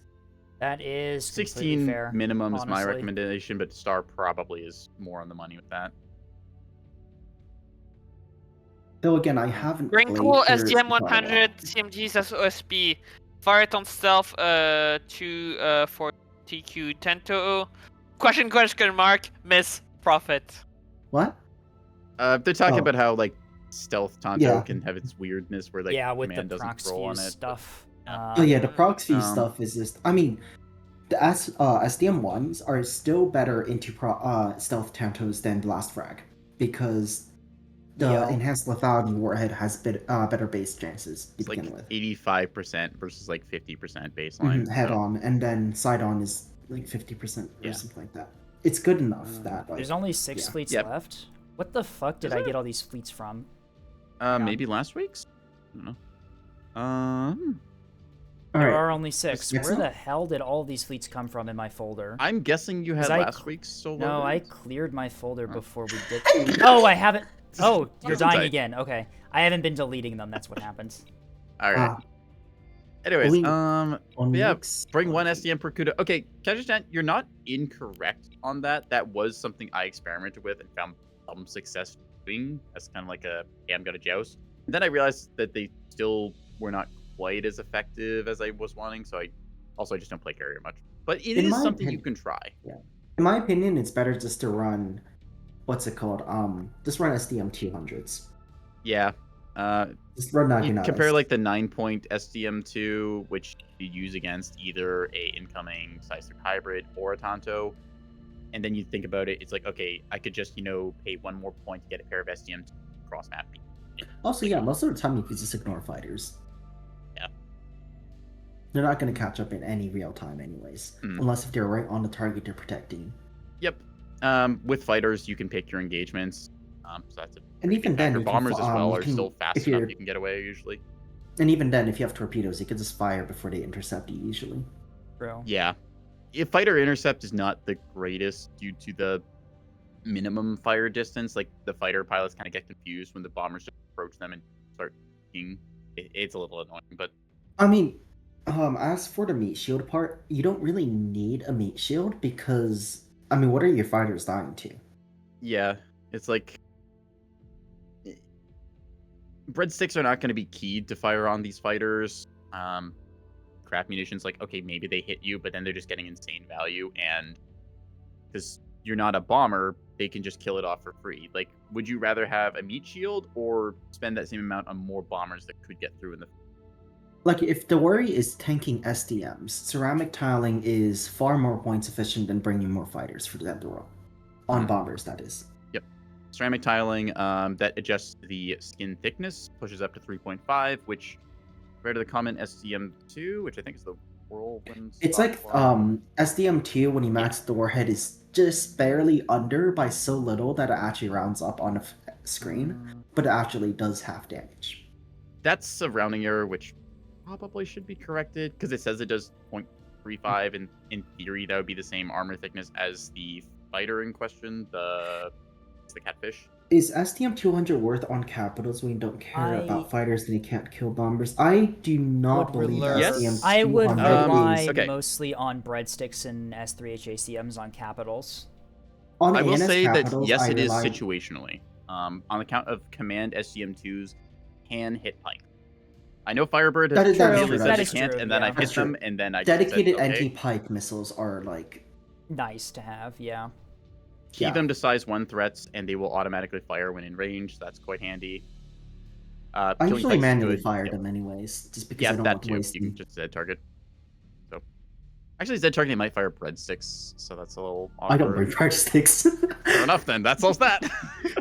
That is 16 fair, minimum is my honestly. recommendation, but Star probably is more on the money with that. Though again, I haven't Wrinkle played for SDM quite a 100 while. CMGs as OSP. Fire it on stealth 2 for TQ Tento. Question mark. Miss Profit. What? They're talking Oh. about how like stealth Tonto Yeah. can have its weirdness where like yeah, with the command doesn't prox roll on fuse it. stuff. Oh yeah, the prox fuse Um, stuff is just. I mean, the SDM ones are still better into stealth Tantos than Blast Frag because the Yeah. enhanced lethality warhead has better base chances to It's like begin with. 85% versus like 50% baseline. Head so- on, and then side on is like 50% or Yeah. something like that. It's good enough that like. There's only 6 yeah. fleets Yep. left. What the fuck did Is I there? get all these fleets from? Maybe last week's? I don't know. All There right. are only 6. next Where up? the hell did all these fleets come from in my folder? I'm guessing you had 'Cause I last cl- week's solo. No, I raids? cleared my folder Huh. before we did. Oh, I haven't. Oh, you're That's dying tight. again. Okay, I haven't been deleting them. That's what happens. All right. Ah, Anyways, we- but on yeah, next bring one one. SDM per CUDA. Okay, can I just add, you're not incorrect on that. That was something I experimented with and found some success doing as kind of like a, hey, I'm gonna joust. And then I realized that they still were not quite as effective as I was wanting, so I just don't play carrier much. But it In is my something you opinion- can try. In my opinion, it's better just to run. What's it called? Just run SDM 200s. Yeah. Just run You Naginata. compare like the 9-point SDM2, which you use against either a incoming Sizer hybrid or a Tonto, and then you think about it, it's like, okay, I could just, pay one more point to get a pair of SDM2 cross map. Also, yeah, most of the time you can just ignore fighters. Yeah. They're not going to catch up in any real time, anyways, Mm. unless if they're right on the target they're protecting. Yep. With fighters, you can pick your engagements. So that's a And even then, factor. you can Bombers fi- as well you are can- still fast if enough you're- you can get away usually. And even then, if you have torpedoes, you can just fire before they intercept you usually. Bro. Yeah. If fighter intercept is not the greatest due to the minimum fire distance, like the fighter pilots kind of get confused when the bombers just approach them and start shooting. It's a little annoying, but I mean, as for the meat shield part, you don't really need a meat shield because, I mean, what are your fighters dying to? yeah, it's like breadsticks are not going to be keyed to fire on these fighters. Craft munitions, like, okay, maybe they hit you, but then they're just getting insane value, and because you're not a bomber, they can just kill it off for free. Like, would you rather have a meat shield or spend that same amount on more bombers that could get through in the? Like, if the worry is tanking SDMs, ceramic tiling is far more points efficient than bringing more fighters for them to roll. On bombers, that is. Yep. Ceramic tiling that adjusts the skin thickness, pushes up to 3.5, which compared to the common SDM2, which I think is the whirlwind. It's like SDM2 when you max the warhead is just barely under by so little that it actually rounds up on the screen, but it actually does half damage. That's a rounding error, which probably should be corrected because it says it does 0.35, and in theory that would be the same armor thickness as the fighter in question, the catfish. Is SDM 200 worth on capitals when you don't care about fighters and you can't kill bombers? I do not believe SDM 200 I would rely okay. mostly on breadsticks and S3HACMs on capitals. On I will ANS say that capitals, yes, I it is rely- situationally. On account of command SDM2s can hit pike. I know Firebird has That is clearly true, said that they is can't, true, and then yeah. I've hit That's true. them, and then I Dedicated said, okay. anti-pike missiles are like Nice to have, yeah. Key them to size 1 threats, and they will automatically fire when in range. That's quite handy. I Killing usually pikes is manually good. fire them anyways, just because Yeah, I don't that want to too. waste You can them. just Z target. So, actually, Z target they might fire breadsticks, so that's a little awkward. I don't bring breadsticks. Fair enough then. That solves that.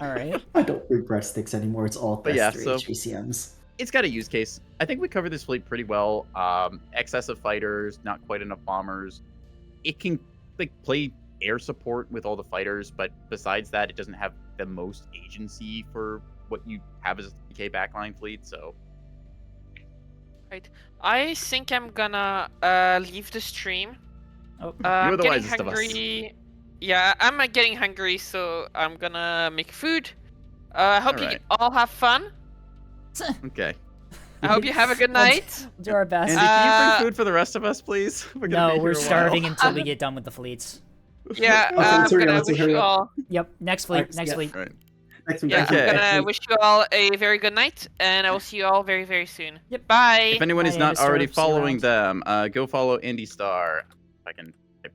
All right. I don't bring breadsticks anymore. It's all But yeah, best 3 so- HVCMs. It's got a use case. I think we covered this fleet pretty well. Excessive fighters, not quite enough bombers. It can play air support with all the fighters, but besides that, it doesn't have the most agency for what you have as a TK backline fleet. So I think I'm gonna leave the stream. Oh, You're I'm the getting wisest of us. hungry. Yeah, I'm getting hungry, so I'm gonna make food. I hope you Alright. all have fun. okay. I hope you have a good night. we'll do our best. Andy, can you Uh, bring food for the rest of us, please? We're gonna No, be here we're a while. starving until we get done with the fleets. Yeah, Okay, I'm sorry, gonna let's wish hurry you up. all. Yep, next fleet, Alright, next yeah. fleet. Right. Next week, Yeah, next I'm week, gonna next week. wish you all a very good night, and I will see you all very, very soon. Yep. Bye. If anyone is Bye, not Andy Star. already See you following around. them, go follow Indy Star. If I can. type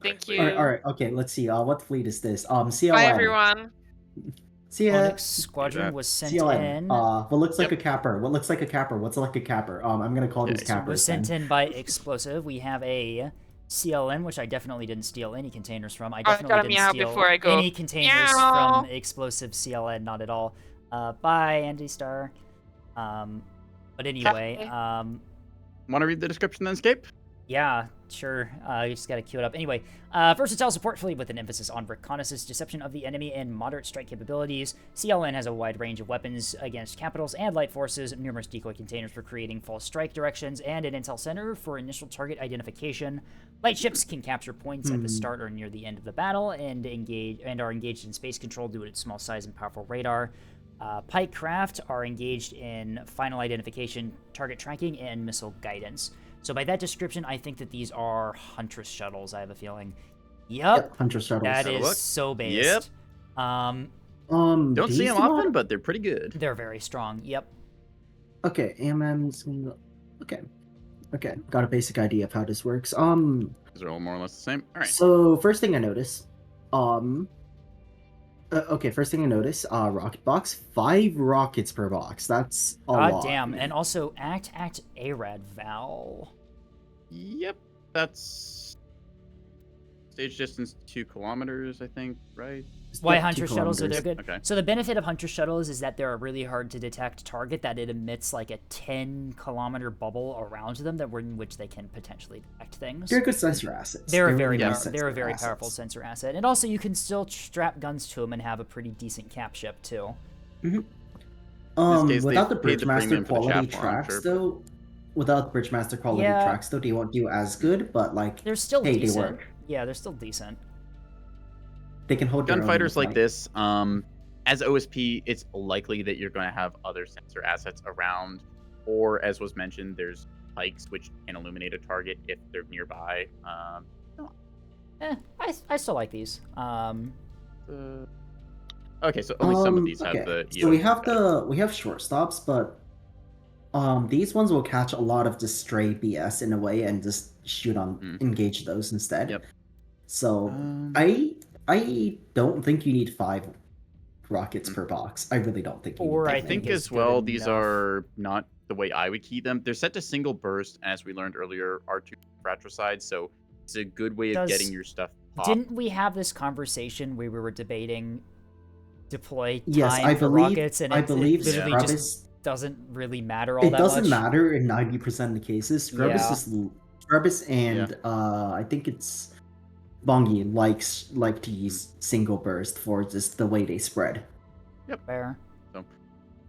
Thank correctly. you. Alright, okay, let's see. What fleet is this? CLN. Bye, everyone. See ya. Onyx Squadron that. was sent CLN. in. What looks like Yep. a capper? What looks like a capper? What's like a capper? I'm gonna call these Okay. So cappers. was sent then. in by Explosive. We have a CLN, which I definitely didn't steal any containers from. I I definitely gotta didn't meow steal before I go. any containers Meow. from Explosive CLN, not at all. Bye, Andy Star. But anyway, Want to read the description then, Scape? yeah, sure. You just gotta queue it up. Anyway, versatile support fleet with an emphasis on reconnaissance, deception of the enemy, and moderate strike capabilities. CLN has a wide range of weapons against capitals and light forces, numerous decoy containers for creating false strike directions, and an intel center for initial target identification. Light ships can capture points at the start or near the end of the battle and are engaged in space control due to its small size and powerful radar. Pike craft are engaged in final identification, target tracking, and missile guidance. So by that description, I think that these are Huntress shuttles, I have a feeling. Yep, Hunter shuttles. that Have a is look. so based. Yep. Um, Don't see these them do often, not- but they're pretty good. they're very strong. Yep. Okay, AMM's. Okay, got a basic idea of how this works. These are all more or less the same. All right. So first thing I notice, first thing I notice, rocket box, 5 rockets per box. That's a God lot. damn. And also act ARAD Val. Yep. That's stage distance 2 kilometers, I think. Right. Why Yep, 2 Hunter shuttles are they're kilometers. good. Okay. So the benefit of Hunter shuttles is that they're a really hard to detect target that it emits like a 10-kilometer bubble around them in which they can potentially detect things. They're good sensor assets. They're a really very nice they're a sensor very assets. powerful sensor asset, and also you can still strap guns to them and have a pretty decent cap ship too. case, Without the they paid the Bridgemaster premium for the quality chaff tracks, launcher, though, without the Bridgemaster quality Yeah. tracks, though, they won't do as good. But like, They're still hey, they decent. work. Yeah, they're still decent. They can hold their own gunfighters with, like this, as OSP, it's likely that you're going to have other sensor assets around, or as was mentioned, there's pikes which can illuminate a target if they're nearby. I still like these. Okay, so only some of these have okay. the. So we EOD have effect. we have shortstops, but these ones will catch a lot of just stray BS in a way and just shoot on engage those instead. Yep. So I don't think you need 5 rockets per box. I really don't think. You Or need I that think many. is as well, good these enough. are not the way I would key them. They're set to single burst, and as we learned earlier, R2 fratricide, so it's a good way of getting your stuff popped. Didn't we have this conversation where we were debating deploy time Yes, I for believe. rockets, and I it believe literally Scrubbis. just doesn't really matter all It that doesn't much? matter in 90% of the cases. Scrubbis Yeah. just Scrubbis and I think it's Bongi like to use single burst for just the way they spread. Fair.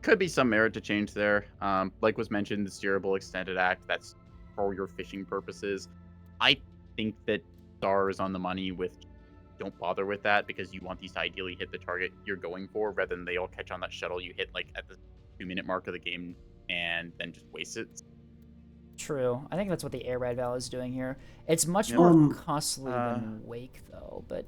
Could be some merit to change there. Like was mentioned, the steerable extended act, that's for your fishing purposes. I think that Star is on the money with don't bother with that because you want these to ideally hit the target you're going for rather than they all catch on that shuttle you hit like at the 2-minute mark of the game and then just waste it. True. I think that's what the AirRad Val is doing here. It's much Yeah. more costly than Wake, though, but...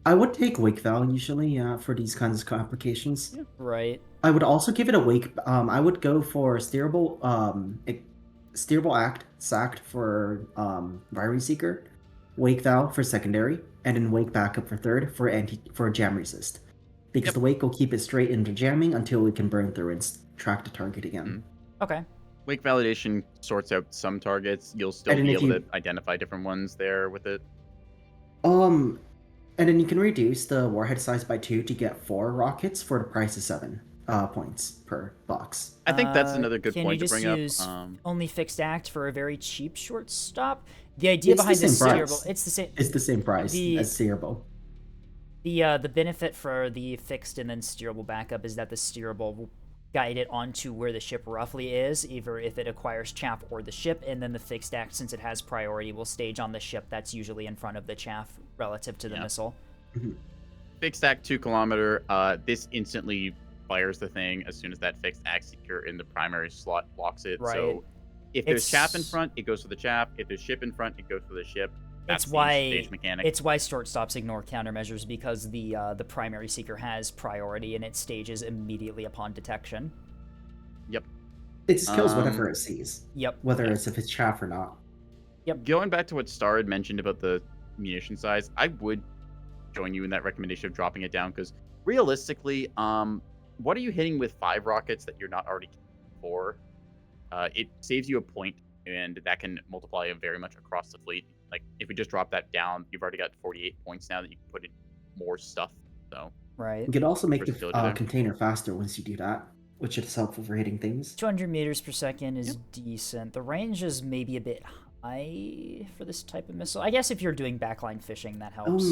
I would take Wake Val usually for these kinds of applications. Yeah. Right. I would also give it a Wake. I would go for steerable steerable act sacked for Virey Seeker, Wake Val for secondary, and then Wake backup for third for jam resist. Because Yep. the Wake will keep it straight into jamming until we can burn through and track the target again. Okay. Wake validation sorts out some targets. You'll still then be if able you- to identify different ones there with it. And then you can reduce the warhead size by 2 to get 4 rockets for the price of 7 points per box. I think that's another good Can point you to just bring use up. only fixed act for a very cheap shortstop? The idea It's the behind this same steerable, price. it's the same. It's the same price as steerable. The benefit for the fixed and then steerable backup is that the steerable will guide it onto where the ship roughly is, either if it acquires chaff or the ship, and then the fixed act, since it has priority, will stage on the ship that's usually in front of the chaff relative to the missile. Fixed act 2 kilometer. This instantly fires the thing as soon as that fixed act seeker in the primary slot blocks it. Right. So if there's chaff in front, it goes for the chaff. If there's ship in front, it goes for the ship. That's the stage mechanic. It's why shortstops ignore countermeasures, because the primary seeker has priority and it stages immediately upon detection. Yep. It just kills whatever it sees. Yep. Whether it's if it's chaff or not. Yep. Going back to what Star had mentioned about the munition size, I would join you in that recommendation of dropping it down, because realistically, what are you hitting with 5 rockets that you're not already for? It saves you a point, and that can multiply very much across the fleet. Like, if we just drop that down, you've already got 48 points now that you can put in more stuff. So Right. You can also make the Versatility there. container faster once you do that, which is helpful for hitting things. 200 meters per second is decent. The range is maybe a bit high for this type of missile. I guess if you're doing backline fishing, that helps.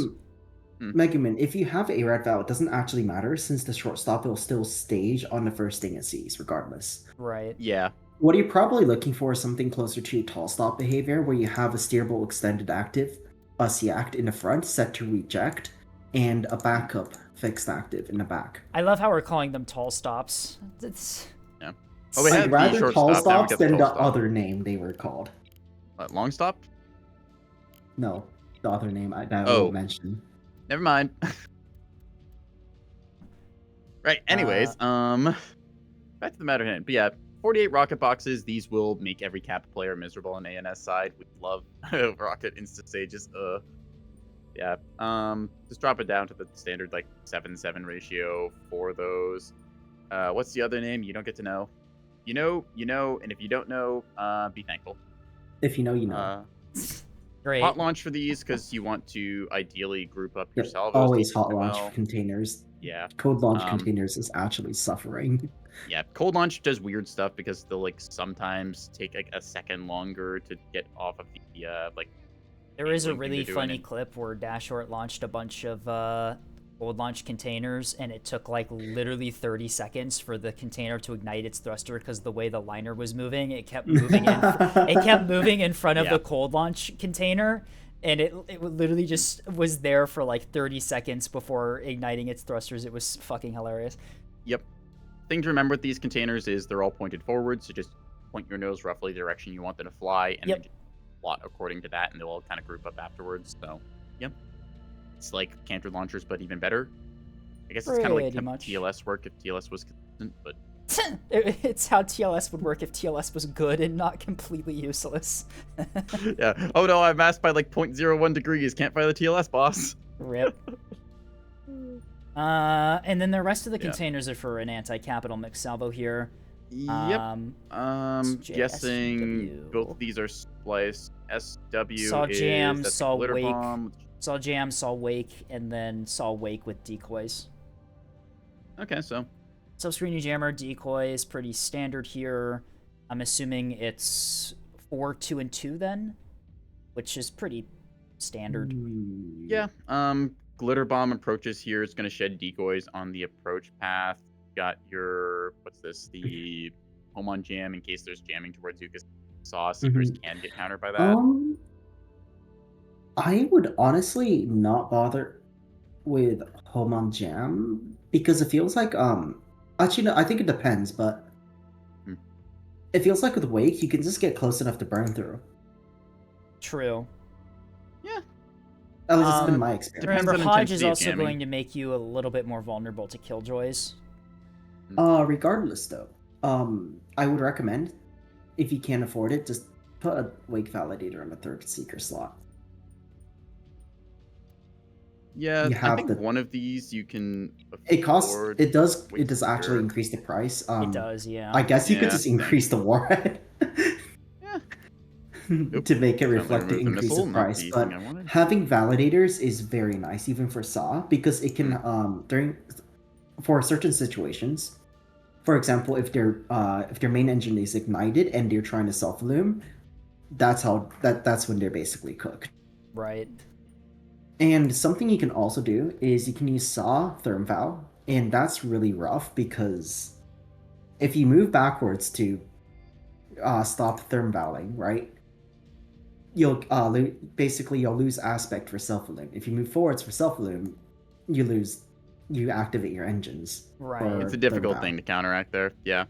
Megaman, if you have a red valve, it doesn't actually matter, since the shortstop will still stage on the first thing it sees, regardless. Right. Yeah. What you're probably looking for is something closer to tall stop behavior, where you have a steerable extended active, a hijacked in the front set to reject, and a backup fixed active in the back. I love how we're calling them tall stops. It's... Yeah. Oh, we had I'd the rather short tall stop, now we stops got than tall the stop. other name they were called. What, long stop? No, the other name that I Oh. will mention. Never mind. Right. Anyways, back to the matter at hand. But yeah, 48 rocket boxes. These will make every cap player miserable on ANS side. We love rocket instant stages. Yeah. Just drop it down to the standard like 7-7 ratio for those. What's the other name? You don't get to know. You know, and if you don't know, be thankful. If you know, you know. Great. Hot launch for these, because you want to ideally group up your Yep, salvos. always to hot do launch well. containers. Yeah. Code launch containers is actually suffering. Yeah, cold launch does weird stuff because they'll like sometimes take like a second longer to get off of the like. There is a anything really they're doing funny and- clip where Dashort launched a bunch of cold launch containers, and it took like literally 30 seconds for the container to ignite its thruster because the way the liner was moving, it kept moving in front of Yeah. the cold launch container, and it literally just was there for like 30 seconds before igniting its thrusters. It was fucking hilarious. Yep. Thing to remember with these containers is they're all pointed forward, so just point your nose roughly the direction you want them to fly, and then just plot according to that, and they'll all kind of group up afterwards. So, yep. It's like canter launchers, but even better. I guess it's kind of like Pretty how much. TLS work if TLS was consistent, but It's how TLS would work if TLS was good and not completely useless. yeah. Oh no, I'm masked by like 0.01 degrees. Can't fire the TLS, boss. Rip. And then the rest of the Yeah. containers are for an anti-capital mix salvo here. Yep. Guessing SW. both of these are spliced. SW Saw jam, that's the saw glitter wake. bomb. Saw jam, saw wake, and then saw wake with decoys. Okay, so Subscreen jammer, decoys, pretty standard here. I'm assuming it's 4, 2, and 2 then, which is pretty standard. yeah. Glitter bomb approaches here. It's gonna shed decoys on the approach path. Got your what's this? The home on jam in case there's jamming towards you, because saw seekers can get countered by that. I would honestly not bother with home on jam, because it feels like actually no, I think it depends, but it feels like with wake you can just get close enough to burn through. True. Yeah. At least it's been my experience. Depends Remember, on Hodge is intensity of also jamming. going to make you a little bit more vulnerable to killjoys. Regardless though, I would recommend, if you can't afford it, just put a wake validator on the third seeker slot. Yeah, You I have think the one of these you can it costs afford it way does actually quicker. increase the price. It does, yeah. I guess you could Yeah, just same. increase the warhead Yeah. Oop, to make it accidentally reflect the removed the increase missile, of not price. the thing But I wanted. having validators is very nice, even for SAW, because it can during for certain situations. For example, if their main engine is ignited and they're trying to self loom, that's when they're basically cooked. Right. And something you can also do is you can use SAW therm valve, and that's really rough because if you move backwards to stop therm valving, right, you'll basically you'll lose aspect for self loom. If you move forwards for self loom, you activate your engines Right. It's a for therm difficult valve. thing to counteract there. Yeah.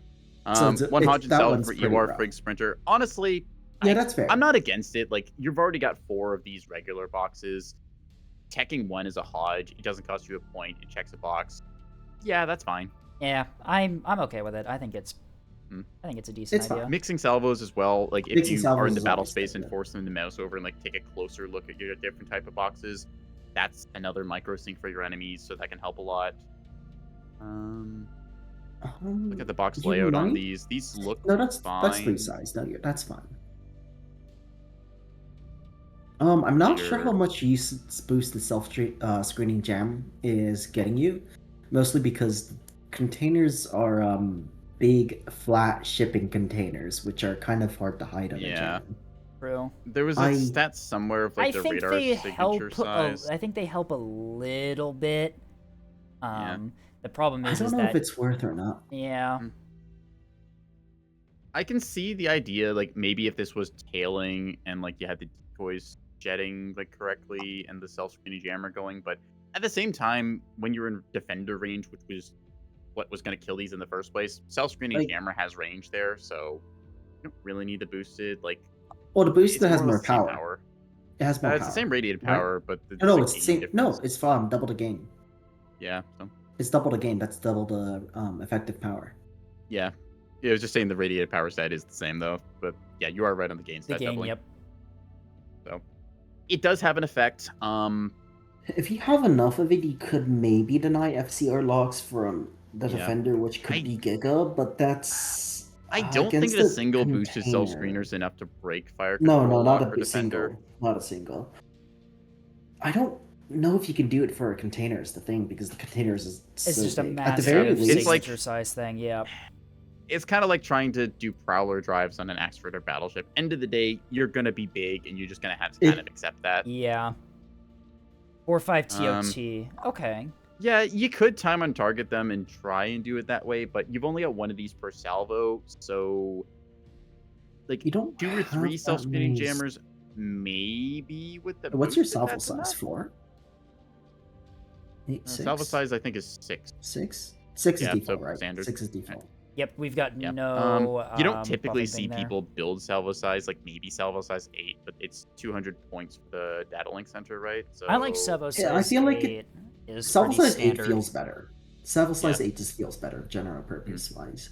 So One it's Hodgin that salvo one's for pretty EOR rough. Frig Sprinter. Honestly, Yeah, that's fair. I'm not against it. Like, you've already got 4 of these regular boxes. Teching one is a Hodge. It doesn't cost you a point. It checks a box. Yeah, that's fine. Yeah, I'm okay with it. I think it's Hmm. a decent It's fine. idea. Mixing salvos as well. Like, if Mixing you are salvos in the is battle always space good, and yeah. forcing the mouse over and like take a closer look at your different type of boxes, that's another micro sync for your enemies, so that can help a lot. Look at the box You layout on might these. These look no, that's fine. free size. No, that's fine. I'm not sure how Bigger. much use boost the self screening jam is getting you, mostly because containers are big flat shipping containers, which are kind of hard to hide on a Yeah. jam. True. There was a I stat somewhere of like I the think radar they signature help. size. I think they help a little bit. Yeah. The problem I is don't know if that it's worth or not. yeah, Mm. I can see the idea, like maybe if this was tailing and like you had the decoys jetting like correctly and the self-screening jammer going, but at the same time, when you're in defender range, which was what was going to kill these in the first place, self-screening Like, jammer has range there, so you don't really need to boost it. Like well, the booster it's has more or less more the same power. power. It has more It's the same power, radiated right? power, but No, there's a it's the gain same. No, difference. it's double the gain. Yeah. So It's double the gain. That's double the effective power. yeah. Yeah, I was just saying the radiated power stat is the same though, but yeah, you are right on the gain the stat game. doubling. Yep. So it does have an effect. If you have enough of it, you could maybe deny FCR locks from the Yeah. defender, which could I be Giga, but that's I don't think against that a the single boosted self container. screener is enough to break fire No, control not lock for a defender. single, not a single. I don't know if you can do it for a container. Is the thing because the containers is It's so just a big. At the very massive It's least, like signature size thing. Yeah. it's kind of like trying to do prowler drives on an asteroid battleship. End of the day, you're gonna be big, and you're just gonna have to kind of it accept that. Yeah. 4-5 Um, TOT. Okay. yeah, you could time on target them and try and do it that way, but you've only got one of these per salvo, so like you don't 2 or 3 have that self-screening many. jammers, maybe with the What's your boosted, salvo that's size? enough. 4, 8, Salvo 6, size I think is 6. 6. 6 is Yeah, default, so right? standard. 6 is Right. default. Yep. We've got Yeah. no You don't typically buffing see thing there. people build salvo size, like maybe salvo size 8, but it's 200 points for the data link center, right? So I like Sevo Yeah, I size feel like 8 is salvo pretty size 8 standard. feels better. Salvo size Yeah. 8 just feels better, general purpose wise.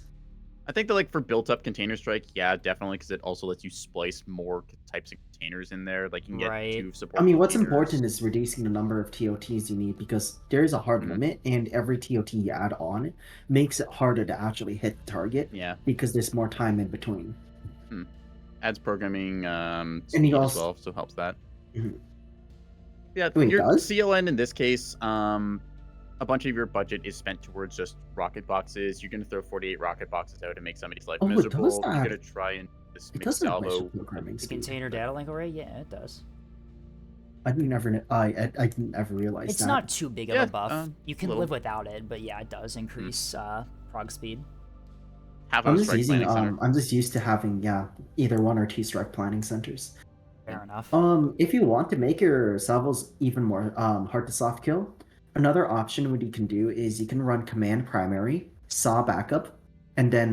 I think that like for built up container strike, yeah, definitely, because it also lets you splice more types of containers in there. Like you can get Right. 2 support I mean, what's containers. important is reducing the number of TOTs you need because there is a hard Mhm. limit, and every TOT you add on makes it harder to actually hit the target Yeah. because there's more time in between. Adds programming And speed you as also well, so helps that. Mhm. Yeah, Wait, it your does? CLN in this case, a bunch of your budget is spent towards just rocket boxes. You're gonna throw 48 rocket boxes out and make somebody's life Oh, it does miserable. You're add. gonna try and this It mixed does add salvo. programming The speed. container data link array? Yeah, it does. I didn't ever. I didn't ever realize It's that. not too big of Yeah, a buff. You can little. live without it, but yeah, it does increase prog speed. Half of I'm a just strike using. planning center. I'm just used to having either 1 or 2 strike planning centers. Fair enough. If you want to make your salvos even more hard to soft kill, another option what you can do is you can run command primary, saw backup, and then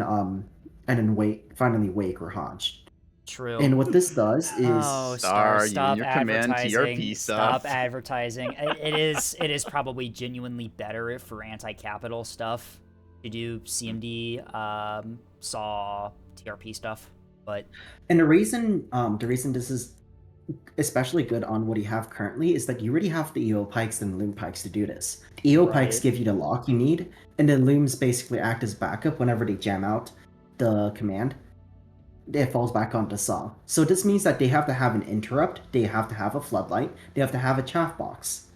finally wake or hodge. True. And what this does is Oh, Star, you stop and your command advertising. TRP Stop stuff. advertising. It is probably genuinely better for anti-capital stuff to do CMD, SAW, TRP stuff. But and the reason this is especially good on what you have currently is that you already have the EO pikes and loom pikes to do this. The EO pikes Right. give you the lock you need, and then looms basically act as backup whenever they jam out the command. It falls back onto Saw. So this means that they have to have an interrupt, they have to have a floodlight, they have to have a chaff box,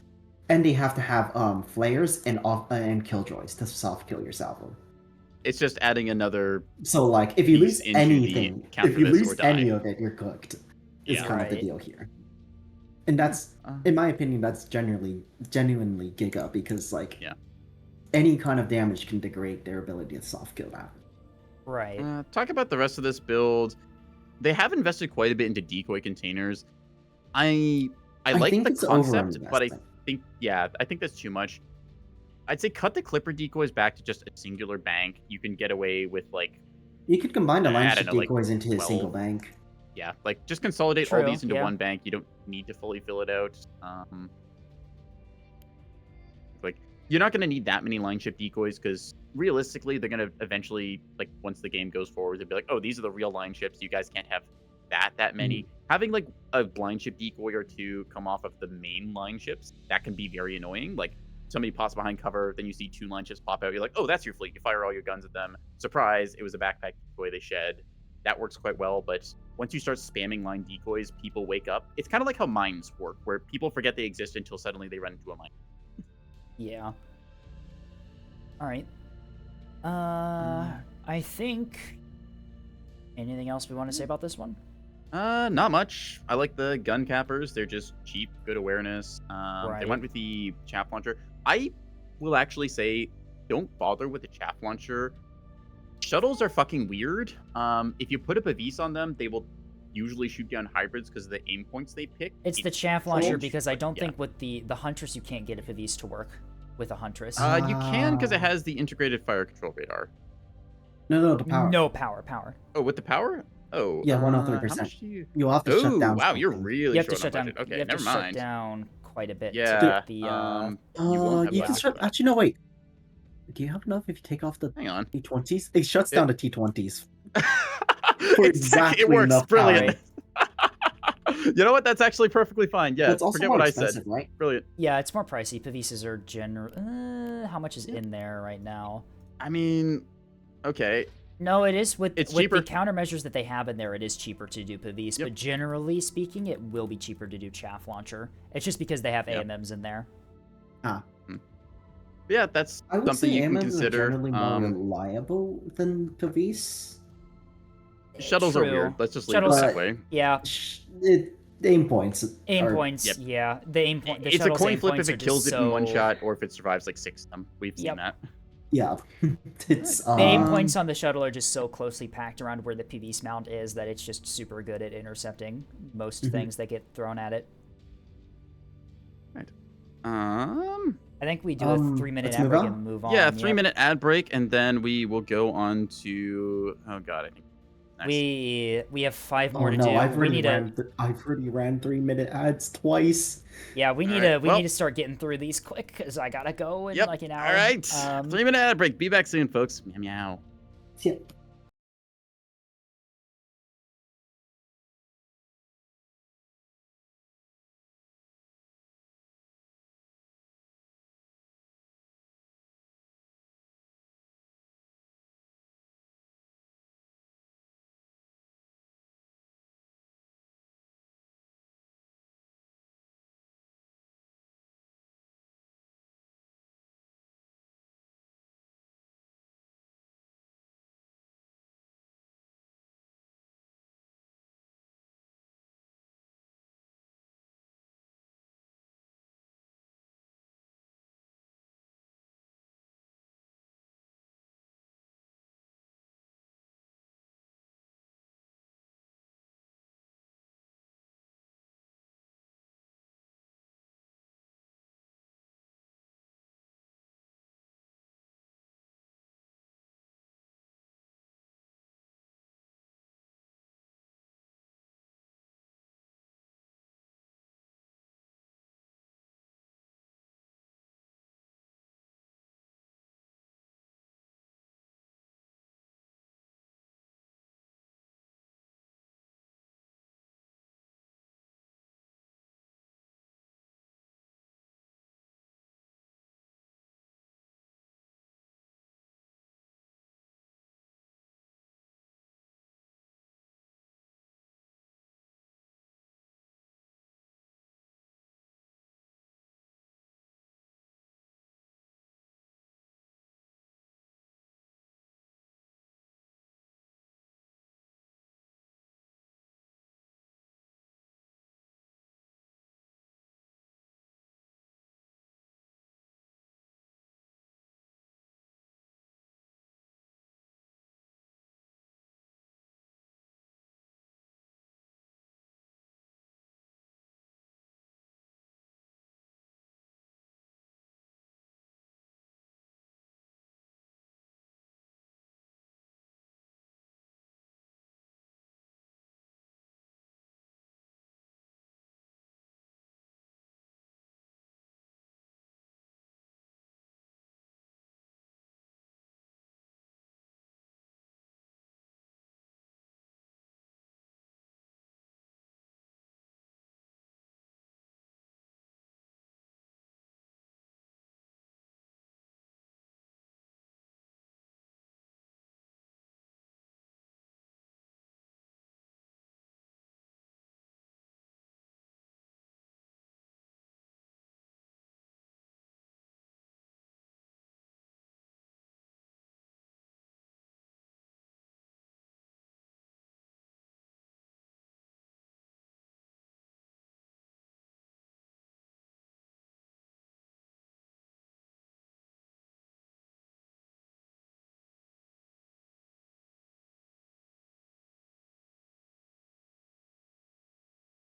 and they have to have flares and killjoys to soft kill your salvo. It's just adding another So like if you piece lose into the anything, counter if you this or lose any die. of it, you're cooked. Is Yeah. kind of the Right. deal here. And that's, in my opinion, that's genuinely Giga because like Yeah. any kind of damage can degrade their ability to soft kill that. Right. Talk about the rest of this build. They have invested quite a bit into decoy containers. I like think the it's over concept, but I investment. think that's too much. I'd say cut the Clipper decoys back to just a singular bank. You can get away with like You could combine the line I don't shift know, like decoys into a single 12. bank. Yeah, like just consolidate all True, these into yeah. one bank. You don't need to fully fill it out. Like you're not going to need that many line shift decoys because realistically, they're going to eventually, like once the game goes forward, they'll be like, oh, these are the real line ships. You guys can't have that many. Having like a blind ship decoy or two come off of the main line ships, that can be very annoying. Like somebody pops behind cover, then you see 2 line ships pop out. You're like, oh, that's your fleet. You fire all your guns at them. Surprise, it was a backpack decoy they shed. That works quite well, but once you start spamming line decoys, people wake up. It's kind of like how mines work, where people forget they exist until suddenly they run into a mine. Yeah. All right. I think. Anything else we want to say about this one? Not much. I like the gun cappers. They're just cheap, good awareness. They Right. went with the chaff launcher. I will actually say, don't bother with the chaff launcher. Shuttles are fucking weird. If you put a Pavis on them, they will usually shoot down hybrids because of the aim points they pick. It's the chaff launcher strange, because I but don't yeah. think with the Huntress you can't get it for these to work with a Huntress. You can because it has the integrated fire control radar. No, the power. No power. Oh, with the power? Oh, Yeah, how 103%. much do you? You'll have to shut Oh, down. wow, you're something. really You have to short on shut down. budget. Okay, You have never to mind. shut down quite a bit. Yeah. To get the. You won't have You budget can for start. that. Actually, no, wait. Do you have enough if you take off the Hang on. T20s? It shuts down the T20s. Exactly, it works. enough Brilliant. You know what? That's actually perfectly fine. Yeah, That's also forget more what I expensive, said. right? Brilliant. Yeah, it's more pricey. Pavises are general. How much is in there right now? I mean, okay. No, it is with cheaper. the countermeasures that they have in there. It is cheaper to do Pavis, but generally speaking, it will be cheaper to do chaff launcher. It's just because they have AMMs in there. Yeah, that's I would something say you can AMMs consider. are generally more reliable than Pavis. Shuttles are True. weird. Let's just leave Shuttles- it that way. Yeah. Aim points. Aim are- points. Yep. Yeah, the aim point. The It's a shuttle's coin aim flip if points are it just kills it in one so- shot or if it survives like 6 of them. We've seen Yep. that. Yeah, it's The aim points on the shuttle are just so closely packed around where the PV's mount is that it's just super good at intercepting most things that get thrown at it. Right. I think we do a 3-minute let's ad move break on. and move on. Yeah, Yep. 3-minute ad break, and then we will go on to. Oh god, I think. Nice. We have 5 more Oh to no, do. I've We already need ran. I've already ran 3-minute ads twice. Yeah, we need Alright, to need to start getting through these quick because I gotta go in like an hour. All right. 3-minute ad break. Be back soon, folks. Meow meow. Yeah.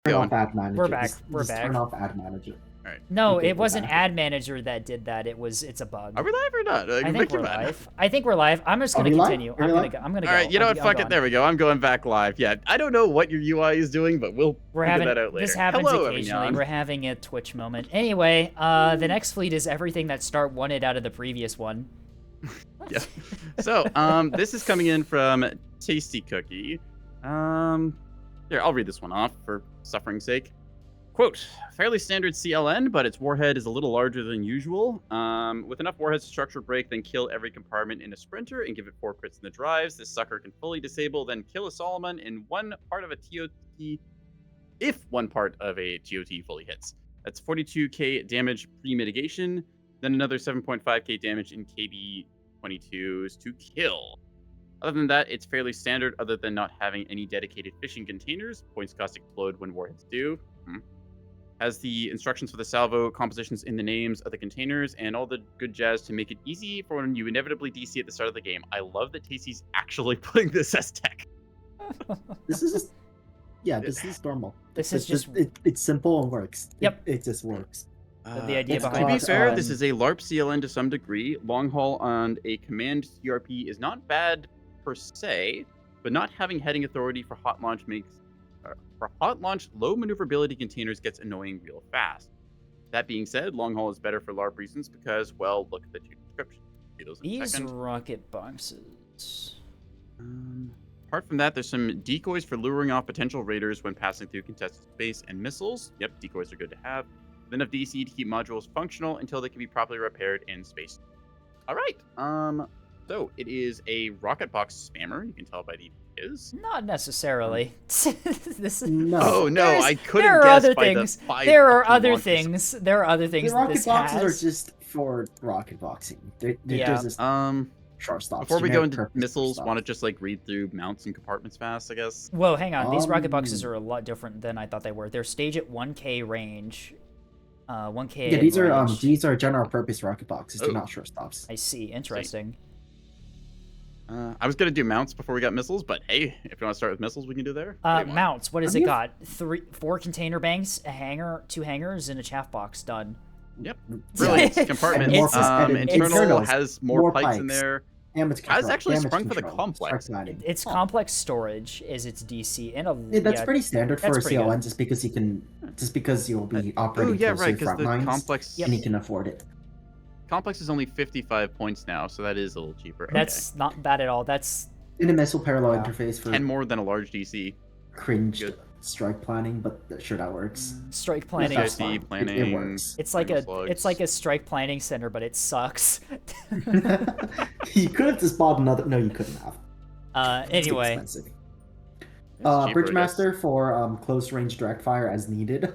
Turn Going. off ad manager. We're back. Just, We're just back. turn off ad manager. All right. No, Okay, it we're wasn't back. ad manager that did that. It's a bug. Are we live or not? I think we're live. I think we're live. I'm just Are gonna we live? continue. Are I'm we gonna live? go. I'm gonna All go. right, you know what? Fuck it. There we go. I'm going back live. Yeah, I don't know what your UI is doing, but we'll figure that out later. This happens Hello, occasionally. everyone. We're having a Twitch moment. Anyway, the next fleet is everything that Start wanted out of the previous one. Yeah. So, this is coming in from Tasty Cookie. Here, I'll read this one off for suffering's sake. Quote, fairly standard CLN, but its warhead is a little larger than usual. With enough warheads to structure break, then kill every compartment in a sprinter and give it 4 crits in the drives. This sucker can fully disable, then kill a Solomon in one part of a TOT, if one part of a TOT fully hits. That's 42k damage pre-mitigation, then another 7.5k damage in KB22s to kill. Other than that, it's fairly standard other than not having any dedicated fishing containers. Points cost explode when warheads do. Has the instructions for the salvo compositions in the names of the containers and all the good jazz to make it easy for when you inevitably DC at the start of the game. I love that Tasty's actually putting this as tech. This is just, yeah, this is normal. This It's is just it's simple and works. Yep. It just works. the idea it's behind To be it. fair, this is a LARP CLN to some degree. Long haul on a command CRP is not bad per se, but not having heading authority for hot launch makes for hot launch low maneuverability containers gets annoying real fast. That being said, long haul is better for LARP reasons because, well, look at the two descriptions. See those in a These second. rocket boxes. Apart from that, there's some decoys for luring off potential raiders when passing through contested space and missiles. Yep, decoys are good to have. Then enough DC to keep modules functional until they can be properly repaired in space. All right. So it is a rocket box spammer. You can tell by the is. Not necessarily. This is, No. Oh no, There's- I couldn't there are guess other by things. the 5 There are fucking other launches. things. There are other The things that rocket this boxes has. are just for rocket boxing. They're Yeah. just short stops. Before we go generic into purpose missiles, stuff. want to just like read through mounts and compartments fast, I guess. Whoa, hang on. These rocket boxes Um, are a lot different than I thought they were. They're stage at 1k range. 1k. Yeah, range. these are general purpose rocket boxes. They're Oh. not short stops. I see. Interesting. I was gonna do mounts before we got missiles, but hey, if you want to start with missiles, we can do there. What do you want? Mounts. What has I it mean- got? 4 container banks, a hangar, 2 hangars, and a chaff box. Done. Yep. Brilliant. Yeah. Compartments. It's- Internal internals, has more more pipes in pipes. there. Damage Guys control, actually damage sprung for the control, complex. strike landing. It's complex storage is its DC and a Yeah, that's pretty standard for a that's pretty CLN, good. just because you'll be Oh operating yeah, closer right. to Because front the lines, complex, Yep. and you can afford it. complex is only 55 points now, so that is a little cheaper. That's not bad at all. That's In a missile parallel Yeah. interface for 10 more than a large DC. cringe Good. strike planning, but sure that works. strike planning. That's CIC fine. It planning. works. It's like Flame it's like a strike planning center, but it sucks. You could have just bought another. No, you couldn't have. It's too Anyway, expensive. It's cheaper, I Bridgemaster for close range direct fire as needed.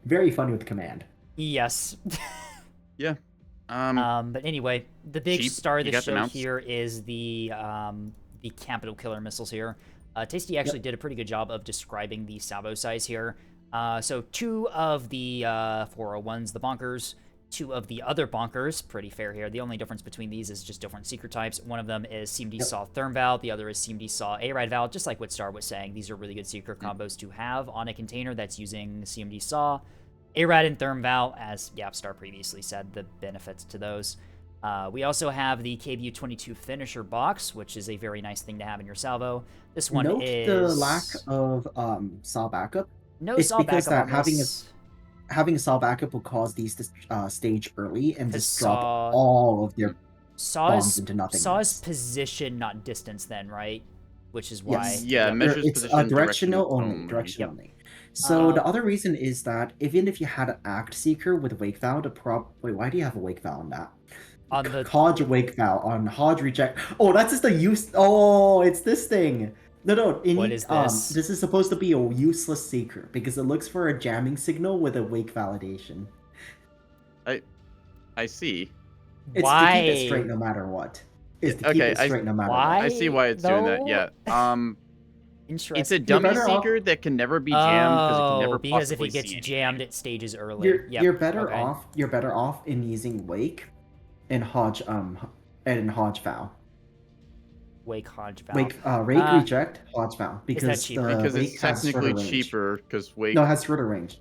Very funny with command. yes. guess. But anyway, the big cheap, star of you the got the show mounts. here is the capital killer missiles here. Tasty actually did a pretty good job of describing the salvo size here. So 2 of the 401s, the bonkers, 2 of the other bonkers, pretty fair here. The only difference between these is just different secret types. One of them is CMD Saw Therm Valve, the other is CMD Saw A-Ride Valve, just like what Star was saying. These are really good secret combos to have on a container that's using CMD Saw. A-Rad and Therm Valve, as Yapstar previously said, the benefits to those. We also have the KBU-22 Finisher box, which is a very nice thing to have in your salvo. This one Note is... the lack of saw backup. No it's saw because backup that on this. having a saw backup will cause these to stage early and just drop Saw- all of their Saw bombs is, into nothingness. saw is position, not distance then, right? Which is why... Yes. Yeah, Yep. measures It's position, directional only. only. Direction Yep. only. So the Uh, other reason is that even if you had an Act Seeker with Wake Valve, wait, why do you have a Wake Valve on that? On the... Hodge Wake Valve on Hodge Reject. Oh, that's just a use. Oh, it's this thing. No. What is this? This is supposed to be a useless Seeker because it looks for a jamming signal with a Wake validation. I see. It's why? to keep it straight no matter what. It's to keep Okay, it straight no matter why? I see why it's doing that. though? Yeah. Interesting. It's a dummy better off- seeker that can never be jammed because it can never because if possibly he gets see anything. jammed, it stages early. what. Yep, You're better okay. off. You're better off in using Wake and Hodge Valve. Wake Hodge Valve. Rake reject Hodge Valve because cheaper? the Because Wake it's has shorter technically range. cheaper, because Wake... No, it has shorter range.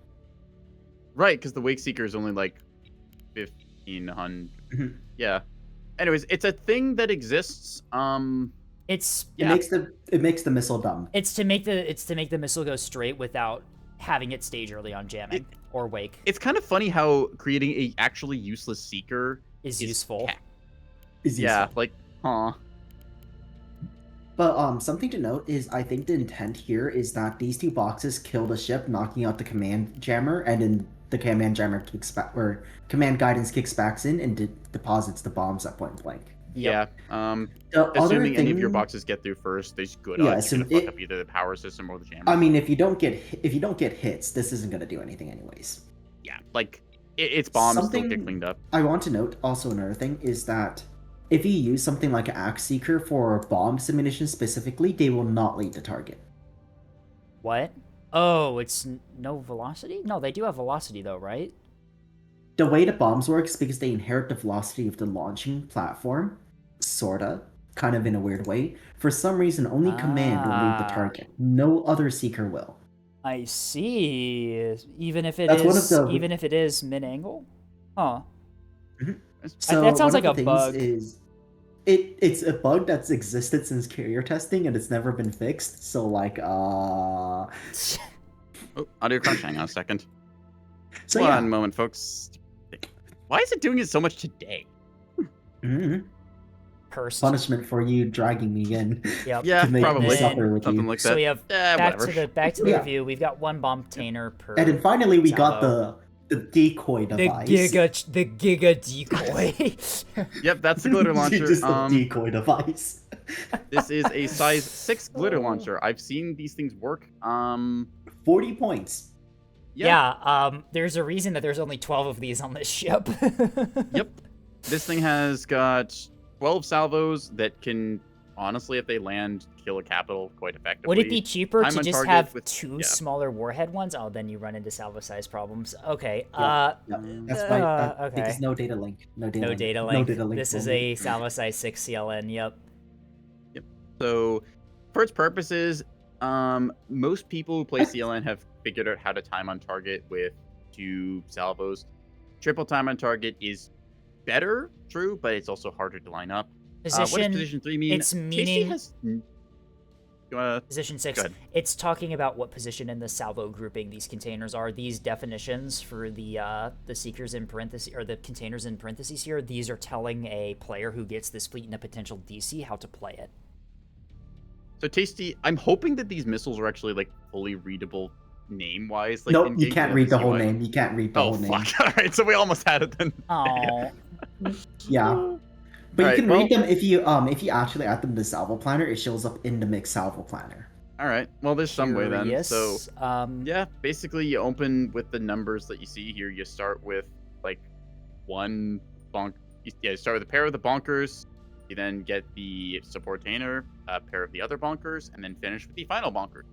Right, because the Wake Seeker is only like 1,500. Mhm. Yeah. Anyways, it's a thing that exists. It's It makes the missile dumb. It's to make the missile go straight without having it stage early on jamming or Wake. It's kind of funny how creating a actually useless Seeker is useful. Yeah, like, huh. But something to note is I think the intent here is that these two boxes kill the ship, knocking out the command jammer, and then the command jammer kicks back, or command guidance kicks back in and deposits the bombs at point blank. Yeah. The Assuming other any of your thing- boxes get through first, there's good Yeah, odds so you're gonna fuck up either the power system or the jammer. I mean, if you don't get hits, this isn't gonna do anything anyways. Yeah, like its bombs still Something- get cleaned up. I want to note also another thing is that if you use something like Axe Seeker for bomb simulation specifically, they will not lead the target. What? Oh, it's no velocity? No, they do have velocity though, right? The way the bombs works because they inherit the velocity of the launching platform, sorta, kind of in a weird way. For some reason, only command will lead the target. No other Seeker will. I see. Even if it That's one of is, the- even if it is mid angle, huh? So that sounds one like of the a things bug. Is it's a bug that's existed since carrier testing and it's never been fixed. So like Oh, audio crunch. Hang on a second. so One moment, folks. Why is it doing it so much today? Mhm. Cursed. Punishment for you dragging me in. Yep. Yeah, to make probably me suffer with something you. like that. So we have back whatever. to the Yeah. review. We've got one bomb container per. And then finally we got salvo. the decoy the device. giga decoy. Yep, that's the glitter launcher. Just a decoy device. This is a size 6 glitter launcher. I've seen these things work. 40 points. Yeah. There's a reason that there's only 12 of these on this ship. Yep. This thing has got 12 salvos that can, honestly, if they land, kill a capital quite effectively. Would it be cheaper Time to on just target have with- two yeah. smaller warhead ones? Oh, then you run into salvo size problems. Okay. Yeah. That's right. okay. Because no data link. No data No link. data No link. data link. This is a salvo size 6 CLN. Yep. So, for its purposes, most people who play CLN have figured out how to time on target with 2 salvos. Triple time on target is better, true, but it's also harder to line up. What does Position. position 3 mean? It's Tasty meaning- has... Position 6. Go ahead. It's talking about what position in the salvo grouping these containers are. These definitions for the seekers in parentheses, or the containers in parentheses here, these are telling a player who gets this fleet in a potential DC how to play it. So Tasty, I'm hoping that these missiles are actually like fully readable name-wise. Like, Nope, in-game you can't for read the whole UI. name. You can't read the Oh whole name. fuck! All right, so we almost had it then. Oh. Yeah. But Alright, you can well- read them if you actually add them to Salvo Planner, it shows up in the mixed Salvo Planner. All right, well, there's some way then. Curious. So Yeah. basically, you open with the numbers that you see here. You start with like one bonk. You start with a pair of the bonkers. You then get the supportainer, a pair of the other bonkers, and then finish with the final bonker.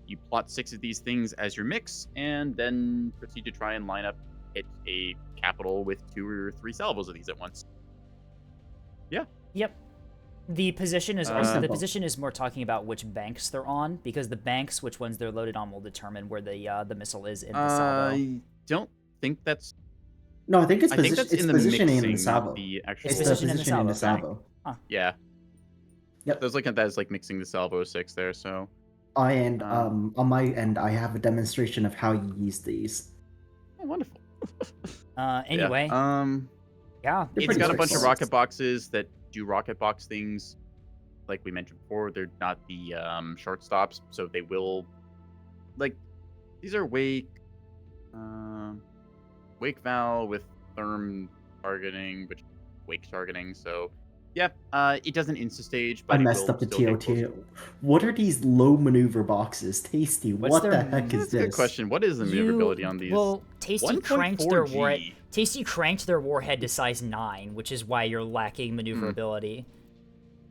You plot 6 of these things as your mix, and then proceed to try and line up hit a capital with 2 or 3 salvos of these at once. Yep. The position is Uh, the position is more talking about which banks they're on, because the banks, which ones they're loaded on, will determine where the missile is in the salvo. I don't think that's. No, I think it's I think that's it's in the positioning mixing, in the Salvo. not the actual. It's It's the position in the position in the Salvo, Salvo. Yeah. Yep. I was looking at that as like mixing the salvo 6 there. So On my end, I have a demonstration of how you use these. oh, wonderful. Anyway, Yeah. yeah. They're It's pretty got a bunch of straightforward. rocket boxes that do rocket box things. Like we mentioned before, they're not the shortstops, so they will. Like, these are wake Val with therm targeting, which wake targeting. So yeah, it doesn't insta stage, but I it messed will up the still get close. TOT. What are these low maneuver boxes? Tasty. What's What their the heck is That's a this? good question. What is the maneuverability on these? Well, Tasty cranked their 1.4G. warhead. Tasty cranked their warhead to size 9, which is why you're lacking maneuverability.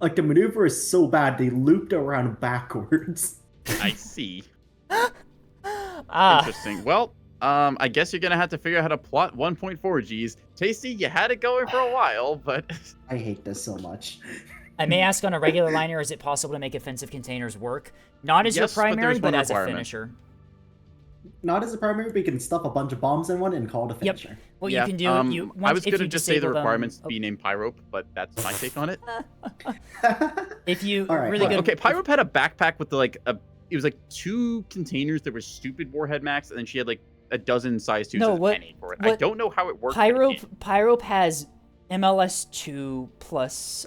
Like the maneuver is so bad they looped around backwards. I see. Ah, Interesting. Well, I guess you're gonna have to figure out how to plot 1.4 Gs. Tasty, you had it going for a while, but I hate this so much. I may ask on a regular liner, is it possible to make offensive containers work? Not as your Yes, but primary, there's but one as a requirement. finisher. Not as a primary, but you can stuff a bunch of bombs in one and call it a Yep. finisher. What yeah, you can do, I was if gonna you just say the disable them- requirements be named Pyrope, but that's my take on it. If you All right, really good, Okay, Pyrope had a backpack with like it was like 2 containers that were stupid warhead max, and then she had like a dozen size 2s No, as a what- penny for it. I what- don't know how it worked. but it did. Pyrope has MLS2 plus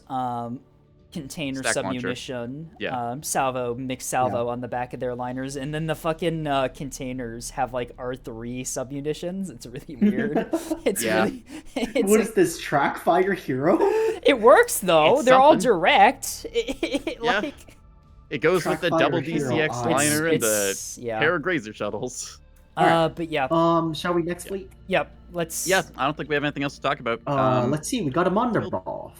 container Stack launcher. submunition, Yeah. salvo, mixed salvo on the back of their liners, and then the fucking containers have like R3 submunitions. It's really weird. It's Yeah. really, it's What is this, track fire hero? it works though. It's They're all something. direct. Yeah. Like, It goes with the Trackfire double hero DCX eyes. liner and the it's yeah. pair of Grazer shuttles. But yeah, Shall we next fleet? yep. Let's Yeah, I don't think we have anything else to talk about. Let's see. We got a monitor ball.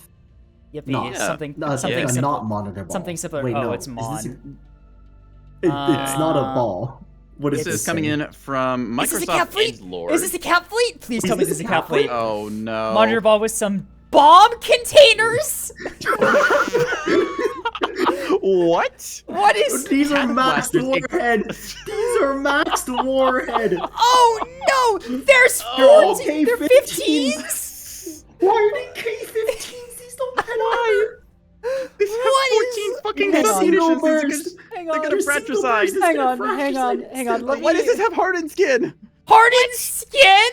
Yep, No. it's Yeah. something No, it's something yeah. a simple. not monitor ball. Something simpler. Wait, Oh, no. it's Is mon. this it's not a ball. What is This is coming in from Is this a cat Microsoft fleet? Edgelord. Is this a cat fleet? Please Is tell me this this is a a cat cat fleet. Oh no. Monitor ball with some bomb containers. What? What is? These are Cat maxed blasters. warhead. These are maxed warhead. Oh no! There's Oh, 14. They're K-15s. 15s. Why are they K-15s? These don't matter. These have What 14 is- fucking Hang on. submunitions. These are Burst. just- Hang They're on. gonna They're fratricide. single Hang on. bursts. Hang on. Hang on. Let Why me. does this have hardened skin? hardened skin?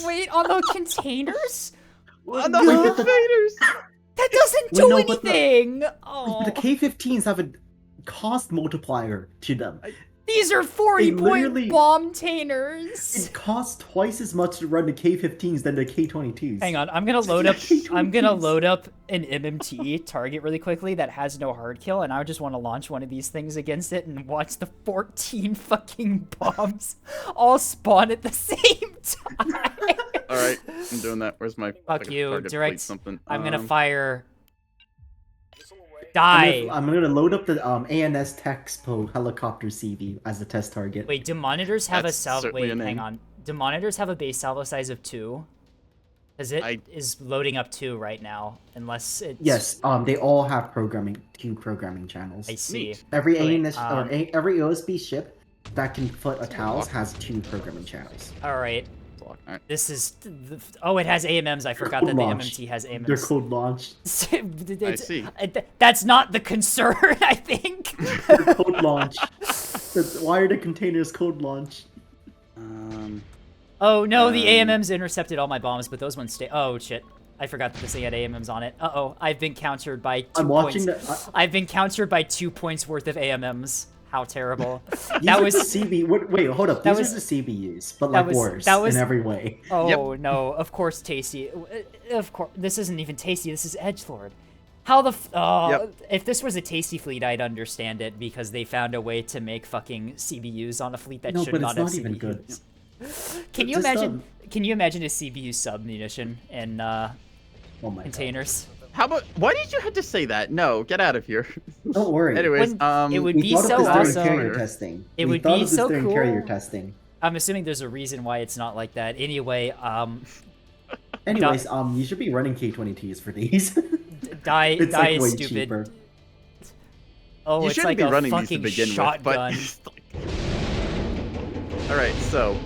Wait. On the containers? On the Look hardened at the- faders. That doesn't Wait, do no, but the- anything. Oh. The K-15s have a cost multiplier to them. These are 40-point literally- bomb-tainers. It costs twice as much to run the K-15s than the K-22s. Hang on, I'm gonna load up. I'm gonna K-22s. load up an MMT target really quickly that has no hard kill, and I just want to launch one of these things against it and watch the 14 fucking bombs all spawn at the same time. All right, I'm doing that. Where's my Fuck you, target direct- fleet something? I'm gonna Um, fire. Die. I'm gonna load up the ANS Texpo helicopter CV as a test target. Wait, do monitors have That's a salvo? certainly Wait, a hang name. on. Do monitors have a base salvo size of 2? Because it is I- loading up 2 right now, unless it's. Yes, they all have two programming channels. I see. Neat. Every Wait, ANS every OSB ship that can put a towels has 2 programming channels. All right. block. All right. This is. Oh, it has AMMs. I forgot that the Launch. MMT has AMMs. They're code launched. I see. That's not the concern, I think. They're code launch. Why are the containers code launch? Oh no, the AMMs intercepted all my bombs, but those ones stay. Oh shit. I forgot that this thing had AMMs on it. Uh-oh, I've been countered by 2 I'm points. watching the. I've been countered by 2 points worth of AMMs. How terrible. These That are was. the CB. Wait, hold up. that These was- are the CBUs, but that like was- that was- worse in every way. Oh no, of course Tasty. Of course, this isn't even Tasty, this is Edgelord. How the if this was a Tasty fleet, I'd understand it because they found a way to make fucking CBUs on a fleet that No, should but not it's have not even CBUs. good. Can you Just, imagine? Can you imagine a CBU submunition in Oh my god. containers? How about? Why did you have to say that? No, get out of here. Don't worry. Anyways, Wouldn't- it would We be thought of so this during awesome. carrier testing. It We would thought be of this so during carrier cool. testing. I'm assuming there's a reason why it's not like that. Anyway, Anyways, you should be running K-22s for these. die It's die like way stupid. cheaper. Oh, you it's shouldn't like be a running these to fucking begin shotgun. with, but. All right, so.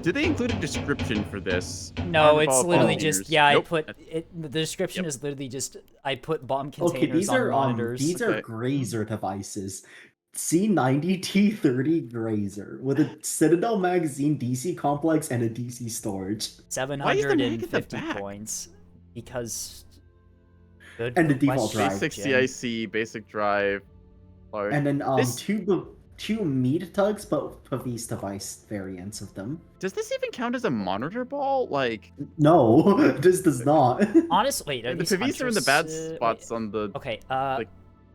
Did they include a description for this? No, Armored it's ball literally containers? just I Nope. put it. The description is literally just I put bomb containers Okay, these on are monitors. these are Okay. Grazer devices. C90 T30 Grazer with a Citadel magazine, DC complex, and a DC storage, Why is the mag at the 750 back? points because good and the default question. drive. Basic Jim. CIC, basic drive. Large. And then This- two meat tugs, but Pavis device variants of them. Does this even count as a monitor ball? Like, No, this does not. Honestly, wait, are the these Pavis are in the bad hunters, spots wait, on the. Okay, like,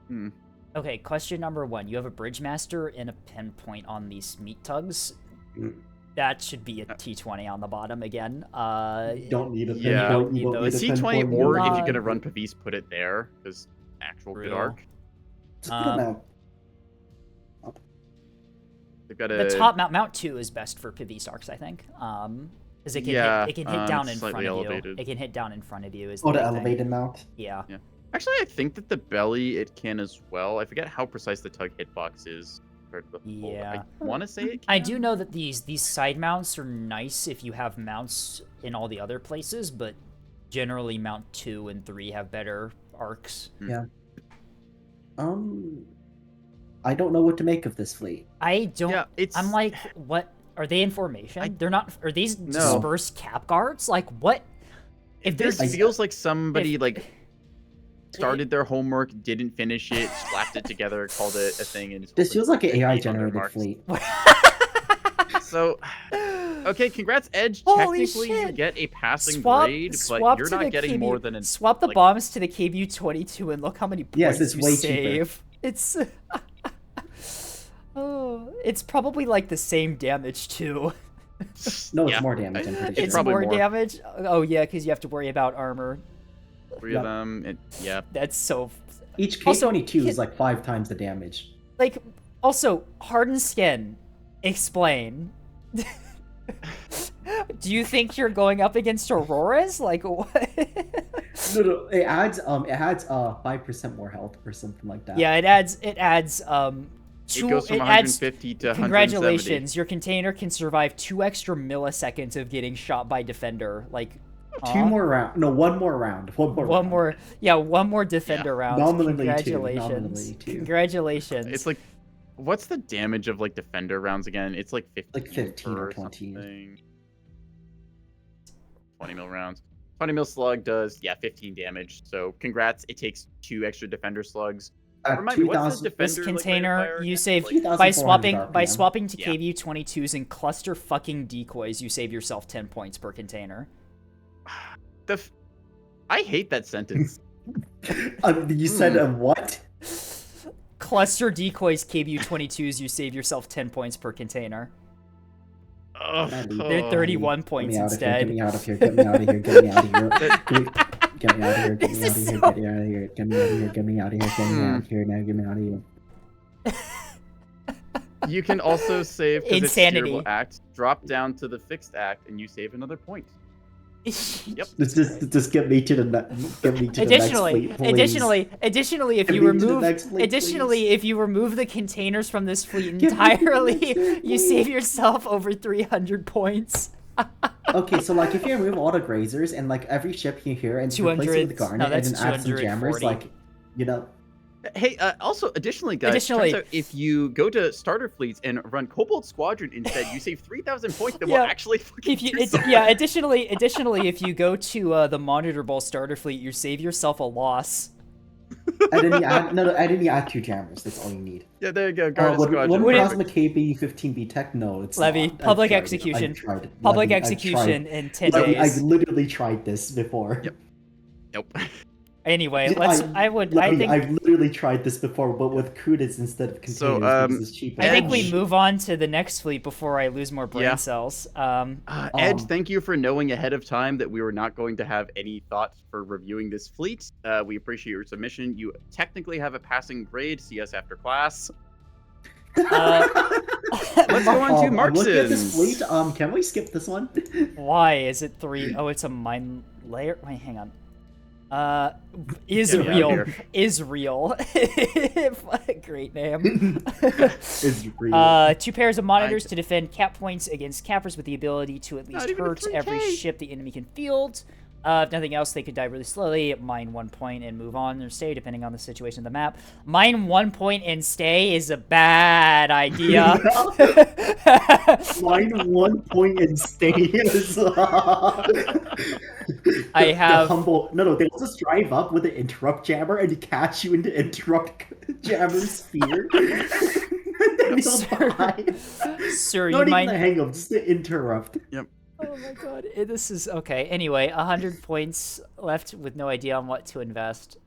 hmm. okay. Question number 1: you have a bridge master and a pinpoint on these meat tugs. Mm. That should be a T20 on the bottom again. Don't need a Yeah. pinpoint. You Need don't those. need a C20, pinpoint. or if Not- you're gonna run Pavis, put it there, because actual good True. arc. Just put them out. They've got The a top mount 2 is best for Pavis arcs, I think. Because it can Yeah, hit down in front slightly of elevated. you. It can hit down in front of you. Is Oh, the big thing. elevated mount. Yeah. Yeah. Actually, I think that the belly it can as well. I forget how precise the tug hitbox is compared to the full. Yeah. I want to say it can. I do know that these side mounts are nice if you have mounts in all the other places, but generally mount 2 and 3 have better arcs. Yeah. I don't know what to make of this fleet. I don't. Yeah, I'm like, what are they in formation? They're not. Are these No. dispersed cap guards? Like what? If This there's feels like somebody if- like started their homework, didn't finish it, slapped it together, called it a thing, and This feels like an 800 AI generated marks. fleet. So, okay, congrats, Edge. Holy Technically, you shit. get a passing swap, grade, swap but you're to the not getting KB, more than an. swap the like- bombs to the KBU-22 and look how many points Yes, it's you way cheaper. save. It's oh, it's probably like the same damage too. No, it's Yeah, more damage. I'm pretty sure. It's probably more more. damage. Oh yeah, because you have to worry about armor. 3 Yep. of them. Yeah. That's so. Each Also, K22 can- is like 5 times the damage. Like, also, hardened skin. Explain. Do you think you're going up against Auroras? Like, what? No, it adds 5% more health or something like that. Yeah, it adds, It goes from 150 to 170. Congratulations, your container can survive 2 extra milliseconds of getting shot by defender. Like, 2 more round. No, 1 more round. one more defender round. Nominally 2, Congratulations. nominally 2. Congratulations. It's like, what's the damage of like defender rounds again? It's like 15. Like 15 or per 20. something. 20 mil rounds. 20 mil slug does 15 damage. So congrats. It takes 2 extra defender slugs. At Remind me, what's the 2000 defender this like, rate of container, fire you again? save Like, 2,400 by RPM. swapping to Yeah. KBU-22s and cluster fucking decoys. You save yourself 10 points per container. I hate that sentence. You said what? Cluster decoys KBU-22s. You save yourself 10 points per container. Ugh. They're 31 points Get instead. me out of here. Get me out of here. Get me out of here. Get me out of here. Get me This out of is here. so- Get me out of here. Get me out of here. Get me out of here. Get me out of here. Now get me out of here. You can also save 'cause it's Insanity. steerable act. Drop down to the fixed act, and you save another point. Yep. Just get me to the next Additionally, fleet, please. additionally, if Get you me to the remove, next fleet, additionally, if you remove the containers from this fleet Get me to the entirely, next fleet, you please. save yourself over 300 points. Okay, so like if you remove all the grazers and like every ship you hear and replace it 200 with garnet no, that's and then add some jammers, 240. like you know. Hey, also, additionally, guys, Additionally- turns out if you go to starter fleets and run Cobalt Squadron instead, you save 3,000 points that Yeah. will actually fucking If you, do something. additionally, if you go to the Monitor Ball starter fleet, you save yourself a loss. And then you add and then you add 2 jammers. That's all you need. Yeah, there you go. Guardian Would Squadron. Cosmic KB-15 be tech? No, it's Levy, not. I've public tried it. execution. I've tried it. Public Levy, I've execution tried- in 10 Levy, I've days. literally tried this before. Yep. Nope. Anyway, Yeah, let's. I I think. I've literally tried this before, but with CUDAs instead of containers So, because it's cheaper. I think we Edge. move on to the next fleet before I lose more brain Yeah. cells. Edge, thank you for knowing ahead of time that we were not going to have any thoughts for reviewing this fleet. We appreciate your submission. You technically have a passing grade. See us after class. Let's go on to I'm looking at this Marksons. fleet. Can we skip this one? Why is it 3? Oh, it's a mine layer. Wait, hang on. Is Get me out of real. here. Is real. Great name. It's real. 2 pairs of monitors to defend cap points against cappers with the ability to at least Not even a hurt 3K. every ship the enemy can field. If nothing else, they could die really slowly, mine 1 point and move on or stay, depending on the situation of the map. Mine 1 point and stay is a bad idea. Mine 1 point and stays. I have- the humble. No, they will just drive up with an interrupt jammer and catch you into interrupt jammer's sphere. And then you'll Sir, die. Sir, Not you even might. a hang up, just an interrupt. Oh my god, this is okay. Anyway, 100 points left with no idea on what to invest.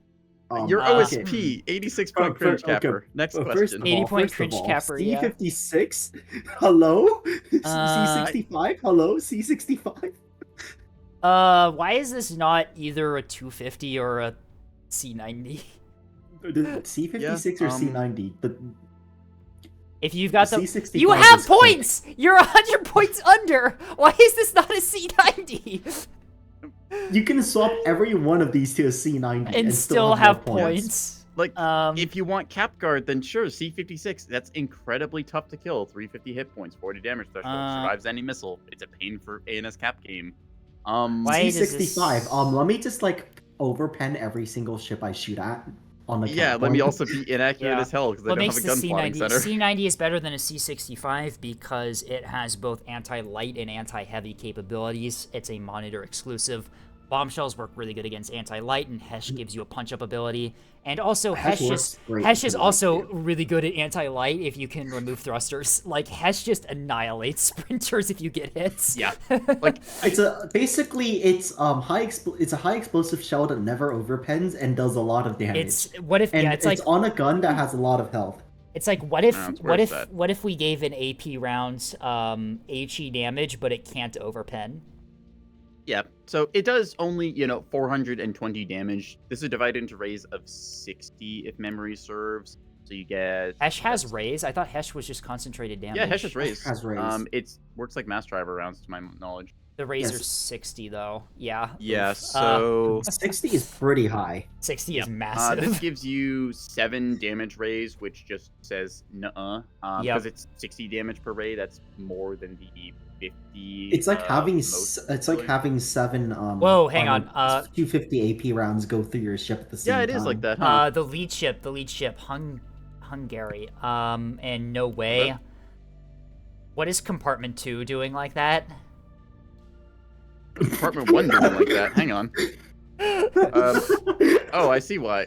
Your okay. OSP, 86 point Okay, cringe okay. capper. Next First question. of 80 all, point first of cringe all, capper, yeah. C56? Hello? Uh, C65? Hello? C65? Why is this not either a 250 or a C90? C56 Yeah, or C90? If you've got the C65 you have is quick. points. You're 100 points under. Why is this not a C90? You can swap every one of these to a C90 and and still more have points. points. Like, if you want cap guard, then sure, C56. That's incredibly tough to kill. 350 hit points, 40 damage threshold, survives any missile. It's a pain for ANS cap game. Why does C65. this... Let me just like overpen every single ship I shoot at on the Yeah, cap let me point. also be inaccurate as hell because I What don't makes have a the gun plotting C90 center. C90 is better than a C65 because it has both anti-light and anti-heavy capabilities. It's a monitor exclusive. Bombshells work really good against anti-light, and Hesh gives you a punch-up ability. And also, Hesh is also really good at anti-light if you can remove thrusters. Like, Hesh just annihilates sprinters if you get hits. Yeah, like it's a high explosive shell that never overpens and does a lot of damage. It's like on a gun that has a lot of health. It's like what if we gave an AP round HE damage, but it can't overpen? Yeah, so it does only, 420 damage. This is divided into rays of 60, if memory serves. So you get... Hesh has rays? I thought Hesh was just concentrated damage. Yeah, Hesh has rays. Has rays. It works like mass driver rounds, to my knowledge. The rays are 60, though. Yeah. Yeah, so... 60 is pretty high. 60 is massive. This gives you 7 damage rays, which just says nuh-uh. Because it's 60 damage per ray, that's more than the 50. It's like having 7 Whoa, hang on. 250 AP rounds go through your ship at the same time. Yeah, it is like that, huh? The lead ship, Hungary. And no way. What is compartment 2 doing like that? Compartment 1 doing like that. Hang on. Oh, I see why.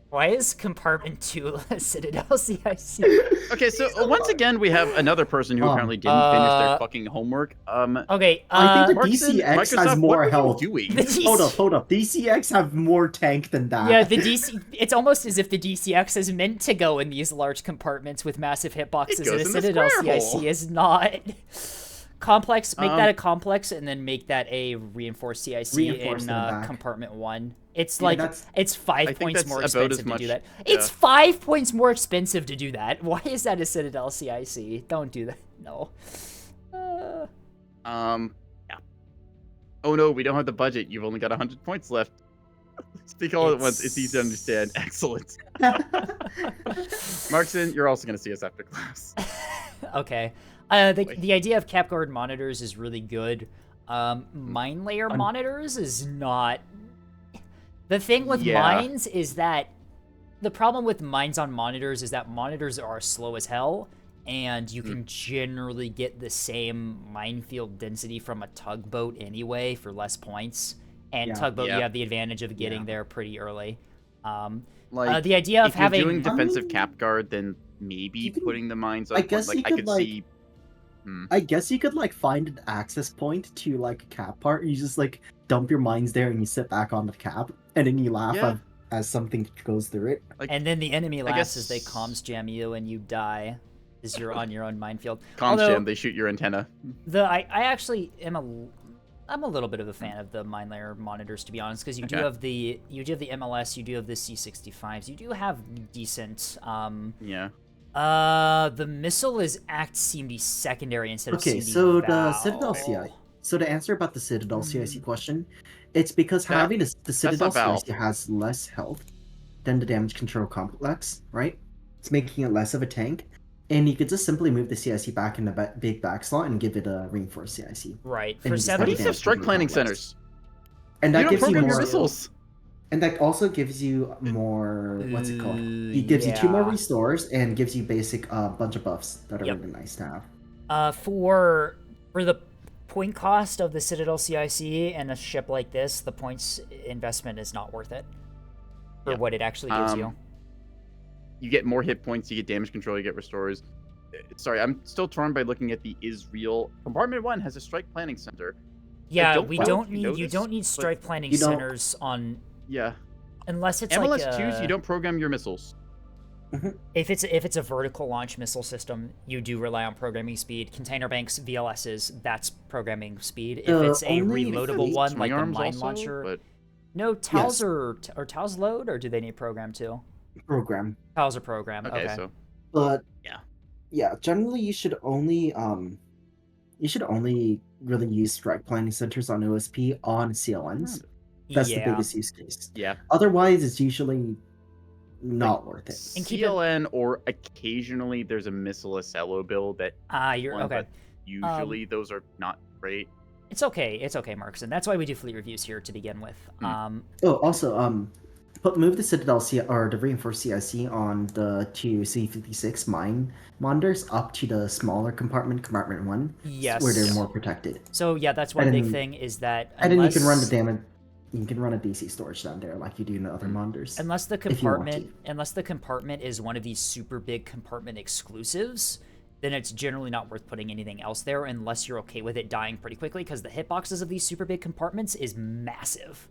Why is compartment 2 Citadel CIC? Okay, so once again, we have another person who apparently didn't finish their fucking homework. Okay, I think the Markson, DCX Microsoft, has more what health. Doing? Hold up. DCX have more tank than that. Yeah, it's almost as if the DCX is meant to go in these large compartments with massive hitboxes, and a Citadel CIC is not. Complex, make that a complex, and then make that a reinforced CIC in compartment 1. It's like it's 5 points more expensive to do that. It's 5 points more expensive to do that. Why is that a Citadel CIC? Don't do that. No. Yeah. Oh no, we don't have the budget. You've only got 100 points left. Speak all at once. It's easy to understand. Excellent. Markson, you're also going to see us after class. Okay. The idea of cap guard monitors is really good. Mine layer monitors is not. The thing with mines is that the problem with mines on monitors is that monitors are slow as hell, and you can generally get the same minefield density from a tugboat anyway for less points. And tugboat, you have the advantage of getting there pretty early. The idea of if you're doing defensive cap guard, then maybe putting the mines on. I guess I guess you could like find an access point to like a cap part. You just like dump your mines there and you sit back on the cap, and then you laugh as something goes through it. And then the enemy laughs as they comms jam you and you die as you're on your own minefield. Comms jam, they shoot your antenna. I actually am I'm a little bit of a fan of the mine layer monitors, to be honest, because you do have the MLS, you do have the C65s, you do have decent the missile is Act CMD secondary instead of CMD so Val. the Citadel CI. So to answer about the Citadel CIC question, it's because having the Citadel CIC has less health than the damage control complex, right? It's making it less of a tank. And you could just simply move the CIC back in the big back slot and give it a reinforced CIC. Right. For 70 strike planning centers. And that gives you more missiles. And that also gives you more, what's it called? It gives you 2 more restores and gives you basic bunch of buffs that are really nice to have. For the point cost of the Citadel CIC and a ship like this, the points investment is not worth it for what it actually gives you. You get more hit points, you get damage control, you get restores. Sorry, I'm still torn by looking at the Israel. Compartment 1 has a strike planning center. Yeah, you don't need strike planning centers on. Yeah. Unless it's MLS like 2s, you don't program your missiles. If it's a vertical launch missile system, you do rely on programming speed. Container banks, VLSs, that's programming speed. If it's a reloadable one like the mine launcher, no, TALs are TALs load, or do they need program too? Program. TALs are program. Okay. So. But yeah, generally you should only really use strike planning centers on OSP on CLNs. That's the biggest use case. Yeah. Otherwise, it's usually not Like, worth it. And keep it- CLN or occasionally there's a missile Acello build that you're one, okay. but usually those are not great. It's okay, Markson. That's why we do fleet reviews here to begin with. Also, move the Citadel or the reinforced CIC on the two C56 mine monitors up to the smaller compartment 1. Yes. Where they're more protected. So yeah, that's one big thing is that and then you can run the damage. You can run a DC storage down there like you do in the other monitors. Unless the compartment is one of these super big compartment exclusives, then it's generally not worth putting anything else there unless you're okay with it dying pretty quickly, because the hitboxes of these super big compartments is massive.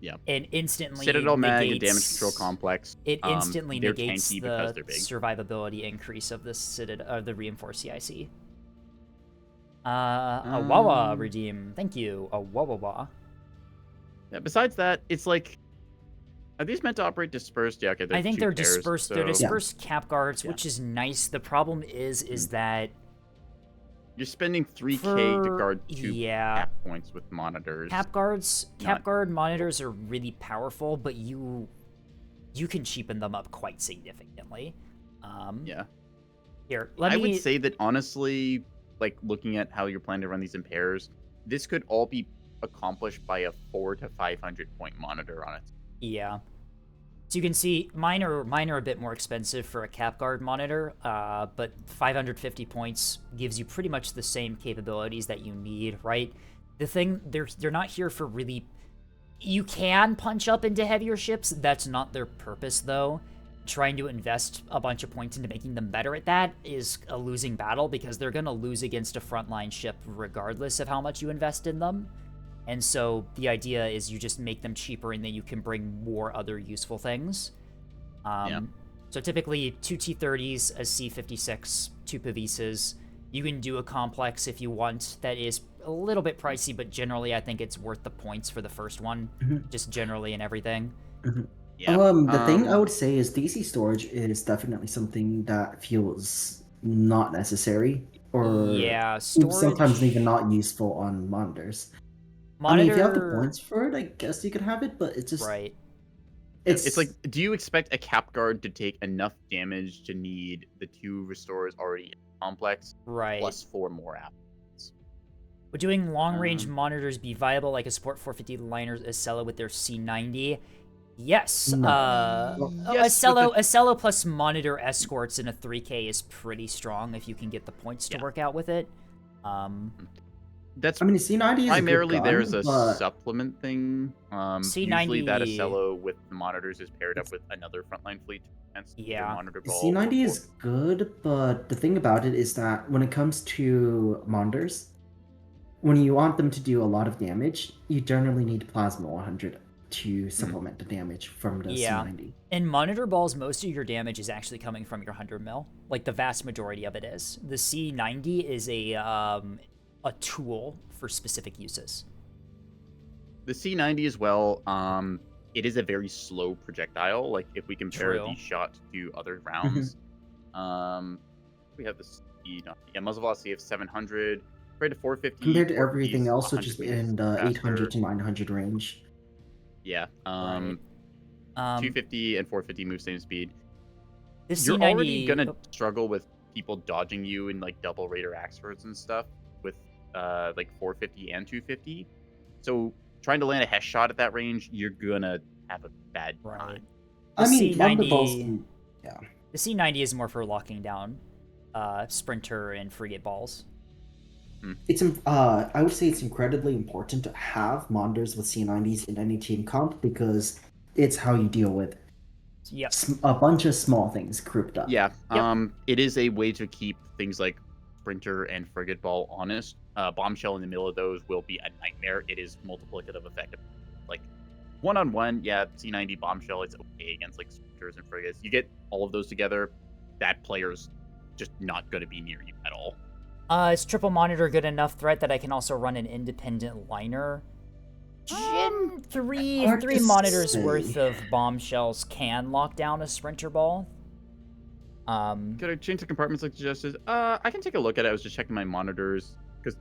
Yeah. And instantly Citadel mag negates, and damage control complex. It instantly they're negates tanky the because they're big. survivability increase of the reinforced CIC. A Wawa redeem. Thank you. A Wawa. Yeah, besides that, it's like, are these meant to operate dispersed? Yeah, okay. I think they're pairs, dispersed. So... They're dispersed cap guards, which is nice. The problem is that you're spending 3K to guard 2 yeah, cap points with monitors. Cap guard monitors are really powerful, but you can cheapen them up quite significantly. Yeah. Here, I would say that honestly, like looking at how you're planning to run these in pairs, this could all be accomplished by a 400 to 500 point monitor on it. Yeah. So you can see mine are a bit more expensive for a cap guard monitor, but 550 points gives you pretty much the same capabilities that you need, right? The thing, they're not here for really... You can punch up into heavier ships. That's not their purpose, though. Trying to invest a bunch of points into making them better at that is a losing battle, because they're going to lose against a frontline ship regardless of how much you invest in them. And so the idea is you just make them cheaper and then you can bring more other useful things. So typically 2 T-30s, a C-56, 2 Pavises. You can do a complex if you want. That is a little bit pricey, but generally I think it's worth the points for the first one, just generally and everything. Yeah. The thing I would say is DC storage is definitely something that feels not necessary, or storage... sometimes even not useful on monitors. I mean, if you have the points for it, I guess you could have it, but it's just... Right. It's like, do you expect a cap guard to take enough damage to need the 2 restorers already in the complex? Right. Plus 4 more apples. Would doing long-range monitors be viable, like a Sport 450 liners Acello with their C90? Yes. No. Yes, Acello plus monitor escorts in a 3K is pretty strong if you can get the points to work out with it. That's, I mean, C90 is primarily a good gun, there's a but... supplement thing. C90... Usually that Acello with the monitors is paired up with another frontline fleet. Monitor ball C90 is good, but the thing about it is that when it comes to monitors, when you want them to do a lot of damage, you generally need Plasma 100 to supplement the damage from the C90. In monitor balls, most of your damage is actually coming from your 100 mil. Like, the vast majority of it is. The C90 is a tool for specific uses. The C90 as well, it is a very slow projectile. Like, if we compare these shots to other rounds, we have the speed. Yeah, muzzle velocity of 700, compared to 450. Compared to everything else, which is in the 800 to 900 range. Yeah. 250 and 450 move same speed. You're C90... already gonna struggle with people dodging you in like double Raider Axfords and stuff with like 450 and 250. So trying to land a Hesh shot at that range, you're gonna have a bad time. I mean, C90, the C90 is more for locking down sprinter and frigate balls. It's I would say it's incredibly important to have monitors with C90s in any team comp, because it's how you deal with a bunch of small things grouped up. Yeah. It is a way to keep things like sprinter and frigate ball honest. Bombshell in the middle of those will be a nightmare. It is multiplicative effect. Like, one-on-one, C90 bombshell, it's okay against like sprinters and frigates. You get all of those together, that player's just not going to be near you at all. Is triple monitor good enough threat that I can also run an independent liner? Three monitors worth of bombshells can lock down a sprinter ball. Could I change the compartments like suggested? I can take a look at it. I was just checking my monitors, because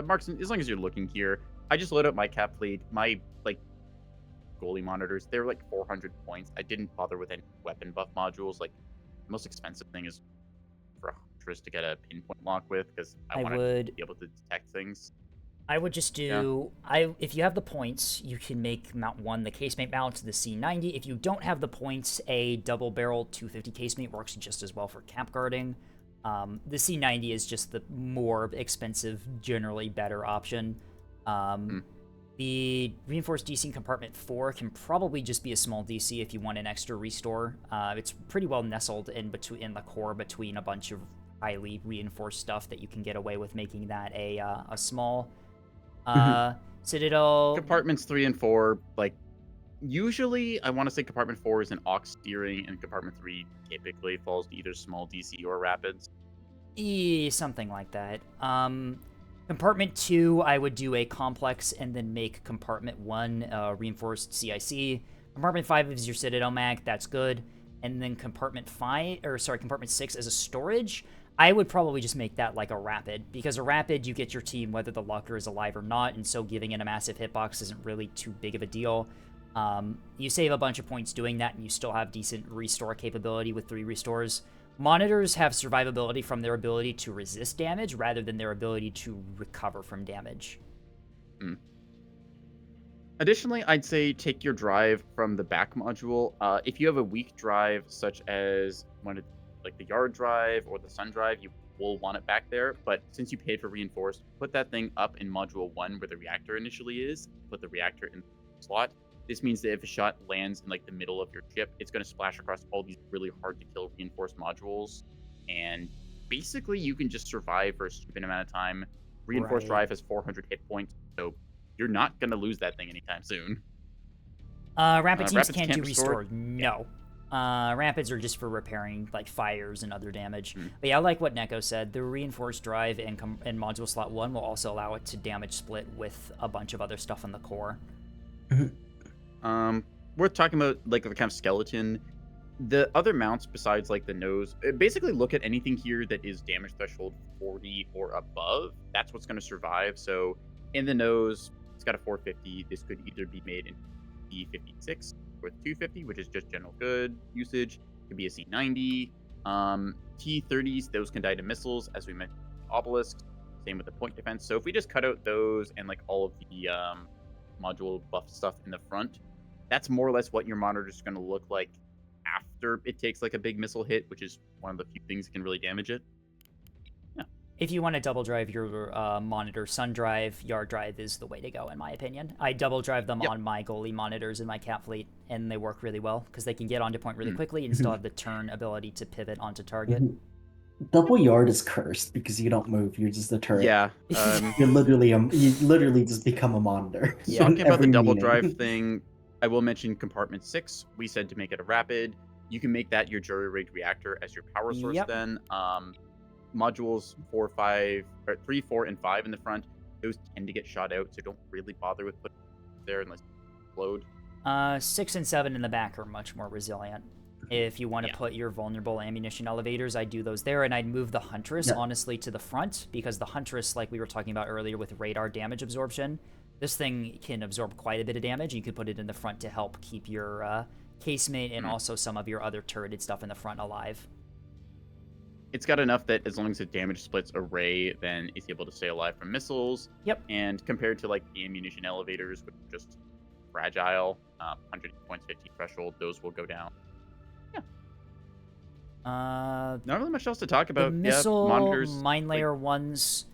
Marks, as long as you're looking here, I just load up my cap fleet. My like goalie monitors, they're like 400 points. I didn't bother with any weapon buff modules. Like the most expensive thing is for a huntress to get a pinpoint lock with because I want to be able to detect things. I would just do if you have the points, you can make mount 1 the casemate mount, the C90. If you don't have the points, a double barrel 250 casemate works just as well for cap guarding. The C90 is just the more expensive, generally better option. The reinforced DC in compartment 4 can probably just be a small DC if you want an extra restore. It's pretty well nestled in the core between a bunch of highly reinforced stuff that you can get away with making that a small. Citadel. Compartments 3 and 4, like, usually I want to say compartment 4 is an aux steering, and compartment 3 typically falls to either small DC or rapids. Something like that. Compartment 2, I would do a complex and then make compartment 1 reinforced CIC. Compartment 5 is your Citadel mag, that's good. And then compartment 6 as a storage. I would probably just make that like a rapid, because a rapid, you get your team whether the locker is alive or not, and so giving it a massive hitbox isn't really too big of a deal. You save a bunch of points doing that, and you still have decent restore capability with 3 restores. Monitors have survivability from their ability to resist damage rather than their ability to recover from damage. Additionally, I'd say take your drive from the back module. If you have a weak drive, such as like the yard drive or the sun drive, you will want it back there. But since you paid for reinforced, put that thing up in module 1 where the reactor initially is. Put the reactor in the slot. This means that if a shot lands in like the middle of your ship, it's going to splash across all these really hard to kill reinforced modules, and basically you can just survive for a stupid amount of time. Reinforced drive has 400 hit points, so you're not going to lose that thing anytime soon. Rapid teams can't do restore. No. Rapids are just for repairing like fires and other damage. But yeah, I like what Neko said. The reinforced drive and module slot 1 will also allow it to damage split with a bunch of other stuff in the core. Worth talking about like the kind of skeleton. The other mounts besides like the nose, basically look at anything here that is damage threshold 40 or above. That's what's going to survive. So in the nose, it's got a 450. This could either be made in E56 with 250, which is just general good usage. It could be a C90. T30s, those can die to missiles, as we mentioned, obelisks. Same with the point defense. So if we just cut out those and like all of the module buff stuff in the front, that's more or less what your monitor is going to look like after it takes like a big missile hit, which is one of the few things that can really damage it. Yeah. If you want to double drive your monitor, sun drive, yard drive is the way to go, in my opinion. I double drive them on my goalie monitors in my cap fleet, and they work really well because they can get onto point really quickly and still have the turn ability to pivot onto target. Double yard is cursed because you don't move. You're just a turret. Yeah. You literally just become a monitor. Yeah. Talking about the double drive thing, I will mention compartment 6. We said to make it a rapid. You can make that your jury-rigged reactor as your power source then. Modules 3, 4, and 5 in the front, those tend to get shot out, so don't really bother with putting it there unless you explode. 6 and 7 in the back are much more resilient. If you want to put your vulnerable ammunition elevators, I'd do those there, and I'd move the Huntress, honestly, to the front, because the Huntress, like we were talking about earlier with radar damage absorption, this thing can absorb quite a bit of damage. You could put it in the front to help keep your casemate and also some of your other turreted stuff in the front alive. It's got enough that as long as it damage splits array, then it's able to stay alive from missiles. Yep. And compared to like the ammunition elevators, which are just fragile, 100 points, 15 threshold, those will go down. Yeah. Not really much else to talk about. The missile monitors, mine layer ones.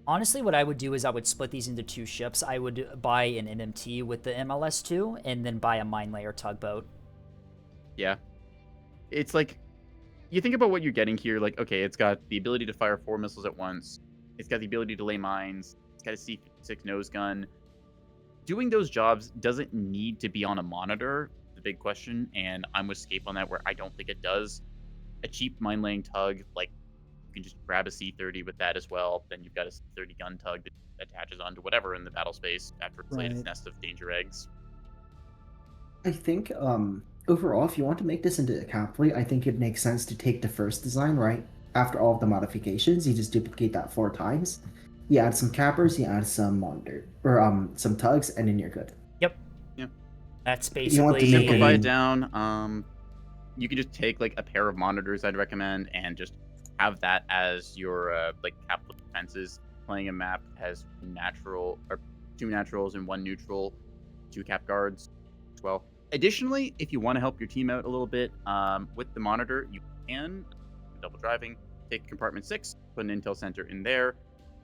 Honestly, what I would do is I would split these into 2 ships. I would buy an MMT with the MLS2 and then buy a mine layer tugboat. Yeah. It's like, you think about what you're getting here, like, okay, it's got the ability to fire 4 missiles at once. It's got the ability to lay mines. It's got a C56 nose gun. Doing those jobs doesn't need to be on a monitor, the big question, and I'm with Scape on that, where I don't think it does. A cheap mine-laying tug, like, you can just grab a C30 with that as well. Then you've got a C30 gun tug that attaches onto whatever in the battle space after it's laid its nest of danger eggs. I think, overall, if you want to make this into a cap fleet, I think it makes sense to take the first design, right? After all of the modifications, you just duplicate that 4 times. You add some cappers, you add some monitor or some tugs, and then you're good. Yep. Yeah. That's You want to basically make Simplify it it down. You can just take like a pair of monitors. I'd recommend, and just have that as your like capital defenses. Playing a map has two naturals and one neutral, two cap guards as well. Additionally, if you want to help your team out a little bit, with the monitor, you can double driving, take compartment 6, put an intel center in there.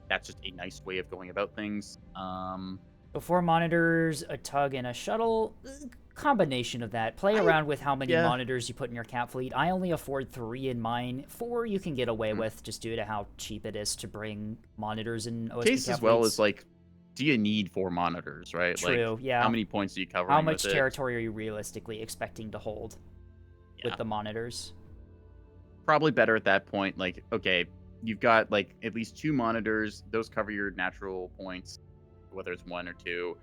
That's just a nice way of going about things. So 4 monitors, a tug, and a shuttle. Combination of that. Play around with how many monitors you put in your cap fleet. I only afford 3 in mine. 4 you can get away with just due to how cheap it is to bring monitors in OSP Case cap as well fleets. is like, do you need 4 monitors, right? True, like, yeah. How many points are you covering? How much with territory are you realistically expecting to hold with the monitors? Probably better at that point. Like, okay, you've got like at least 2 monitors. Those cover your natural points, whether it's 1 or 2.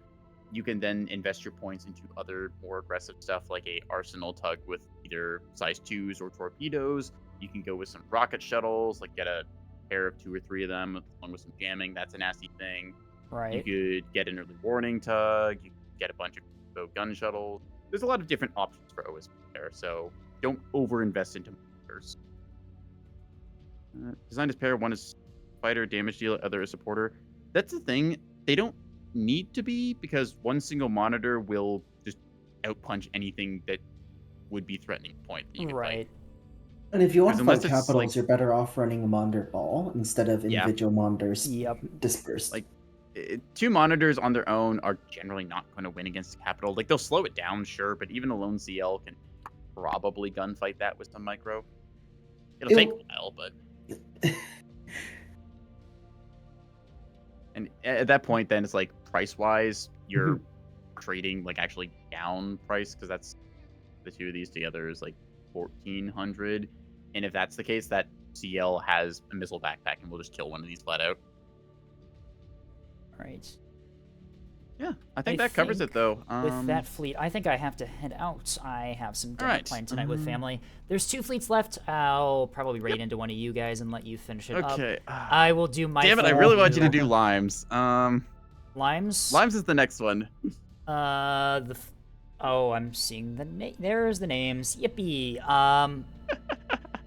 You can then invest your points into other more aggressive stuff like a arsenal tug with either size 2s or torpedoes. You can go with some rocket shuttles, like get a pair of 2 or 3 of them along with some jamming. That's a nasty thing. Right. You could get an early warning tug. You could get a bunch of gun shuttles. There's a lot of different options for OSP there, so don't overinvest into monitors. Designed as pair, one is fighter, damage dealer, other is supporter. That's the thing. They don't need to be, because one single monitor will just outpunch anything that would be threatening point that you can fight. And if you want to fight Unless it's, capitals, like- you're better off running a monitor ball instead of individual monitors dispersed. Like, 2 monitors on their own are generally not going to win against the capital. Like, they'll slow it down, sure, but even a lone CL can probably gunfight that with some micro. It'll take a while, but... And at that point, then it's like price-wise, you're trading like actually down price, because that's the 2 of these together is like 1,400. And if that's the case, that CL has a missile backpack and we'll just kill one of these flat out. All right. Yeah, I think that covers it though. With that fleet, I think I have to head out. I have some dinner planned tonight with family. There's 2 fleets left. I'll probably raid into one of you guys and let you finish it up. Okay. I will do my. Damn it! I really want you to do limes. Limes. Limes is the next one. Oh, I'm seeing the name. There's the names. Yippee.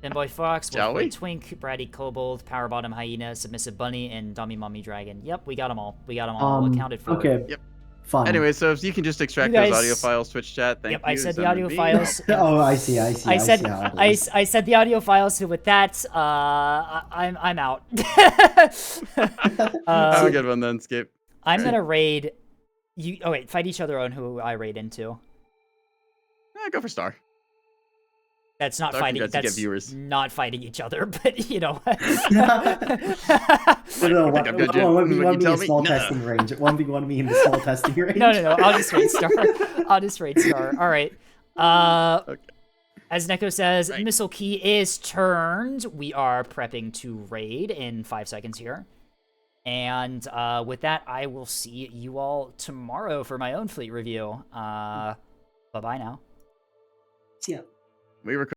Fanboy Fox, Wolfboy Twink, Bratty Kobold, Power Bottom Hyena, Submissive Bunny, and Dummy Mummy Dragon. Yep, we got them all. We got them all accounted for. Okay. Yep. Fun. Anyway, so if you can just extract those audio files, Twitch chat. Thank you. I said the audio files. Oh, I see. I said the audio files. So with that, I'm out. Have a good one then, Skip. I'm gonna raid. You. Oh wait, fight each other on who I raid into. Go for Star. That's not fighting. That's not fighting each other, but you know. No, 1v1 me in small testing range. 1v1 me in the small testing range. No. I'll just raid Star. All right. Okay. As Neko says, missile key is turned. We are prepping to raid in 5 seconds here. And with that, I will see you all tomorrow for my own fleet review. Bye-bye now. Yeah. We were